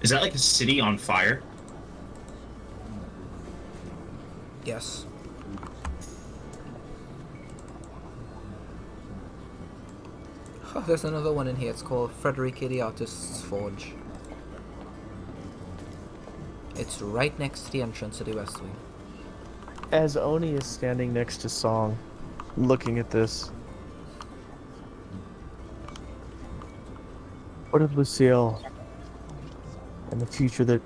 Is that like a city on fire? Yes. Oh, there's another one in here. It's called Frederick the Artist's Forge. It's right next to the entrance to the West Wing. As Oni is standing next to Song, looking at this, what of Lucille and the future that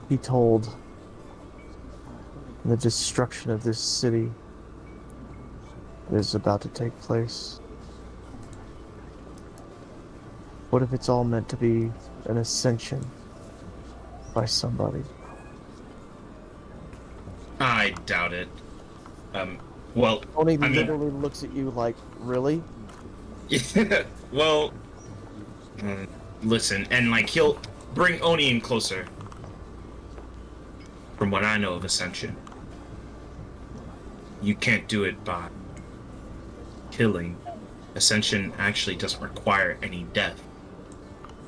he told, and the destruction of this city that is about to take place? What if it's all meant to be an ascension by somebody? I doubt it. Well, Oni literally looks at you like, really? Well, listen, and like he'll bring Oni in closer. From what I know of Ascension, you can't do it by killing. Ascension actually doesn't require any death.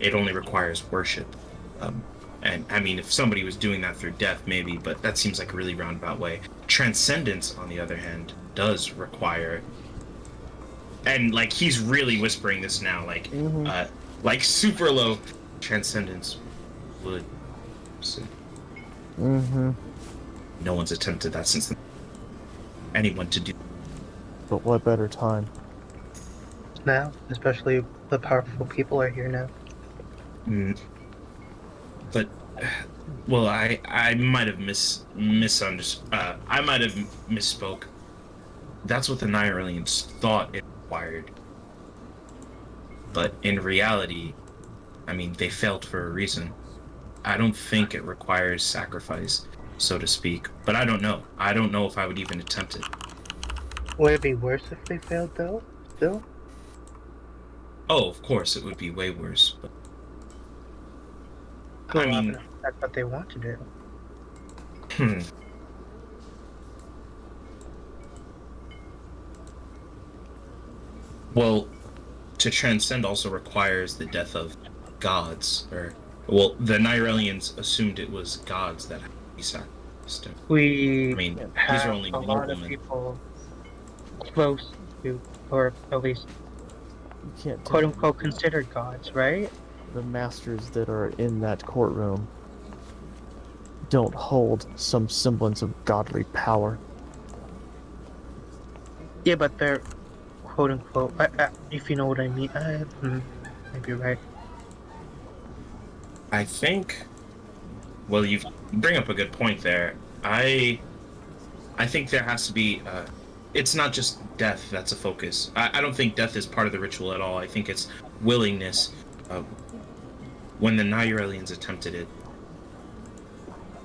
It only requires worship. And I mean, if somebody was doing that through death, maybe, but that seems like a really roundabout way. Transcendence, on the other hand, does require... And, like, he's really whispering this now, like, like super low. Transcendence would... No one's attempted that since anyone to do. But what better time? Now, especially the powerful people are here now. Mm, but well, I might have misunderstood. I might have misspoke. That's what the Nihilians thought it required, but in reality, I mean, they failed for a reason. I don't think it requires sacrifice, so to speak. But I don't know. I don't know if I would even attempt it. Would it be worse if they failed, though? Still? Oh, of course, it would be way worse. But I Well, mean, that's what they want to do. hmm. Well, to transcend also requires the death of gods, or well, the Nirelians assumed it was gods that had to be sacrificed. I We mean, these are have only a lot of noblemen. people close to, or at least You can't quote tell unquote considered gods, right? the masters that are in that courtroom don't hold some semblance of godly power. Yeah, but they're quote unquote, if you know what I mean. Maybe you're right. I think. Well, you bring up a good point there. I think there has to be. It's not just death that's a focus. I don't think death is part of the ritual at all. I think it's willingness. Uh, when the Nihilians attempted it,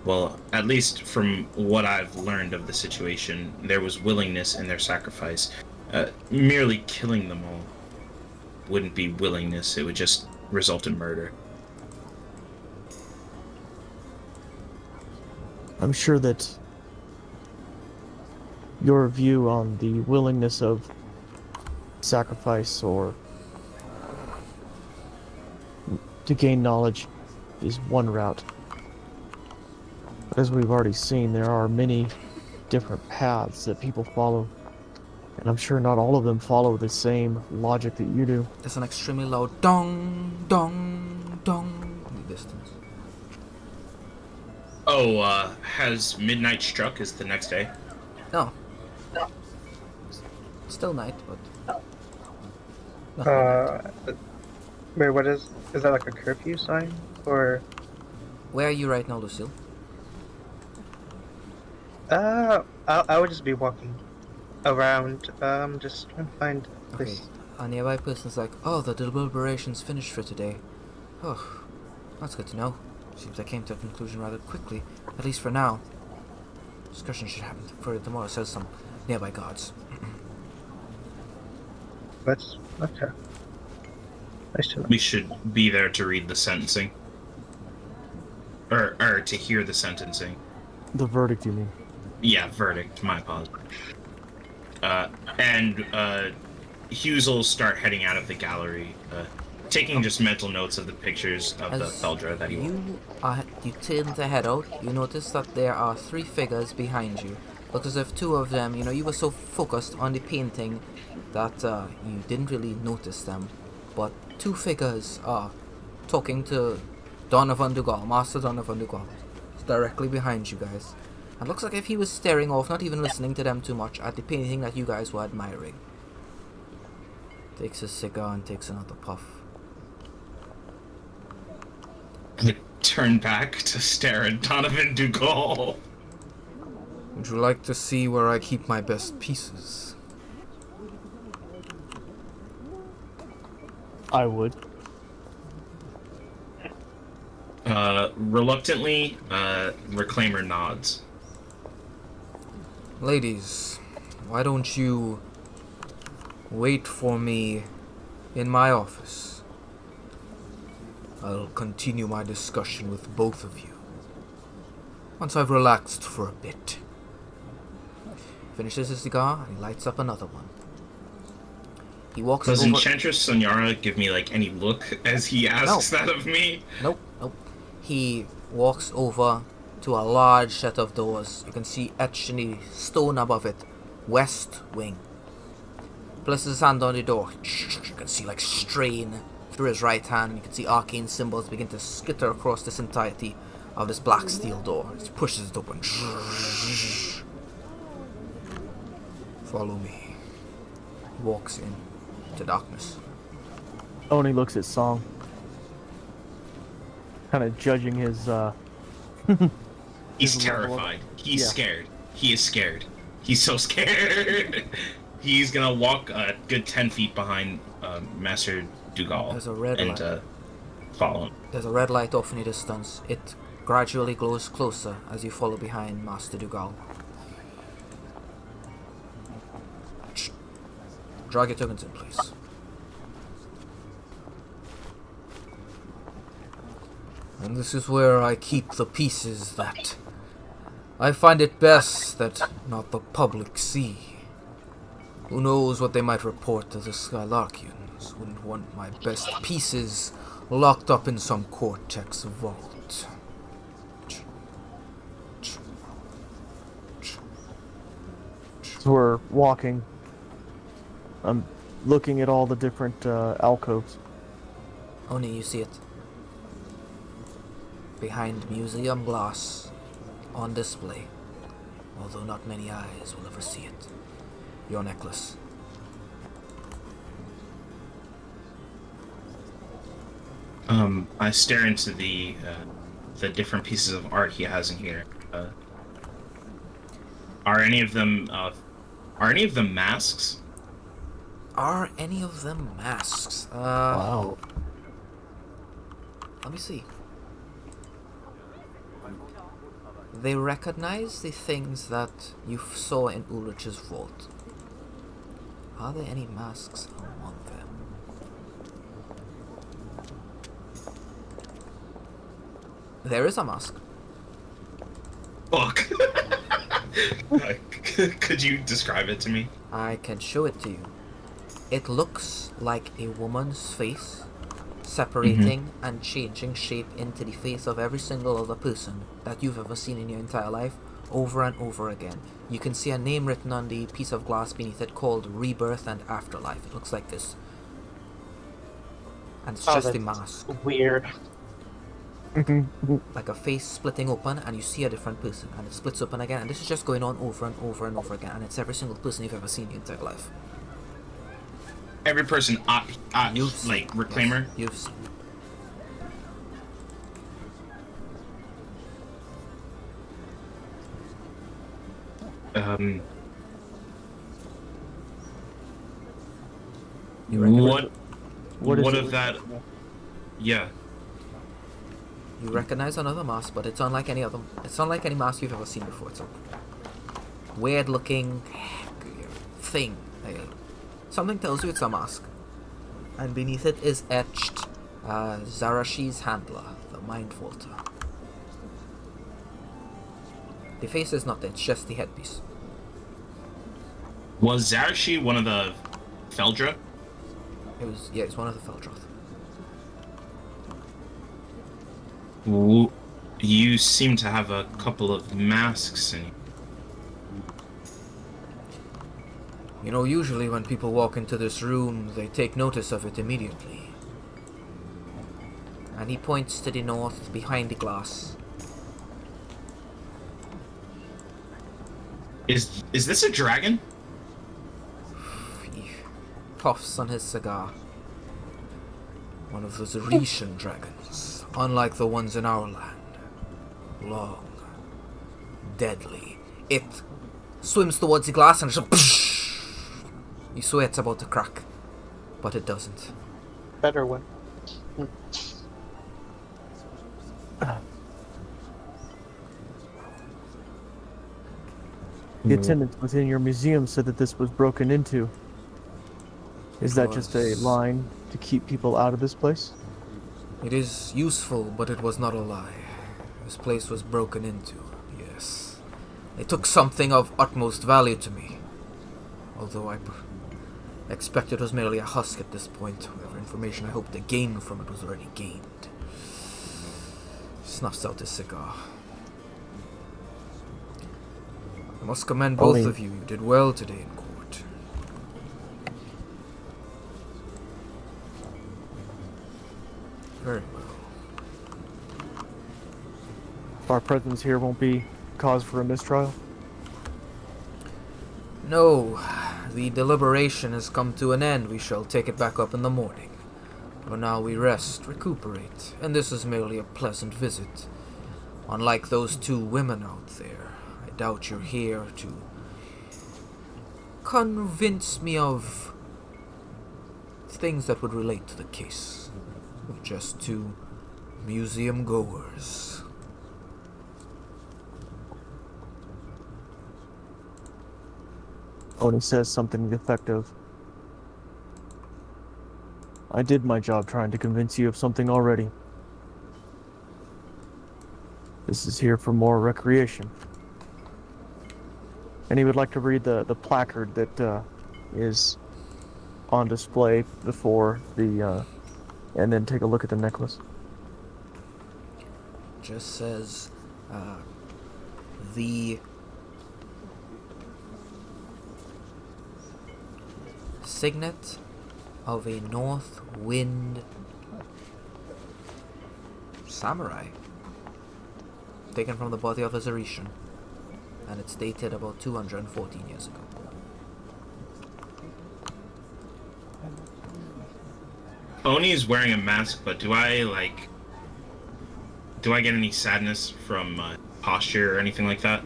well, at least from what I've learned of the situation, there was willingness in their sacrifice. Merely killing them all wouldn't be willingness, it would just result in murder. I'm sure that your view on the willingness of sacrifice or to gain knowledge is one route. But as we've already seen, there are many different paths that people follow. And I'm sure not all of them follow the same logic that you do. There's an extremely loud dong, dong, dong in the distance. Oh, has midnight struck? Is the next day? No. It's still night, but... Wait, what is that like a curfew sign? Or, Where are you right now, Lucille? I would just be walking around, just trying to find Okay. this. A nearby person's like, oh, the deliberation's finished for today. Oh, that's good to know. Seems I came to a conclusion rather quickly, at least for now. Discussion should happen further tomorrow, says some nearby gods. That's okay. Nice to know. We should be there to read the sentencing. Or to hear the sentencing. The verdict, you mean? Yeah, verdict, my apologies. And Hughes will start heading out of the gallery, taking just mental notes of the pictures of the Feldra that he won. You turn to head out, you notice that there are 3 figures behind you. Looks as if 2 of them, you were so focused on the painting that you didn't really notice them. But 2 figures are talking to Donovan Dugal, Master Donovan Dugal. It's directly behind you guys. And looks like if he was staring off, not even listening to them too much, at the painting that you guys were admiring. Takes a cigar and takes another puff. I turn back to stare at Donovan Dugal. Would you like to see where I keep my best pieces? I would. Reluctantly, Reclaimer nods. Ladies, why don't you wait for me in my office? I'll continue my discussion with both of you once I've relaxed for a bit. Finishes his cigar and he lights up another one. He walks Does over... Enchantress Sonyara give me, any look as he asks that of me? Nope. He walks over to a large set of doors. You can see etched in the stone above it, West Wing. Places his hand on the door. You can see strain through his right hand, and you can see arcane symbols begin to skitter across this entirety of this black steel door. He pushes it open. Follow me. He walks in to darkness. Oni looks at Song. kind of judging his. He's his level of- terrified. He's yeah. scared. He is scared. He's so scared. He's gonna walk a good 10 feet behind Master Dugal There's a red and light. follow him. There's a red light off in the distance. It gradually glows closer as you follow behind Master Dugal. Drag your tokens in, please. And this is where I keep the pieces that I find it best that not the public see. Who knows what they might report to the Skylarkians? Wouldn't want my best pieces locked up in some Cortex vault. So we're walking. I'm looking at all the different alcoves. Only you see it. Behind museum glass, on display, although not many eyes will ever see it. Your necklace. I stare into the different pieces of art he has in here. Are any of them masks? Are any of them masks? Wow. Let me see. They recognize the things that you saw in Ulrich's vault. Are there any masks among them? There is a mask. Fuck. Could you describe it to me? I can show it to you. It looks like a woman's face, separating and changing shape into the face of every single other person that you've ever seen in your entire life, over and over again. You can see a name written on the piece of glass beneath it called Rebirth and Afterlife. It looks like this. And it's just a that's mask. Weird. Like a face splitting open, and you see a different person, and it splits open again, and this is just going on over and over and over again, and it's every single person you've ever seen in your entire life. Every person, You've like seen, Reclaimer. yes, you've seen. You reckon- What is of it? that? Yeah. You recognize another mask, but it's unlike any other. It's unlike any mask you've ever seen before. It's a weird-looking thing. Something tells you it's a mask, and beneath it is etched Zarashi's handler, the Mind Vaulter. The face is not there; it's just the headpiece. Was Zarashi one of the Feldra? It's one of the Feldroth. You seem to have a couple of masks in. You know, usually when people walk into this room, they take notice of it immediately. And he points to the north, behind the glass. Is this a dragon? He puffs on his cigar. One of those Retian dragons, unlike the ones in our land. Long, deadly. It swims towards the glass and just you swear it's about to crack, but it doesn't. Better one. The attendants within your museum said that this was broken into. Is that just a line to keep people out of this place? It is useful, but it was not a lie. This place was broken into, yes. They took something of utmost value to me. Although I expect it was merely a husk at this point. Whatever information I hoped to gain from it was already gained. Snuffs out his cigar. I must commend both of you. You did well today in court. Very well. Our presence here won't be cause for a mistrial? No, the deliberation has come to an end. We shall take it back up in the morning. For now we rest, recuperate, and this is merely a pleasant visit. Unlike those two women out there, I doubt you're here to convince me of things that would relate to the case. We're just two museum goers. Oni says something effective. I did my job trying to convince you of something already. This is here for more recreation. And he would like to read the placard that is on display before the, and then take a look at the necklace. Just says, the signet of a north wind samurai, taken from the body of a Zarishan, and it's dated about 214 years ago. Oni is wearing a mask, but do I get any sadness from posture or anything like that?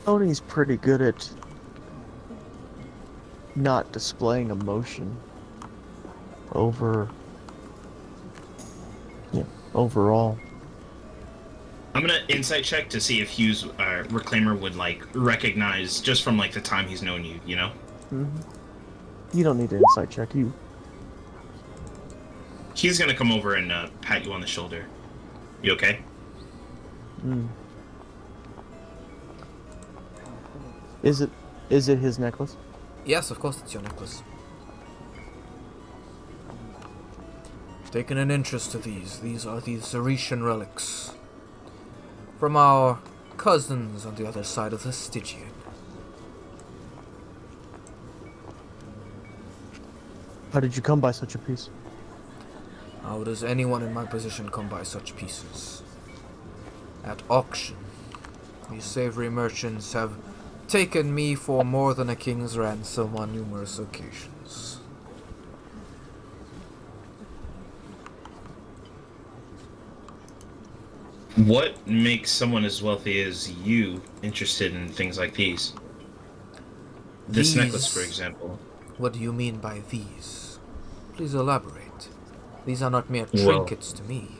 Oni's pretty good at not displaying emotion overall. I'm gonna insight check to see if Hughes Reclaimer would recognize just from the time he's known you, you know? You don't need an insight check. He's gonna come over and pat you on the shoulder. You okay? Is it his necklace? Yes, of course it's your necklace. Taken an interest to these. These are the Zarishan relics from our cousins on the other side of the Stygian. How did you come by such a piece? How does anyone in my position come by such pieces? At auction. These savory merchants have taken me for more than a king's ransom on numerous occasions. What makes someone as wealthy as you interested in things like these? This necklace, for example. What do you mean by these? Please elaborate. These are not mere trinkets to me.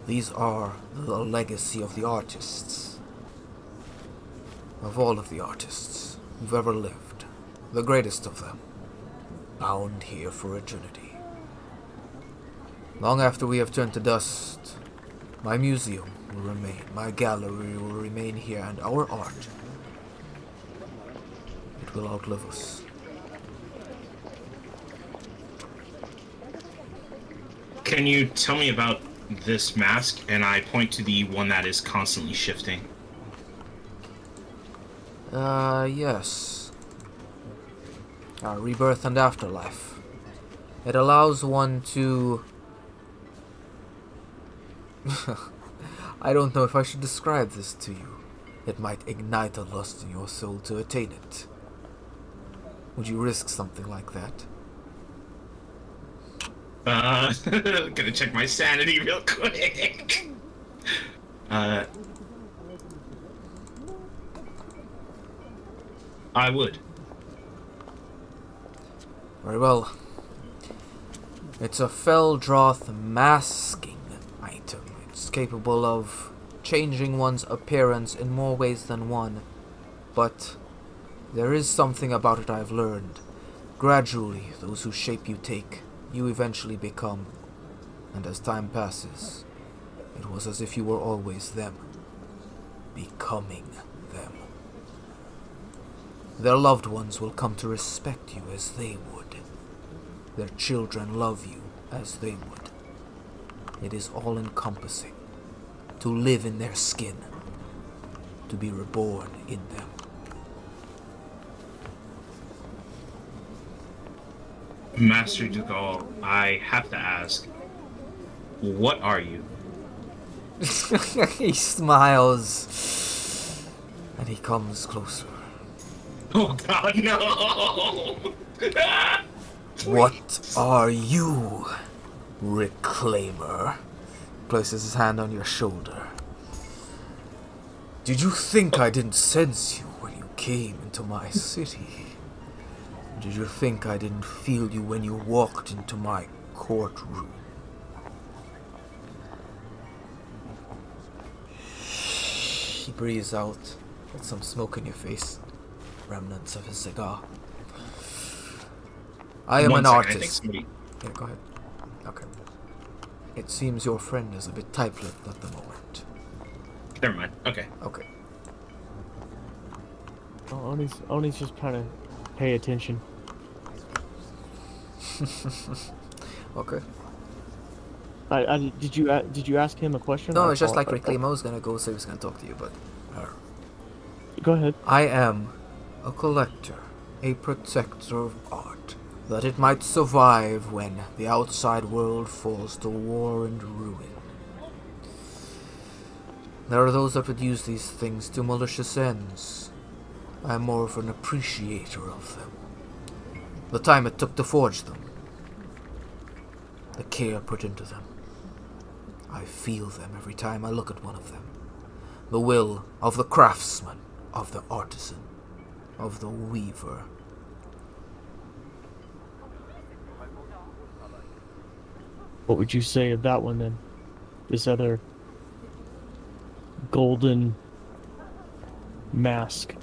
These are the legacy of the artists. Of all of the artists who've ever lived. The greatest of them. Bound here for eternity. Long after we have turned to dust, my museum will remain, my gallery will remain here, and our art, it will outlive us. Can you tell me about this mask? And I point to the one that is constantly shifting. Yes. Rebirth and afterlife. It allows one to... I don't know if I should describe this to you. It might ignite a lust in your soul to attain it. Would you risk something like that? Gonna check my sanity real quick. I would. Very well. It's a Feldroth masking item. It's capable of changing one's appearance in more ways than one. But there is something about it I've learned. Gradually, those whose shape you take, you eventually become. And as time passes, it was as if you were always them. Becoming them. Their loved ones will come to respect you as they would. Their children love you as they would. It is all-encompassing. To live in their skin. To be reborn in them. Master Dugal, I have to ask, what are you? He smiles. And he comes closer. Oh God, no! What are you, Reclaimer? Places his hand on your shoulder. Did you think I didn't sense you when you came into my city? Did you think I didn't feel you when you walked into my courtroom? He breathes out, with some smoke in your face, remnants of his cigar. I am an artist. Yeah, go ahead. Okay. It seems your friend is a bit tight-lipped at the moment. Never mind. Okay. Okay. Oh, Oni's just trying to pay attention. Okay. Did you ask him a question? No, it's just like Reclaimer was gonna go, so he was gonna talk to you, but... Go ahead. I am a collector, a protector of art, that it might survive when the outside world falls to war and ruin. There are those that would use these things to malicious ends. I am more of an appreciator of them. The time it took to forge them. The care put into them. I feel them every time I look at one of them. The will of the craftsman, of the artisan, of the weaver. What would you say of that one then? This other golden mask.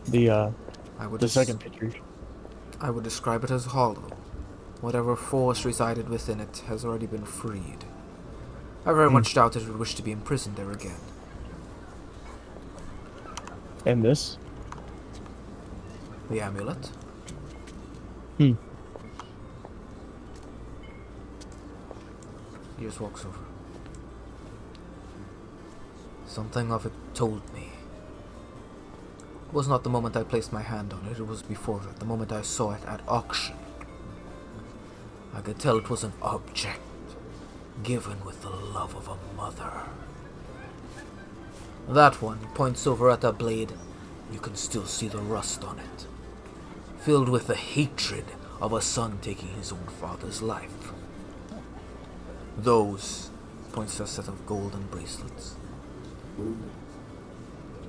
The second picture. I would describe it as hollow. Whatever force resided within it has already been freed. I very much doubt it would wish to be imprisoned there again. And this? The amulet? Hmm. He just walks over. Something of it told me. It was not the moment I placed my hand on it, it was before that, the moment I saw it at auction. I could tell it was an object, given with the love of a mother. That one points over at a blade. You can still see the rust on it, filled with the hatred of a son taking his own father's life. Those points to a set of golden bracelets.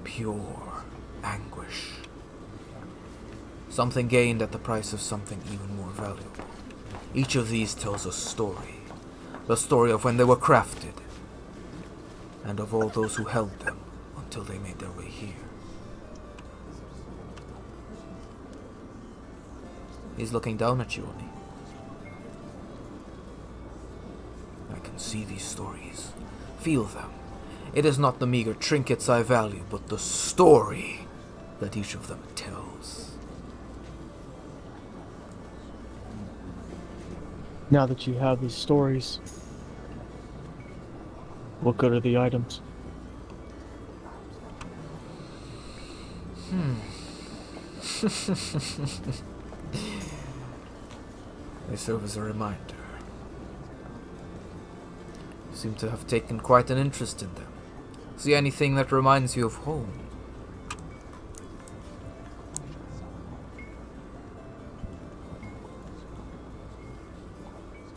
Pure anguish. Something gained at the price of something even more valuable. Each of these tells a story. The story of when they were crafted, and of all those who held them until they made their way here. He's looking down at you, Oni. I can see these stories, feel them. It is not the meager trinkets I value, but the story that each of them tells. Now that you have these stories, what good are the items? They serve as a reminder. You seem to have taken quite an interest in them. See anything that reminds you of home?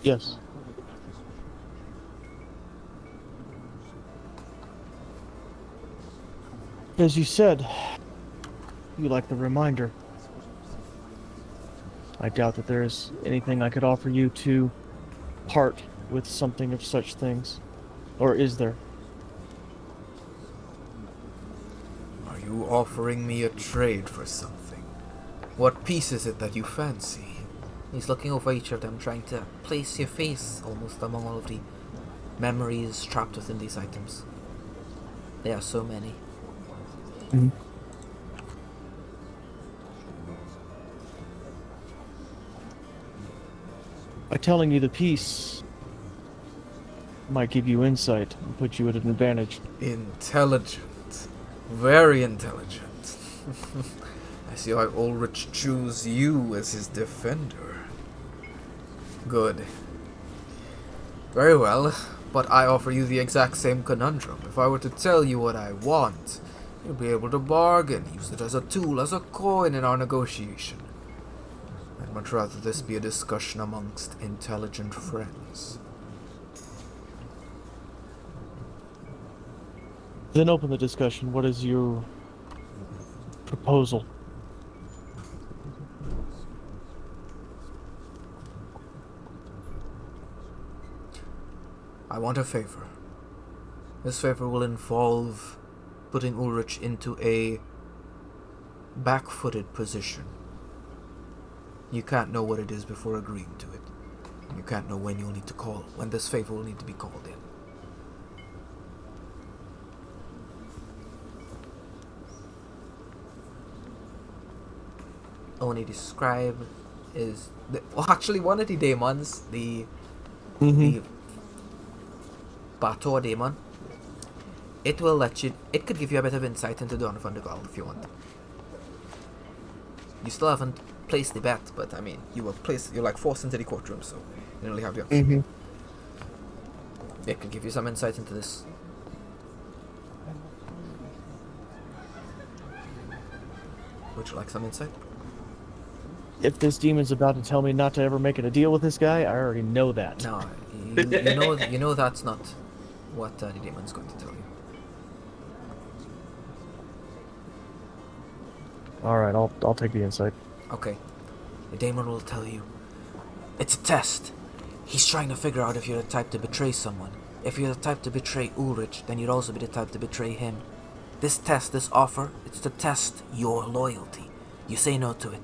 Yes. As you said, you like the reminder. I doubt that there is anything I could offer you to part with something of such things. Or is there? Are you offering me a trade for something? What piece is it that you fancy? He's looking over each of them, trying to place your face almost among all of the memories trapped within these items. There are so many. Mm-hmm. By telling you the piece might give you insight and put you at an advantage. Intelligent. Very intelligent. I see why Ulrizch chose you as his defender. Good. Very well. But I offer you the exact same conundrum. If I were to tell you what I want, you'll be able to bargain, use it as a tool, as a coin in our negotiation. I'd much rather this be a discussion amongst intelligent friends. Then open the discussion. What is your proposal? I want a favor. This favor will involve putting Ulrizch into a back-footed position. You can't know what it is before agreeing to it. You can't know when you'll need to call, when this favor will need to be called in. Only describe is actually one of the demons, the Bator demon. It will let you. It could give you a bit of insight into Dawn of Undergall if you want. You still haven't placed the bet, but I mean, you're like forced into the courtroom, so you only have the option. It could give you some insight into this. Would you like some insight? If this demon's about to tell me not to ever make it a deal with this guy, I already know that. No, you know that's not what the demon's going to tell you. All right, I'll take the insight. Okay, the demon will tell you. It's a test. He's trying to figure out if you're the type to betray someone. If you're the type to betray Ulrizch, then you'd also be the type to betray him. This test, this offer, it's to test your loyalty. You say no to it.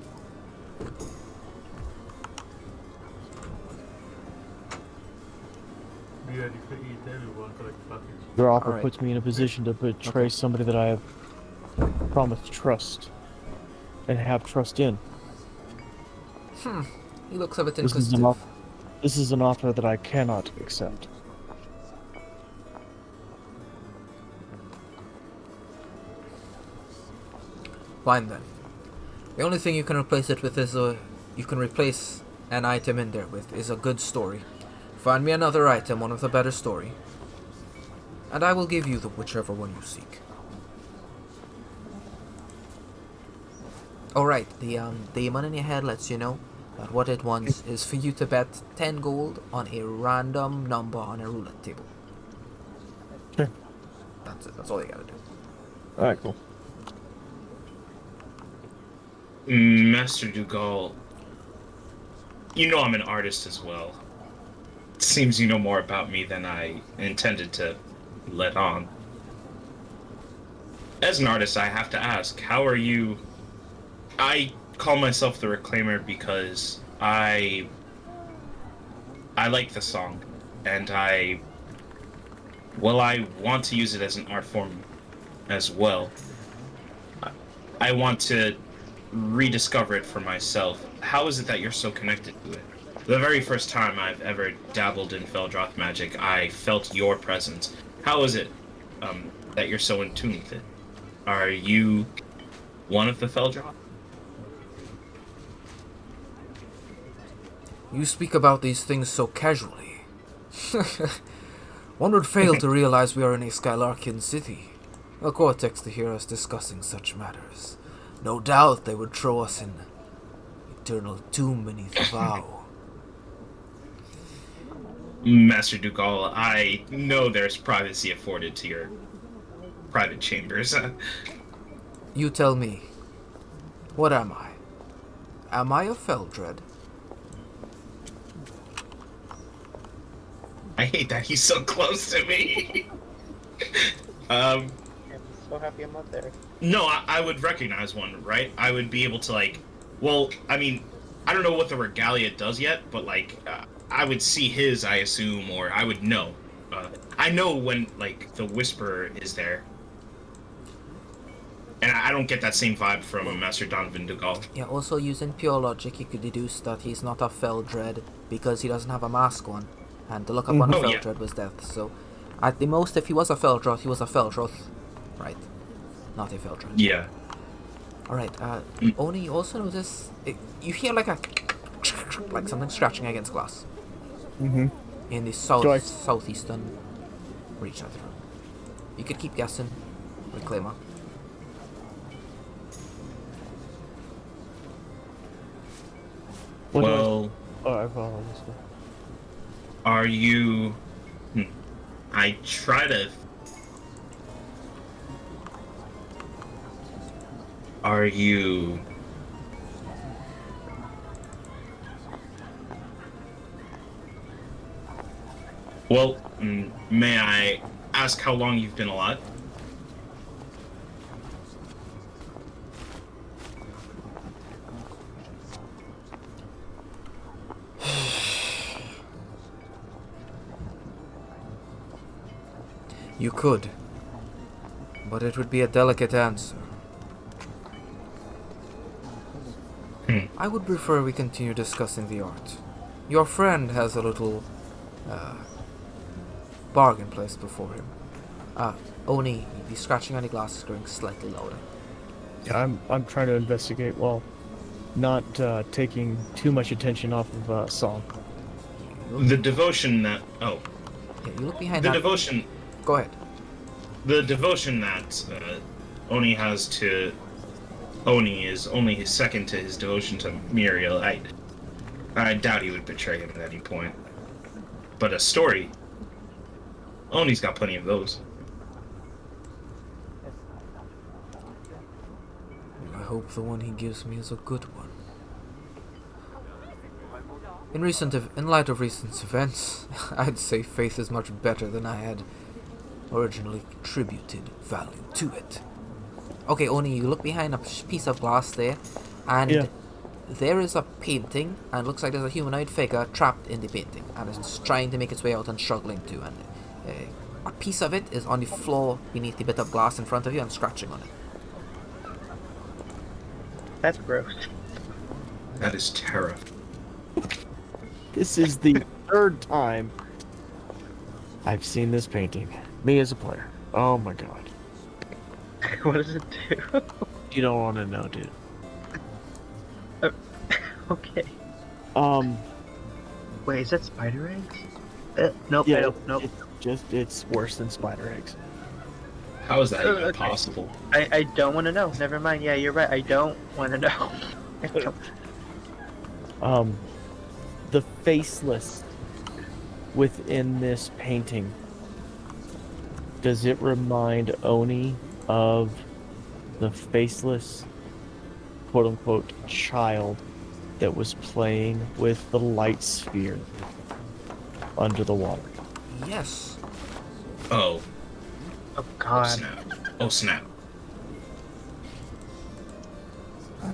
Your offer Alright. puts me in a position to betray somebody that I have promised trust and have trust in. He looks a bit This is inquisitive. This is an offer that I cannot accept. Fine then. The only thing you can replace it with is you can replace an item in there with is a good story. Find me another item, one with a better story, and I will give you the whichever one you seek. Alright, the demon in your head lets you know that what it wants is for you to bet 10 gold on a random number on a roulette table. Sure. That's it, that's all you gotta do. Alright, cool. Master Dugal, you know I'm an artist as well. It seems you know more about me than I intended to let on. As an artist, I have to ask, how are you... I call myself the Reclaimer because I like the song, and I want to use it as an art form as well. I want to rediscover it for myself. How is it that you're so connected to it? The very first time I've ever dabbled in Feldroth magic, I felt your presence. How is it that you're so in tune with it? Are you one of the Feldroth? You speak about these things so casually. One would fail to realize we are in a Skylarkian city. A cortex to hear us discussing such matters. No doubt they would throw us in eternal tomb beneath a vow. Master Dugal, I know there's privacy afforded to your private chambers. You tell me, what am I? Am I a Feldred? I hate that he's so close to me. I'm so happy I'm not there. No, I would recognize one, right? I would be able to, like... Well, I mean, I don't know what the Regalia does yet, but, like, I would see his, I assume, or I would know. I know when, like, the Whisperer is there. And I don't get that same vibe from Master Donovan Dugal. Yeah, also using pure logic, you could deduce that he's not a Feldred because he doesn't have a mask on. And to look up on a Feldred was death, so... At the most, if he was a Feldroth, he was a Feldroth. Right. Not a Feldred. Yeah. Alright, Oni, you also notice... you hear like a... like something scratching against glass. in the southeastern region of the room. You could keep guessing. Reclaimer. Well, I follow this one. are you... I try to... Are you... Well, may I ask how long you've been alive? You could, but it would be a delicate answer. I would prefer we continue discussing the art. Your friend has a little bargain placed before him. Oni, the scratching on the glass is growing slightly louder. Yeah, I'm trying to investigate while not taking too much attention off of Song. The devotion that... Oh. Yeah, you look behind The that. devotion... Go ahead. The devotion that Oni has to Oni is only his second to his devotion to Muriel. I doubt he would betray him at any point. But a story, Oni's got plenty of those. I hope the one he gives me is a good one. In light of recent events, I'd say faith is much better than I had originally attributed value to it. Okay, Oni, you look behind a piece of glass there, and there is a painting, and it looks like there's a humanoid figure trapped in the painting, and it's trying to make its way out and struggling to, and a piece of it is on the floor beneath the bit of glass in front of you and scratching on it. That's gross. That is terrifying. This is the third time I've seen this painting. Me as a player. Oh my god. What does it do? You don't want to know, dude. Okay. Wait, is that spider eggs? Nope. Yeah, Nope. It's worse than spider eggs. How is that even Okay. possible? I don't want to know. Never mind. Yeah, you're right. I don't want to know. I don't. The faceless within this painting, does it remind Oni of the faceless, quote-unquote, child that was playing with the light sphere under the water? Yes. Oh. Oh Oh God. snap. Oh snap.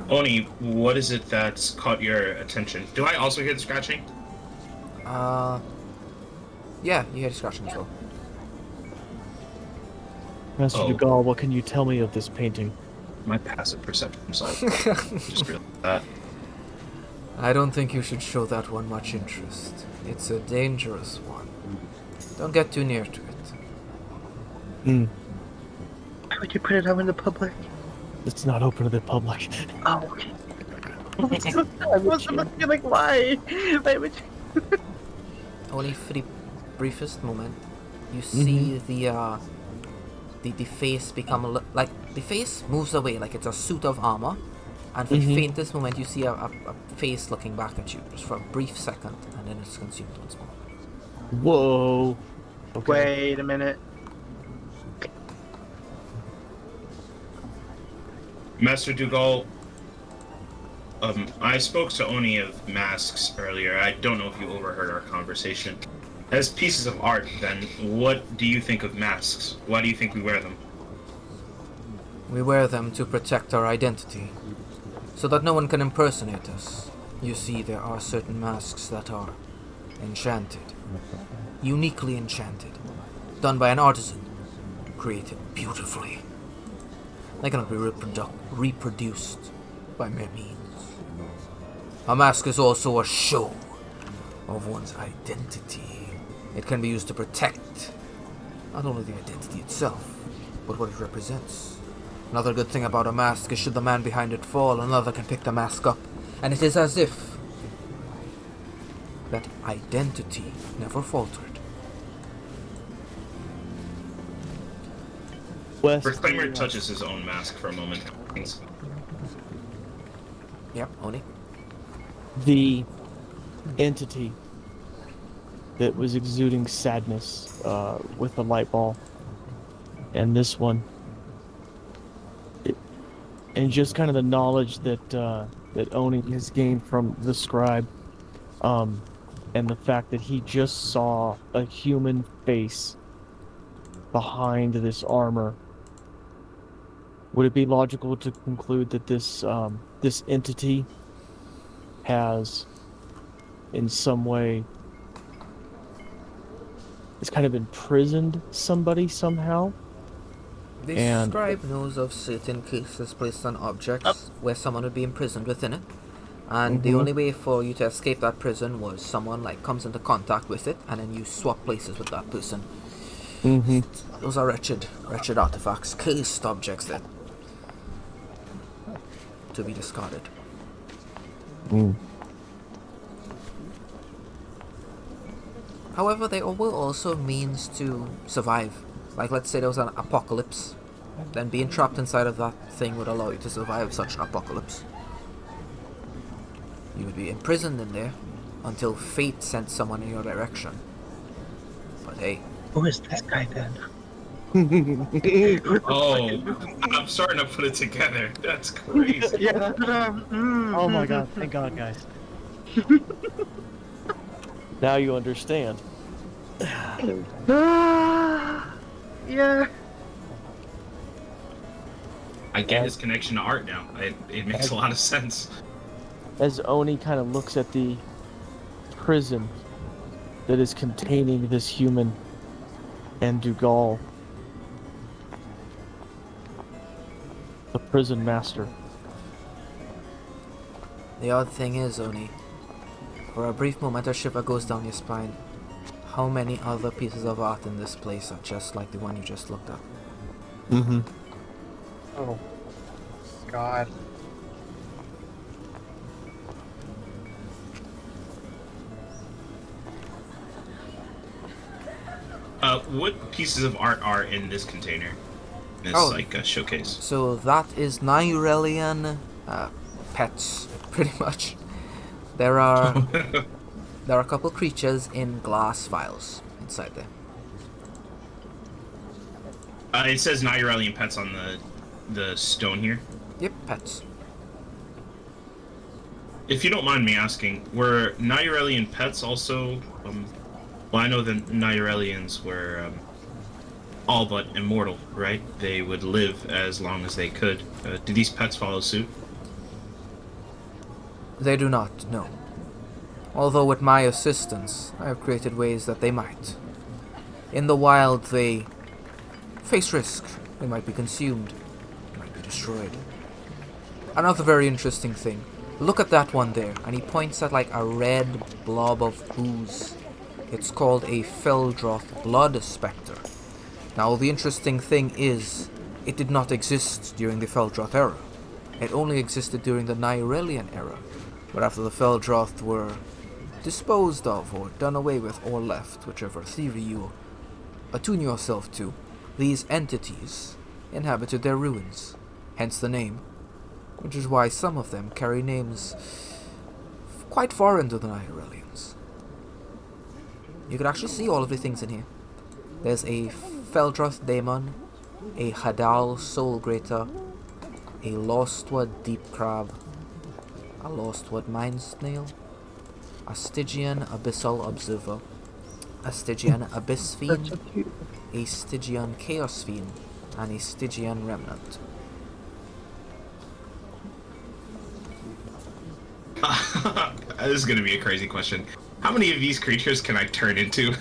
Oni, what is it that's caught your attention? Do I also hear the scratching? Yeah, you hear the scratching as well. Master Oh. Dugal, what can you tell me of this painting? My passive perception result. Just realized that. I don't think you should show that one much interest. It's a dangerous one. Don't get too near to it. Why would you put it out in the public? It's not open to the public. Oh, okay. I was about to be like, why? Why would you? Only for the briefest moment, you see the face become like the face moves away like it's a suit of armor, and for the faintest moment you see a face looking back at you just for a brief second, and then it's consumed once more. Whoa. Okay. Wait a minute. Master Dugal, I spoke to Oni of masks earlier. I don't know if you overheard our conversation. As pieces of art, then, what do you think of masks? Why do you think we wear them? We wear them to protect our identity, so that no one can impersonate us. You see, there are certain masks that are enchanted, uniquely enchanted, done by an artisan, created beautifully. They cannot be reproduced by mere means. A mask is also a show of one's identity. It can be used to protect not only the identity itself, but what it represents. Another good thing about a mask is should the man behind it fall, another can pick the mask up, and it is as if that identity never faltered. West, Reclaimer touches his own mask for a moment. Yep, Oni. the entity that was exuding sadness with the light ball, and this one, and just kind of the knowledge that that Oni has gained from the scribe, and the fact that he just saw a human face behind this armor. Would it be logical to conclude that this this entity has, in some way, it's kind of imprisoned somebody somehow? The And- scribe knows of certain cases placed on objects where someone would be imprisoned within it, and the Mhm. only way for you to escape that prison was someone like comes into contact with it, and then you swap places with that person. Mm-hmm. Those are wretched artifacts, cursed objects that to be discarded. Mm. However, they were also means to survive. Like, let's say there was an apocalypse, then being trapped inside of that thing would allow you to survive such an apocalypse. You would be imprisoned in there until fate sent someone in your direction. But hey, Who is this guy then? Oh, I'm starting to put it together. That's crazy. Yeah, that's what Oh my god, thank god, guys. Now you understand. Yeah. I get his connection to art now. It makes a lot of sense. As Oni kind of looks at the prison that is containing this human and Dougal, the prison master. the odd thing is, Oni, for a brief moment a shiver goes down your spine. How many other pieces of art in this place are just like the one you just looked at? Mm-hmm. Oh, God. What pieces of art are in this container? This showcase. So that is Nyrelian pets, pretty much. There are a couple creatures in glass vials inside there. It says Nyrelian pets on the stone here. Yep, pets. If you don't mind me asking, were Nyrelian pets also? Well, I know the Nyrelians were all but immortal, right? They would live as long as they could. Do these pets follow suit? They do not, no. Although with my assistance, I have created ways that they might. In the wild, they face risk. They might be consumed. They might be destroyed. Another very interesting thing. Look at that one there, and he points at like a red blob of ooze. It's called a Feldroth blood spectre. Now, the interesting thing is, it did not exist during the Feldroth era. It only existed during the Nyrelian era. But after the Feldroth were disposed of, or done away with, or left, whichever theory you attune yourself to, these entities inhabited their ruins, hence the name, which is why some of them carry names quite foreign to the Nyrelians. You can actually see all of the things in here. There's a Feldroth daemon, a Hadal soul grater, a Lostwood deep crab, a Lostwood mine snail, a Stygian abyssal observer, a Stygian abyss fiend, a Stygian chaos fiend, and a Stygian remnant. This is gonna be a crazy question. How many of these creatures can I turn into?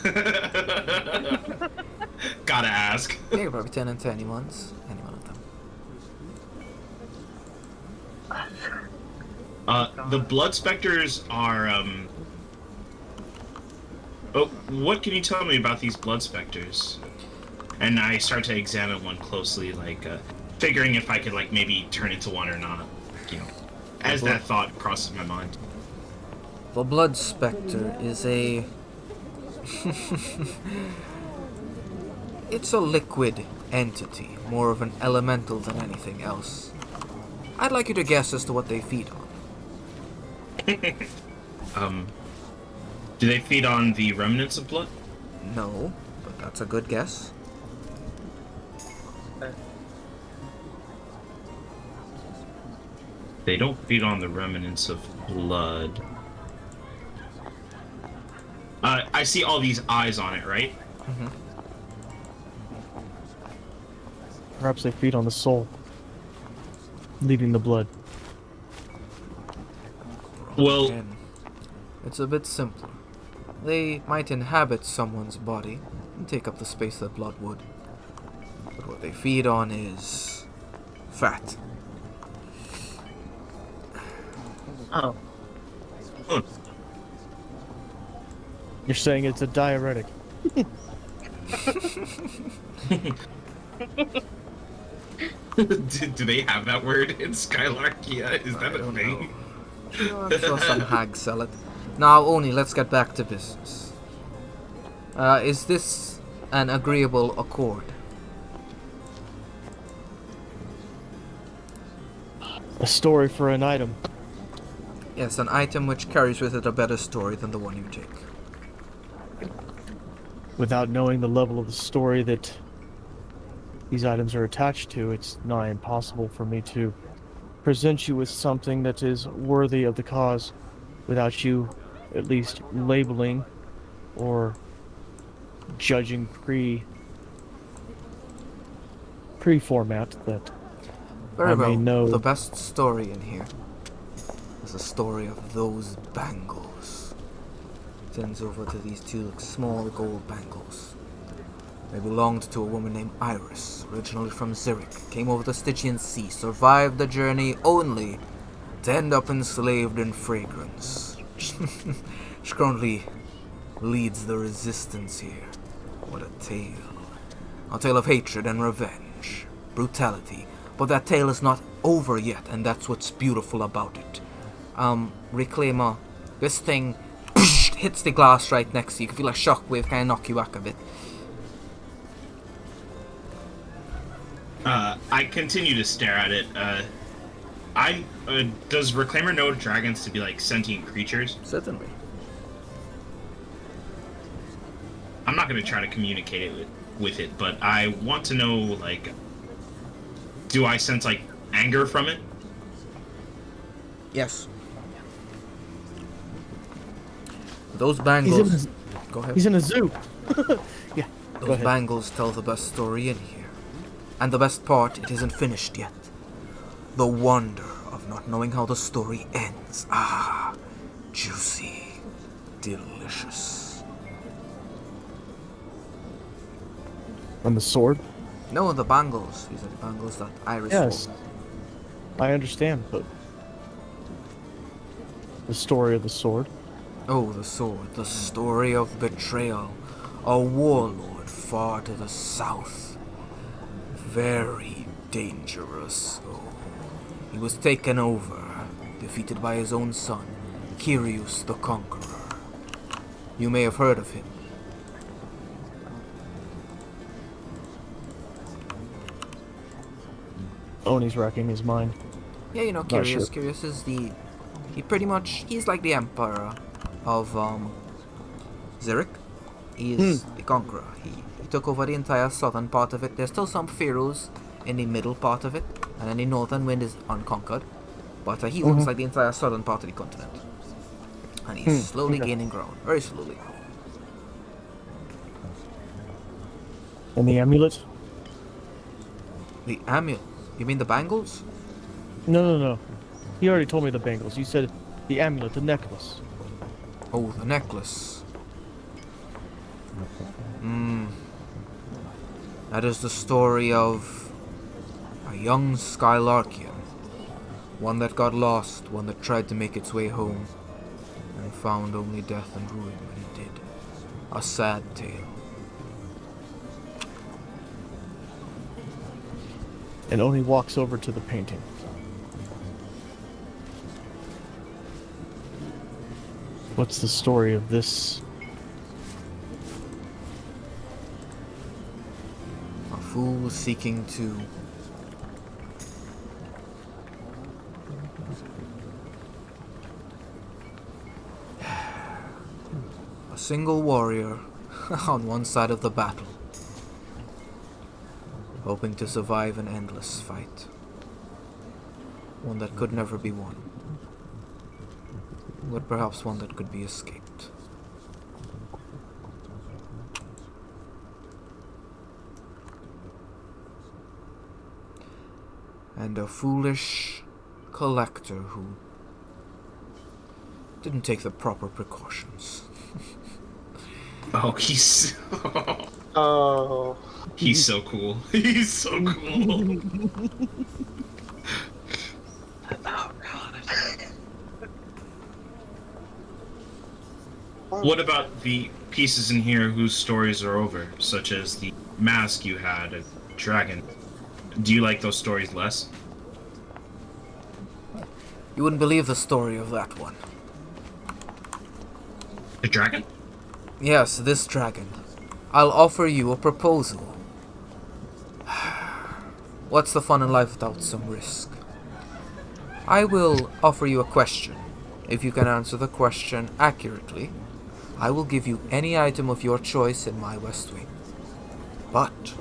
Gotta ask. Yeah, you probably turn into any one of them. The blood specters are Oh, what can you tell me about these blood specters? And I start to examine one closely, like figuring if I could maybe turn into one or not. As that thought crosses my mind. The Blood Spectre is a... It's a liquid entity, more of an elemental than anything else. I'd like you to guess as to what they feed on. Do they feed on the remnants of blood? No, but that's a good guess. They don't feed on the remnants of blood. I see all these eyes on it, right? Mm-hmm. Perhaps they feed on the soul, leaving the blood. Well, Again, it's a bit simpler. They might inhabit someone's body and take up the space that blood would. But what they feed on is fat. Oh. You're saying it's a diuretic. do they have that word in Skylarkia? Is that a thing? I'm sure some hags sell it. Now, Oni, let's get back to business. Is this an agreeable accord? A story for an item. Yes, an item which carries with it a better story than the one you take. Without knowing the level of the story that these items are attached to, it's nigh impossible for me to present you with something that is worthy of the cause without you at least labeling or judging pre-format that Very I well. may know. The best story in here is the story of those bangles. Turns over to these two small gold bangles. They belonged to a woman named Iris, originally from Zurich, came over the Stygian Sea, survived the journey only to end up enslaved in fragrance. She currently leads the resistance here. What a tale. A tale of hatred and revenge, brutality. But that tale is not over yet, and that's what's beautiful about it. Reclaimer, this thing hits the glass right next to you. You can feel a shockwave kind of knock you back a bit. I continue to stare at it. Does Reclaimer know dragons to be like sentient creatures? Certainly. I'm not going to try to communicate it with it, but I want to know, like, do I sense like anger from it? Yes. Those bangles. Go ahead. He's in a zoo. Yeah. Those bangles tell the best story in here. And the best part, it isn't finished yet. The wonder of not knowing how the story ends. Ah, juicy, delicious. And the sword? No, the bangles. These are the bangles that Iris Yes. wore. I understand, but the story of the sword? Oh, the sword. The story of betrayal. A warlord far to the south. Very dangerous. Oh. He was taken over, defeated by his own son, Kyrios the Conqueror. You may have heard of him. Oni's racking his mind. Yeah, you know, Not Kyrios. sure. Kyrios is he's like the emperor of, Zurich. He is the conqueror. He took over the entire southern part of it. There's still some pharaohs in the middle part of it, and then the northern wind is unconquered. But he owns like the entire southern part of the continent. And he's slowly gaining ground. Very slowly. And the amulet? The amulet? You mean the bangles? No. He already told me the bangles. You said the amulet, the necklace. Oh, the necklace. That is the story of a young Skylarkian. One that got lost, one that tried to make its way home, and found only death and ruin when it did. A sad tale. And Oni walks over to the painting. What's the story of this? A fool seeking to a single warrior on one side of the battle, hoping to survive an endless fight, one that could never be won, but perhaps one that could be escaped. And a foolish collector who didn't take the proper precautions. Oh, he's Oh. he's so cool. He's so cool. Oh god. What about the pieces in here whose stories are over, such as the mask you had, a dragon? Do you like those stories less? You wouldn't believe the story of that one. The dragon? Yes, this dragon. I'll offer you a proposal. What's the fun in life without some risk? I will offer you a question. If you can answer the question accurately, I will give you any item of your choice in my West Wing. But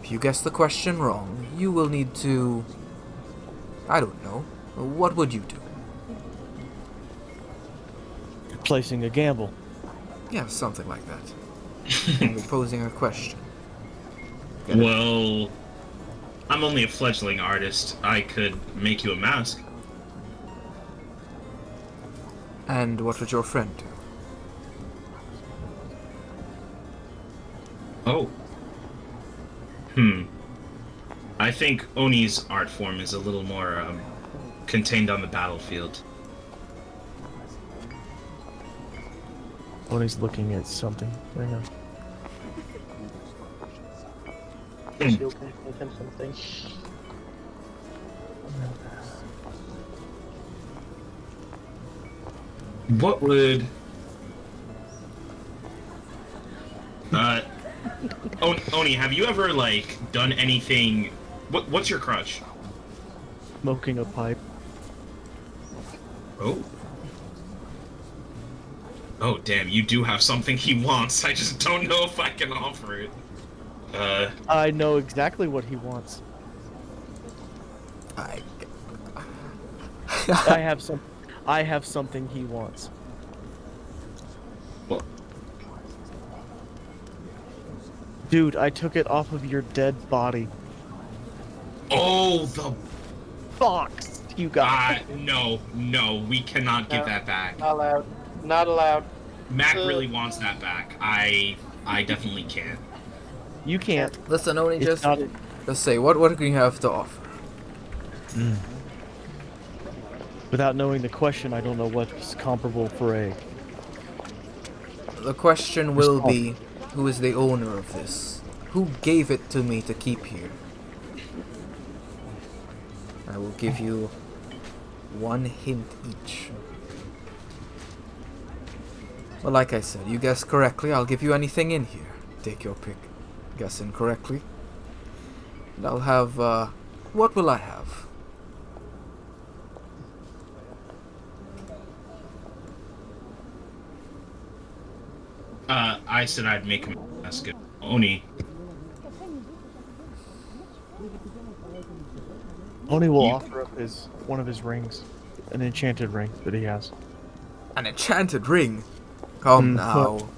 if you guess the question wrong, you will need to... I don't know. What would you do? Placing a gamble. Yeah, something like that. Only posing a question. Get it? Well, I'm only a fledgling artist. I could make you a mask. And what would your friend do? Oh. I think Oni's art form is a little more contained on the battlefield. When he's looking at something right now. She'll make him something. What would... Oni, have you ever, like, done anything... What's your crutch? Smoking a pipe. Oh. Oh, damn, you do have something he wants. I just don't know if I can offer it. I know exactly what he wants. I I have something he wants. Well, Dude, I took it off of your dead body. oh, the... Box you got. No, we cannot give that back. Not allowed. Not allowed. Mac really wants that back. I definitely can't. You can't. Listen, Oni, It's just not- say, what do you have to offer? Without knowing the question, I don't know what's comparable for a... The question will be, who is the owner of this? Who gave it to me to keep here? I will give you one hint each. Well, like I said, you guessed correctly, I'll give you anything in here. Take your pick. Guess incorrectly. And I'll have, what will I have? I said I'd make him a mask. Oni. Oni will You- offer up one of his rings. An enchanted ring that he has. An enchanted ring? Come now.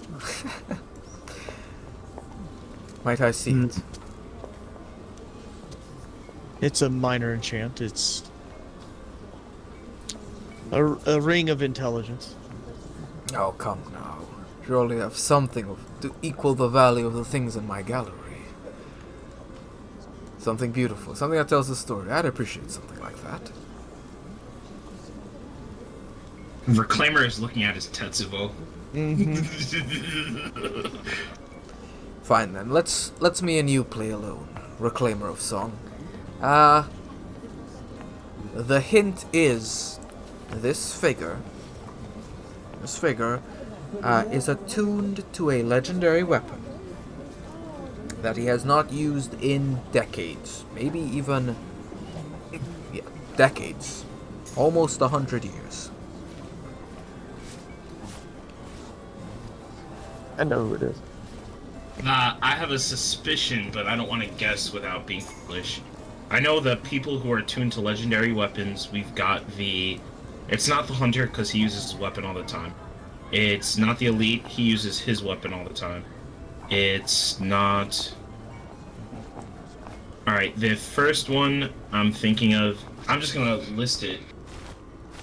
Might I see it? It's a minor enchant. It's a ring of intelligence. Oh, come now. Surely have something to equal the value of the things in my gallery. Something beautiful, something that tells a story. I'd appreciate something like that. Reclaimer is looking at his Tetsubo. Fine then, let's me and you play alone. Reclaimer of song. The hint is this figure This figure is attuned to a legendary weapon that he has not used in decades. Maybe even... yeah, decades. Almost 100 years. I know who it is. I have a suspicion, but I don't want to guess without being foolish. I know the people who are attuned to legendary weapons. We've got the... It's not the hunter, because he uses his weapon all the time. It's not the elite, he uses his weapon all the time. It's not... Alright, the first one I'm thinking of... I'm just gonna list it.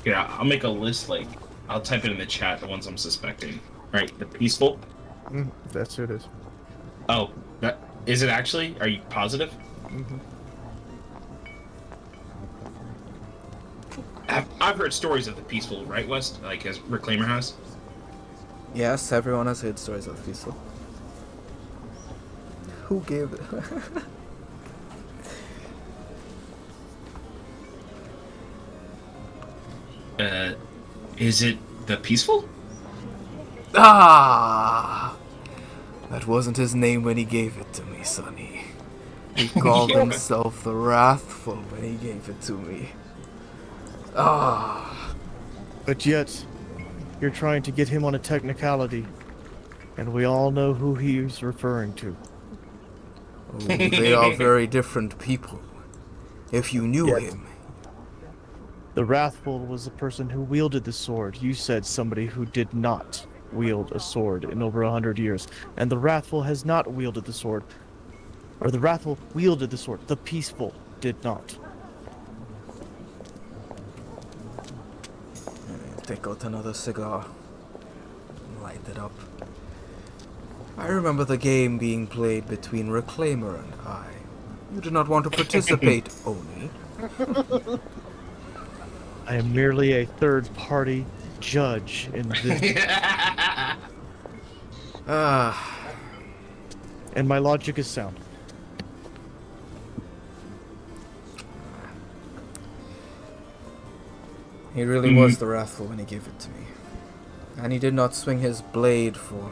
Yeah, I'll make a list, like... I'll type it in the chat, the ones I'm suspecting. Right, the peaceful. That's who it is. Oh, that is it actually? Are you positive? Mm-hmm. I've heard stories of the peaceful, right, West? Like as Reclaimer has. Yes, everyone has heard stories of Peaceful. Who gave it? Is it the peaceful? Ah! That wasn't his name when he gave it to me, Sonny. He called Yeah. himself the Wrathful when he gave it to me. Ah! But yet, you're trying to get him on a technicality, and we all know who he's referring to. Oh, they are very different people. If you knew Yes. him. The Wrathful was the person who wielded the sword. You said somebody who did not wield a sword in over 100 years. And the Wrathful has not wielded the sword. Or the Wrathful wielded the sword. The Peaceful did not. Take out another cigar. Light it up. I remember the game being played between Reclaimer and I. You did not want to participate, Oni. I am merely a third-party judge in this. Ah, And my logic is sound. he really was the Wrathful when he gave it to me. And he did not swing his blade for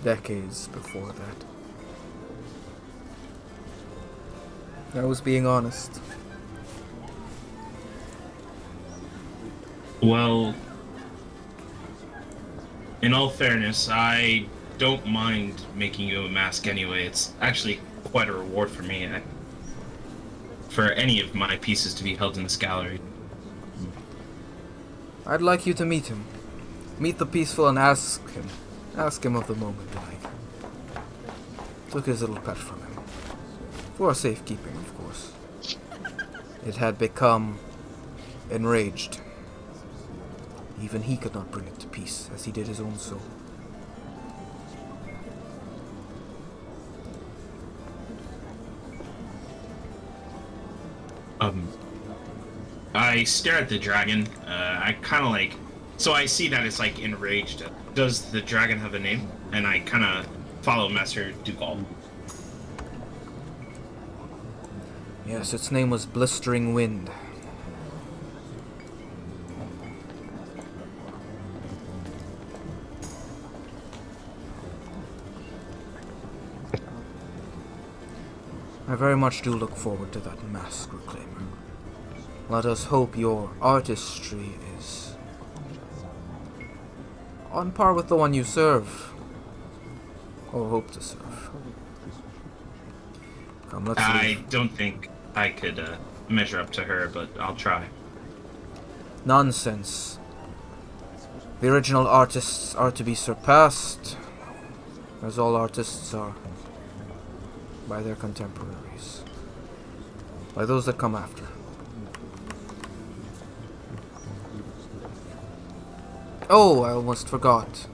decades before that. I was being honest. Well, in all fairness, I don't mind making you a mask anyway. It's actually quite a reward for me. For any of my pieces to be held in this gallery. I'd like you to meet him. Meet the Peaceful and ask him. Ask him of the moment when I took his little pet from him. For safekeeping, of course. It had become enraged. Even he could not bring it to peace, as he did his own soul. I stare at the dragon. I kind of like... So I see that it's like enraged. Does the dragon have a name? And I kind of follow Master Duval. Yes, its name was Blistering Wind. I very much do look forward to that mask, Reclaimer. Let us hope your artistry is on par with the one you serve. Or hope to serve. Come, let's I leave. don't think I could measure up to her, but I'll try. Nonsense. The original artists are to be surpassed, as all artists are, by their contemporaries. By those that come after. Oh, I almost forgot.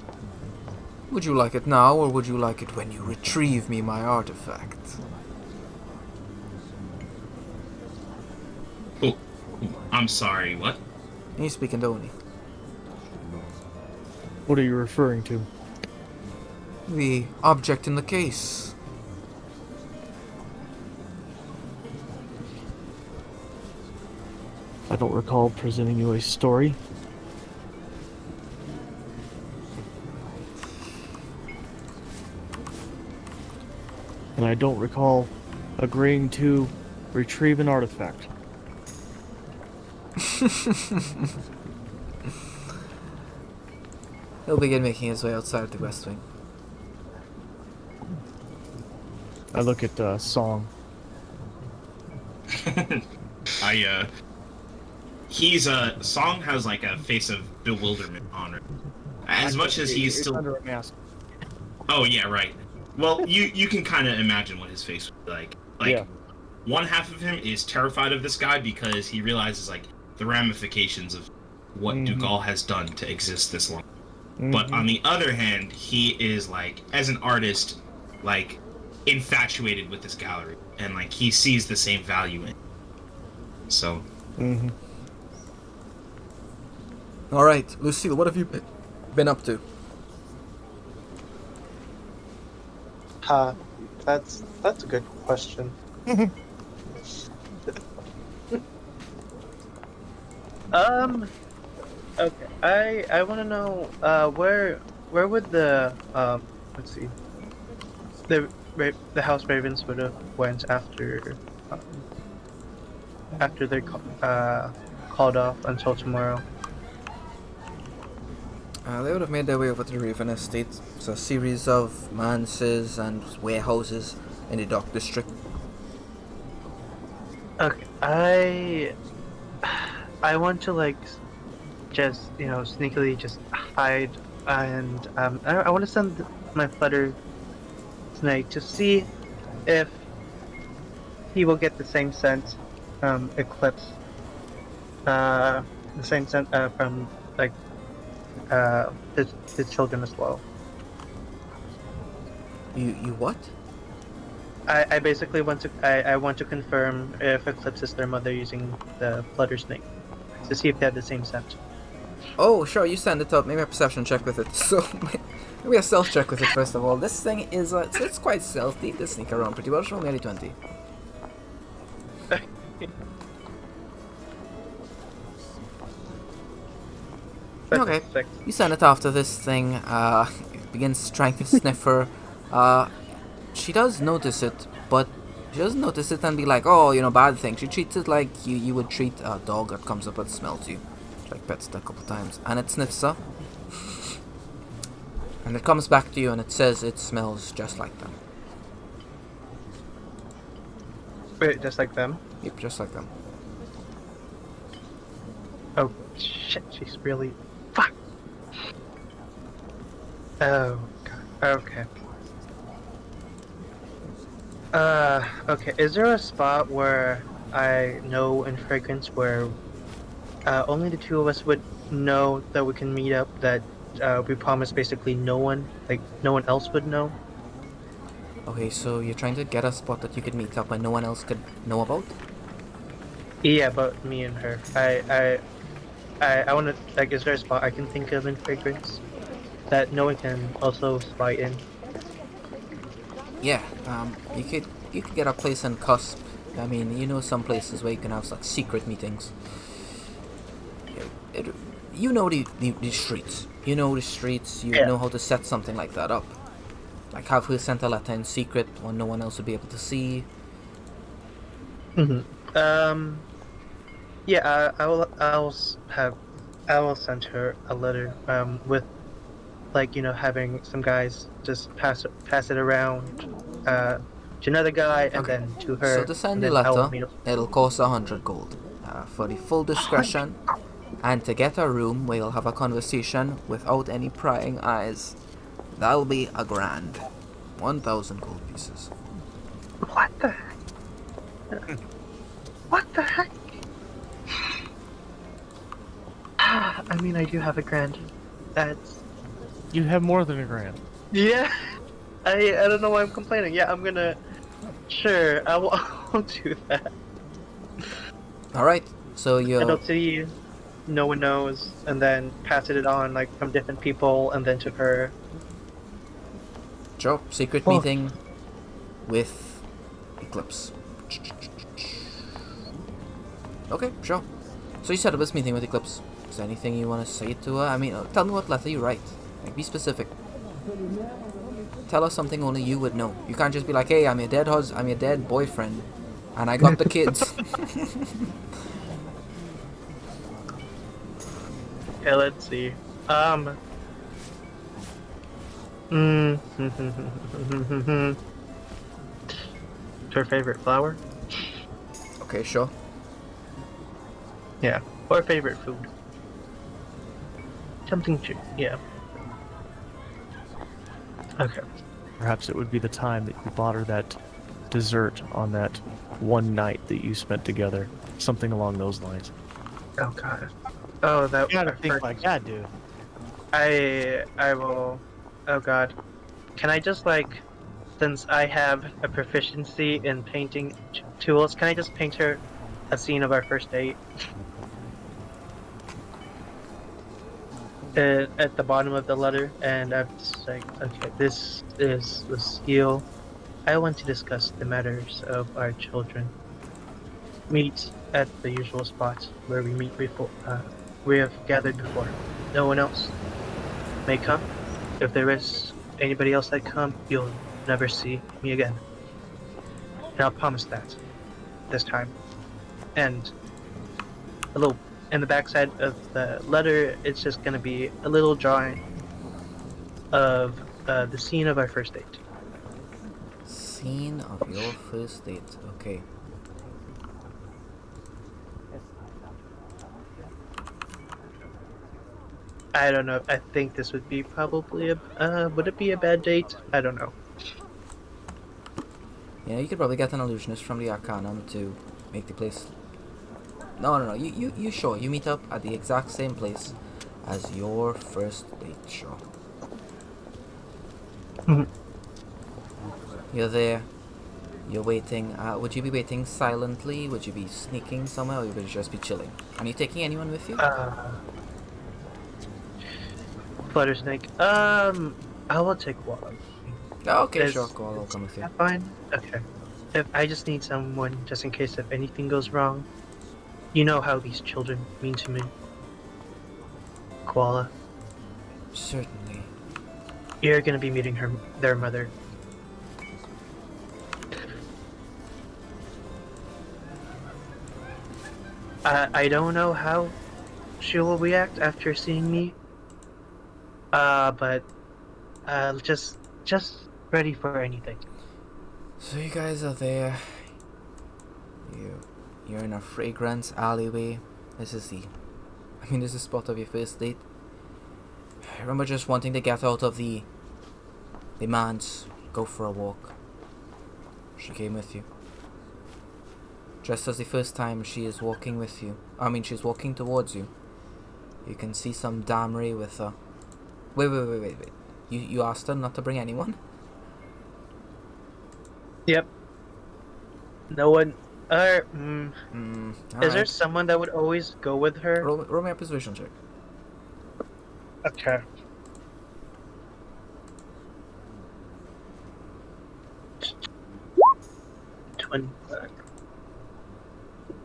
Would you like it now, or would you like it when you retrieve me my artifact? Oh, I'm sorry, what? He's speaking to Oni. What are you referring to? The object in the case. I don't recall presenting you a story. and I don't recall agreeing to retrieve an artifact. He'll begin making his way outside the West Wing. I look at Song. Song has like a face of bewilderment on it. As much as he's It's still under a mask. Oh yeah, right. Well, you can kind of imagine what his face would be like. Like, Yeah. one half of him is terrified of this guy because he realizes like the ramifications of what Dougal has done to exist this long. But on the other hand, he is like, as an artist, like infatuated with this gallery, and like he sees the same value in it. So. All right, Lucille, what have you been up to? That's a good question. Okay. I want to know where would the let's see, the House Ravens would have went after they're called off until tomorrow. They would have made their way over to the Raven Estate. It's a series of manses and warehouses in the Dock District. Okay, I want to like just sneakily just hide, and I want to send my flutter snake to see if he will get the same scent Eclipse, the same scent from like his children as well. You what? I basically want to confirm if Eclipse is their mother using the flutter snake to see if they have the same scent. Oh, sure, you send it up. Maybe a perception check with it. So, maybe a stealth check with it first of all. This thing is, it's quite stealthy. They sneak around pretty well. Show me a 20. Okay, you send it after this thing. It begins trying to sniff her. She does notice it, but she doesn't notice it and be like, oh, bad thing. She treats it like you would treat a dog that comes up and smells you. Like pets it a couple times, and it sniffs her, and it comes back to you and it says it smells just like them. Wait, just like them? Yep, just like them. Oh shit, she's really fuck. Oh god. Okay. Okay. Is there a spot where I know in fragrance where only the two of us would know that we can meet up, that we promise basically no one else would know? Okay, so you're trying to get a spot that you could meet up and no one else could know about? Yeah, but me and her. I want to, like, is there a spot I can think of in fragrance that no one can also spy in? Yeah, you could get a place in Cusp. I mean, some places where you can have like secret meetings. You know the streets. You know the streets. You know how to set something like that up. Like have her send a letter in secret when no one else would be able to see. Yeah. I will send her a letter. With like having some guys just pass it around to another guy and then to her. So to send the letter, it'll cost 100 gold. For the full discretion. And to get a room where you'll have a conversation without any prying eyes, that'll be $1,000. 1,000 gold pieces. What the heck? What the heck? I mean, I do have $1,000. That's... You have more than $1,000. Yeah. I don't know why I'm complaining. Yeah, I'm gonna... Sure, I'll do that. Alright, so you... Adult City, no one knows, and then pass it on, like, from different people, and then to her. Sure, secret meeting with Eclipse. Okay, sure. So you set up this meeting with Eclipse. Is there anything you want to say to her? I mean, tell me what letter you write. Like, be specific. Tell us something only you would know. You can't just be like, hey, I'm your dead boyfriend, and I got the kids. Okay, let's see. Mm, her favorite flower? Okay, sure. Yeah. Or favorite food? Something to, yeah. Okay. Perhaps it would be the time that you bought her that dessert on that one night that you spent together. Something along those lines. Oh god. Oh, that You gotta our think first- like that, dude. I will. Oh god. Can I just like, since I have a proficiency in painting tools, can I just paint her a scene of our first date? At the bottom of the letter, and I'm just like, okay, this is the seal. I want to discuss the matters of our children. Meet at the usual spot where we meet before. We have gathered before. No one else may come. If there is anybody else that come, you'll never see me again. And I'll promise that this time. And a little in the backside of the letter, it's just going to be a little drawing of the scene of our first date. Scene of your first date. Okay. I don't know. I think this would be probably a. Would it be a bad date? I don't know. Yeah, you could probably get an illusionist from the Arcanum to make the place. No. You sure? You meet up at the exact same place as your first date. Sure. Mhm. You're there. You're waiting. Would you be waiting silently? Would you be sneaking somewhere, or would you just be chilling? Are you taking anyone with you? Fluttersnake. I will take one. Oh, okay, Is- sure. Cool, I'll come with you. That fine? Okay. If I just need someone, just in case if anything goes wrong. You know how these children mean to me. Koala. Certainly. You're gonna be meeting their mother. I don't know how she will react after seeing me. But just ready for anything. So you guys are there. You're in a fragrance alleyway. This is the spot of your first date. I remember just wanting to get out of the manse, go for a walk. She came with you. Just as the first time she is walking with you. She's walking towards you. You can see some damery with a... Wait. You asked her not to bring anyone? Yep. No one. Is there Alright. someone that would always go with her? Roll me a persuasion check. Okay.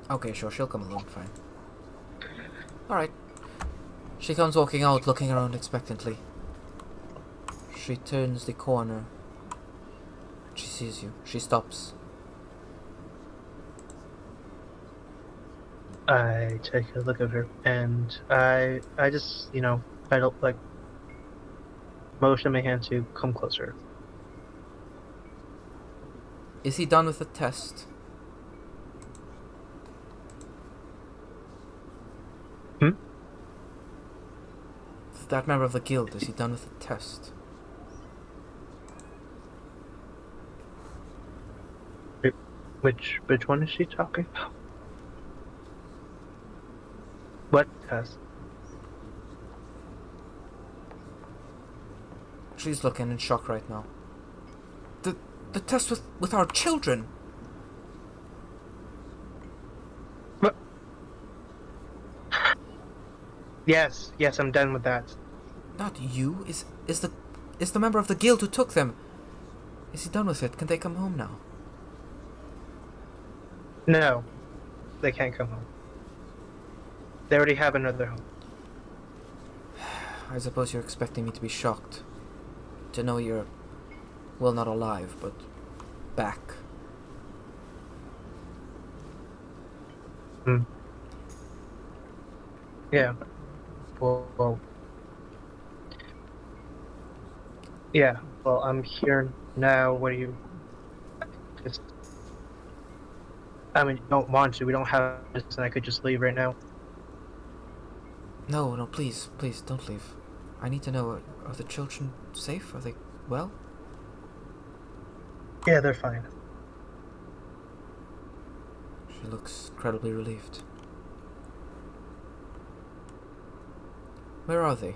Okay, sure, she'll come along, fine. Alright. She comes walking out, looking around expectantly. She turns the corner. She sees you. She stops. I take a look at her, and I just, I don't like motion my hand to come closer. Is he done with the test? That member of the guild, is he done with the test? Which one is she talking about? What test? She's looking in shock right now. The test with our children. What? Yes, I'm done with that. Not you. Is the member of the guild who took them. Is he done with it? Can they come home now? No, they can't come home. They already have another home. I suppose you're expecting me to be shocked. To know you're Well, not alive, but back. Yeah. Well, yeah. Well, I'm here now. What do you? Just, I mean, you don't want to. We don't have this, and I could just leave right now. No, please, please, don't leave. I need to know, are the children safe? Are they well? Yeah, they're fine. She looks incredibly relieved. Where are they?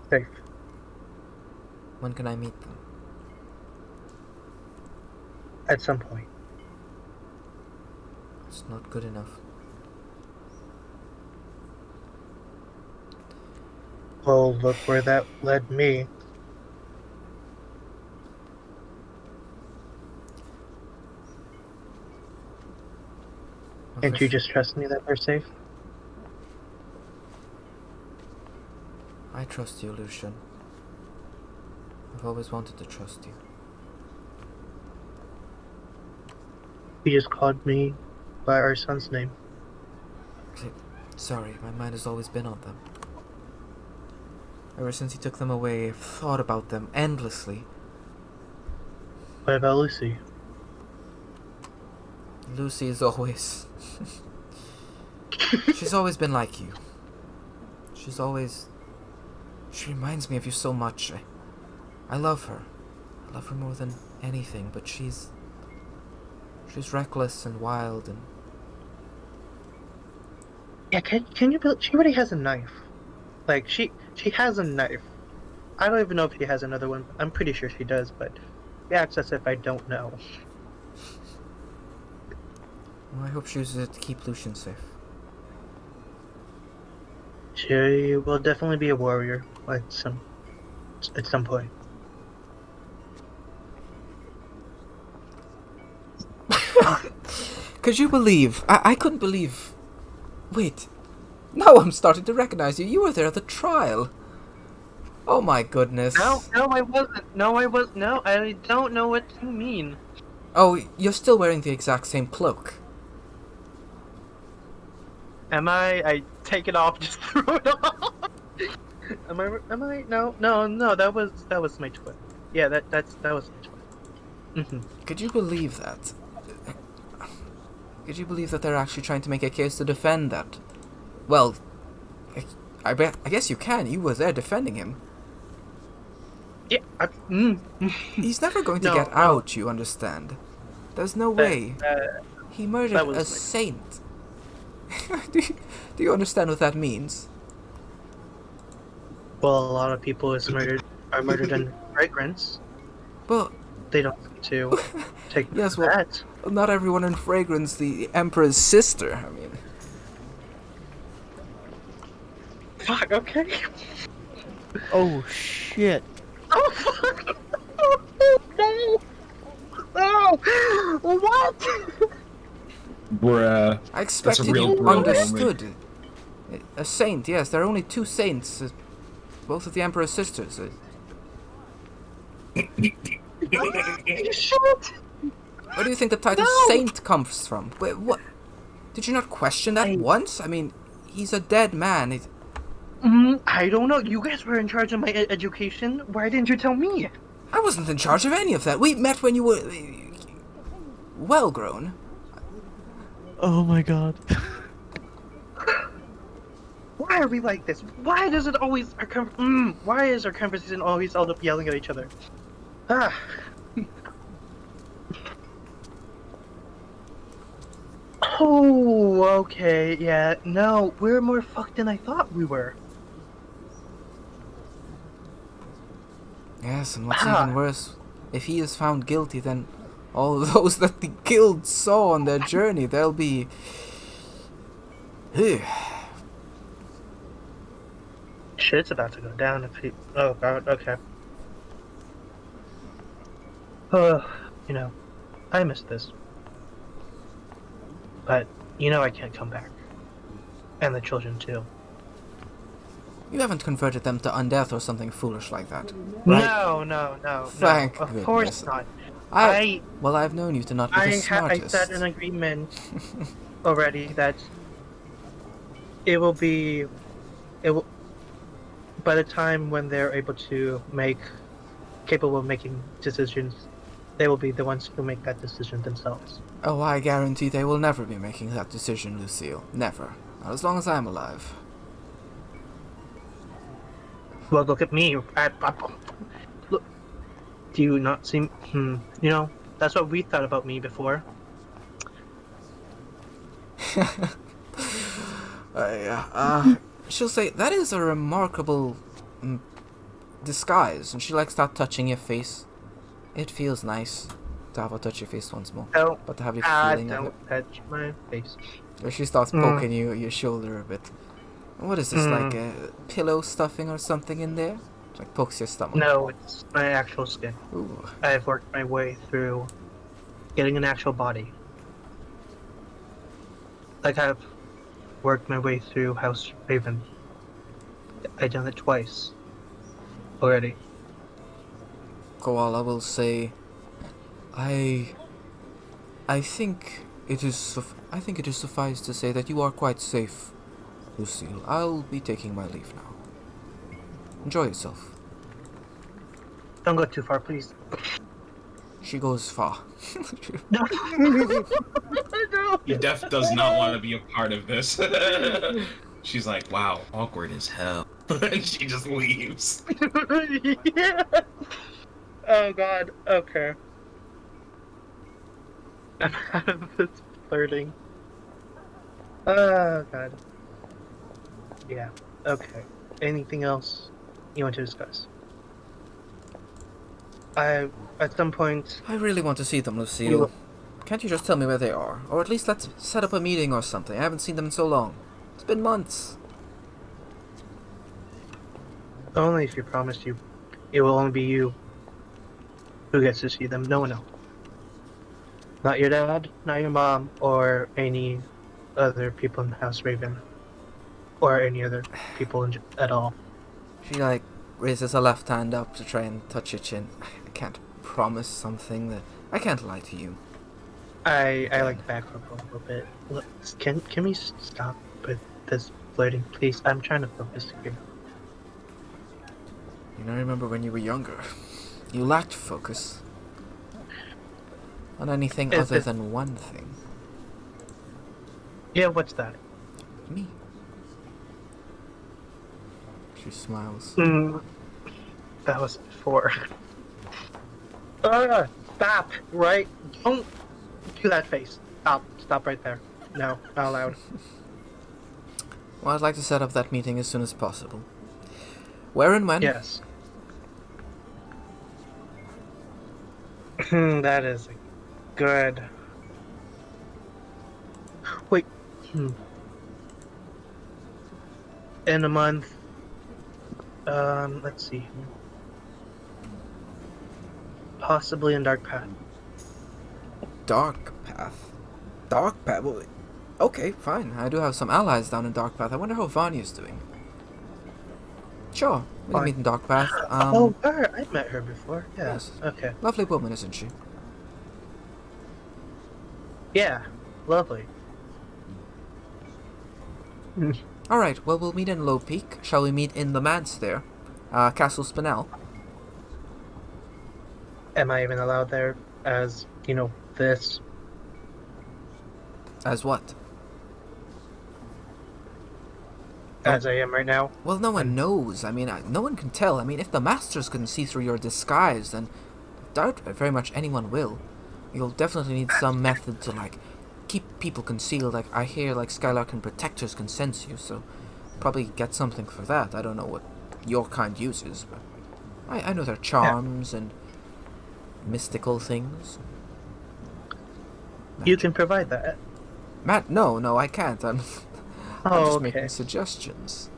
Safe. When can I meet them? At some point. It's not good enough. Well, look where that led me. Can't you just trust me that they're safe? I trust you, Lucian. I've always wanted to trust you. You just called me by our son's name. Sorry, my mind has always been on them. Ever since he took them away, I've thought about them endlessly. What about Lucy? Lucy is always... She's always been like you. She reminds me of you so much. I love her. I love her more than anything, but she's reckless and wild and... Yeah, can you believe she already has a knife? Like, she has a knife. I don't even know if she has another one. I'm pretty sure she does, but she acts as if I don't know. Well, I hope she uses it to keep Lucian safe. She will definitely be a warrior at some point. Could you believe? I couldn't believe... Wait. Now I'm starting to recognize you. You were there at the trial. Oh my goodness. No, I wasn't. No, I don't know what you mean. Oh, you're still wearing the exact same cloak. Am I? I take it off, just throw it off. Am I? No. That was my twin. Yeah, that was my twin. Could you believe that? Could you believe that they're actually trying to make a case to defend that? Well, I guess you can. You were there defending him. Yeah. He's never going to get out. You understand? There's no way. He murdered a saint. Do you understand what that means? Well, a lot of people are murdered in fragrance. Well, they don't need to take yes, well, that. Not everyone in fragrance the Emperor's sister. I mean, fuck. Okay. Oh shit. Oh fuck. No. No. What? Bruh. I expected you understood. A saint, yes. There are only two saints. Both of the Emperor's sisters. Shit. Where do you think the title saint comes from? Wait, what? Did you not question that once? I mean, he's a dead man. I don't know. You guys were in charge of my education. Why didn't you tell me? I wasn't in charge of any of that. We met when you were well grown. Oh my god. Why are we like this? Why does it always why is our conversation always end up yelling at each other? Ah. Oh, okay, yeah. No, we're more fucked than I thought we were. Yes, and what's even worse, if he is found guilty, then all those that the guild saw on their journey, they'll be... Shit's about to go down if he... Oh god, okay. You know, I miss this. But, you know I can't come back. And the children too. You haven't converted them to undeath or something foolish like that, right? No. Thank Of goodness. course not. Well, I've known you to not be the I smartest. set an agreement already that it will by the time when they're capable of making decisions, they will be the ones who make that decision themselves. Oh, I guarantee they will never be making that decision, Lucille. Never. Not as long as I'm alive. Well, look at me. Look, do you not seem? That's what we thought about me before. She'll say, that is a remarkable disguise, and she likes that touching your face. It feels nice to have her touch your face once more, but to have your feeling of it. Don't touch my face. Or she starts poking your shoulder a bit. What is this, like a pillow stuffing or something in there? Like pokes your stomach. No, it's my actual skin. Ooh. I've worked my way through getting an actual body. Like I've worked my way through House Raven. I've done it twice already. Koala will say, I think it is suffice to say that you are quite safe, Lucille. I'll be taking my leave now. Enjoy yourself. Don't go too far, please. She goes far. No. He does not want to be a part of this. She's like, wow, awkward as hell. And she just leaves. Yeah. Oh god, okay. I'm out of this flirting. Oh god. Yeah, okay. Anything else you want to discuss? At some point... I really want to see them, Lucille. Can't you just tell me where they are? Or at least let's set up a meeting or something. I haven't seen them in so long. It's been months. Only if you promise it will only be you who gets to see them, no one else. Not your dad, not your mom, or any other people in House Raven. Or any other people at all. She, like, raises her left hand up to try and touch your chin. I can't promise something that... I can't lie to you. I like back up a little bit. Look, can we stop with this flirting, please? I'm trying to focus here. You know, I remember when you were younger. You lacked focus. On anything other than one thing. Yeah, what's that? Me. She smiles. That was before. Stop! Right? Don't do that face. Stop right there. No, not allowed. Well, I'd like to set up that meeting as soon as possible. Where and when? Yes. That is good. Wait. In a month. Let's see. Possibly in Dark Path. Dark Path? Dark Path? Well, okay, fine. I do have some allies down in Dark Path. I wonder how Vanya's doing. Sure, we can meet in Dark Path. Oh, her! I've met her before. Yeah. Yes. Okay. Lovely woman, isn't she? Yeah, lovely. Alright, well, we'll meet in Low Peak. Shall we meet in the manse there? Castle Spinel. Am I even allowed there as, this? As what? As I am right now? Well, no one knows. I mean, no one can tell. I mean, if the masters can see through your disguise, then I doubt very much anyone will. You'll definitely need some method to, like, keep people concealed. Like, I hear, like, Skylark and Protectors can sense you, so probably get something for that. I don't know what your kind uses, but I know their charms and mystical things. You can provide that. Matt, no, I can't. I'm just okay. making suggestions.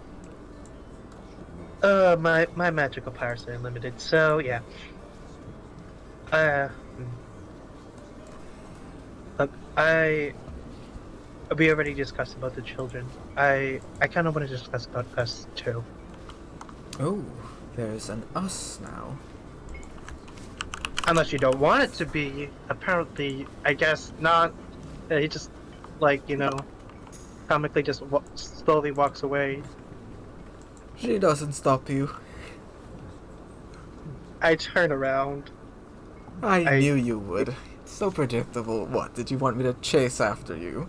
My magical powers are limited, so yeah. Look, we already discussed about the children. I kind of want to discuss about us too. Oh, there's an us now. Unless you don't want it to be. Apparently, I guess not. He just, like, comically just slowly walks away. She doesn't stop you. I turn around. I knew you would. It's so predictable. What, did you want me to chase after you?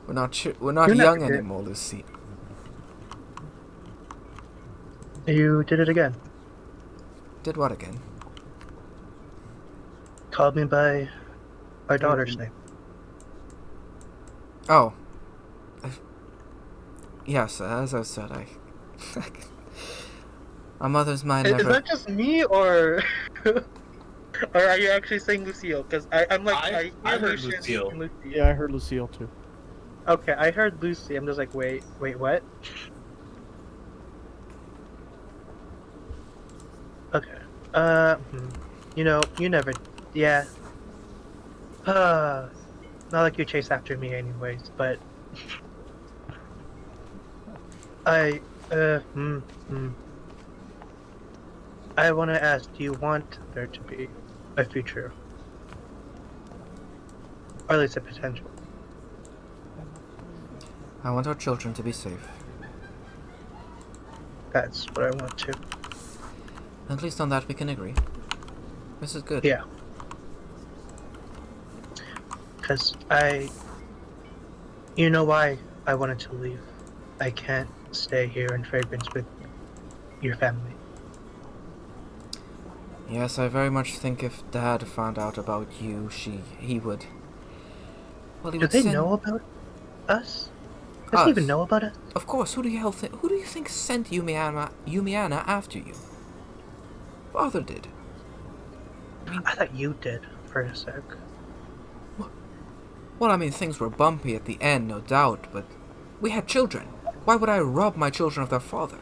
We're not You young never did. anymore, Lucy. You did it again. Did what again? Called me by our daughter's name. Oh. Yes, as I said, my mother's mind Is never... that just me, or or are you actually saying Lucille? Because I'm like, I heard Lucian Lucille. and Lucy. Yeah, I heard Lucille too. Okay, I heard Lucy. I'm just like, wait, what? Okay. You never. Yeah. Not like you chase after me, anyways. But I. I want to ask, do you want there to be a future? Or at least a potential? I want our children to be safe. That's what I want to. At least on that we can agree. This is good. Yeah. Because you know why I wanted to leave. I can't stay here in Fragrance with your family. Yes, I very much think if Dad found out about you, he would... Well, he Do would they send... know about us? Does he even know about us? Of course, who do you think sent Yumiana after you? Father did. I thought you did, for a sec. Well, I mean, things were bumpy at the end, no doubt, but we had children. Why would I rob my children of their father?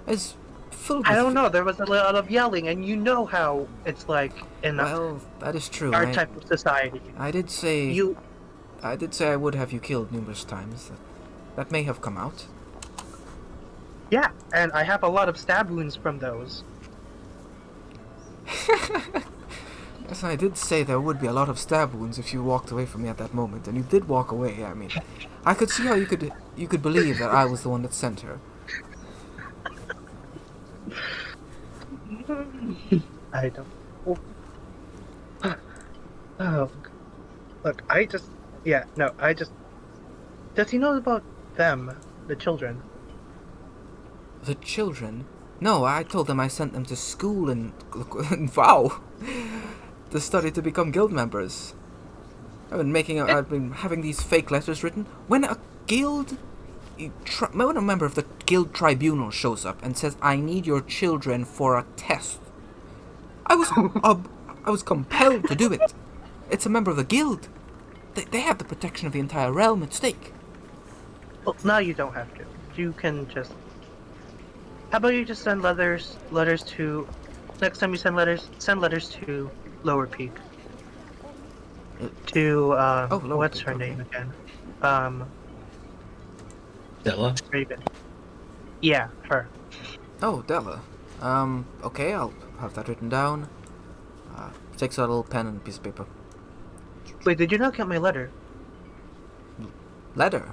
As filled with... I don't know, there was a lot of yelling, and you know how it's like in Well, that is true. our type of society. I did say I would have you killed numerous times. That may have come out. Yeah, and I have a lot of stab wounds from those. Yes, I did say there would be a lot of stab wounds if you walked away from me at that moment, and you did walk away. I mean, I could see how you could believe that I was the one that sent her. I don't. Oh, look, Does he know about them, the children? The children? No, I told them I sent them to school and wow, to study to become guild members. I've been having these fake letters written. When a member of the guild tribunal shows up and says, "I need your children for a test," I was compelled to do it. It's a member of the guild. They have the protection of the entire realm at stake. Well, now you don't have to. You can just. How about you just send letters to. Next time you send letters to Lower Peak. To Lower what's Peak, her okay. name again? Della? Raven. Yeah, her. Oh, Della. Okay, I'll have that written down. Takes a little pen and a piece of paper. Wait, did you not get my letter? Letter?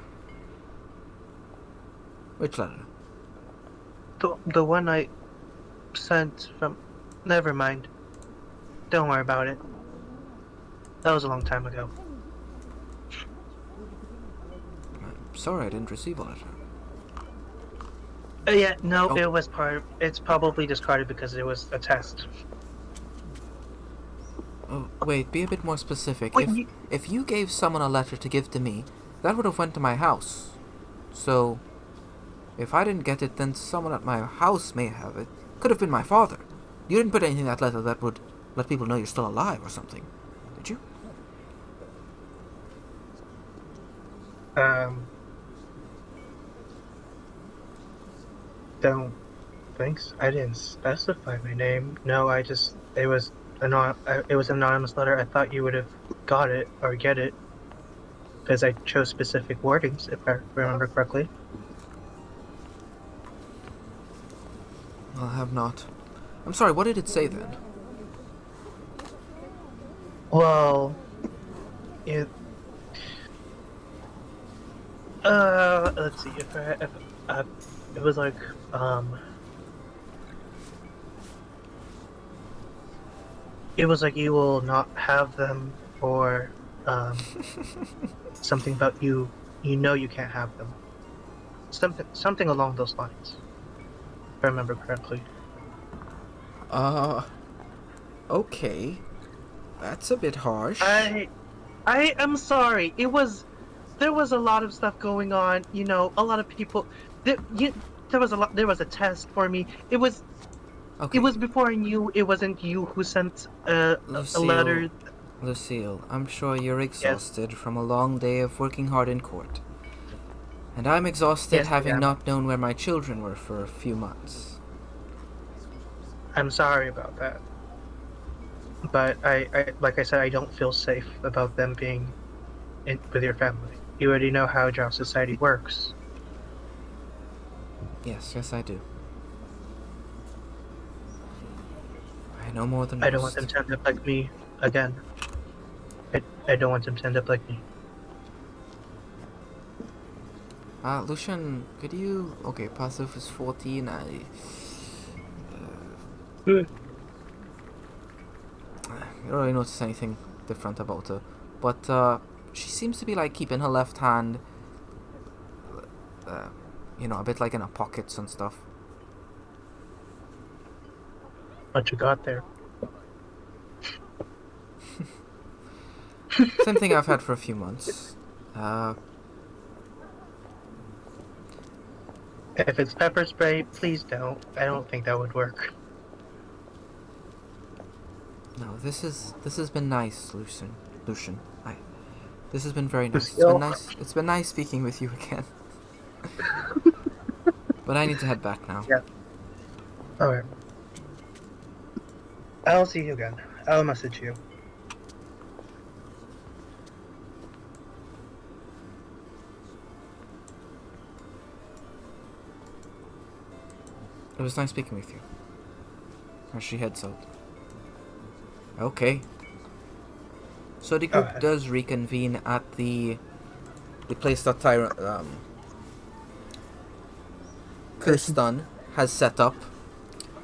Which letter? The one I sent from. Never mind. Don't worry about it. That was a long time ago. I'm sorry I didn't receive a letter. Yeah, no, Oh. it was it's probably discarded because it was a test. Oh, wait, be a bit more specific. Wait, If you gave someone a letter to give to me, that would have went to my house. So, if I didn't get it, then someone at my house may have it. Could have been my father. You didn't put anything in that letter that would let people know you're still alive or something, did you? Don't think so. I didn't specify my name. No, it was an anonymous letter. I thought you would have got it or get it because I chose specific wordings, if I remember correctly. I have not. I'm sorry, what did it say then? Well, it. Let's see. If it was like it was like you will not have them, or something about you. You know you can't have them. Something along those lines. If I remember correctly. Okay. That's a bit harsh. I am sorry. There was a lot of stuff going on. You know, a lot of people. There was a lot. There was a test for me. Okay. It was before I knew it wasn't you who sent a letter. Lucille, I'm sure you're Yes. exhausted from a long day of working hard in court. And I'm exhausted Yes, I having am. not known where my children were for a few months. I'm sorry about that. But like I said, I don't feel safe about them being with your family. You already know how Drow society works. Yes, I do. I know more than I don't want most. them to end up like me again. I don't want them to end up like me. Lucian, could you... Okay, passive is 14, Good. I don't really notice anything different about her. But, she seems to be, like, keeping her left hand, a bit like in her pockets and stuff. What you got there? Same thing I've had for a few months. If it's pepper spray, please don't. I don't think that would work. No, this has been nice, Lucian. This has been very nice. Lucille? It's been nice speaking with you again. But I need to head back now. Yeah. Alright. I'll see you again. I'll message you. It was nice speaking with you. As she heads out. Okay. So the group does reconvene at the place that Kirstan has set up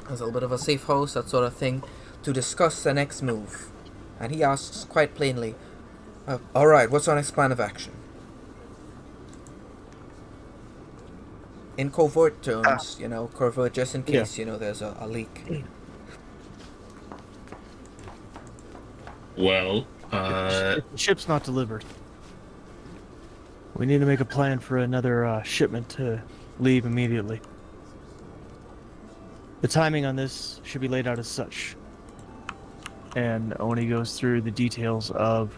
as a little bit of a safe house, that sort of thing, to discuss the next move. And he asks quite plainly, alright, what's our next plan of action? In covert terms, covert just in case, there's a leak. Well, If the ship's not delivered, we need to make a plan for another shipment to leave immediately. The timing on this should be laid out as such. And Oni goes through the details of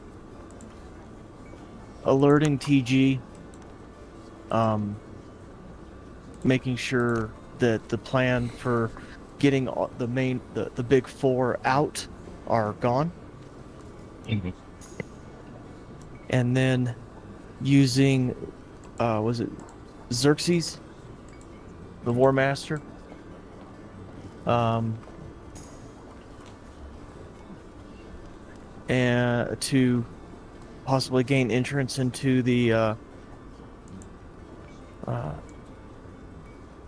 alerting TG, making sure that the plan for getting the big four out are gone. Mm-hmm. And then using, was it Xerxes, the War Master? And to possibly gain entrance into the,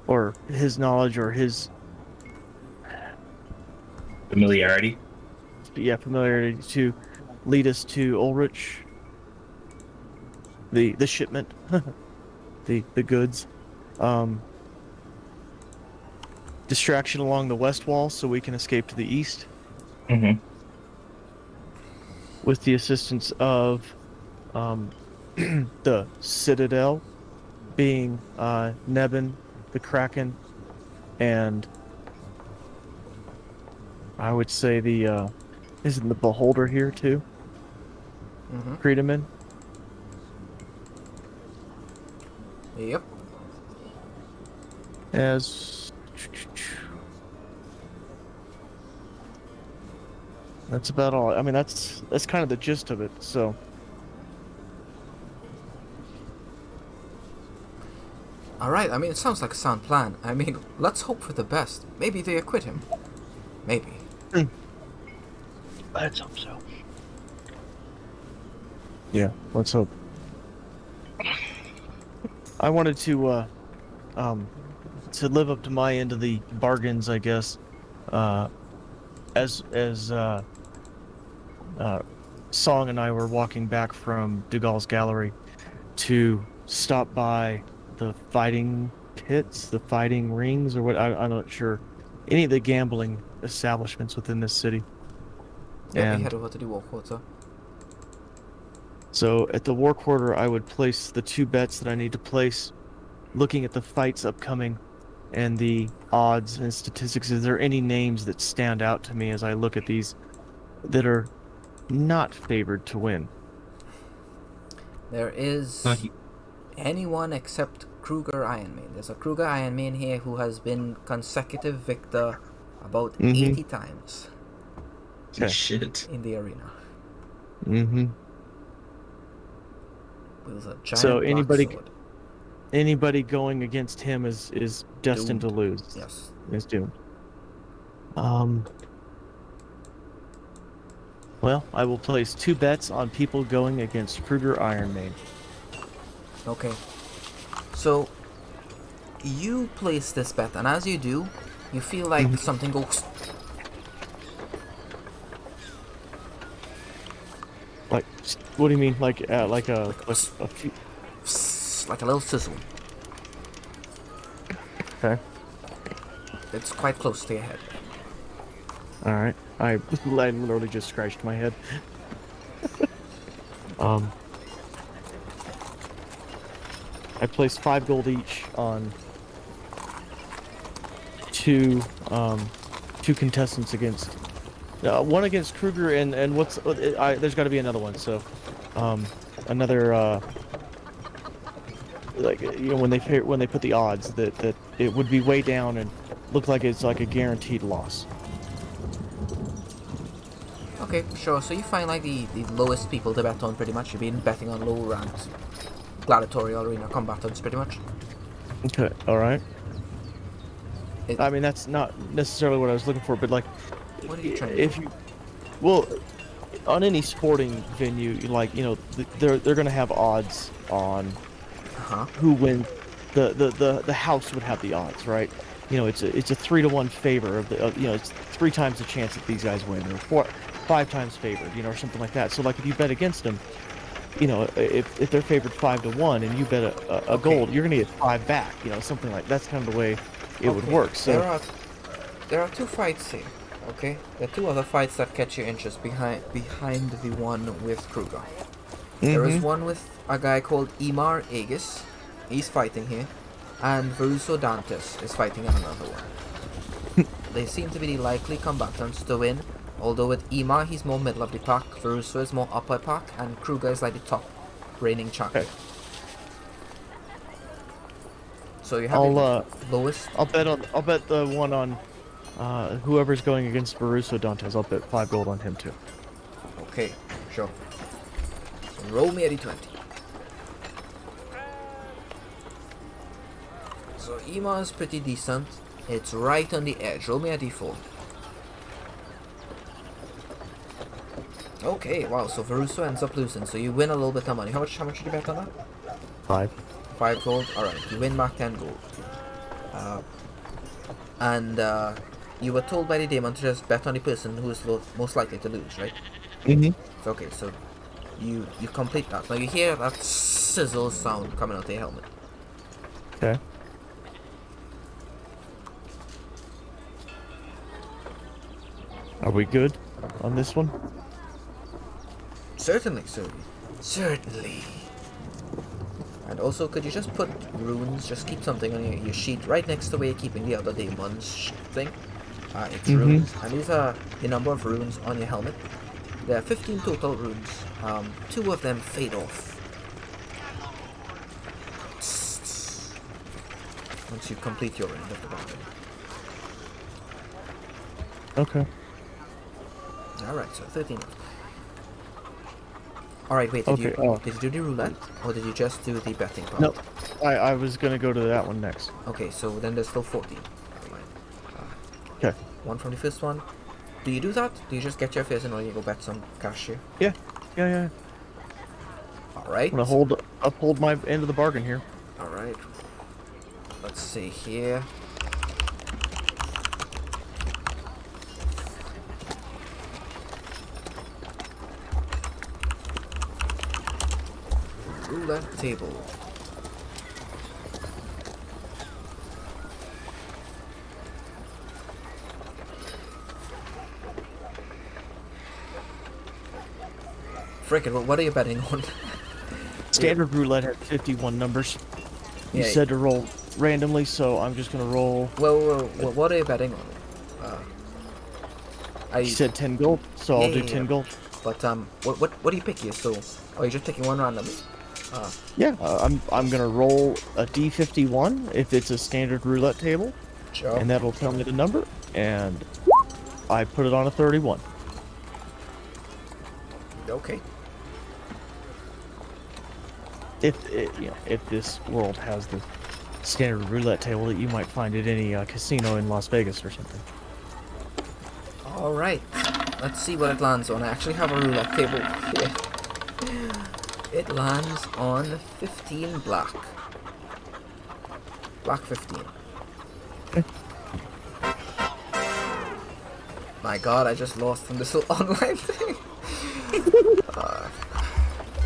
or his knowledge or his familiarity. Yeah, familiarity to lead us to Ulrizch. The shipment, the goods. Distraction along the west wall so we can escape to the east. Mm-hmm. With the assistance of the Citadel, being Nebin, the Kraken, and I would say isn't the Beholder here too? Mm-hmm. Creedaman. Yep. That's about all. I mean, that's kind of the gist of it. So, Alright, I mean, it sounds like a sound plan. I mean, let's hope for the best. Maybe they acquit him. Maybe. Let's hope so. Yeah, let's hope. I wanted to live up to my end of the bargains, I guess. As Song and I were walking back from De Gaulle's gallery to stop by the fighting pits, the fighting rings, or what, I'm not sure. Any of the gambling establishments within this city. Yeah, we And head over to the war quarter. so at the war quarter, I would place the 2 bets that I need to place, looking at the fights upcoming and the odds and statistics. Is there any names that stand out to me as I look at these that are not favored to win? There is anyone except Kruger Ironman. There's a Kruger Ironman here who has been consecutive victor about 80 times. Okay. Shit. In the arena. Mm-hmm. With a giant So black sword. anybody going against him is destined Doomed. to lose. Yes. Is doomed. Well, I will place 2 bets on people going against Kruger Ironman. Okay. So you place this bet, and as you do, you feel like something goes. Like, what do you mean? Like a few... Like a little sizzle. Okay. It's quite close to your head. All right. I literally just scratched my head. I placed 5 gold each on 2 contestants against one against Kruger and there's got to be another one. So another like, you know, when they put the odds that it would be way down and look like it's like a guaranteed loss. Okay, sure. So you find like the lowest people to bet on pretty much. You've been betting on low ranked gladiatorial arena combatants pretty much. Okay, all right. I mean, that's not necessarily what I was looking for, but like, What are you trying to do? well, on any sporting venue, like, you know, they're gonna have odds on who wins. The house would have the odds, right? You know, it's a 3-to-1 favor of the you know, it's 3 times the chance that these guys win, or 5 times favored, you know, or something like that. So like, if you bet against them, you know, if they're favored 5-to-1 and you bet a gold, you're gonna get 5 back, you know, something like that's kind of the way it would work. So there are 2 fights here. Okay, there are 2 other fights that catch your interest behind the one with Kruger. There is one with a guy called Imar Aegis. He's fighting here, and Veruso Dantes is fighting in another one. They seem to be the likely combatants to win, although with Imar he's more middle of the pack, Veruso is more upper pack, and Kruger is like the top reigning champion. Okay. So you have the lowest. I'll bet the one on whoever's going against Veruso Dantes. I'll bet 5 gold on him too. Okay, sure. So roll me a d20. So Ima is pretty decent. It's right on the edge. Roll me a d4. Okay, wow. So Veruso ends up losing. So you win a little bit of money. How much did you bet on that? 5. 5 gold. All right, you win back 10 gold. And you were told by the demon to just bet on the person who is most likely to lose, right? So, okay, so you complete that. Now you hear that sizzle sound coming out of your helmet. Okay. Are we good on this one? Certainly, sir. Certainly. And also, could you just put runes, just keep something on your sheet right next to where you're keeping the other demon's thing? It's runes. And these are the number of runes on your helmet. There are 15 total runes. 2 of them fade off. Once you complete your end of the bargain. Okay. Alright, so 13. Alright, wait, did you do the roulette? Or did you just do the betting part? No. I was gonna go to that one next. Okay, so then there's still 14. Never mind. Okay. One from the first one. Do you do that? Do you just get your first and or you go bet some cash here? Yeah. Alright. I'm gonna uphold my end of the bargain here. Alright. Let's see here. Roulette table. Frickin', what are you betting on? Standard roulette had 51 numbers. You Yeah. said to roll randomly, so I'm just gonna roll. Well, what are you betting on? You said 10 gold, so I'll do 10 gold. But what do you pick here? So, are you just picking one randomly? Yeah, I'm gonna roll a D51 if it's a standard roulette table, Sure. and that'll tell me the number. And I put it on a 31. Okay. If this world has the standard roulette table that you might find at any casino in Las Vegas or something. All right. Let's see what it lands on. I actually have a roulette table here. It lands on 15 black. Black 15. Okay. My God, I just lost from this little online thing.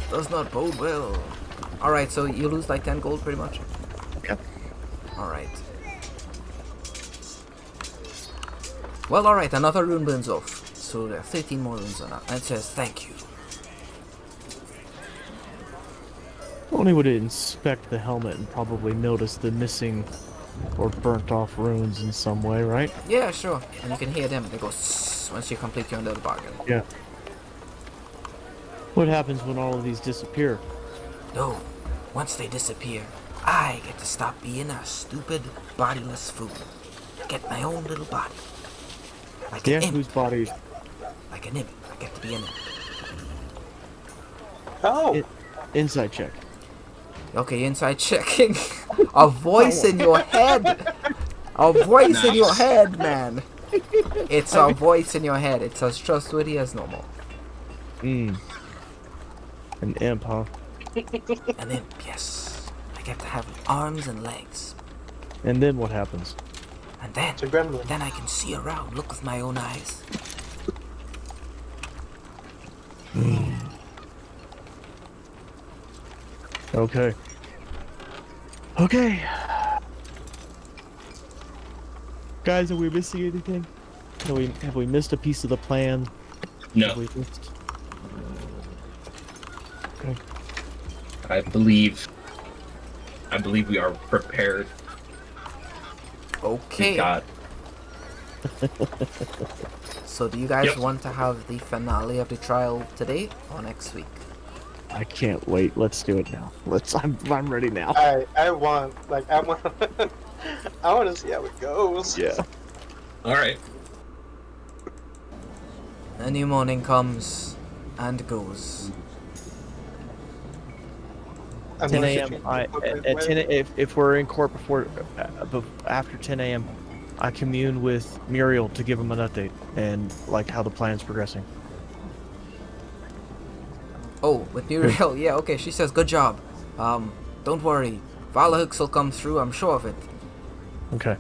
Does not bode well. Alright, so you lose like 10 gold pretty much? Yep. Alright. Well, alright, another rune burns off. So there are 13 more runes on that. And it says, thank you. Only would inspect the helmet and probably notice the missing or burnt off runes in some way, right? Yeah, sure. And you can hear them. They go sss once you complete your end of the bargain. Yeah. What happens when all of these disappear? No, once they disappear, I get to stop being a stupid, bodiless fool. Get my own little body. Like Yeah, an imp. whose body? Like an imp. I get to be an imp. Oh, Inside check. Okay, inside checking. A voice in your head. A voice in your head, man. It's a voice in your head. It's as trustworthy as normal. An imp, huh? An imp, yes. I get to have arms and legs. And then what happens? And then, it's a gremlin. then I can see around, look with my own eyes. Okay. Okay. Guys, are we missing anything? Have we missed a piece of the plan? No, Have we missed... Okay. I believe we are prepared. Okay. We got. So do you guys Yep. want to have the finale of the trial today or next week? I can't wait. Let's do it now. I'm ready now. I want I want to see how it goes. Yeah. All right. A new morning comes and goes. 10 a.m. At 10 if we're in court after 10 a.m. I commune with Muriel to give him an update and like how the plan's progressing. Oh, with Muriel, yeah, okay, she says good job. Don't worry. Valahooks will come through, I'm sure of it. Okay.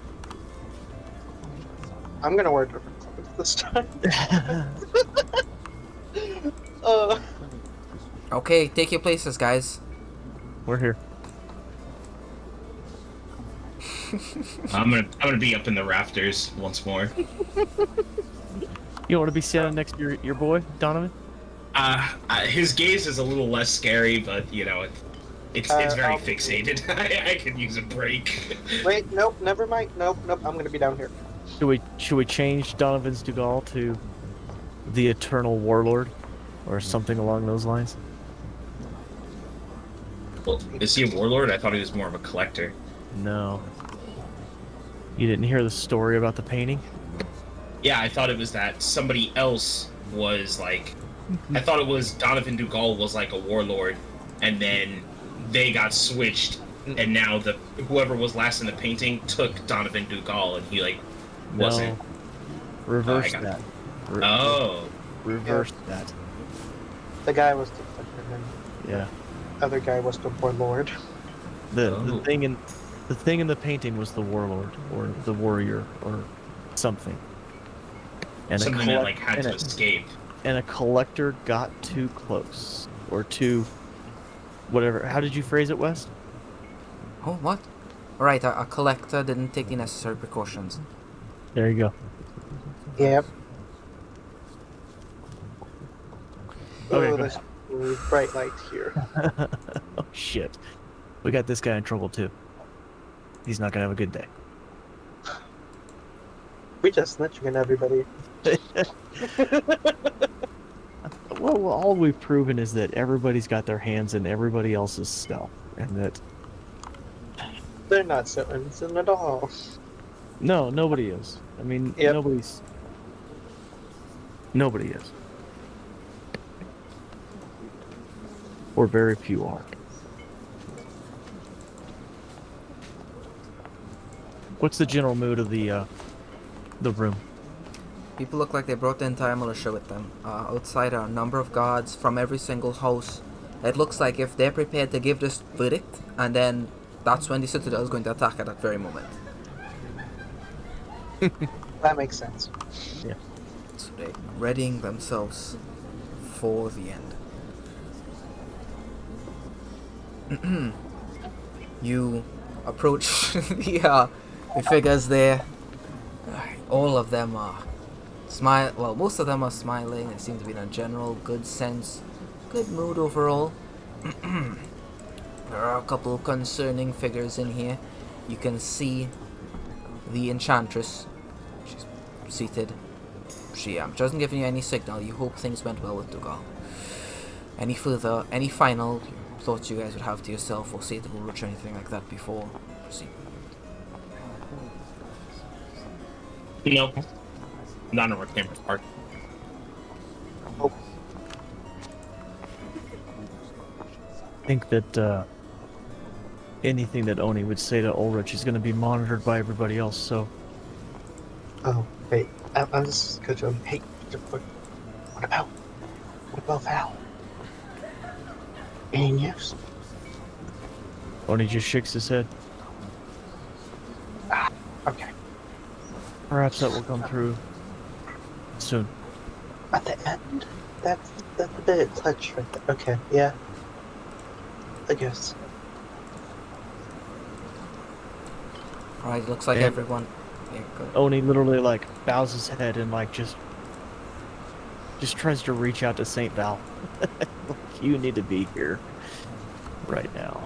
I'm gonna wear different clothes this time. Okay, take your places, guys. We're here. I'm gonna be up in the rafters once more. You want to be standing next to your boy, Donovan? His gaze is a little less scary, but you know, it's very fixated. I could use a break. Wait, nope, never mind. Nope, I'm gonna be down here. Should we change Donovan's Dugal to the Eternal Warlord or something along those lines? Well, is he a warlord? I thought he was more of a collector. No. You didn't hear the story about the painting? Yeah, I thought it was that somebody else was like. I thought it was Donovan Dugal was like a warlord, and then they got switched and now whoever was last in the painting took Donovan Dugal, and he like wasn't. No. Reverse got that. Reverse that. The guy was the collector, and Yeah. the other guy was the warlord. The Oh. thing in the painting was the warlord or the warrior or something. And something that like had to escape. And a collector got too close or too whatever. How did you phrase it, Wes? Oh, what? Right, a collector didn't take the necessary precautions. There you go. Yep. Okay, Oh, go there's bright light here. Oh shit. We got this guy in trouble too. He's not gonna have a good day. We just snitching on everybody. Well, all we've proven is that everybody's got their hands in everybody else's stuff, and that They're not so innocent at all. no, nobody is. I mean, Yep. nobody is, or very few are. What's the general mood of the room? People look like they brought the entire militia with them. Outside are a number of guards from every single house. It looks like if they're prepared to give this verdict, and then that's when the Citadel is going to attack at that very moment. That makes sense. Yeah. So they're readying themselves for the end. You approach the figures there. All of them are most of them are smiling. They seem to be in a general good sense, good mood overall. There are a couple of concerning figures in here. You can see the Enchantress. She's seated. She doesn't give you any signal. You hope things went well with Dugal. Any final thoughts you guys would have to yourself, or say to Ulrizch or anything like that before proceed? Nope. None of our cameras are. Oh, I think that anything that Oni would say to Ulrich is going to be monitored by everybody else. So oh, wait. I'm just going to. Hey, what about Val? Any news? Oni just shakes his head. Okay. Perhaps that will come through soon. At the end? That's a bit clutch right there. Okay, yeah. I guess. Alright, looks like And- everyone. Yeah, good. Oni literally like bows his head and like just tries to reach out to Saint Val. You need to be here right now.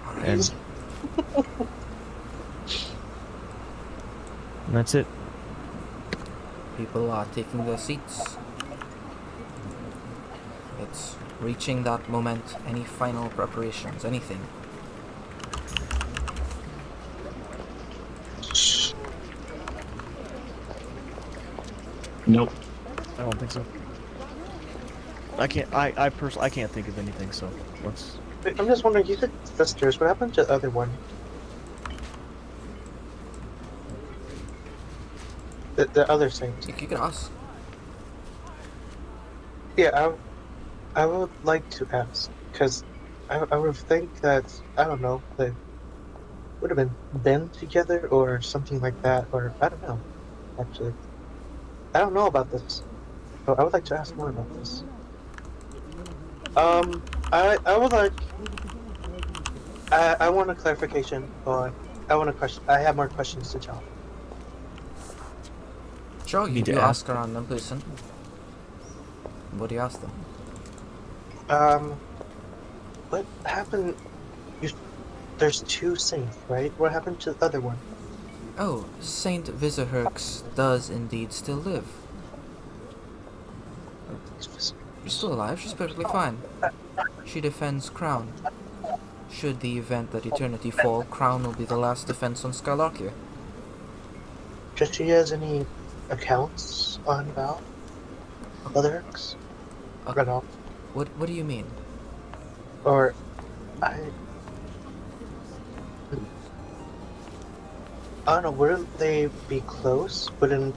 Alright. And that's it. People are taking their seats. It's reaching that moment. Any final preparations? Anything? Nope. I don't think so. I personally can't think of anything, so let's. Wait, I'm just wondering, you said sisters. What happened to the other one? The other saint. You can ask. Yeah, I would like to ask, because I would think that, I don't know, they would have been together or something like that, or I don't know, actually. I don't know about this, but I would like to ask more about this. I would like, I want a clarification on, I have more questions to tell. Sure, need to you ask ask a random person. What do you ask them? What happened, there's two saints, right? What happened to the other one? Oh, Saint Vizahurx does indeed still live. She's still alive, she's perfectly fine. She defends Crown. Should the event that Eternity fall, Crown will be the last defense on Skylarkia. Does she has any accounts on Val? Other X? Uh, Or no? What do you mean? Or I don't know. Wouldn't they be close? Wouldn't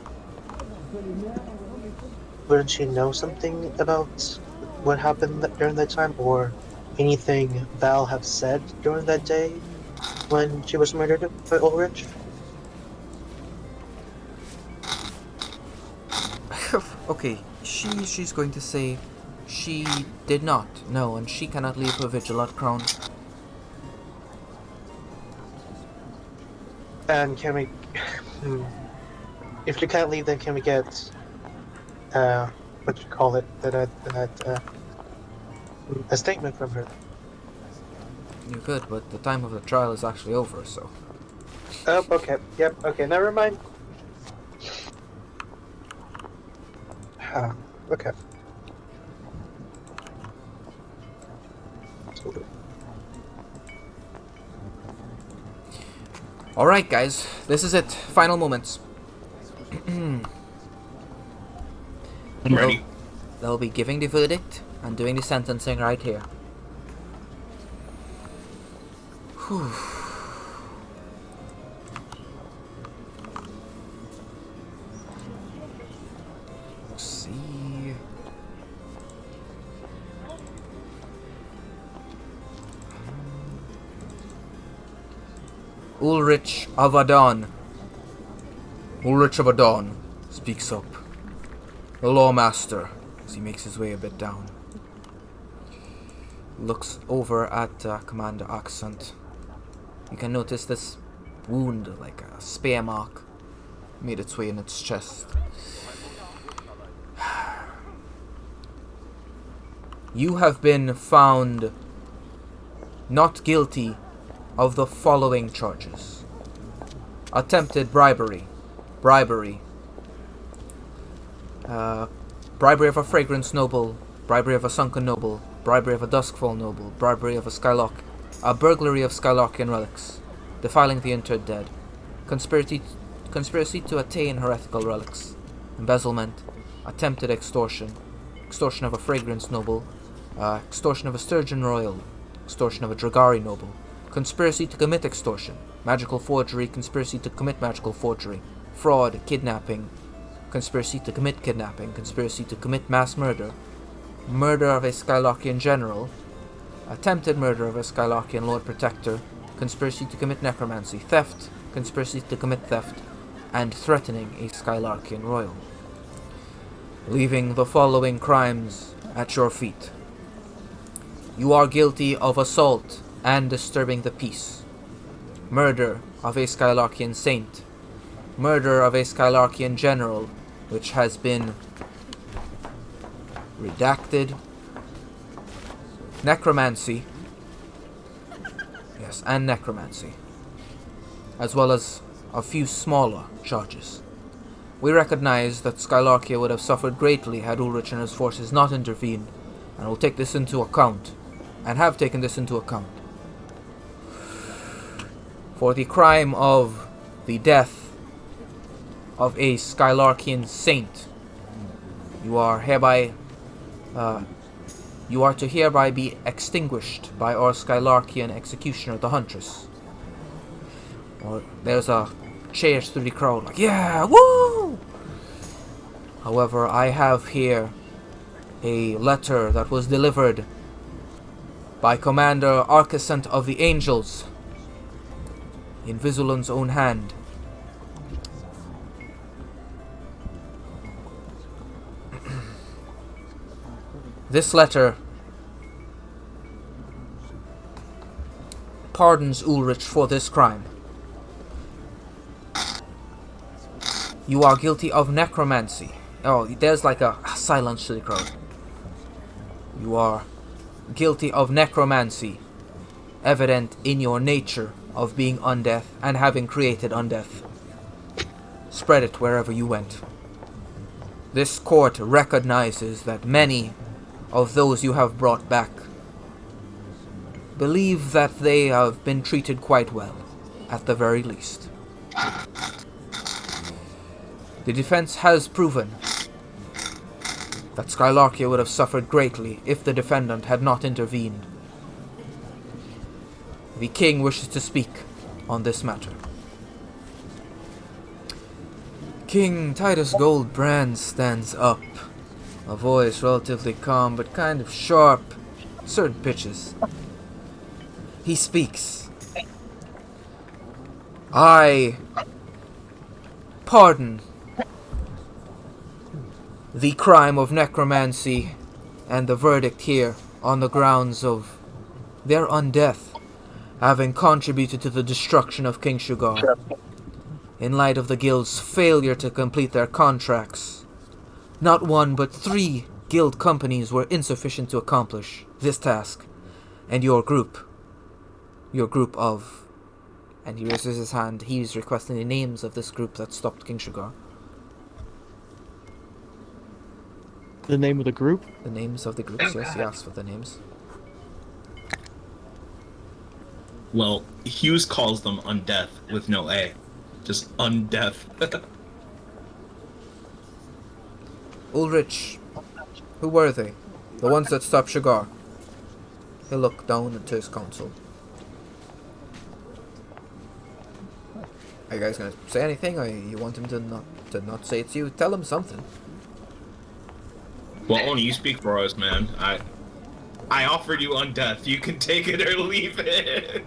she know something about what happened during that time, or anything Val have said during that day when she was murdered by Ulrich? Okay, she's going to say she did not know, and she cannot leave her vigil at Crown. And can we, if she can't leave, then can we get, what you call it, a statement from her? You could, but the time of the trial is actually over, so. Oh, okay. Yep. Okay. Never mind. Okay. Alright, guys, this is it. Final moments. I'm ready. They'll be giving the verdict and doing the sentencing right here. Whew. Let's see. Ulrizch of Adon. Ulrizch of Adon speaks up. The Lawmaster, as he makes his way a bit down, looks over at Commander Accent. You can notice this wound, like a spear mark, made its way in its chest. You have been found not guilty of the following charges: attempted bribery, bribery of a fragrance noble, bribery of a sunken noble, bribery of a duskfall noble, bribery of a skylark, a burglary of skylarkian relics, defiling the interred dead, conspiracy to attain heretical relics, embezzlement, attempted extortion, extortion of a fragrance noble, extortion of a sturgeon royal, extortion of a dragari noble, conspiracy to commit extortion, magical forgery, conspiracy to commit magical forgery, fraud, kidnapping, conspiracy to commit kidnapping, conspiracy to commit mass murder, murder of a Skylarkian general, attempted murder of a Skylarkian Lord Protector, conspiracy to commit necromancy, theft, conspiracy to commit theft, and threatening a Skylarkian royal. Leaving the following crimes at your feet. You are guilty of assault and disturbing the peace, murder of a Skylarkian saint, murder of a Skylarkian general, which has been redacted, necromancy, yes, and necromancy, as well as a few smaller charges. We recognize that Skylarkia would have suffered greatly had Ulrich and his forces not intervened, and will take this into account, and have taken this into account. For the crime of the death of a Skylarkian saint, you are to hereby be extinguished by our Skylarkian executioner, the Huntress. Or there's a cheers through the crowd, like, yeah, woo! However, I have here a letter that was delivered by Commander Arcasant of the Angels in Visulan's own hand. This letter pardons Ulrich for this crime. You are guilty of necromancy. Oh, there's like a silence to the crowd. You are guilty of necromancy, evident in your nature of being undeath and having created undeath. Spread it wherever you went. This court recognizes that many of those you have brought back believe that they have been treated quite well, at the very least. The defense has proven that Skylarkia would have suffered greatly if the defendant had not intervened. The king wishes to speak on this matter. King Titus Goldbrand stands up, a voice relatively calm but kind of sharp, certain pitches. He speaks. I pardon the crime of necromancy and the verdict here on the grounds of their undeath having contributed to the destruction of King Sugar. In light of the guild's failure to complete their contracts, not one but 3 guild companies were insufficient to accomplish this task, and your group of... And he raises his hand. He's requesting the names of this group that stopped King Sugar. The name of the group? The names of the groups, yes, he asked for the names. Well, Hughes calls them Undeath with no A. Just Undeath. Ulrizch. Who were they? The ones that stopped Sugar. He'll look down into his console. Are you guys gonna say anything, or you want him to not say it's you? Tell him something. Well, only you speak for us, man. I offered you Undeath. You can take it or leave it.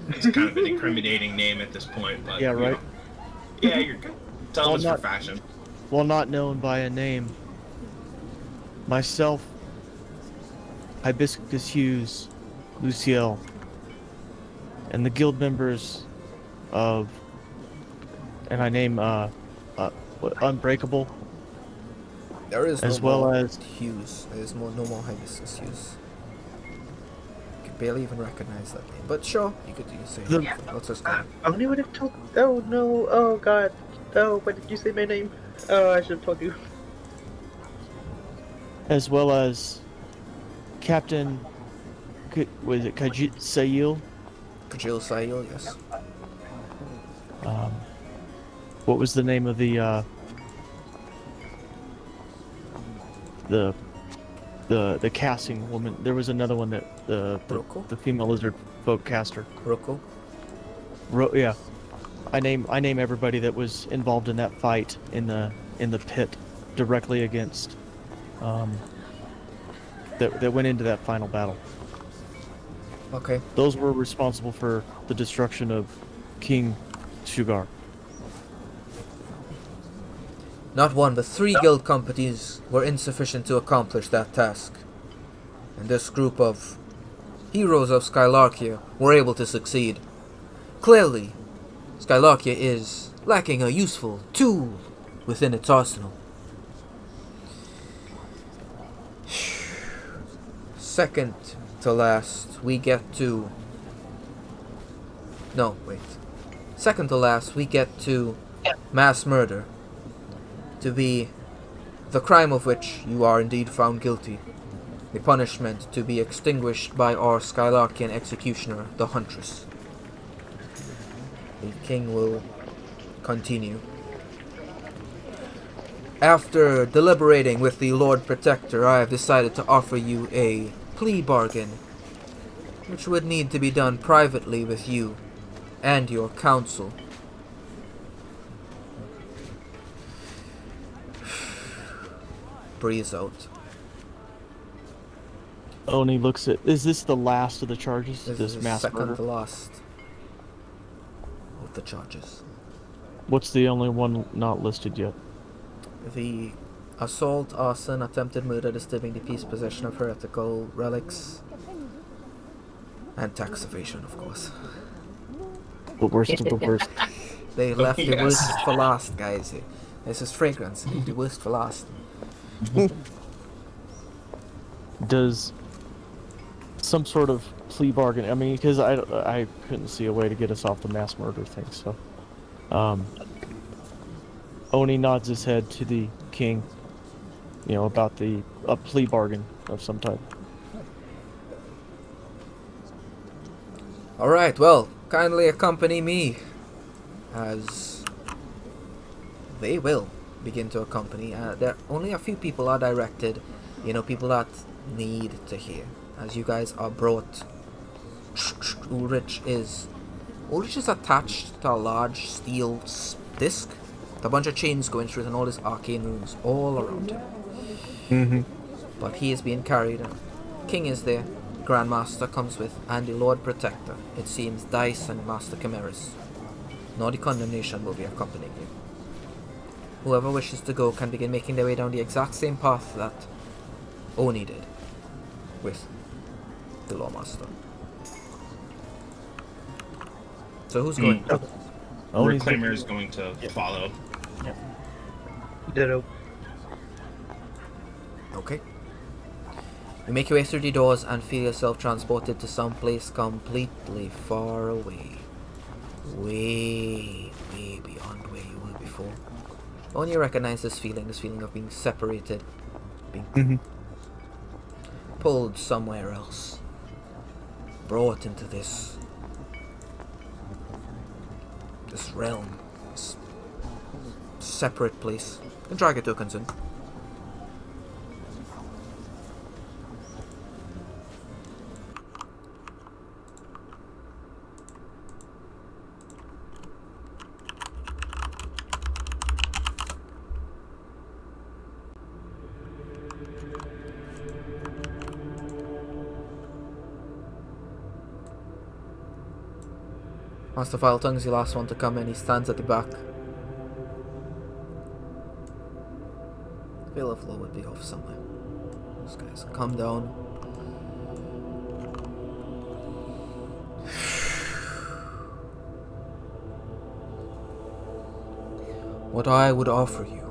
It's kind of an incriminating name at this point, but yeah, right. Know. Yeah, you're good. Tell us for fashion. Well, not known by a name. Myself, Hibiscus Hughes, Luciel, and the guild members of, and I name Unbreakable. There is as no well more as Hughes. There's no more Hibiscus Hughes. I could barely even recognize that name. But sure, you could say it. Let's just go. I only would have told. Oh no! Oh god! Oh, why did you say my name? Oh, I should have told you. As well as Captain, was it Kajit Sayil? Kajil Sayil, yes. What was the name of the casting woman? There was another one that the female lizard folk caster. Roko. Yeah, I name everybody that was involved in that fight in the pit directly against that went into that final battle. Okay. Those were responsible for the destruction of King Sugar. Not one, but 3 guild companies were insufficient to accomplish that task. And this group of heroes of Skylarkia were able to succeed. Clearly, Skylarkia is lacking a useful tool within its arsenal. Second to last, we get to... No, wait. Second to last, we get to mass murder. To be the crime of which you are indeed found guilty. The punishment to be extinguished by our Skylarkian executioner, the Huntress. The king will continue. After deliberating with the Lord Protector, I have decided to offer you a plea bargain, which would need to be done privately with you and your council. Breathes out. Oni looks at... Is this the last of the charges? This is mass second murder? to last of the charges. What's the only one not listed yet? The assault, arson, attempted murder, disturbing the peace, possession of heretical relics, and tax evasion, of course. The worst of the worst. They left the Yes. worst for last, guys. This is fragrance. Leave the worst for last. Does some sort of plea bargain... I mean, because I couldn't see a way to get us off the mass murder thing, so... Oni nods his head to the king, about a plea bargain of some type. Alright, well, kindly accompany me, as they will begin to accompany. There only a few people are directed, people that need to hear, as you guys are brought Ulrich is attached to a large steel disc with a bunch of chains going through it and all his arcane runes all around him. Mm-hmm. But he is being carried. King is there. Grandmaster comes with, and the Lord Protector. It seems Dice and Master Chimeras. Naughty Condemnation will be accompanying you. Whoever wishes to go can begin making their way down the exact same path that Oni did with the Lawmaster. So who's going? Reclaimer is going to follow. Yep. Ditto. Okay. You make your way through the doors and feel yourself transported to some place completely far away. Way beyond where you were before. Only you recognize this feeling of being separated, being pulled somewhere else, brought into this realm, this separate place. And drag your tokens in. Master Filetongue is the last one to come in. He stands at the back. Veil of Law would be off somewhere. Those guys come down. What I would offer you,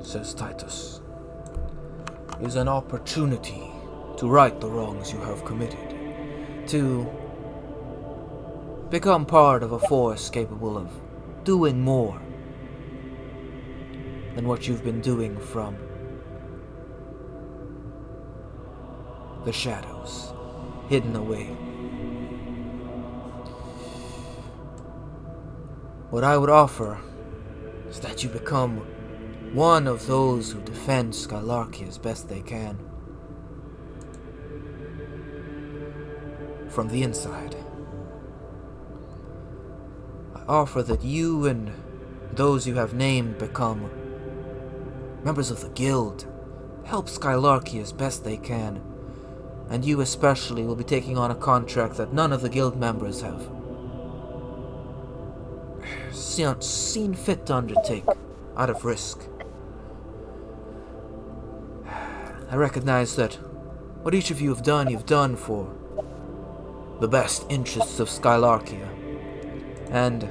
says Titus, is an opportunity to right the wrongs you have committed. To become part of a force capable of doing more than what you've been doing from the shadows, hidden away. What I would offer is that you become one of those who defend Skylarkia as best they can. From the inside. Offer that you and those you have named become members of the guild, help Skylarkia as best they can, and you especially will be taking on a contract that none of the guild members have seen fit to undertake out of risk. I recognize that what each of you have done, you've done for the best interests of Skylarkia. And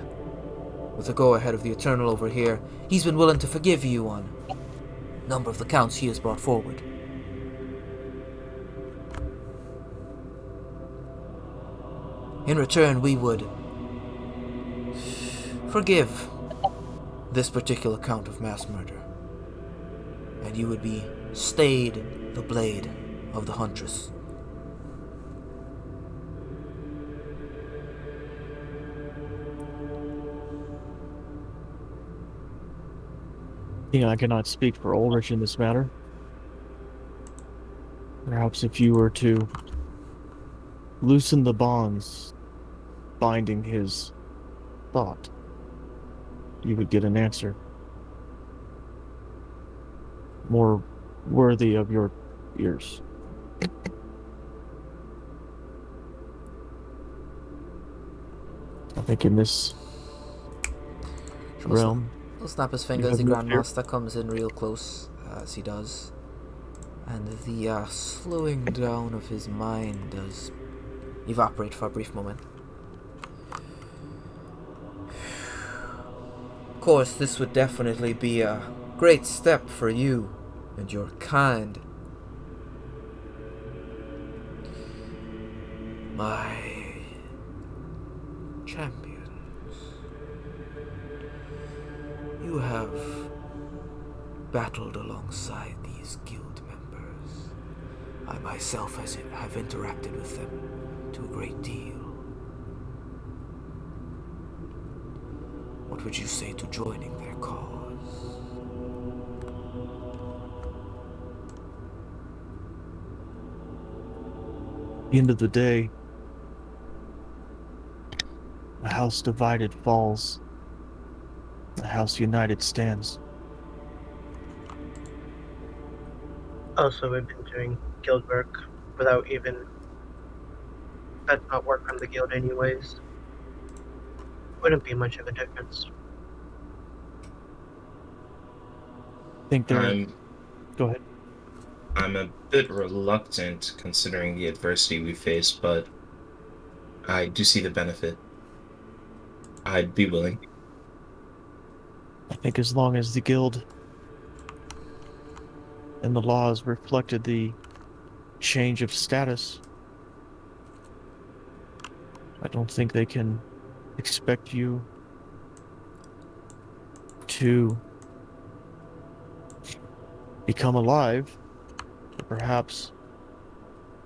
with the go-ahead of the Eternal over here, he's been willing to forgive you on a number of the counts he has brought forward. In return, we would forgive this particular count of mass murder, and you would be stayed the blade of the Huntress. I cannot speak for Ulrich in this matter. Perhaps if you were to loosen the bonds binding his thought, you would get an answer more worthy of your ears. I think in this realm, He'll snap his fingers. The Grandmaster comes in real close, as he does. And the slowing down of his mind does evaporate for a brief moment. Of course, this would definitely be a great step for you and your kind. My champions. You have battled alongside these guild members. I myself have interacted with them to a great deal. What would you say to joining their cause? At the end of the day, house divided falls, the house united stands. Also, we've been doing guild work without even. That's not work from the guild, anyways. Wouldn't be much of a difference. Think there. I'm Go ahead. I'm a bit reluctant considering the adversity we face, but I do see the benefit. I'd be willing. I think as long as the guild and the laws reflected the change of status, I don't think they can expect you to become alive, or perhaps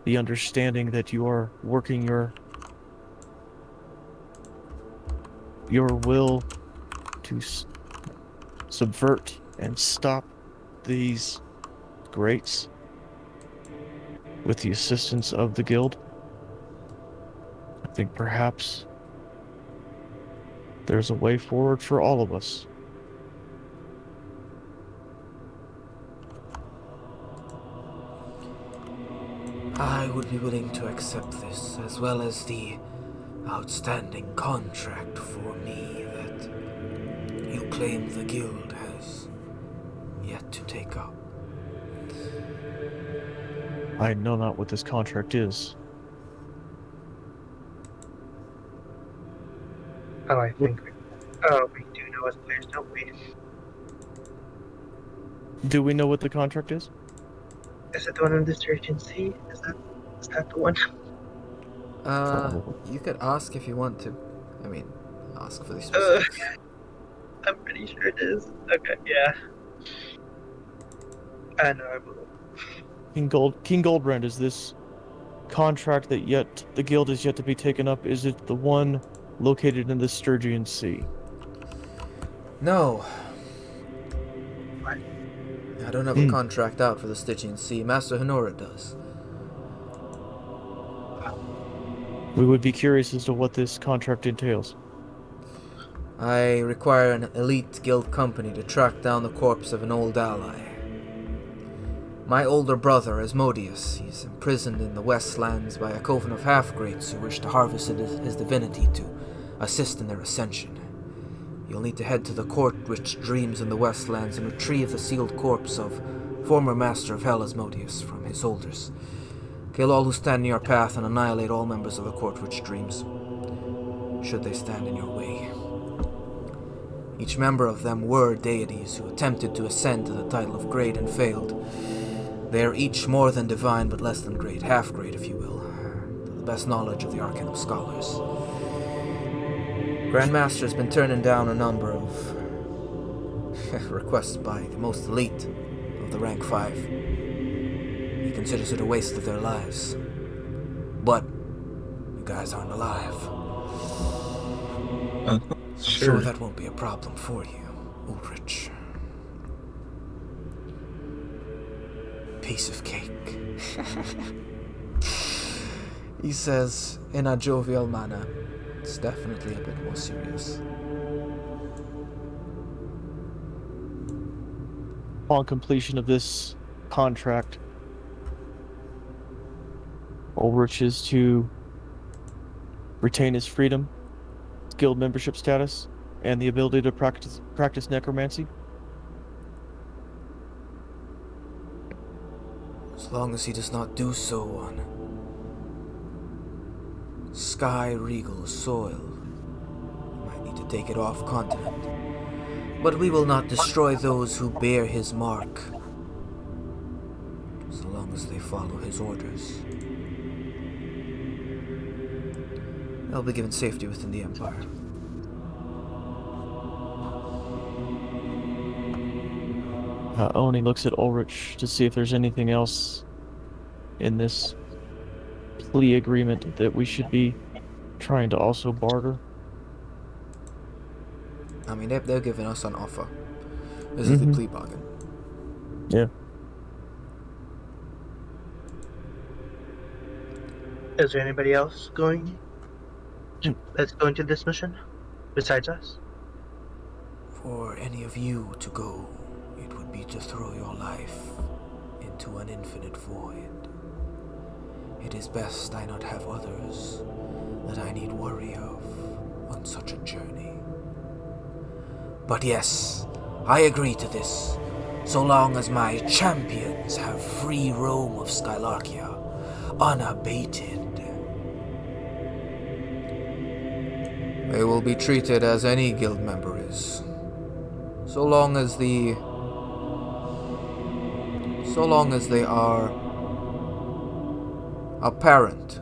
the understanding that you are working your will to subvert and stop these greats with the assistance of the guild. I think perhaps there's a way forward for all of us. I would be willing to accept this, as well as the outstanding contract for me that you claim the guild has yet to take up. I know not what this contract is. Oh, I think we. Oh, we do know as players, don't we? Do we know what the contract is? Is it the one in this urgency? Is that the one? You could ask if you want to. I mean, ask for the Uh, specifics. I'm pretty sure it is. Okay, yeah. I know, I will. King Goldbrand, is this contract that yet the guild is yet to be taken up? Is it the one located in the Stygian Sea? No. What? I don't have a contract out for the Stygian Sea. Master Honora does. We would be curious as to what this contract entails. I require an elite guild company to track down the corpse of an old ally. My older brother, Asmodeus, he's imprisoned in the Westlands by a coven of half-greats who wish to harvest his divinity to assist in their ascension. You'll need to head to the court which dreams in the Westlands and retrieve the sealed corpse of former Master of Hell Asmodeus from his holders. Kill all who stand in your path and annihilate all members of the court which dreams, should they stand in your way. Each member of them were deities who attempted to ascend to the title of great and failed. They are each more than divine but less than great, half-great if you will, to the best knowledge of the Arcanum scholars. Grandmaster has been turning down a number of requests by the most elite of the rank 5. He considers it a waste of their lives. But you guys aren't alive. I'm sure that won't be a problem for you, Ulrizch. Piece of cake. He says in a jovial manner. It's definitely a bit more serious. Upon completion of this contract, Ulrich is to retain his freedom, guild membership status, and the ability to practice necromancy. As long as he does not do so on Sky Regal soil, he might need to take it off continent. But we will not destroy those who bear his mark, so long as they follow his orders. They'll be given safety within the Empire. Oni looks at Ulrich to see if there's anything else in this plea agreement that we should be trying to also barter. I mean, they're giving us an offer. This is the plea bargain. Yeah. Is there anybody else going? that's going to this mission? Besides us? For any of you to go, it would be to throw your life into an infinite void. It is best I not have others that I need worry of on such a journey. But yes, I agree to this, so long as my champions have free roam of Skylarkia, unabated. They will be treated as any guild member is, so long as they are apparent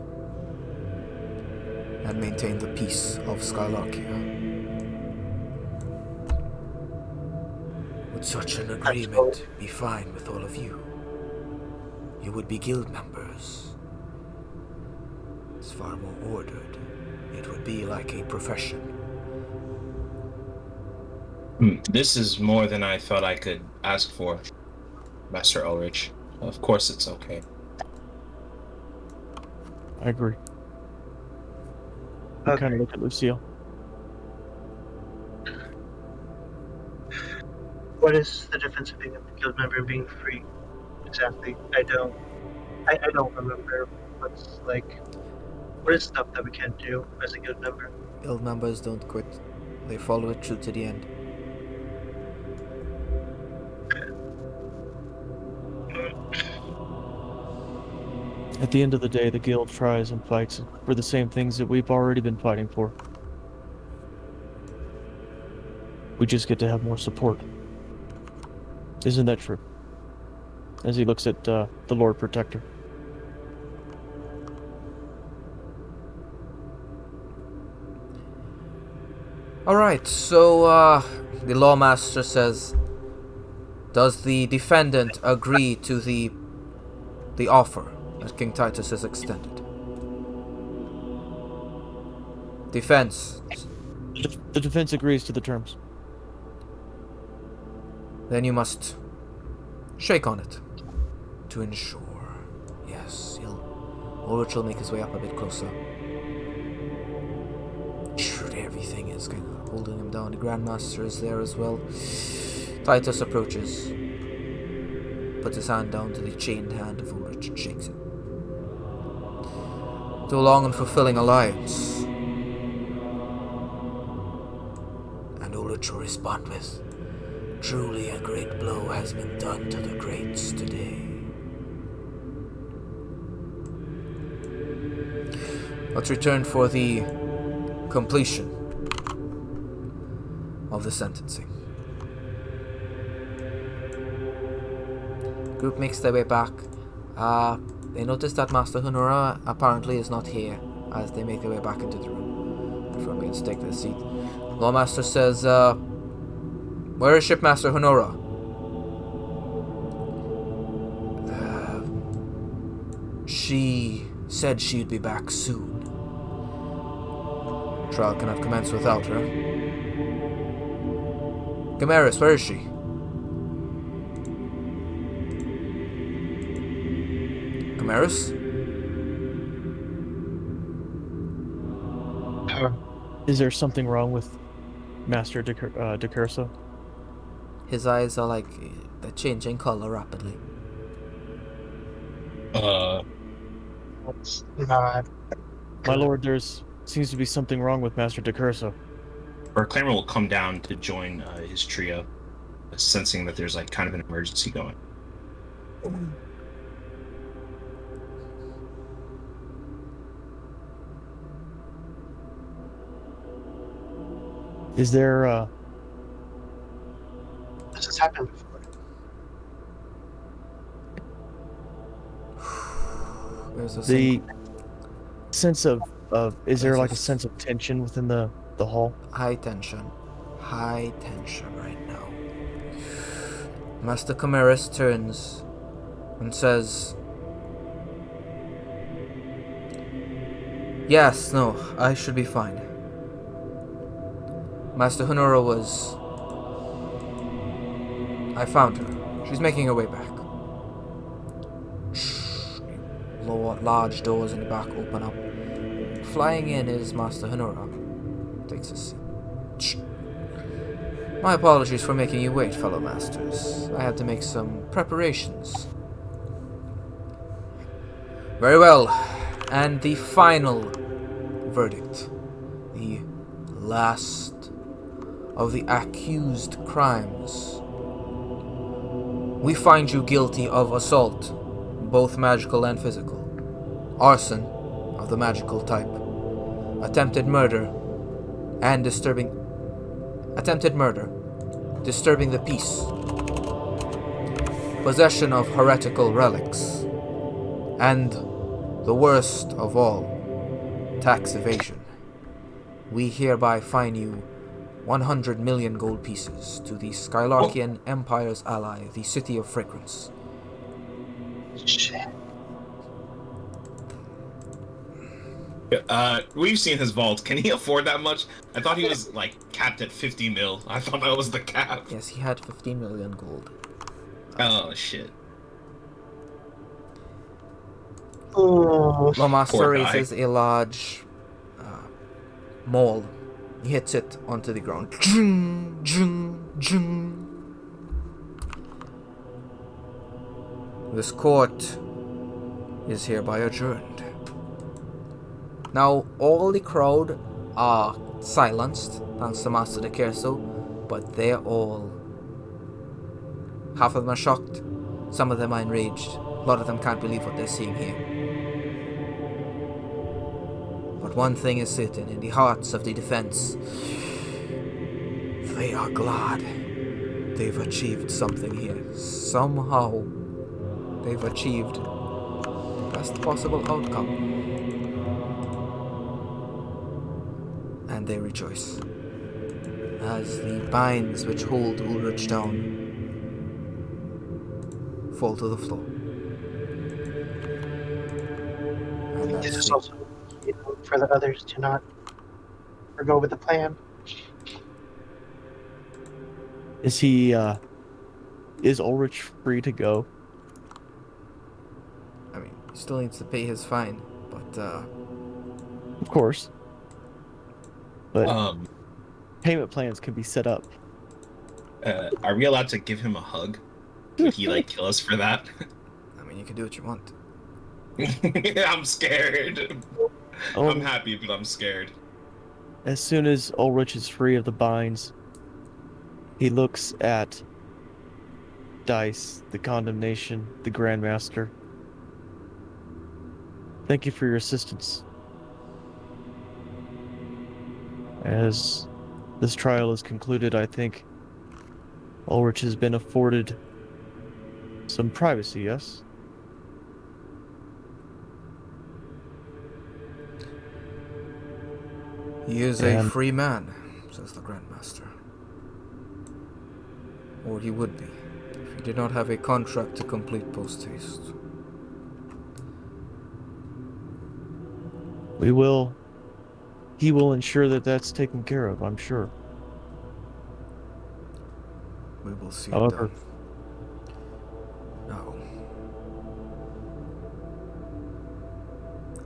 and maintain the peace of Skylarkia. Would such an agreement be fine with all of you? You would be guild members. It's far more ordered. It would be like a profession. This is more than I thought I could ask for, Master Ulrizch. Of course it's okay. I agree. I kind of look at Lucille. What is the difference of being a guild member and being free? Exactly. I don't remember what's like. What is stuff that we can't do as a guild member? Guild members don't quit. They follow it through to the end. At the end of the day, the guild tries and fights for the same things that we've already been fighting for. We just get to have more support. Isn't that true? As he looks at the Lord Protector. Alright, so the Lawmaster says, does the defendant agree to the offer that King Titus has extended? Defense. The defense agrees to the terms. Then you must shake on it to ensure. Yes, Ulrich will make his way up a bit closer. Sure, everything is kind of holding him down. The Grandmaster is there as well. Titus approaches, puts his hand down to the chained hand of Ulrich and shakes it. To a long and fulfilling alliance. And Ulrich will respond with, truly a great blow has been done to the greats today. Let's return for the completion of the sentencing. Group makes their way back. They notice that Master Honora apparently is not here as they make their way back into the room. Everyone begins to take their seat. Lawmaster says, where is Shipmaster Honora? She said she'd be back soon. Trial cannot commence without her. Gamaris, where is she? Gamaris? Is there something wrong with Master De Curso? His eyes are like, they're changing color rapidly. That's not. My lord, seems to be something wrong with Master De Curso. Or Claymore will come down to join his trio, sensing that there's like kind of an emergency going. Is there This has happened before. There's a the sense of is there like a sense of tension within the hall? high tension right now. Master Chimeras turns and says, yes, no, I should be fine. Master Honora I found her. She's making her way back. Large doors in the back open up. flying in is Master Honora. Takes a seat. My apologies for making you wait, fellow masters. I had to make some preparations. Very well. And the final verdict. The last of the accused crimes. We find you guilty of assault, both magical and physical, arson of the magical type, attempted murder, disturbing the peace, possession of heretical relics, and the worst of all, tax evasion. We hereby fine you 100 million gold pieces to the Skylarkian Empire's ally, the City of Fragrance. Shit. We've seen his vault. Can he afford that much? I thought he was, like, capped at 50 mil. I thought that was the cap. Yes, he had 15 million gold. Oh, shit. Oh, Lawmaster Poor guy. raises a large maul. He hits it onto the ground. Jing, jing, jing. This court is hereby adjourned. Now, all the crowd are silenced, thanks to Master de Kerso, but they're all... half of them are shocked, some of them are enraged, a lot of them can't believe what they're seeing here. But one thing is certain, in the hearts of the defense, they are glad they've achieved something here. Somehow, they've achieved the best possible outcome. And they rejoice as the binds which hold Ulrizch down fall to the floor. And this that's is the also for the others to not go with the plan. Is Ulrich free to go? I mean, he still needs to pay his fine, but Of course. But payment plans can be set up. Are we allowed to give him a hug? Would he, like, kill us for that? I mean, you can do what you want. I'm scared. I'm happy, but I'm scared. As soon as Ulrich is free of the binds, he looks at Dice, the condemnation, the Grandmaster. Thank you for your assistance. As this trial is concluded, I think Ulrich has been afforded some privacy, yes? He is a free man, says the Grandmaster. Or he would be, if he did not have a contract to complete post-haste. He will ensure that that's taken care of, I'm sure. We will see However, it done. No.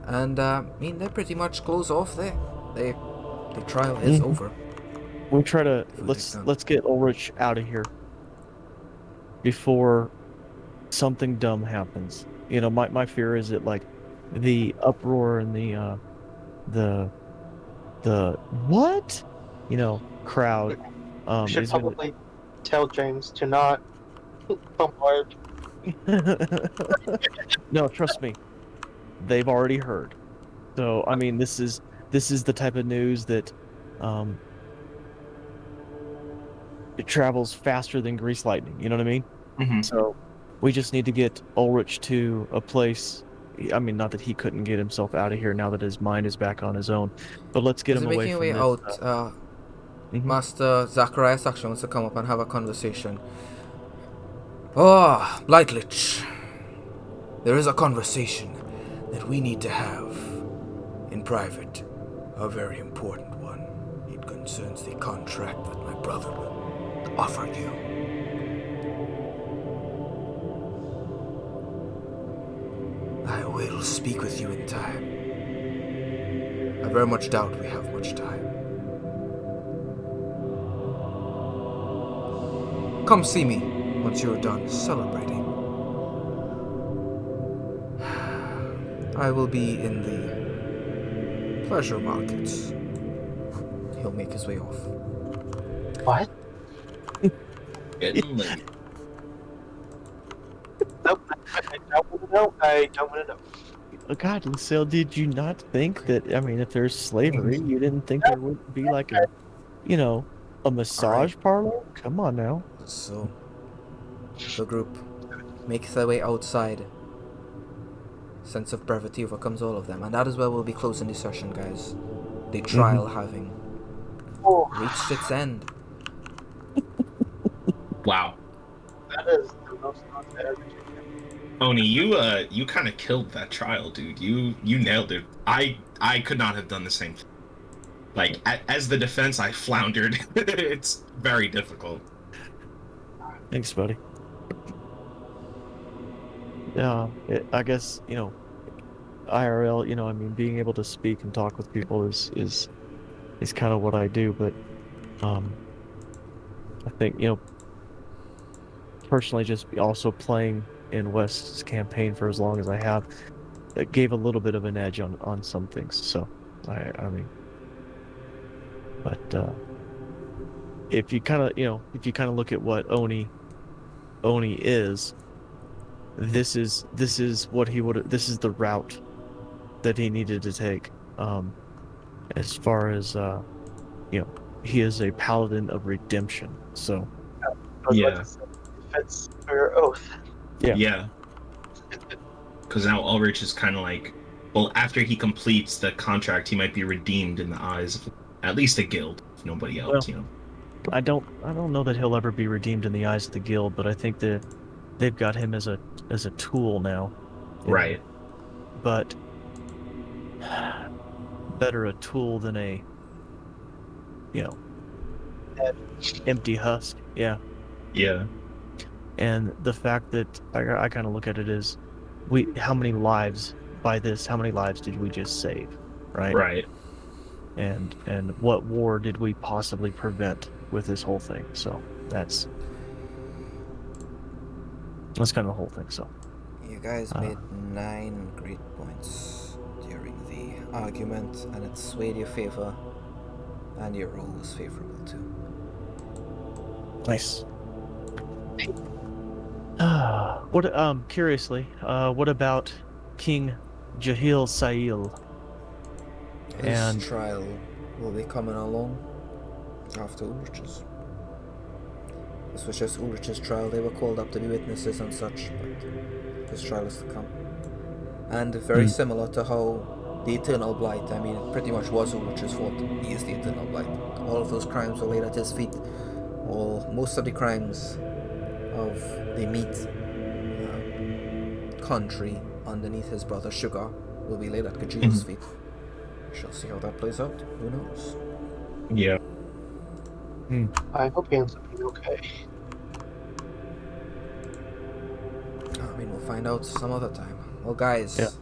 And, I mean, they pretty much close off there. The trial is over. we'll try to let's get Ulrich out of here before something dumb happens. You know, my fear is that, like, the uproar and the what? You know, crowd We should is probably tell James to not bombard. No, trust me. They've already heard. So, I mean, this is the type of news that it travels faster than grease lightning, you know what I mean? Mm-hmm. So, we just need to get Ulrich to a place. I mean, not that he couldn't get himself out of here now that his mind is back on his own, but let's get him away making from way this. out, Master Zacharias actually wants to come up and have a conversation. Oh, Blightlich. There is a conversation that we need to have in private. A very important one. It concerns the contract that my brother offered you. I will speak with you in time. I very much doubt we have much time. Come see me once you're done celebrating. I will be in the pleasure markets. He'll make his way off. What? Getting late. Nope. I don't want to know. I don't want to know. Oh, God, Lucille, did you not think that, I mean, if there's slavery, you didn't think there would be like a, a massage parlor? Come on now. So, the group makes their way outside. Sense of brevity overcomes all of them, and that is where we'll be closing the session, guys. The trial having reached its end. Wow. That is the most unfair. Oni, you kind of killed that trial, dude. You nailed it. I could not have done the same thing. Like, as the defense, I floundered. It's very difficult. Thanks, buddy. Yeah, I guess, IRL, I mean, being able to speak and talk with people is kind of what I do, but I think, personally just also playing in West's campaign for as long as I have, it gave a little bit of an edge on some things. So I mean, but if you kind of look at what Oni is, this is what this is the route that he needed to take, as far as he is a paladin of redemption. So Yeah. Defense for oath. Yeah. Because now Ulrizch is kind of like, well, after he completes the contract, he might be redeemed in the eyes of at least the guild, if nobody else, I don't know that he'll ever be redeemed in the eyes of the guild, but I think that they've got him as a tool now. Right. But better a tool than a empty husk. Yeah. Yeah. And the fact that I kind of look at it as how many lives did we just save, right? Right. And what war did we possibly prevent with this whole thing? So that's kind of the whole thing. So You guys made 9 great points during the argument, and it swayed your favor, and your roll was favorable too. nice. Curiously, what about King Jahil Sail? His trial will be coming along after Ulrich's. This was just Ulrich's trial. They were called up to be witnesses and such, but his trial is to come. And very similar to how the Eternal Blight, I mean, it pretty much was Ulrich's fault. He is the Eternal Blight. All of those crimes were laid at his feet. Most of the crimes of the meat country underneath his brother Sugar will be laid at Kajul's feet. Shall see how that plays out. Who knows? Yeah. I hope he ends up being okay. I mean, we'll find out some other time. Well, guys,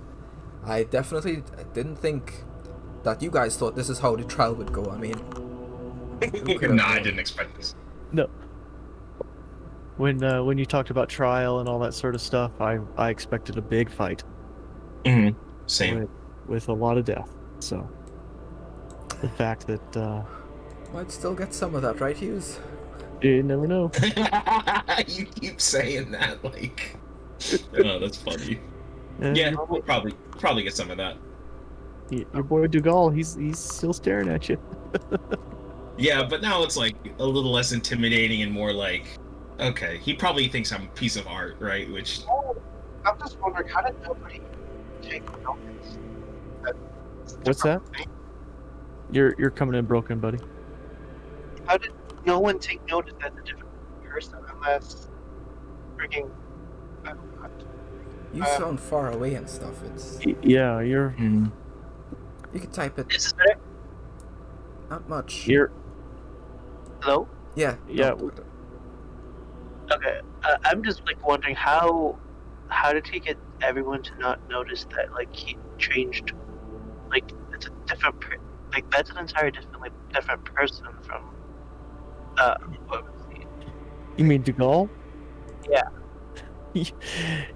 I definitely didn't think that you guys thought this is how the trial would go. I mean, No, I didn't expect this. No. When you talked about trial and all that sort of stuff, I expected a big fight. Same. With a lot of death. So the fact that might still get some of that, right, Hughes? you never know. You keep saying that, like, oh, that's funny. Yeah, we'll probably get some of that. Your boy Dougal, he's still staring at you. Yeah, but now it's like a little less intimidating and more like, okay, he probably thinks I'm a piece of art, right? Which I'm just wondering, how did nobody take notice? What's that? You're coming in broken, buddy. How did no one take notice that's a different person unless freaking I don't know. You sound far away and stuff. It's Yeah, you're. you can type it. Is this better? Not much. You're. Hello? Yeah. Yeah. Okay. I'm just like wondering how did he get everyone to not notice that like he changed, like that's a different, that's an entirely different person from, what was he? You mean DeGaulle? Yeah.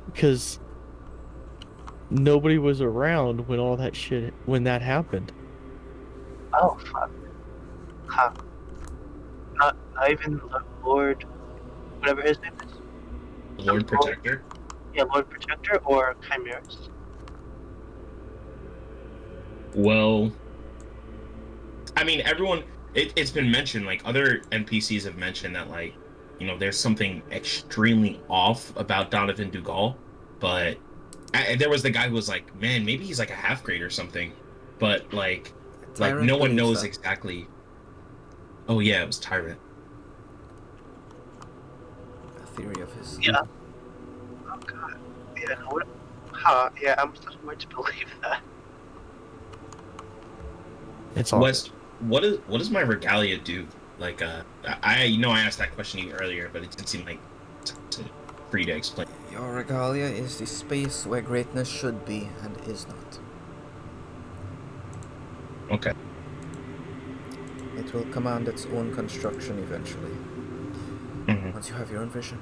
Because nobody was around when when that happened. Oh, fuck. Huh. Not even Lord, whatever his name is? Lord Protector. Yeah, Lord Protector or Chimeras? Well, I mean, everyone. It's been mentioned. Like other NPCs have mentioned that, like, there's something extremely off about Donovan Dugal. But there was the guy who was like, man, maybe he's like a half grade or something. But like Tyrant no one believes knows that. exactly. Oh yeah, it was Tyrant. A theory of his. Yeah. Oh god. Yeah, no, what? Huh, yeah, I'm still going to believe that. It's all West, what does my regalia do? Like, I asked that question to you earlier, but it didn't seem like for you to explain. Your regalia is the space where greatness should be and is not. Okay. It will command its own construction eventually, Hmm. once you have your own vision.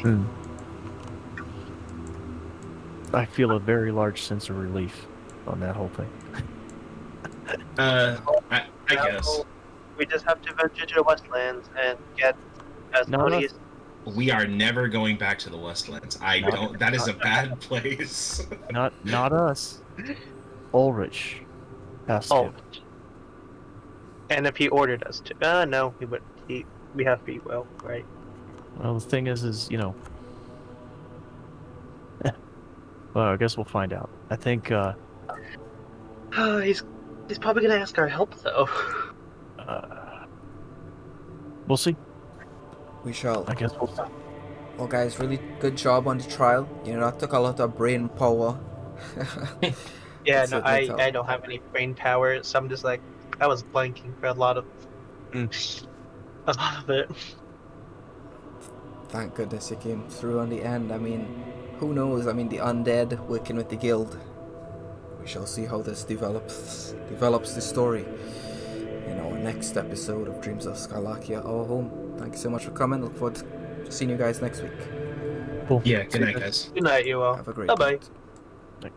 Hmm. I feel a very large sense of relief on that whole thing. Uh, Well, I guess we just have to venture to the Westlands and get as Not many us. as. we are never going back to the Westlands. I Not- don't. That is a not- bad place. Not us. Ulrich has Oh. to. And if he ordered us to. No, he would. We have free will, right? Well, the thing is, well, I guess we'll find out. I think, He's probably gonna ask our help though. uh, we'll see. We shall. I guess we'll see. Well, guys, really good job on the trial. That took a lot of brain power. Yeah, That's no, it, I don't have any brain power, so I'm just like I was blanking for a lot of it. Thank goodness you came through on the end. I mean, who knows? I mean, the undead working with the guild. We shall see how this develops the story in our next episode of Dreams of Skylakia, Our Home. Thank you so much for coming. Look forward to seeing you guys next week. Cool. Yeah. Good night, guys. Good night, you all. Have a great Bye bye. night. Like,